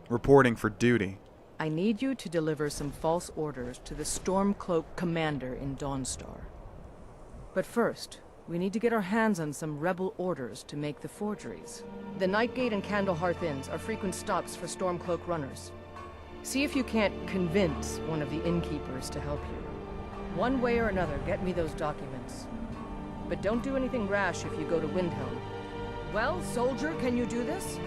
Reporting for duty. I need you to deliver some false orders to the Stormcloak commander in Dawnstar. But first, we need to get our hands on some rebel orders to make the forgeries. The Nightgate and Candlehearth Inns are frequent stops for Stormcloak runners. See if you can't convince one of the innkeepers to help you. One way or another, get me those documents. But don't do anything rash if you go to Windhelm. Well, soldier, can you do this?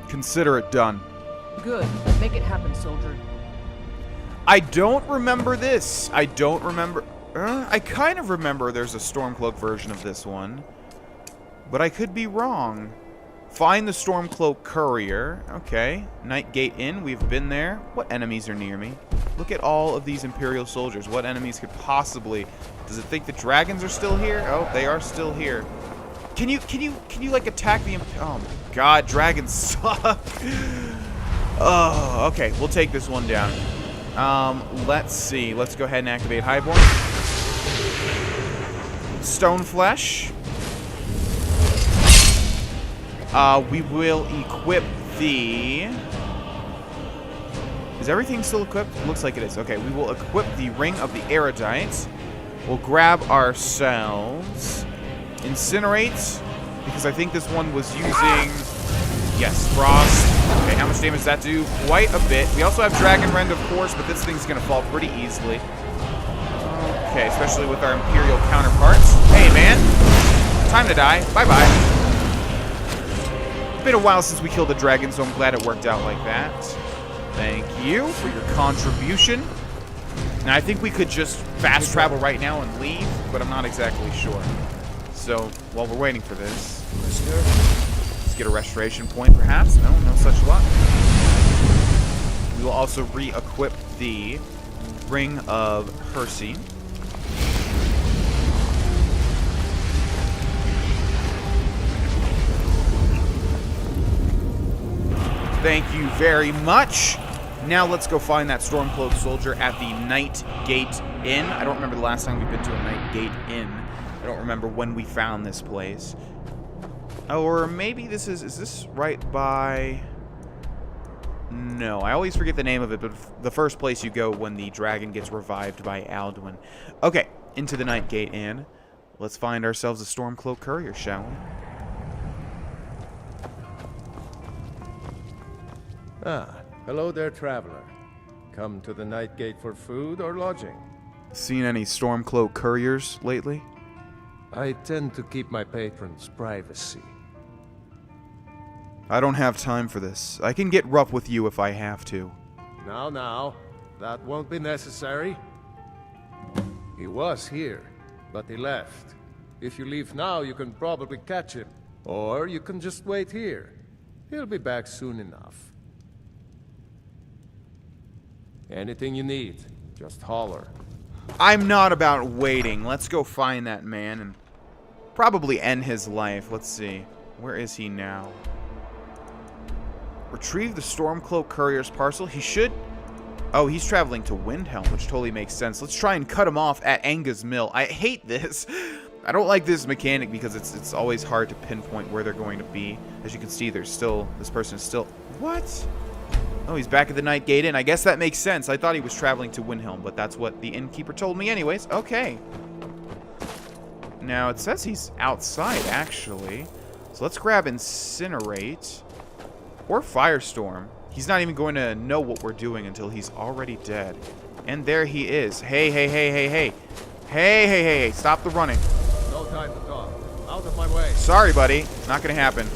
Consider it done. Good. Make it happen, soldier. I don't remember this. I don't remember... I kind of remember there's a Stormcloak version of this one, but I could be wrong. Find the Stormcloak Courier. Okay. Night Gate Inn. We've been there. What enemies are near me? Look at all of these Imperial soldiers. What enemies could possibly... Does it think the dragons are still here? Oh, they are still here. Can you like attack the... Oh my god, dragons suck. Oh, okay. We'll take this one down. Let's see. Let's go ahead and activate Highborn. Stone Flesh. We will equip the... Is everything still equipped? Looks like it is. Okay, we will equip the Ring of the Erudite. We'll grab ourselves... Incinerate, because I think this one was using... Yes, Frost. Okay, how much damage does that do? Quite a bit. We also have Dragon Rend, of course, but this thing's going to fall pretty easily. Okay, especially with our Imperial counterparts. Hey, man. Time to die. Bye-bye. Been a while since we killed a dragon, so I'm glad it worked out like that. Thank you for your contribution. Now, I think we could just fast travel right now and leave, but I'm not exactly sure. So, while we're waiting for this, let's get a restoration point, perhaps. No such luck. We will also re-equip the Ring of Hircine. Thank you very much. Now let's go find that Stormcloak soldier at the Night Gate Inn. I don't remember the last time we've been to a Night Gate Inn. I don't remember when we found this place. Or maybe this is this right by... No, I always forget the name of it, but the first place you go when the dragon gets revived by Alduin. Okay, into the Night Gate Inn. Let's find ourselves a Stormcloak Courier, shall we? Ah, hello there, traveler. Come to the Night Gate for food or lodging? Seen any Stormcloak Couriers lately? I tend to keep my patrons' privacy. I don't have time for this. I can get rough with you if I have to. Now, that won't be necessary. He was here, but he left. If you leave now, you can probably catch him. Or you can just wait here. He'll be back soon enough. Anything you need, just holler. I'm not about waiting. Let's go find that man and probably end his life. Let's see. Where is he now? Retrieve the Stormcloak Courier's parcel. He should... Oh, he's traveling to Windhelm, which totally makes sense. Let's try and cut him off at Enga's Mill. I hate this. I don't like this mechanic because it's always hard to pinpoint where they're going to be. As you can see, there's still... This person is still... What? Oh, he's back at the Night Gate Inn. I guess that makes sense. I thought he was traveling to Windhelm, but that's what the innkeeper told me anyways. Okay. Now, it says he's outside, actually. So let's grab Incinerate. Or Firestorm. He's not even going to know what we're doing until he's already dead. And there he is. Hey, hey, hey, hey, hey. Hey, hey, hey, hey. Stop the running. No time to talk. Out of my way. Sorry, buddy. Not going to happen.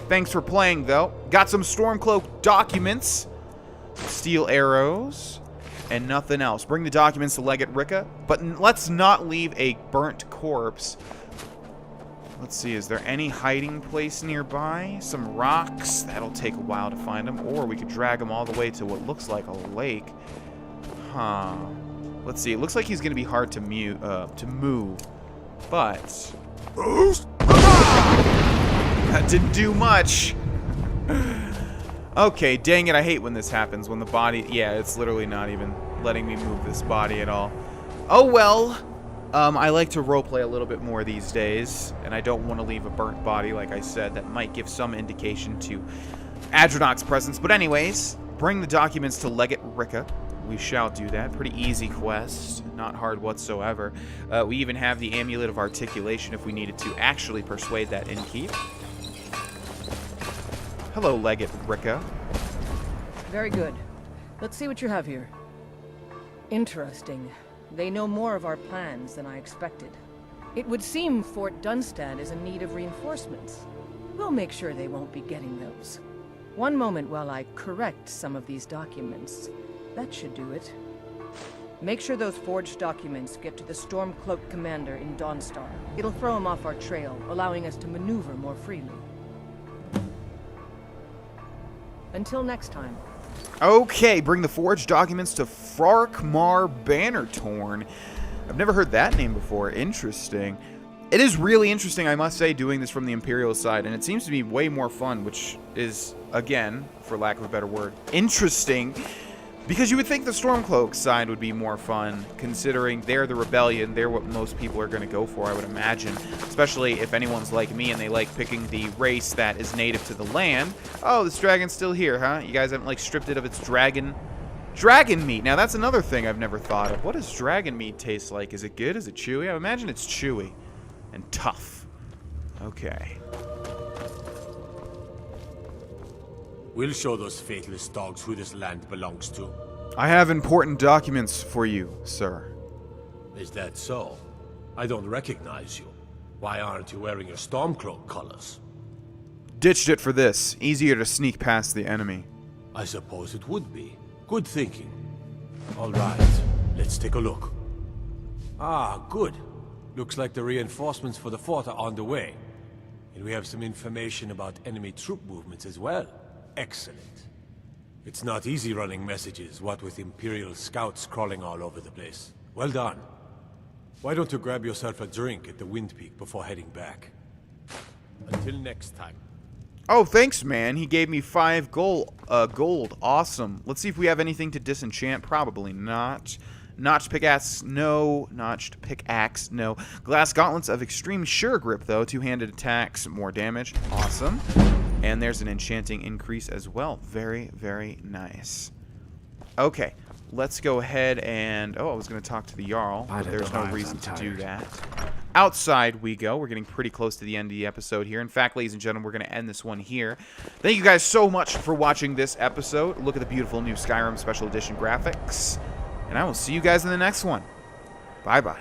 Thanks for playing, though. Got some Stormcloak documents. Steel arrows. And nothing else. Bring the documents to Legate Ricca. But let's not leave a burnt corpse. Let's see, is there any hiding place nearby? Some rocks. That'll take a while to find them. Or we could drag them all the way to what looks like a lake. Huh. Let's see. It looks like he's going to be hard to move. But... That didn't do much. Okay, dang it. I hate when this happens. When the body... Yeah, it's literally not even letting me move this body at all. Oh, well... I like to roleplay a little bit more these days, and I don't want to leave a burnt body, like I said. That might give some indication to Adronach's presence. But anyways, bring the documents to Legate Ricca. We shall do that. Pretty easy quest. Not hard whatsoever. We even have the Amulet of Articulation if we needed to actually persuade that innkeep. Hello, Legate Ricca. Very good. Let's see what you have here. Interesting. They know more of our plans than I expected. It would seem Fort Dunstad is in need of reinforcements. We'll make sure they won't be getting those. One moment while I correct some of these documents. That should do it. Make sure those forged documents get to the Stormcloak commander in Dunstad. It'll throw him off our trail, allowing us to maneuver more freely. Until next time. Okay, bring the forged documents to Fragments Bannertorn. I've never heard that name before. Interesting. It is really interesting, I must say, doing this from the Imperial side, and it seems to be way more fun, which is, again, for lack of a better word, interesting. Because you would think the Stormcloak side would be more fun, considering they're the rebellion. They're what most people are going to go for, I would imagine. Especially if anyone's like me and they like picking the race that is native to the land. Oh, this dragon's still here, huh? You guys haven't, like, stripped it of its dragon meat. Now, that's another thing I've never thought of. What does dragon meat taste like? Is it good? Is it chewy? I imagine it's chewy and tough. Okay. We'll show those faithless dogs who this land belongs to. I have important documents for you, sir. Is that so? I don't recognize you. Why aren't you wearing your Stormcloak colors? Ditched it for this. Easier to sneak past the enemy. I suppose it would be. Good thinking. All right, let's take a look. Ah, good. Looks like the reinforcements for the fort are on the way. And we have some information about enemy troop movements as well. Excellent. It's not easy running messages, what with Imperial scouts crawling all over the place. Well done. Why don't you grab yourself a drink at the Wind Peak before heading back? Until next time. Oh, thanks, man. He gave me 5 gold. Awesome. Let's see if we have anything to disenchant. Probably not. Notched pickaxe, no. Notched pickaxe, no. Glass gauntlets of extreme sure grip, though. Two-handed attacks, more damage. Awesome. And there's an enchanting increase as well. Very, very nice. Okay, let's go ahead and... Oh, I was going to talk to the Jarl, but there's no reason to do that. Outside we go. We're getting pretty close to the end of the episode here. In fact, ladies and gentlemen, we're going to end this one here. Thank you guys so much for watching this episode. Look at the beautiful new Skyrim Special Edition graphics. And I will see you guys in the next one. Bye-bye.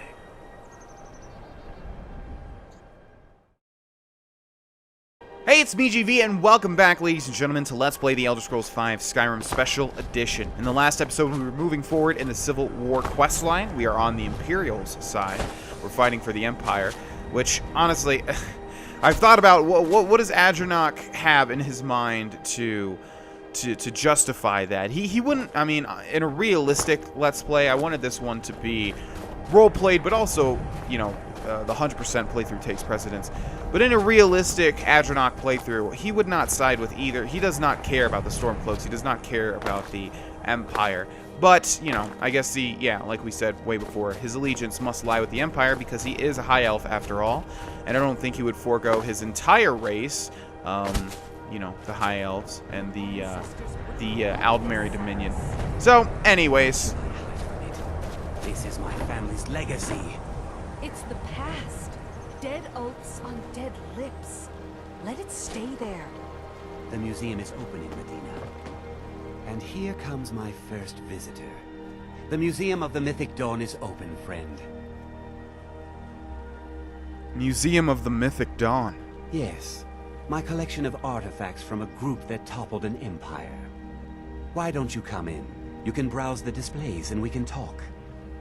Hey, it's me, GV, and welcome back, ladies and gentlemen, to Let's Play The Elder Scrolls V Skyrim Special Edition. In the last episode, we were moving forward in the Civil War questline. We are on the Imperial's side. We're fighting for the Empire, which, honestly, I've thought about what does Adranok have in his mind to justify that. He wouldn't, I mean, in a realistic Let's Play, I wanted this one to be role-played, but also, you know, the 100% playthrough takes precedence. But in a realistic Adranok playthrough, he would not side with either. He does not care about the Stormcloaks. He does not care about the Empire. But, you know, I guess like we said way before, his allegiance must lie with the Empire because he is a High Elf after all. And I don't think he would forego his entire race, you know, the High Elves and the Aldmeri Dominion. So, anyways. This is my family's legacy. It's the past. Dead oaths on dead lips. Let it stay there. The museum is open in Medina. And here comes my first visitor. The Museum of the Mythic Dawn is open, friend. Museum of the Mythic Dawn? Yes. My collection of artifacts from a group that toppled an empire. Why don't you come in? You can browse the displays and we can talk.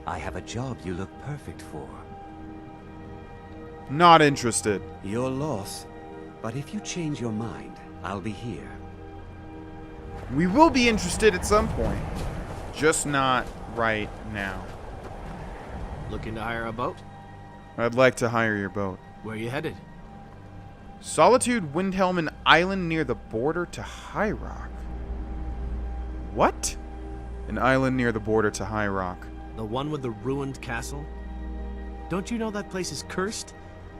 I have a job you look perfect for. Not interested. Your loss. But if you change your mind, I'll be here. We will be interested at some point. Just not right now. Looking to hire a boat? I'd like to hire your boat. Where are you headed? Solitude Windhelm, an island near the border to High Rock. What? An island near the border to High Rock. The one with the ruined castle? Don't you know that place is cursed?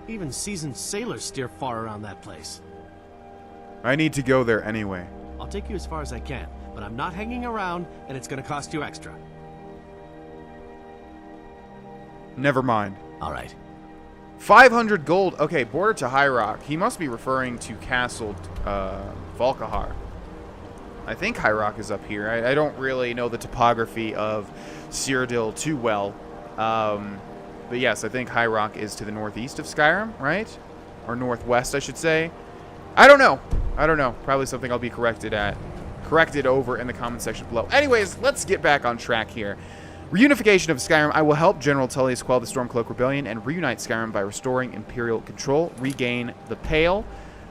Even seasoned sailors steer far around that place. I need to go there anyway. I'll take you as far as I can, but I'm not hanging around, and it's gonna cost you extra. Never mind. Alright. 500 gold. Okay, border to High Rock. He must be referring to Castle Volkahar. I think High Rock is up here. I don't really know the topography of Cyrodiil too well. But yes, I think High Rock is to the northeast of Skyrim, right? Or northwest, I should say. I don't know. Probably something I'll be corrected over in the comment section below. Anyways, let's get back on track here. Reunification of Skyrim. I will help General Tullius quell the Stormcloak Rebellion and reunite Skyrim by restoring Imperial control. Regain the Pale.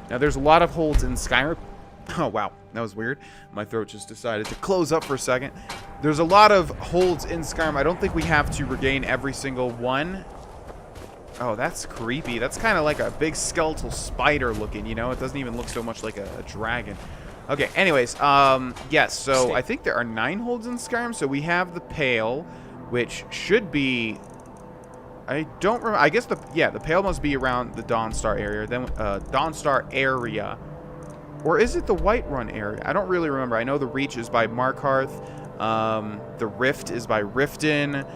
Now, there's a lot of holds in Skyrim. Oh, wow. That was weird. My throat just decided to close up for a second. There's a lot of holds in Skyrim. I don't think we have to regain every single one. Oh, that's creepy. That's kind of like a big skeletal spider looking, you know? It doesn't even look so much like a dragon. Okay, anyways, yes, so I think there are 9 holds in Skyrim. So we have the Pale, which should be... I don't remember. I guess the Pale must be around the Dawnstar area. Then Dawnstar area. Or is it the Whiterun area? I don't really remember. I know the Reach is by Markarth. The Rift is by Riften.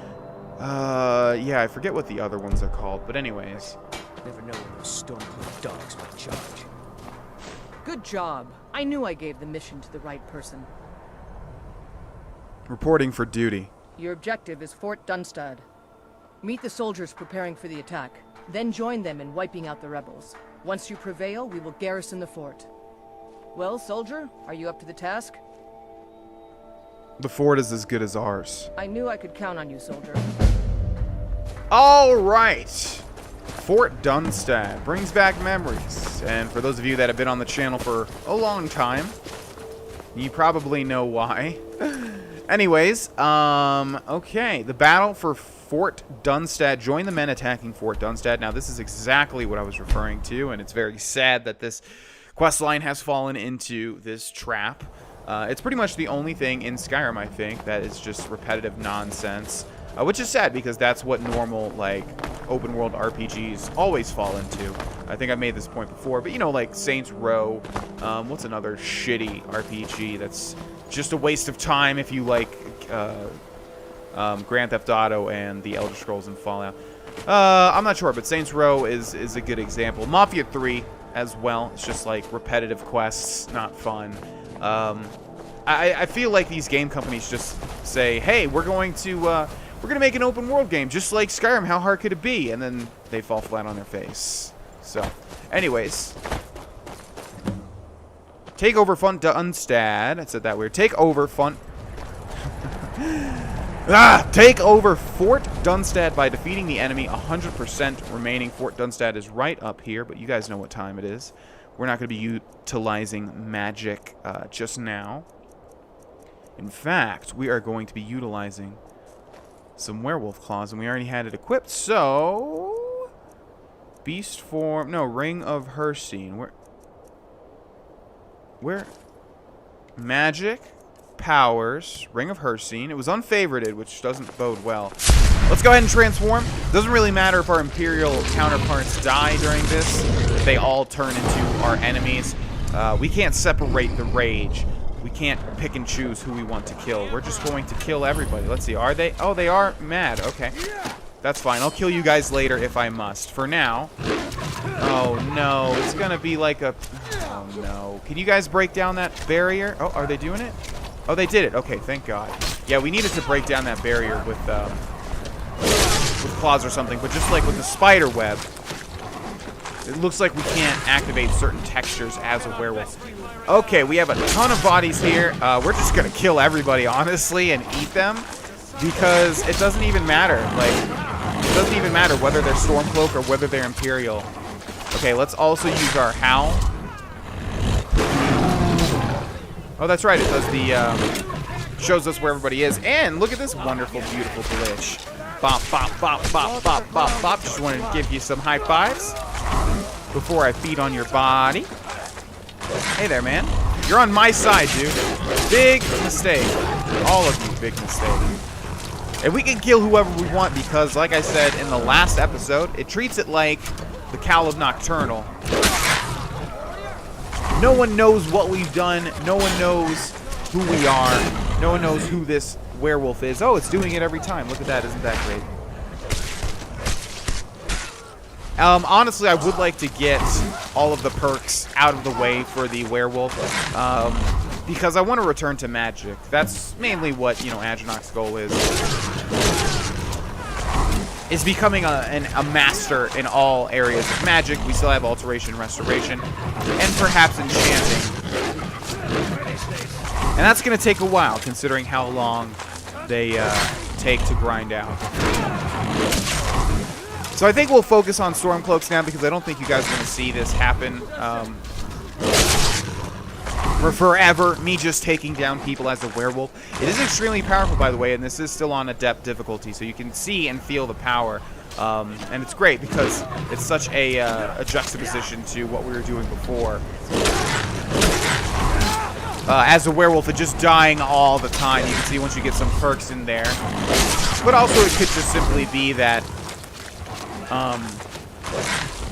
Yeah, I forget what the other ones are called. But anyways. Never know when those Stormcloak dogs might charge. Good job. I knew I gave the mission to the right person. Reporting for duty. Your objective is Fort Dunstad. Meet the soldiers preparing for the attack. Then join them in wiping out the rebels. Once you prevail, we will garrison the fort. Well, soldier, are you up to the task? The fort is as good as ours. I knew I could count on you, soldier. All right. Fort Dunstad brings back memories. And for those of you that have been on the channel for a long time, you probably know why. Anyways, okay. The battle for Fort Dunstad. Join the men attacking Fort Dunstad. Now, this is exactly what I was referring to, and it's very sad that this questline has fallen into this trap. It's pretty much the only thing in Skyrim, I think, that is just repetitive nonsense. Which is sad, because that's what normal, like, open-world RPGs always fall into. I think I made this point before, but, you know, like Saints Row. What's another shitty RPG that's just a waste of time if you like Grand Theft Auto and the Elder Scrolls and Fallout? I'm not sure, but Saints Row is a good example. Mafia 3 as well. It's just like repetitive quests, not fun. I feel like these game companies just say, hey, we're going to make an open world game just like Skyrim. How hard could it be? And then they fall flat on their face. So, anyways, take over Fort Dunstad. I said that weird. Take over Take over Fort Dunstad by defeating the enemy 100% remaining. Fort Dunstad is right up here, but you guys know what time it is. We're not going to be utilizing magic just now. In fact, we are going to be utilizing some werewolf claws, and we already had it equipped, so... Beast form... No, Ring of Hircine. Where? Magic... Powers, Ring of Hircine. It was unfavorited, which doesn't bode well. Let's go ahead and transform. Doesn't really matter if our Imperial counterparts die during this. They all turn into our enemies. We can't separate the rage. We can't pick and choose who we want to kill. We're just going to kill everybody. Let's see. Are they? Oh, they are mad. Okay. That's fine. I'll kill you guys later if I must. For now. Oh, no. It's going to be like a... Oh, no. Can you guys break down that barrier? Oh, are they doing it? Oh, they did it. Okay, thank God. Yeah, we needed to break down that barrier with claws or something, but just like with the spider web, it looks like we can't activate certain textures as a werewolf. Okay, we have a ton of bodies here. We're just gonna kill everybody, honestly, and eat them, because it doesn't even matter. Like, it doesn't even matter whether they're Stormcloak or whether they're Imperial. Okay, let's also use our Howl. Oh, that's right. It does the, shows us where everybody is. And look at this wonderful, beautiful glitch. Bop, bop, bop, bop, bop, bop, bop. Just wanted to give you some high fives before I feed on your body. Hey there, man. You're on my side, dude. Big mistake. All of you, big mistake. And we can kill whoever we want because, like I said in the last episode, it treats it like the Cowl of Nocturnal. No one knows what we've done. No one knows who we are. No one knows who this werewolf is. Oh, it's doing it every time. Look at that. Isn't that great? Honestly, I would like to get all of the perks out of the way for the werewolf. Because I want to return to magic. That's mainly what, you know, Adronach's goal is. Is becoming a master in all areas of magic. We still have alteration, restoration, and perhaps enchanting. And that's going to take a while, considering how long they take to grind out. So I think we'll focus on Stormcloaks now because I don't think you guys want to see this happen for forever, me just taking down people as a werewolf. It is extremely powerful, by the way, and this is still on Adept difficulty, so you can see and feel the power. And it's great because it's such a juxtaposition to what we were doing before. As a werewolf, and just dying all the time. You can see once you get some perks in there. But also it could just simply be that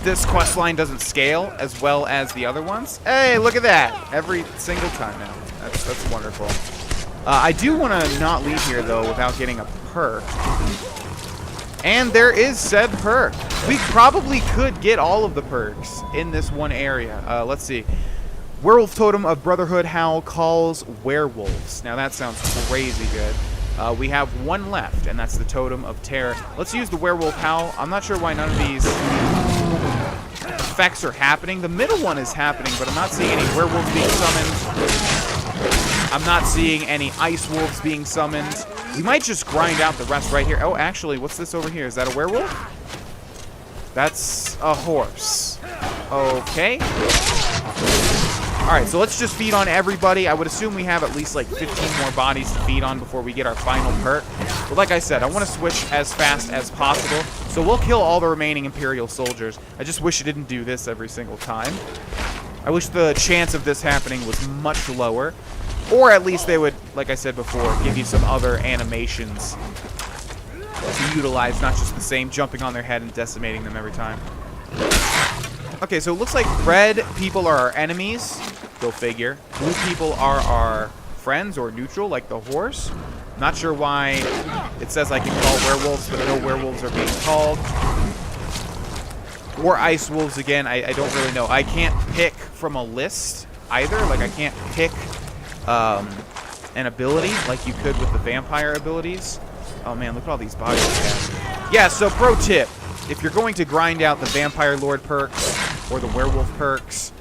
this questline doesn't scale as well as the other ones. Hey, look at that! Every single time now. That's wonderful. I do want to not leave here, though, without getting a perk. And there is said perk. We probably could get all of the perks in this one area. Let's see. Werewolf Totem of Brotherhood Howl calls werewolves. Now that sounds crazy good. We have one left, and that's the Totem of Terror. Let's use the Werewolf Howl. I'm not sure why none of these effects are happening. The middle one is happening, but I'm not seeing any werewolves being summoned. I'm not seeing any ice wolves being summoned. We might just grind out the rest right here. Oh, actually, what's this over here? Is that a werewolf? That's a horse. Okay. Alright, so let's just feed on everybody. I would assume we have at least like 15 more bodies to feed on before we get our final perk. But like I said, I want to switch as fast as possible. So we'll kill all the remaining Imperial soldiers. I just wish it didn't do this every single time. I wish the chance of this happening was much lower. Or at least they would, like I said before, give you some other animations to utilize, not just the same jumping on their head and decimating them every time. Okay, so it looks like red people are our enemies. Go figure. Blue people are our friends or neutral, like the horse. Not sure why it says I can call werewolves, but no werewolves are being called. Or ice wolves again, I don't really know. I can't pick from a list either. Like, I can't pick an ability like you could with the vampire abilities. Oh man, look at all these bodies we have. Yeah, so pro tip. If you're going to grind out the Vampire Lord perks or the Werewolf perks,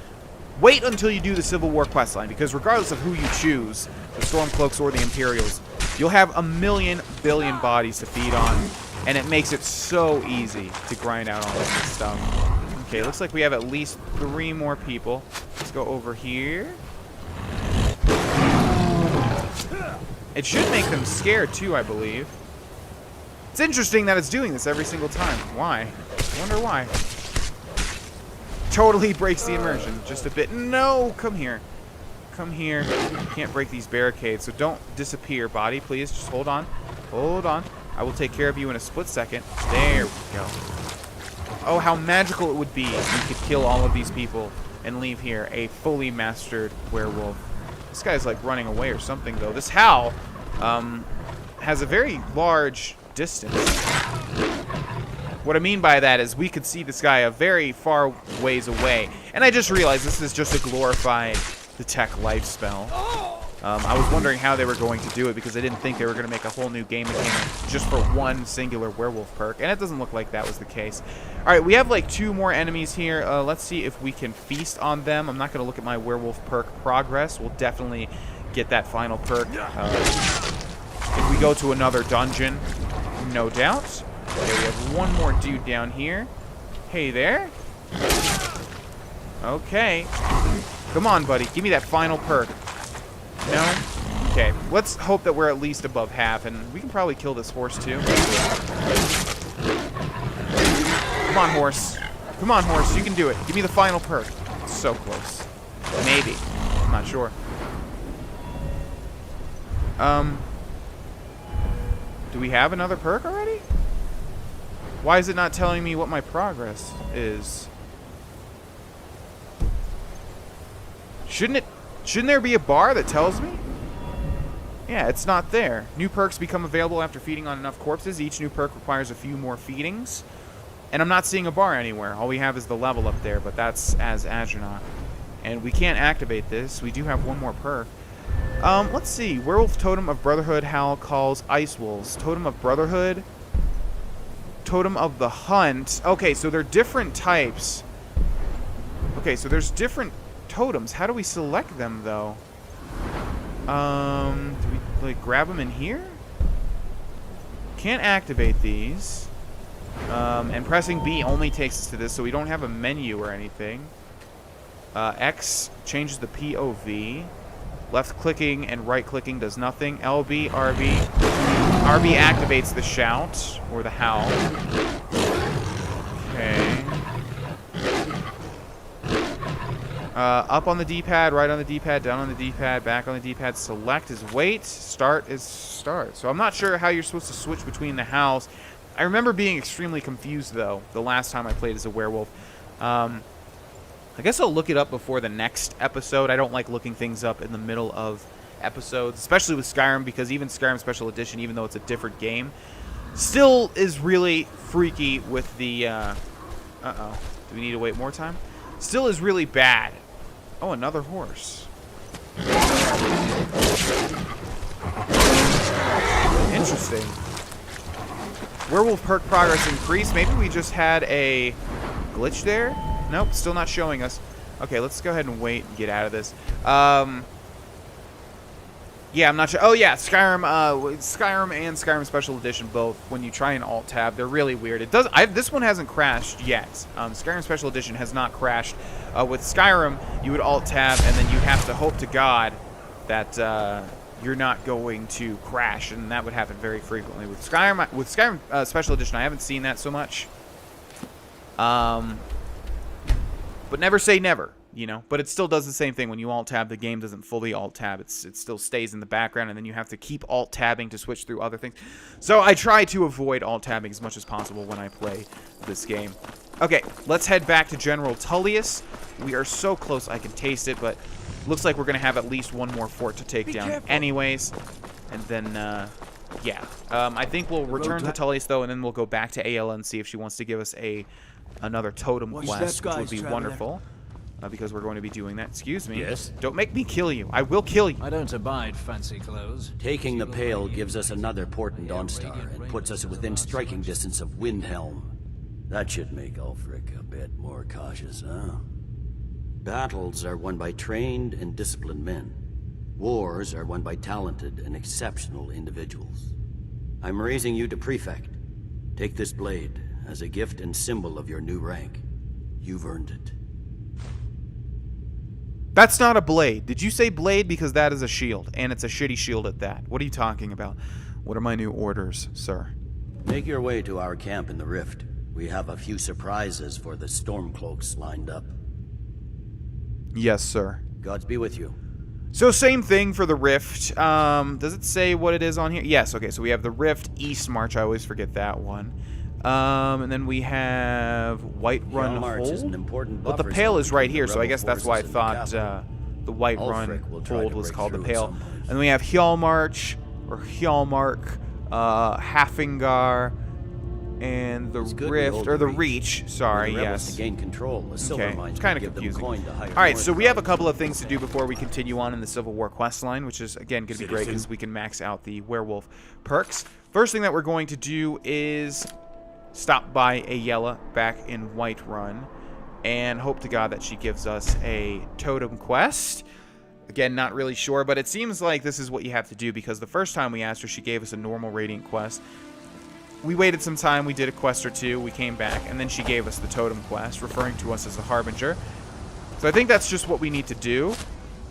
wait until you do the Civil War questline, because regardless of who you choose, the Stormcloaks or the Imperials, you'll have a million billion bodies to feed on, and it makes it so easy to grind out all of this stuff. Okay, looks like we have at least 3 more people. Let's go over here. It should make them scared too, I believe. It's interesting that it's doing this every single time. Why? I wonder why. Totally breaks the immersion just a bit. No, come here. Come here. Can't break these barricades, so don't disappear, body, please. Just hold on. Hold on. I will take care of you in a split second. There we go. Oh, how magical it would be if we could kill all of these people and leave here a fully mastered werewolf. This guy's like running away or something, though. This Howl has a very large distance. What I mean by that is we could see this guy a very far ways away. And I just realized this is just a glorified Detect Life spell. I was wondering how they were going to do it because I didn't think they were going to make a whole new game mechanic just for one singular werewolf perk. And it doesn't look like that was the case. Alright, we have like 2 more enemies here. Let's see if we can feast on them. I'm not going to look at my werewolf perk progress. We'll definitely get that final perk if we go to another dungeon. No doubt. Okay, we have one more dude down here. Hey there. Okay. Come on, buddy. Give me that final perk. No? Okay. Let's hope that we're at least above half, and we can probably kill this horse, too. Come on, horse. Come on, horse. You can do it. Give me the final perk. It's so close. Maybe. I'm not sure. Do we have another perk already? Why is it not telling me what my progress is? Shouldn't there be a bar that tells me? Yeah, it's not there. New perks become available after feeding on enough corpses. Each new perk requires a few more feedings. And I'm not seeing a bar anywhere. All we have is the level up there, but that's as Astronaut. And we can't activate this. We do have one more perk. Let's see. Werewolf Totem of Brotherhood Howl calls Ice Wolves. Totem of Brotherhood. Totem of the Hunt. Okay, so they're different types. Okay, so there's different totems. How do we select them, though? Do we, like, grab them in here? Can't activate these. And pressing B only takes us to this, so we don't have a menu or anything. X changes the POV. Left clicking and right clicking does nothing. LB, RB. RB activates the shout or the howl. Okay. Up on the D-pad, right on the D-pad, down on the D-pad, back on the D-pad. Select is wait, start is start. So I'm not sure how you're supposed to switch between the howls. I remember being extremely confused, though, the last time I played as a werewolf. I guess I'll look it up before the next episode. I don't like looking things up in the middle of episodes, especially with Skyrim, because even Skyrim Special Edition, even though it's a different game, still is really freaky with the... uh-oh. Do we need to wait more time? Still is really bad. Oh, another horse. Interesting. Werewolf perk progress increased. Maybe we just had a glitch there? Nope, still not showing us. Okay, let's go ahead and wait and get out of this. Yeah, I'm not sure. Oh, yeah, Skyrim and Skyrim Special Edition both, when you try and Alt-Tab, they're really weird. It does. This one hasn't crashed yet. Skyrim Special Edition has not crashed. With Skyrim, you would Alt-Tab, and then you have to hope to God that you're not going to crash, and that would happen very frequently. With Skyrim Special Edition, I haven't seen that so much. But never say never, you know. But it still does the same thing. When you Alt-Tab, the game doesn't fully Alt-Tab. It still stays in the background, and then you have to keep Alt-Tabbing to switch through other things. So I try to avoid Alt-Tabbing as much as possible when I play this game. Okay, let's head back to General Tullius. We are so close I can taste it, but looks like we're going to have at least one more fort to take down anyways. And then, yeah. I think we'll return to Tullius, though, and then we'll go back to Aela and see if she wants to give us another totem quest, which would be wonderful. Because we're going to be doing that. Excuse me. Yes? Don't make me kill you. I will kill you. I don't abide fancy clothes. Taking the Pale gives us another port in Dunstad and puts us within striking distance of Windhelm. That should make Ulfric a bit more cautious, huh? Battles are won by trained and disciplined men. Wars are won by talented and exceptional individuals. I'm raising you to Prefect. Take this blade as a gift and symbol of your new rank. You've earned it. That's not a blade. Did you say blade? Because that is a shield, and it's a shitty shield at that. What are you talking about? What are my new orders, sir? Make your way to our camp in the Rift. We have a few surprises for the Stormcloaks lined up. Yes, sir. Gods be with you. So same thing for the Rift. Does it say what it is on here? Yes, okay, so we have the Rift, East March. I always forget that one. And then we have Whiterun Hold. But the Pale is right here, so I guess that's why I thought the Whiterun Hold was called the Pale. And then we have Hjalmarch, or Hjalmark, Hafingar, and the Rift, or the Reach, sorry, yes. To gain control, okay, it's kind of confusing. Alright, so we have a couple of things to do before we continue on in the Civil War questline, which is, again, going to be great because we can max out the werewolf perks. First thing that we're going to do is stop by Aela back in Whiterun and hope to God that she gives us a totem quest. Again, not really sure, but it seems like this is what you have to do because the first time we asked her, she gave us a normal Radiant quest. We waited some time, we did a quest or two, we came back, and then she gave us the totem quest, referring to us as the Harbinger. So I think that's just what we need to do.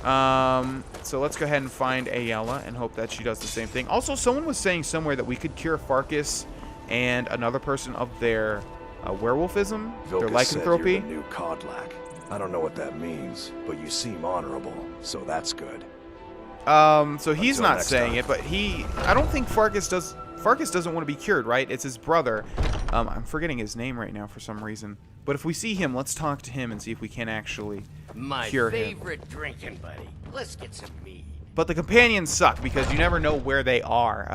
So let's go ahead and find Aela and hope that she does the same thing. Also, someone was saying somewhere that we could cure Farkas and another person of their werewolfism, their lycanthropy. You're the new Kodlak. I don't know what that means, but you seem honorable, so that's good. So he's not saying it, but I don't think Farkas doesn't want to be cured, right? It's his brother. I'm forgetting his name right now for some reason. But if we see him, let's talk to him and see if we can actually cure him. My favorite drinking buddy. Let's get some mead. But the companions suck because you never know where they are.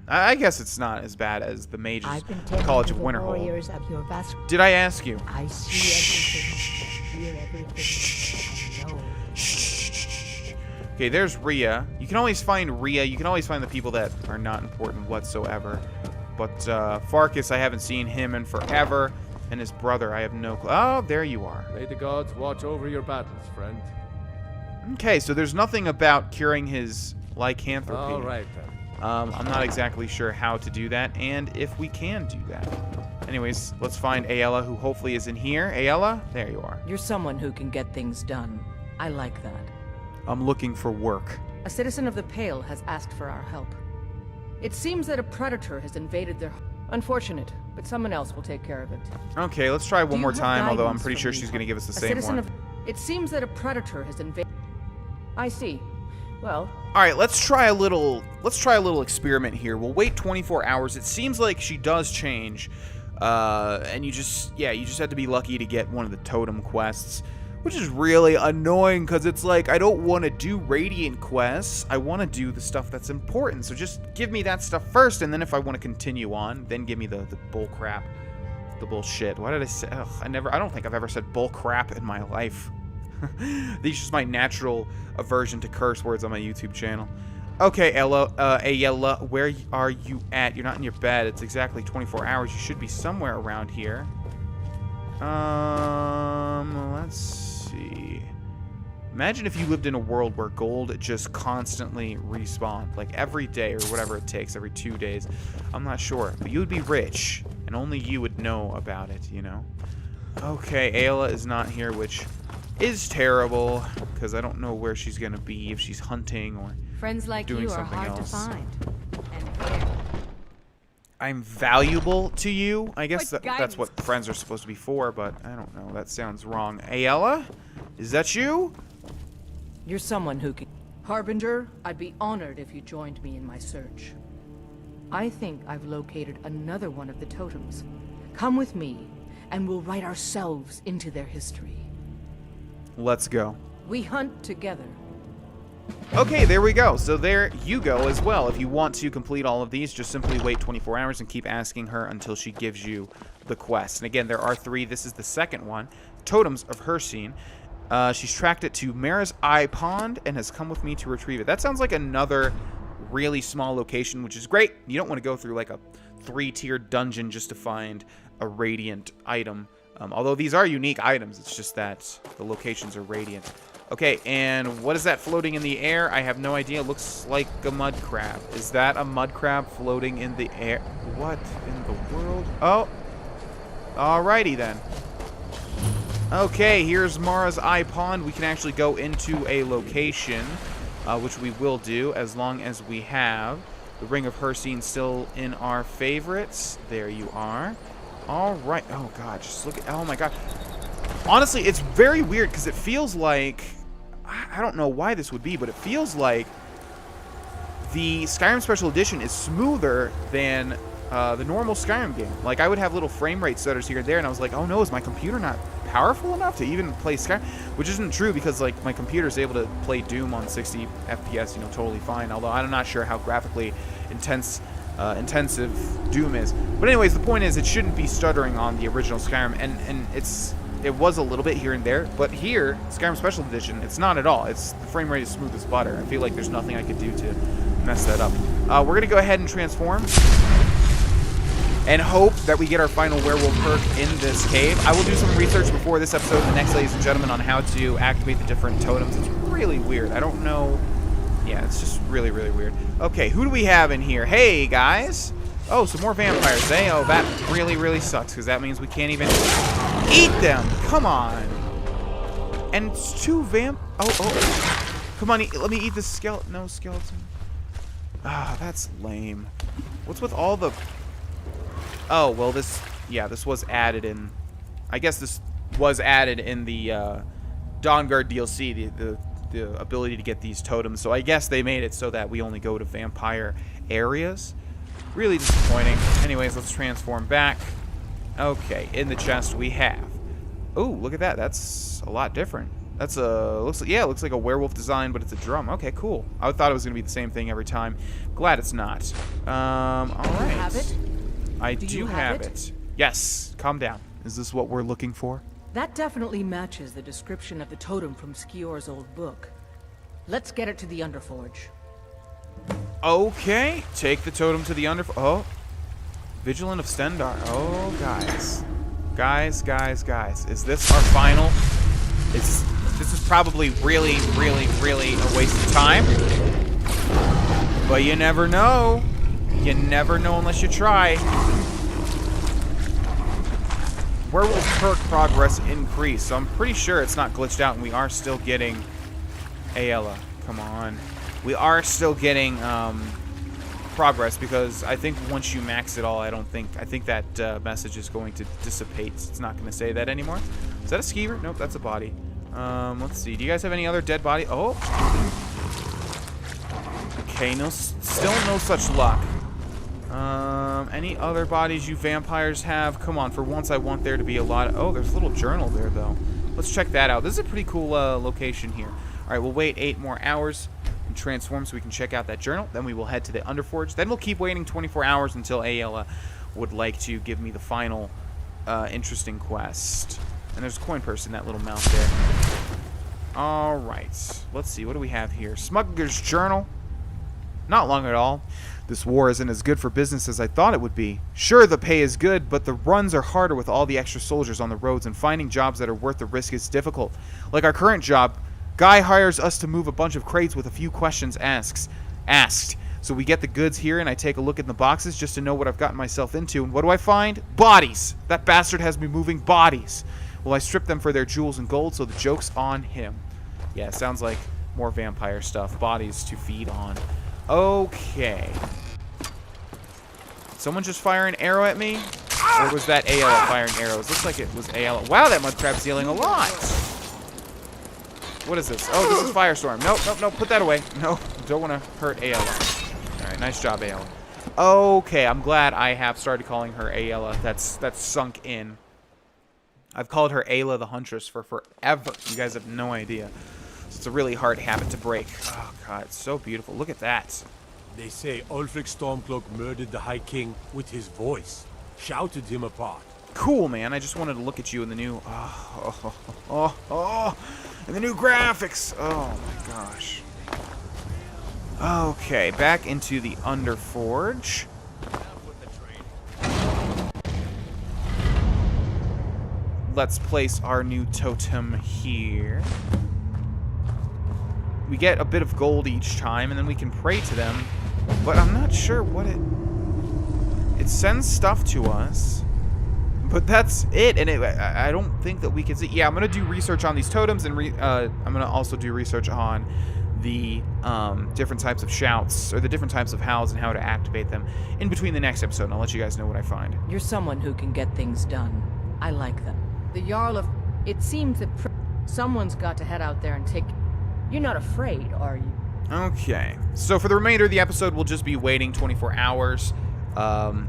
I guess it's not as bad as the Mages College of Winterhold. Did I ask you? I see everything, hear everything, and know. Okay, there's Rhea. You can always find Rhea. You can always find the people that are not important whatsoever. But Farkas, I haven't seen him in forever. And his brother, I have no clue. Oh, there you are. May the gods watch over your battles, friend. Okay, so there's nothing about curing his lycanthropy. All right, then. I'm not exactly sure how to do that, and if we can do that. Anyways, let's find Aela, who hopefully is in here. Aela? There you are. You're someone who can get things done. I like that. I'm looking for work. A citizen of the Pale has asked for our help. It seems that a predator has invaded their... Unfortunate, but someone else will take care of it. Okay, let's try one more time, although I'm pretty sure from she's me? going to give us the A same citizen one. of... It seems that a predator has invaded... I see. Well... Alright, let's try a little experiment here. We'll wait 24 hours. It seems like she does change. And you just have to be lucky to get one of the totem quests, which is really annoying because it's like, I don't want to do Radiant quests. I want to do the stuff that's important. So just give me that stuff first, and then if I want to continue on, then give me the bull crap, the bullshit. Why did I say? Ugh, I don't think I've ever said bull crap in my life. These are just my natural aversion to curse words on my YouTube channel. Okay, Aela, where are you at? You're not in your bed. It's exactly 24 hours. You should be somewhere around here. Let's see. Imagine if you lived in a world where gold just constantly respawned, like every day or whatever it takes, every 2 days. I'm not sure, but you would be rich, and only you would know about it, you know? Okay, Aela is not here, which is terrible, because I don't know where she's going to be, if she's hunting or Friends like doing you are something hard else. to find. And fair. I'm valuable to you. I guess What that's what friends are supposed to be for, but I don't know. That sounds wrong. Aela? Is that you? You're someone who can... Harbinger, I'd be honored if you joined me in my search. I think I've located another one of the totems. Come with me, and we'll write ourselves into their history. Let's go. We hunt together. Okay, there we go. So there you go as well. If you want to complete all of these, just simply wait 24 hours and keep asking her until she gives you the quest. And again, there are 3. This is the second one. Totems of Hircine. She's tracked it to Mara's Eye Pond and has come with me to retrieve it. That sounds like another really small location, which is great. You don't want to go through like a 3-tiered dungeon just to find a radiant item. Although these are unique items, it's just that the locations are radiant. Okay, and what is that floating in the air? I have no idea. It looks like a mud crab. Is that a mud crab floating in the air? What in the world? Oh, alrighty then. Okay, here's Mara's Eye Pond. We can actually go into a location, which we will do as long as we have the Ring of Hircine still in our favorites. There you are. All right. Oh, God. Just look at... Oh, my God. Honestly, it's very weird because it feels like... I don't know why this would be, but it feels like the Skyrim Special Edition is smoother than the normal Skyrim game. Like, I would have little frame rate stutters here and there, and I was like, oh, no, is my computer not powerful enough to even play Skyrim? Which isn't true because, like, my computer is able to play Doom on 60 FPS, you know, totally fine. Although I'm not sure how graphically intensive Doom is. But anyways, the point is it shouldn't be stuttering on the original Skyrim, and it was a little bit here and there, but here, Skyrim Special Edition, it's not at all. It's the frame rate is smooth as butter. I feel like there's nothing I could do to mess that up. We're gonna go ahead and transform and hope that we get our final werewolf perk in this cave. I will do some research before this episode and the next, ladies and gentlemen, on how to activate the different totems. It's really weird. I don't know. Yeah, it's just really, really weird. Okay, who do we have in here? Hey, guys. Oh, some more vampires, eh? Oh, that really, really sucks, because that means we can't even eat them. Come on. And it's 2 Oh. Come on, let me eat this skeleton. No, skeleton. Ah, that's lame. What's with all the... Oh, well, this was added in... I guess this was added in the Dawnguard DLC, the ability to get these totems. So I guess they made it so that we only go to vampire areas. Really disappointing. Anyways, let's transform back. Okay, in the chest we have... Oh, look at that. That's a lot different. That's a... looks like a werewolf design, but it's a drum. Okay, cool. I thought it was going to be the same thing every time. Glad it's not. All right. You have it? I do have it. Yes. Calm down. Is this what we're looking for? That definitely matches the description of the totem from Skior's old book. Let's get it to the Underforge. Okay. Take the totem to the Underforge. Oh. Vigilant of Stendarr. Oh, guys. Guys. Is this our final? This is probably really, really, really a waste of time. But you never know. You never know unless you try. Where will perk progress increase? So I'm pretty sure it's not glitched out and we are still getting Aela. Come on. We are still getting progress because I think once you max it all, I think that message is going to dissipate. It's not going to say that anymore. Is that a skeever? Nope, that's a body. Let's see. Do you guys have any other dead body? Oh. Okay, still no such luck. Any other bodies you vampires have? Come on, for once I want there to be a lot of... Oh, there's a little journal there, though. Let's check that out. This is a pretty cool location here. All right, we'll wait 8 more hours and transform so we can check out that journal. Then we will head to the Underforge. Then we'll keep waiting 24 hours until Aela would like to give me the final interesting quest. And there's a coin purse in that little mount there. All right. Let's see. What do we have here? Smuggler's Journal. Not long at all. This war isn't as good for business as I thought it would be. Sure, the pay is good, but the runs are harder with all the extra soldiers on the roads, and finding jobs that are worth the risk is difficult. Like our current job, guy hires us to move a bunch of crates with a few questions asked. So we get the goods here, and I take a look in the boxes just to know what I've gotten myself into, and what do I find? Bodies! That bastard has me moving bodies. Well, I strip them for their jewels and gold, so the joke's on him. Yeah, it sounds like more vampire stuff. Bodies to feed on. Okay. Someone just fire an arrow at me? Or was that Aela firing arrows? Looks like it was Aela. Wow, that mud crab's dealing a lot. What is this? Oh, this is Firestorm. Nope, nope, nope. Put that away. No, don't want to hurt Aela. All right, nice job, Aela. Okay, I'm glad I have started calling her Aela. That's sunk in. I've called her Aela the Huntress for forever. You guys have no idea. It's a really hard habit to break. Oh, God, it's so beautiful. Look at that. They say Ulfric Stormcloak murdered the High King with his voice. Shouted him apart. Cool, man. I just wanted to look at you in the new... in the new graphics. Oh, my gosh. Okay, back into the Underforge. Let's place our new totem here. We get a bit of gold each time, and then we can pray to them. But I'm not sure what it sends stuff to us. But that's it, and I don't think that we can see... Yeah, I'm going to do research on these totems, and I'm going to also do research on the different types of shouts, or the different types of howls and how to activate them in between the next episode, and I'll let you guys know what I find. You're someone who can get things done. I like them. The Jarl of... It seems that someone's got to head out there and take... You're not afraid, are you? Okay. So for the remainder of the episode, we'll just be waiting 24 hours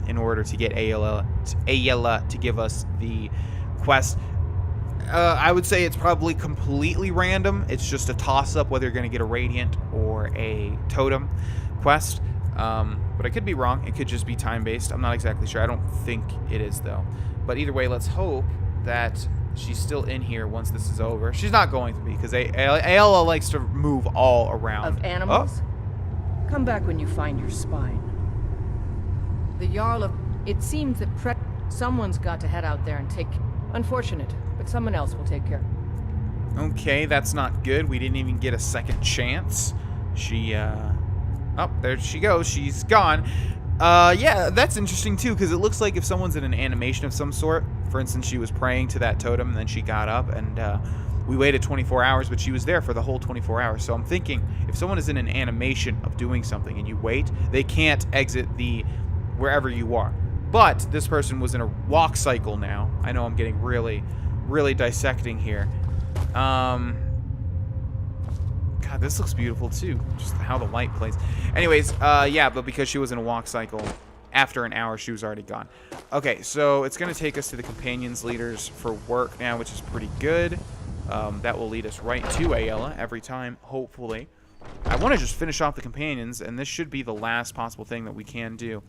in order to get Aela to give us the quest. I would say it's probably completely random. It's just a toss-up whether you're going to get a Radiant or a Totem quest. But I could be wrong. It could just be time-based. I'm not exactly sure. I don't think it is, though. But either way, let's hope that she's still in here once this is over. She's not going to be, because Aela likes to move all around. Of animals? Oh. Come back when you find your spine. The Jarl of... It seems that someone's got to head out there and take... Unfortunate, but someone else will take care. Okay, that's not good. We didn't even get a second chance. She, Oh, there she goes. She's gone. Yeah, that's interesting, too, because it looks like if someone's in an animation of some sort, for instance, she was praying to that totem, and then she got up, and we waited 24 hours, but she was there for the whole 24 hours. So I'm thinking, if someone is in an animation of doing something and you wait, they can't exit the wherever you are. But this person was in a walk cycle now. I know I'm getting really, really dissecting here. God, this looks beautiful, too. Just how the light plays. Anyways, yeah, but because she was in a walk cycle, after an hour, she was already gone. Okay, so it's going to take us to the companions leaders for work now, which is pretty good. That will lead us right to Aela every time, hopefully. I want to just finish off the companions, and this should be the last possible thing that we can do.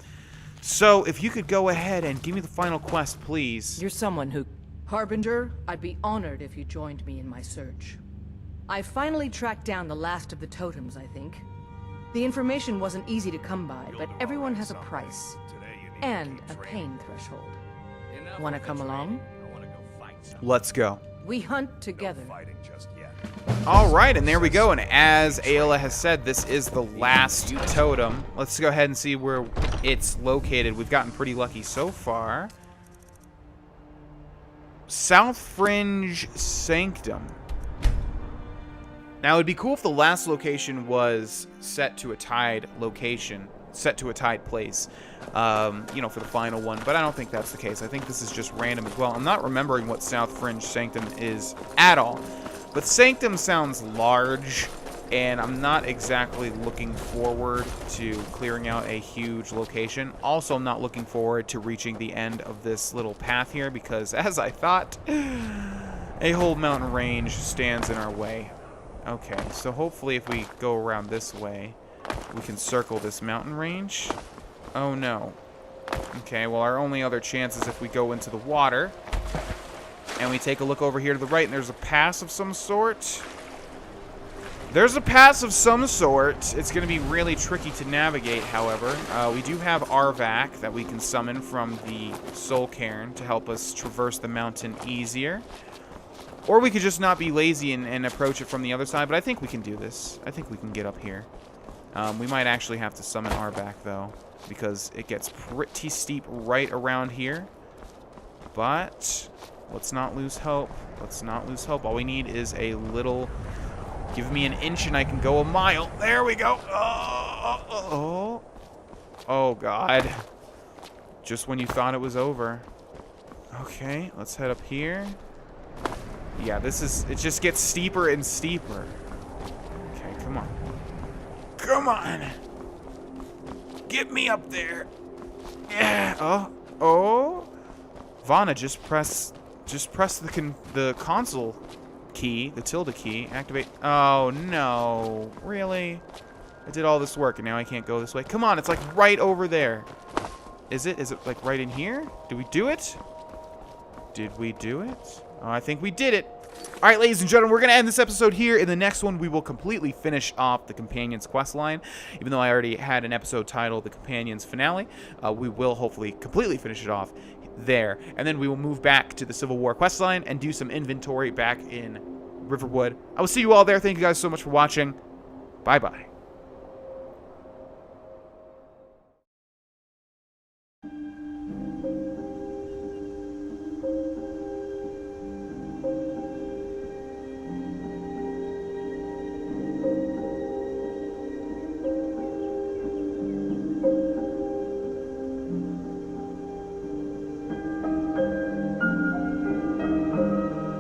So, if you could go ahead and give me the final quest, please. You're someone who... Harbinger, I'd be honored if you joined me in my search. I finally tracked down the last of the totems, I think. The information wasn't easy to come by, but everyone has a price. And a pain threshold. Wanna come along? Let's go. We hunt together. No fighting just yet. Alright, and there we go. And as Aela has said, this is the last totem. Let's go ahead and see where it's located. We've gotten pretty lucky so far. South Fringe Sanctum. Now, it'd be cool if the last location was set to a tied location, set to a tied place, you know, for the final one, but I don't think that's the case. I think this is just random as well. I'm not remembering what South Fringe Sanctum is at all, but Sanctum sounds large, and I'm not exactly looking forward to clearing out a huge location. Also, I'm not looking forward to reaching the end of this little path here, because as I thought, a whole mountain range stands in our way. Okay, so hopefully if we go around this way, we can circle this mountain range. Oh no. Okay, well our only other chance is if we go into the water. And we take a look over here to the right, and there's a pass of some sort. There's a pass of some sort. It's going to be really tricky to navigate, however. We do have Arvak that we can summon from the Soul Cairn to help us traverse the mountain easier. Or we could just not be lazy and approach it from the other side, but I think we can do this. I think we can get up here. We might actually have to summon Arvak, though, because it gets pretty steep right around here. But let's not lose hope. Let's not lose hope. All we need is a little... Give me an inch and I can go a mile. There we go. Oh, God. Just when you thought it was over. Okay, let's head up here. Yeah, this is... It just gets steeper and steeper. Okay, come on. Come on! Get me up there! Yeah! Oh! Vana, just press the console key, the tilde key, activate... Oh, no. Really? I did all this work and now I can't go this way. Come on, it's like right over there. Is it? Is it like right in here? Did we do it? Did we do it? Oh, I think we did it. All right, ladies and gentlemen, we're going to end this episode here. In the next one, we will completely finish off the Companion's questline. Even though I already had an episode titled The Companion's Finale, we will hopefully completely finish it off there. And then we will move back to the Civil War questline and do some inventory back in Riverwood. I will see you all there. Thank you guys so much for watching. Bye-bye.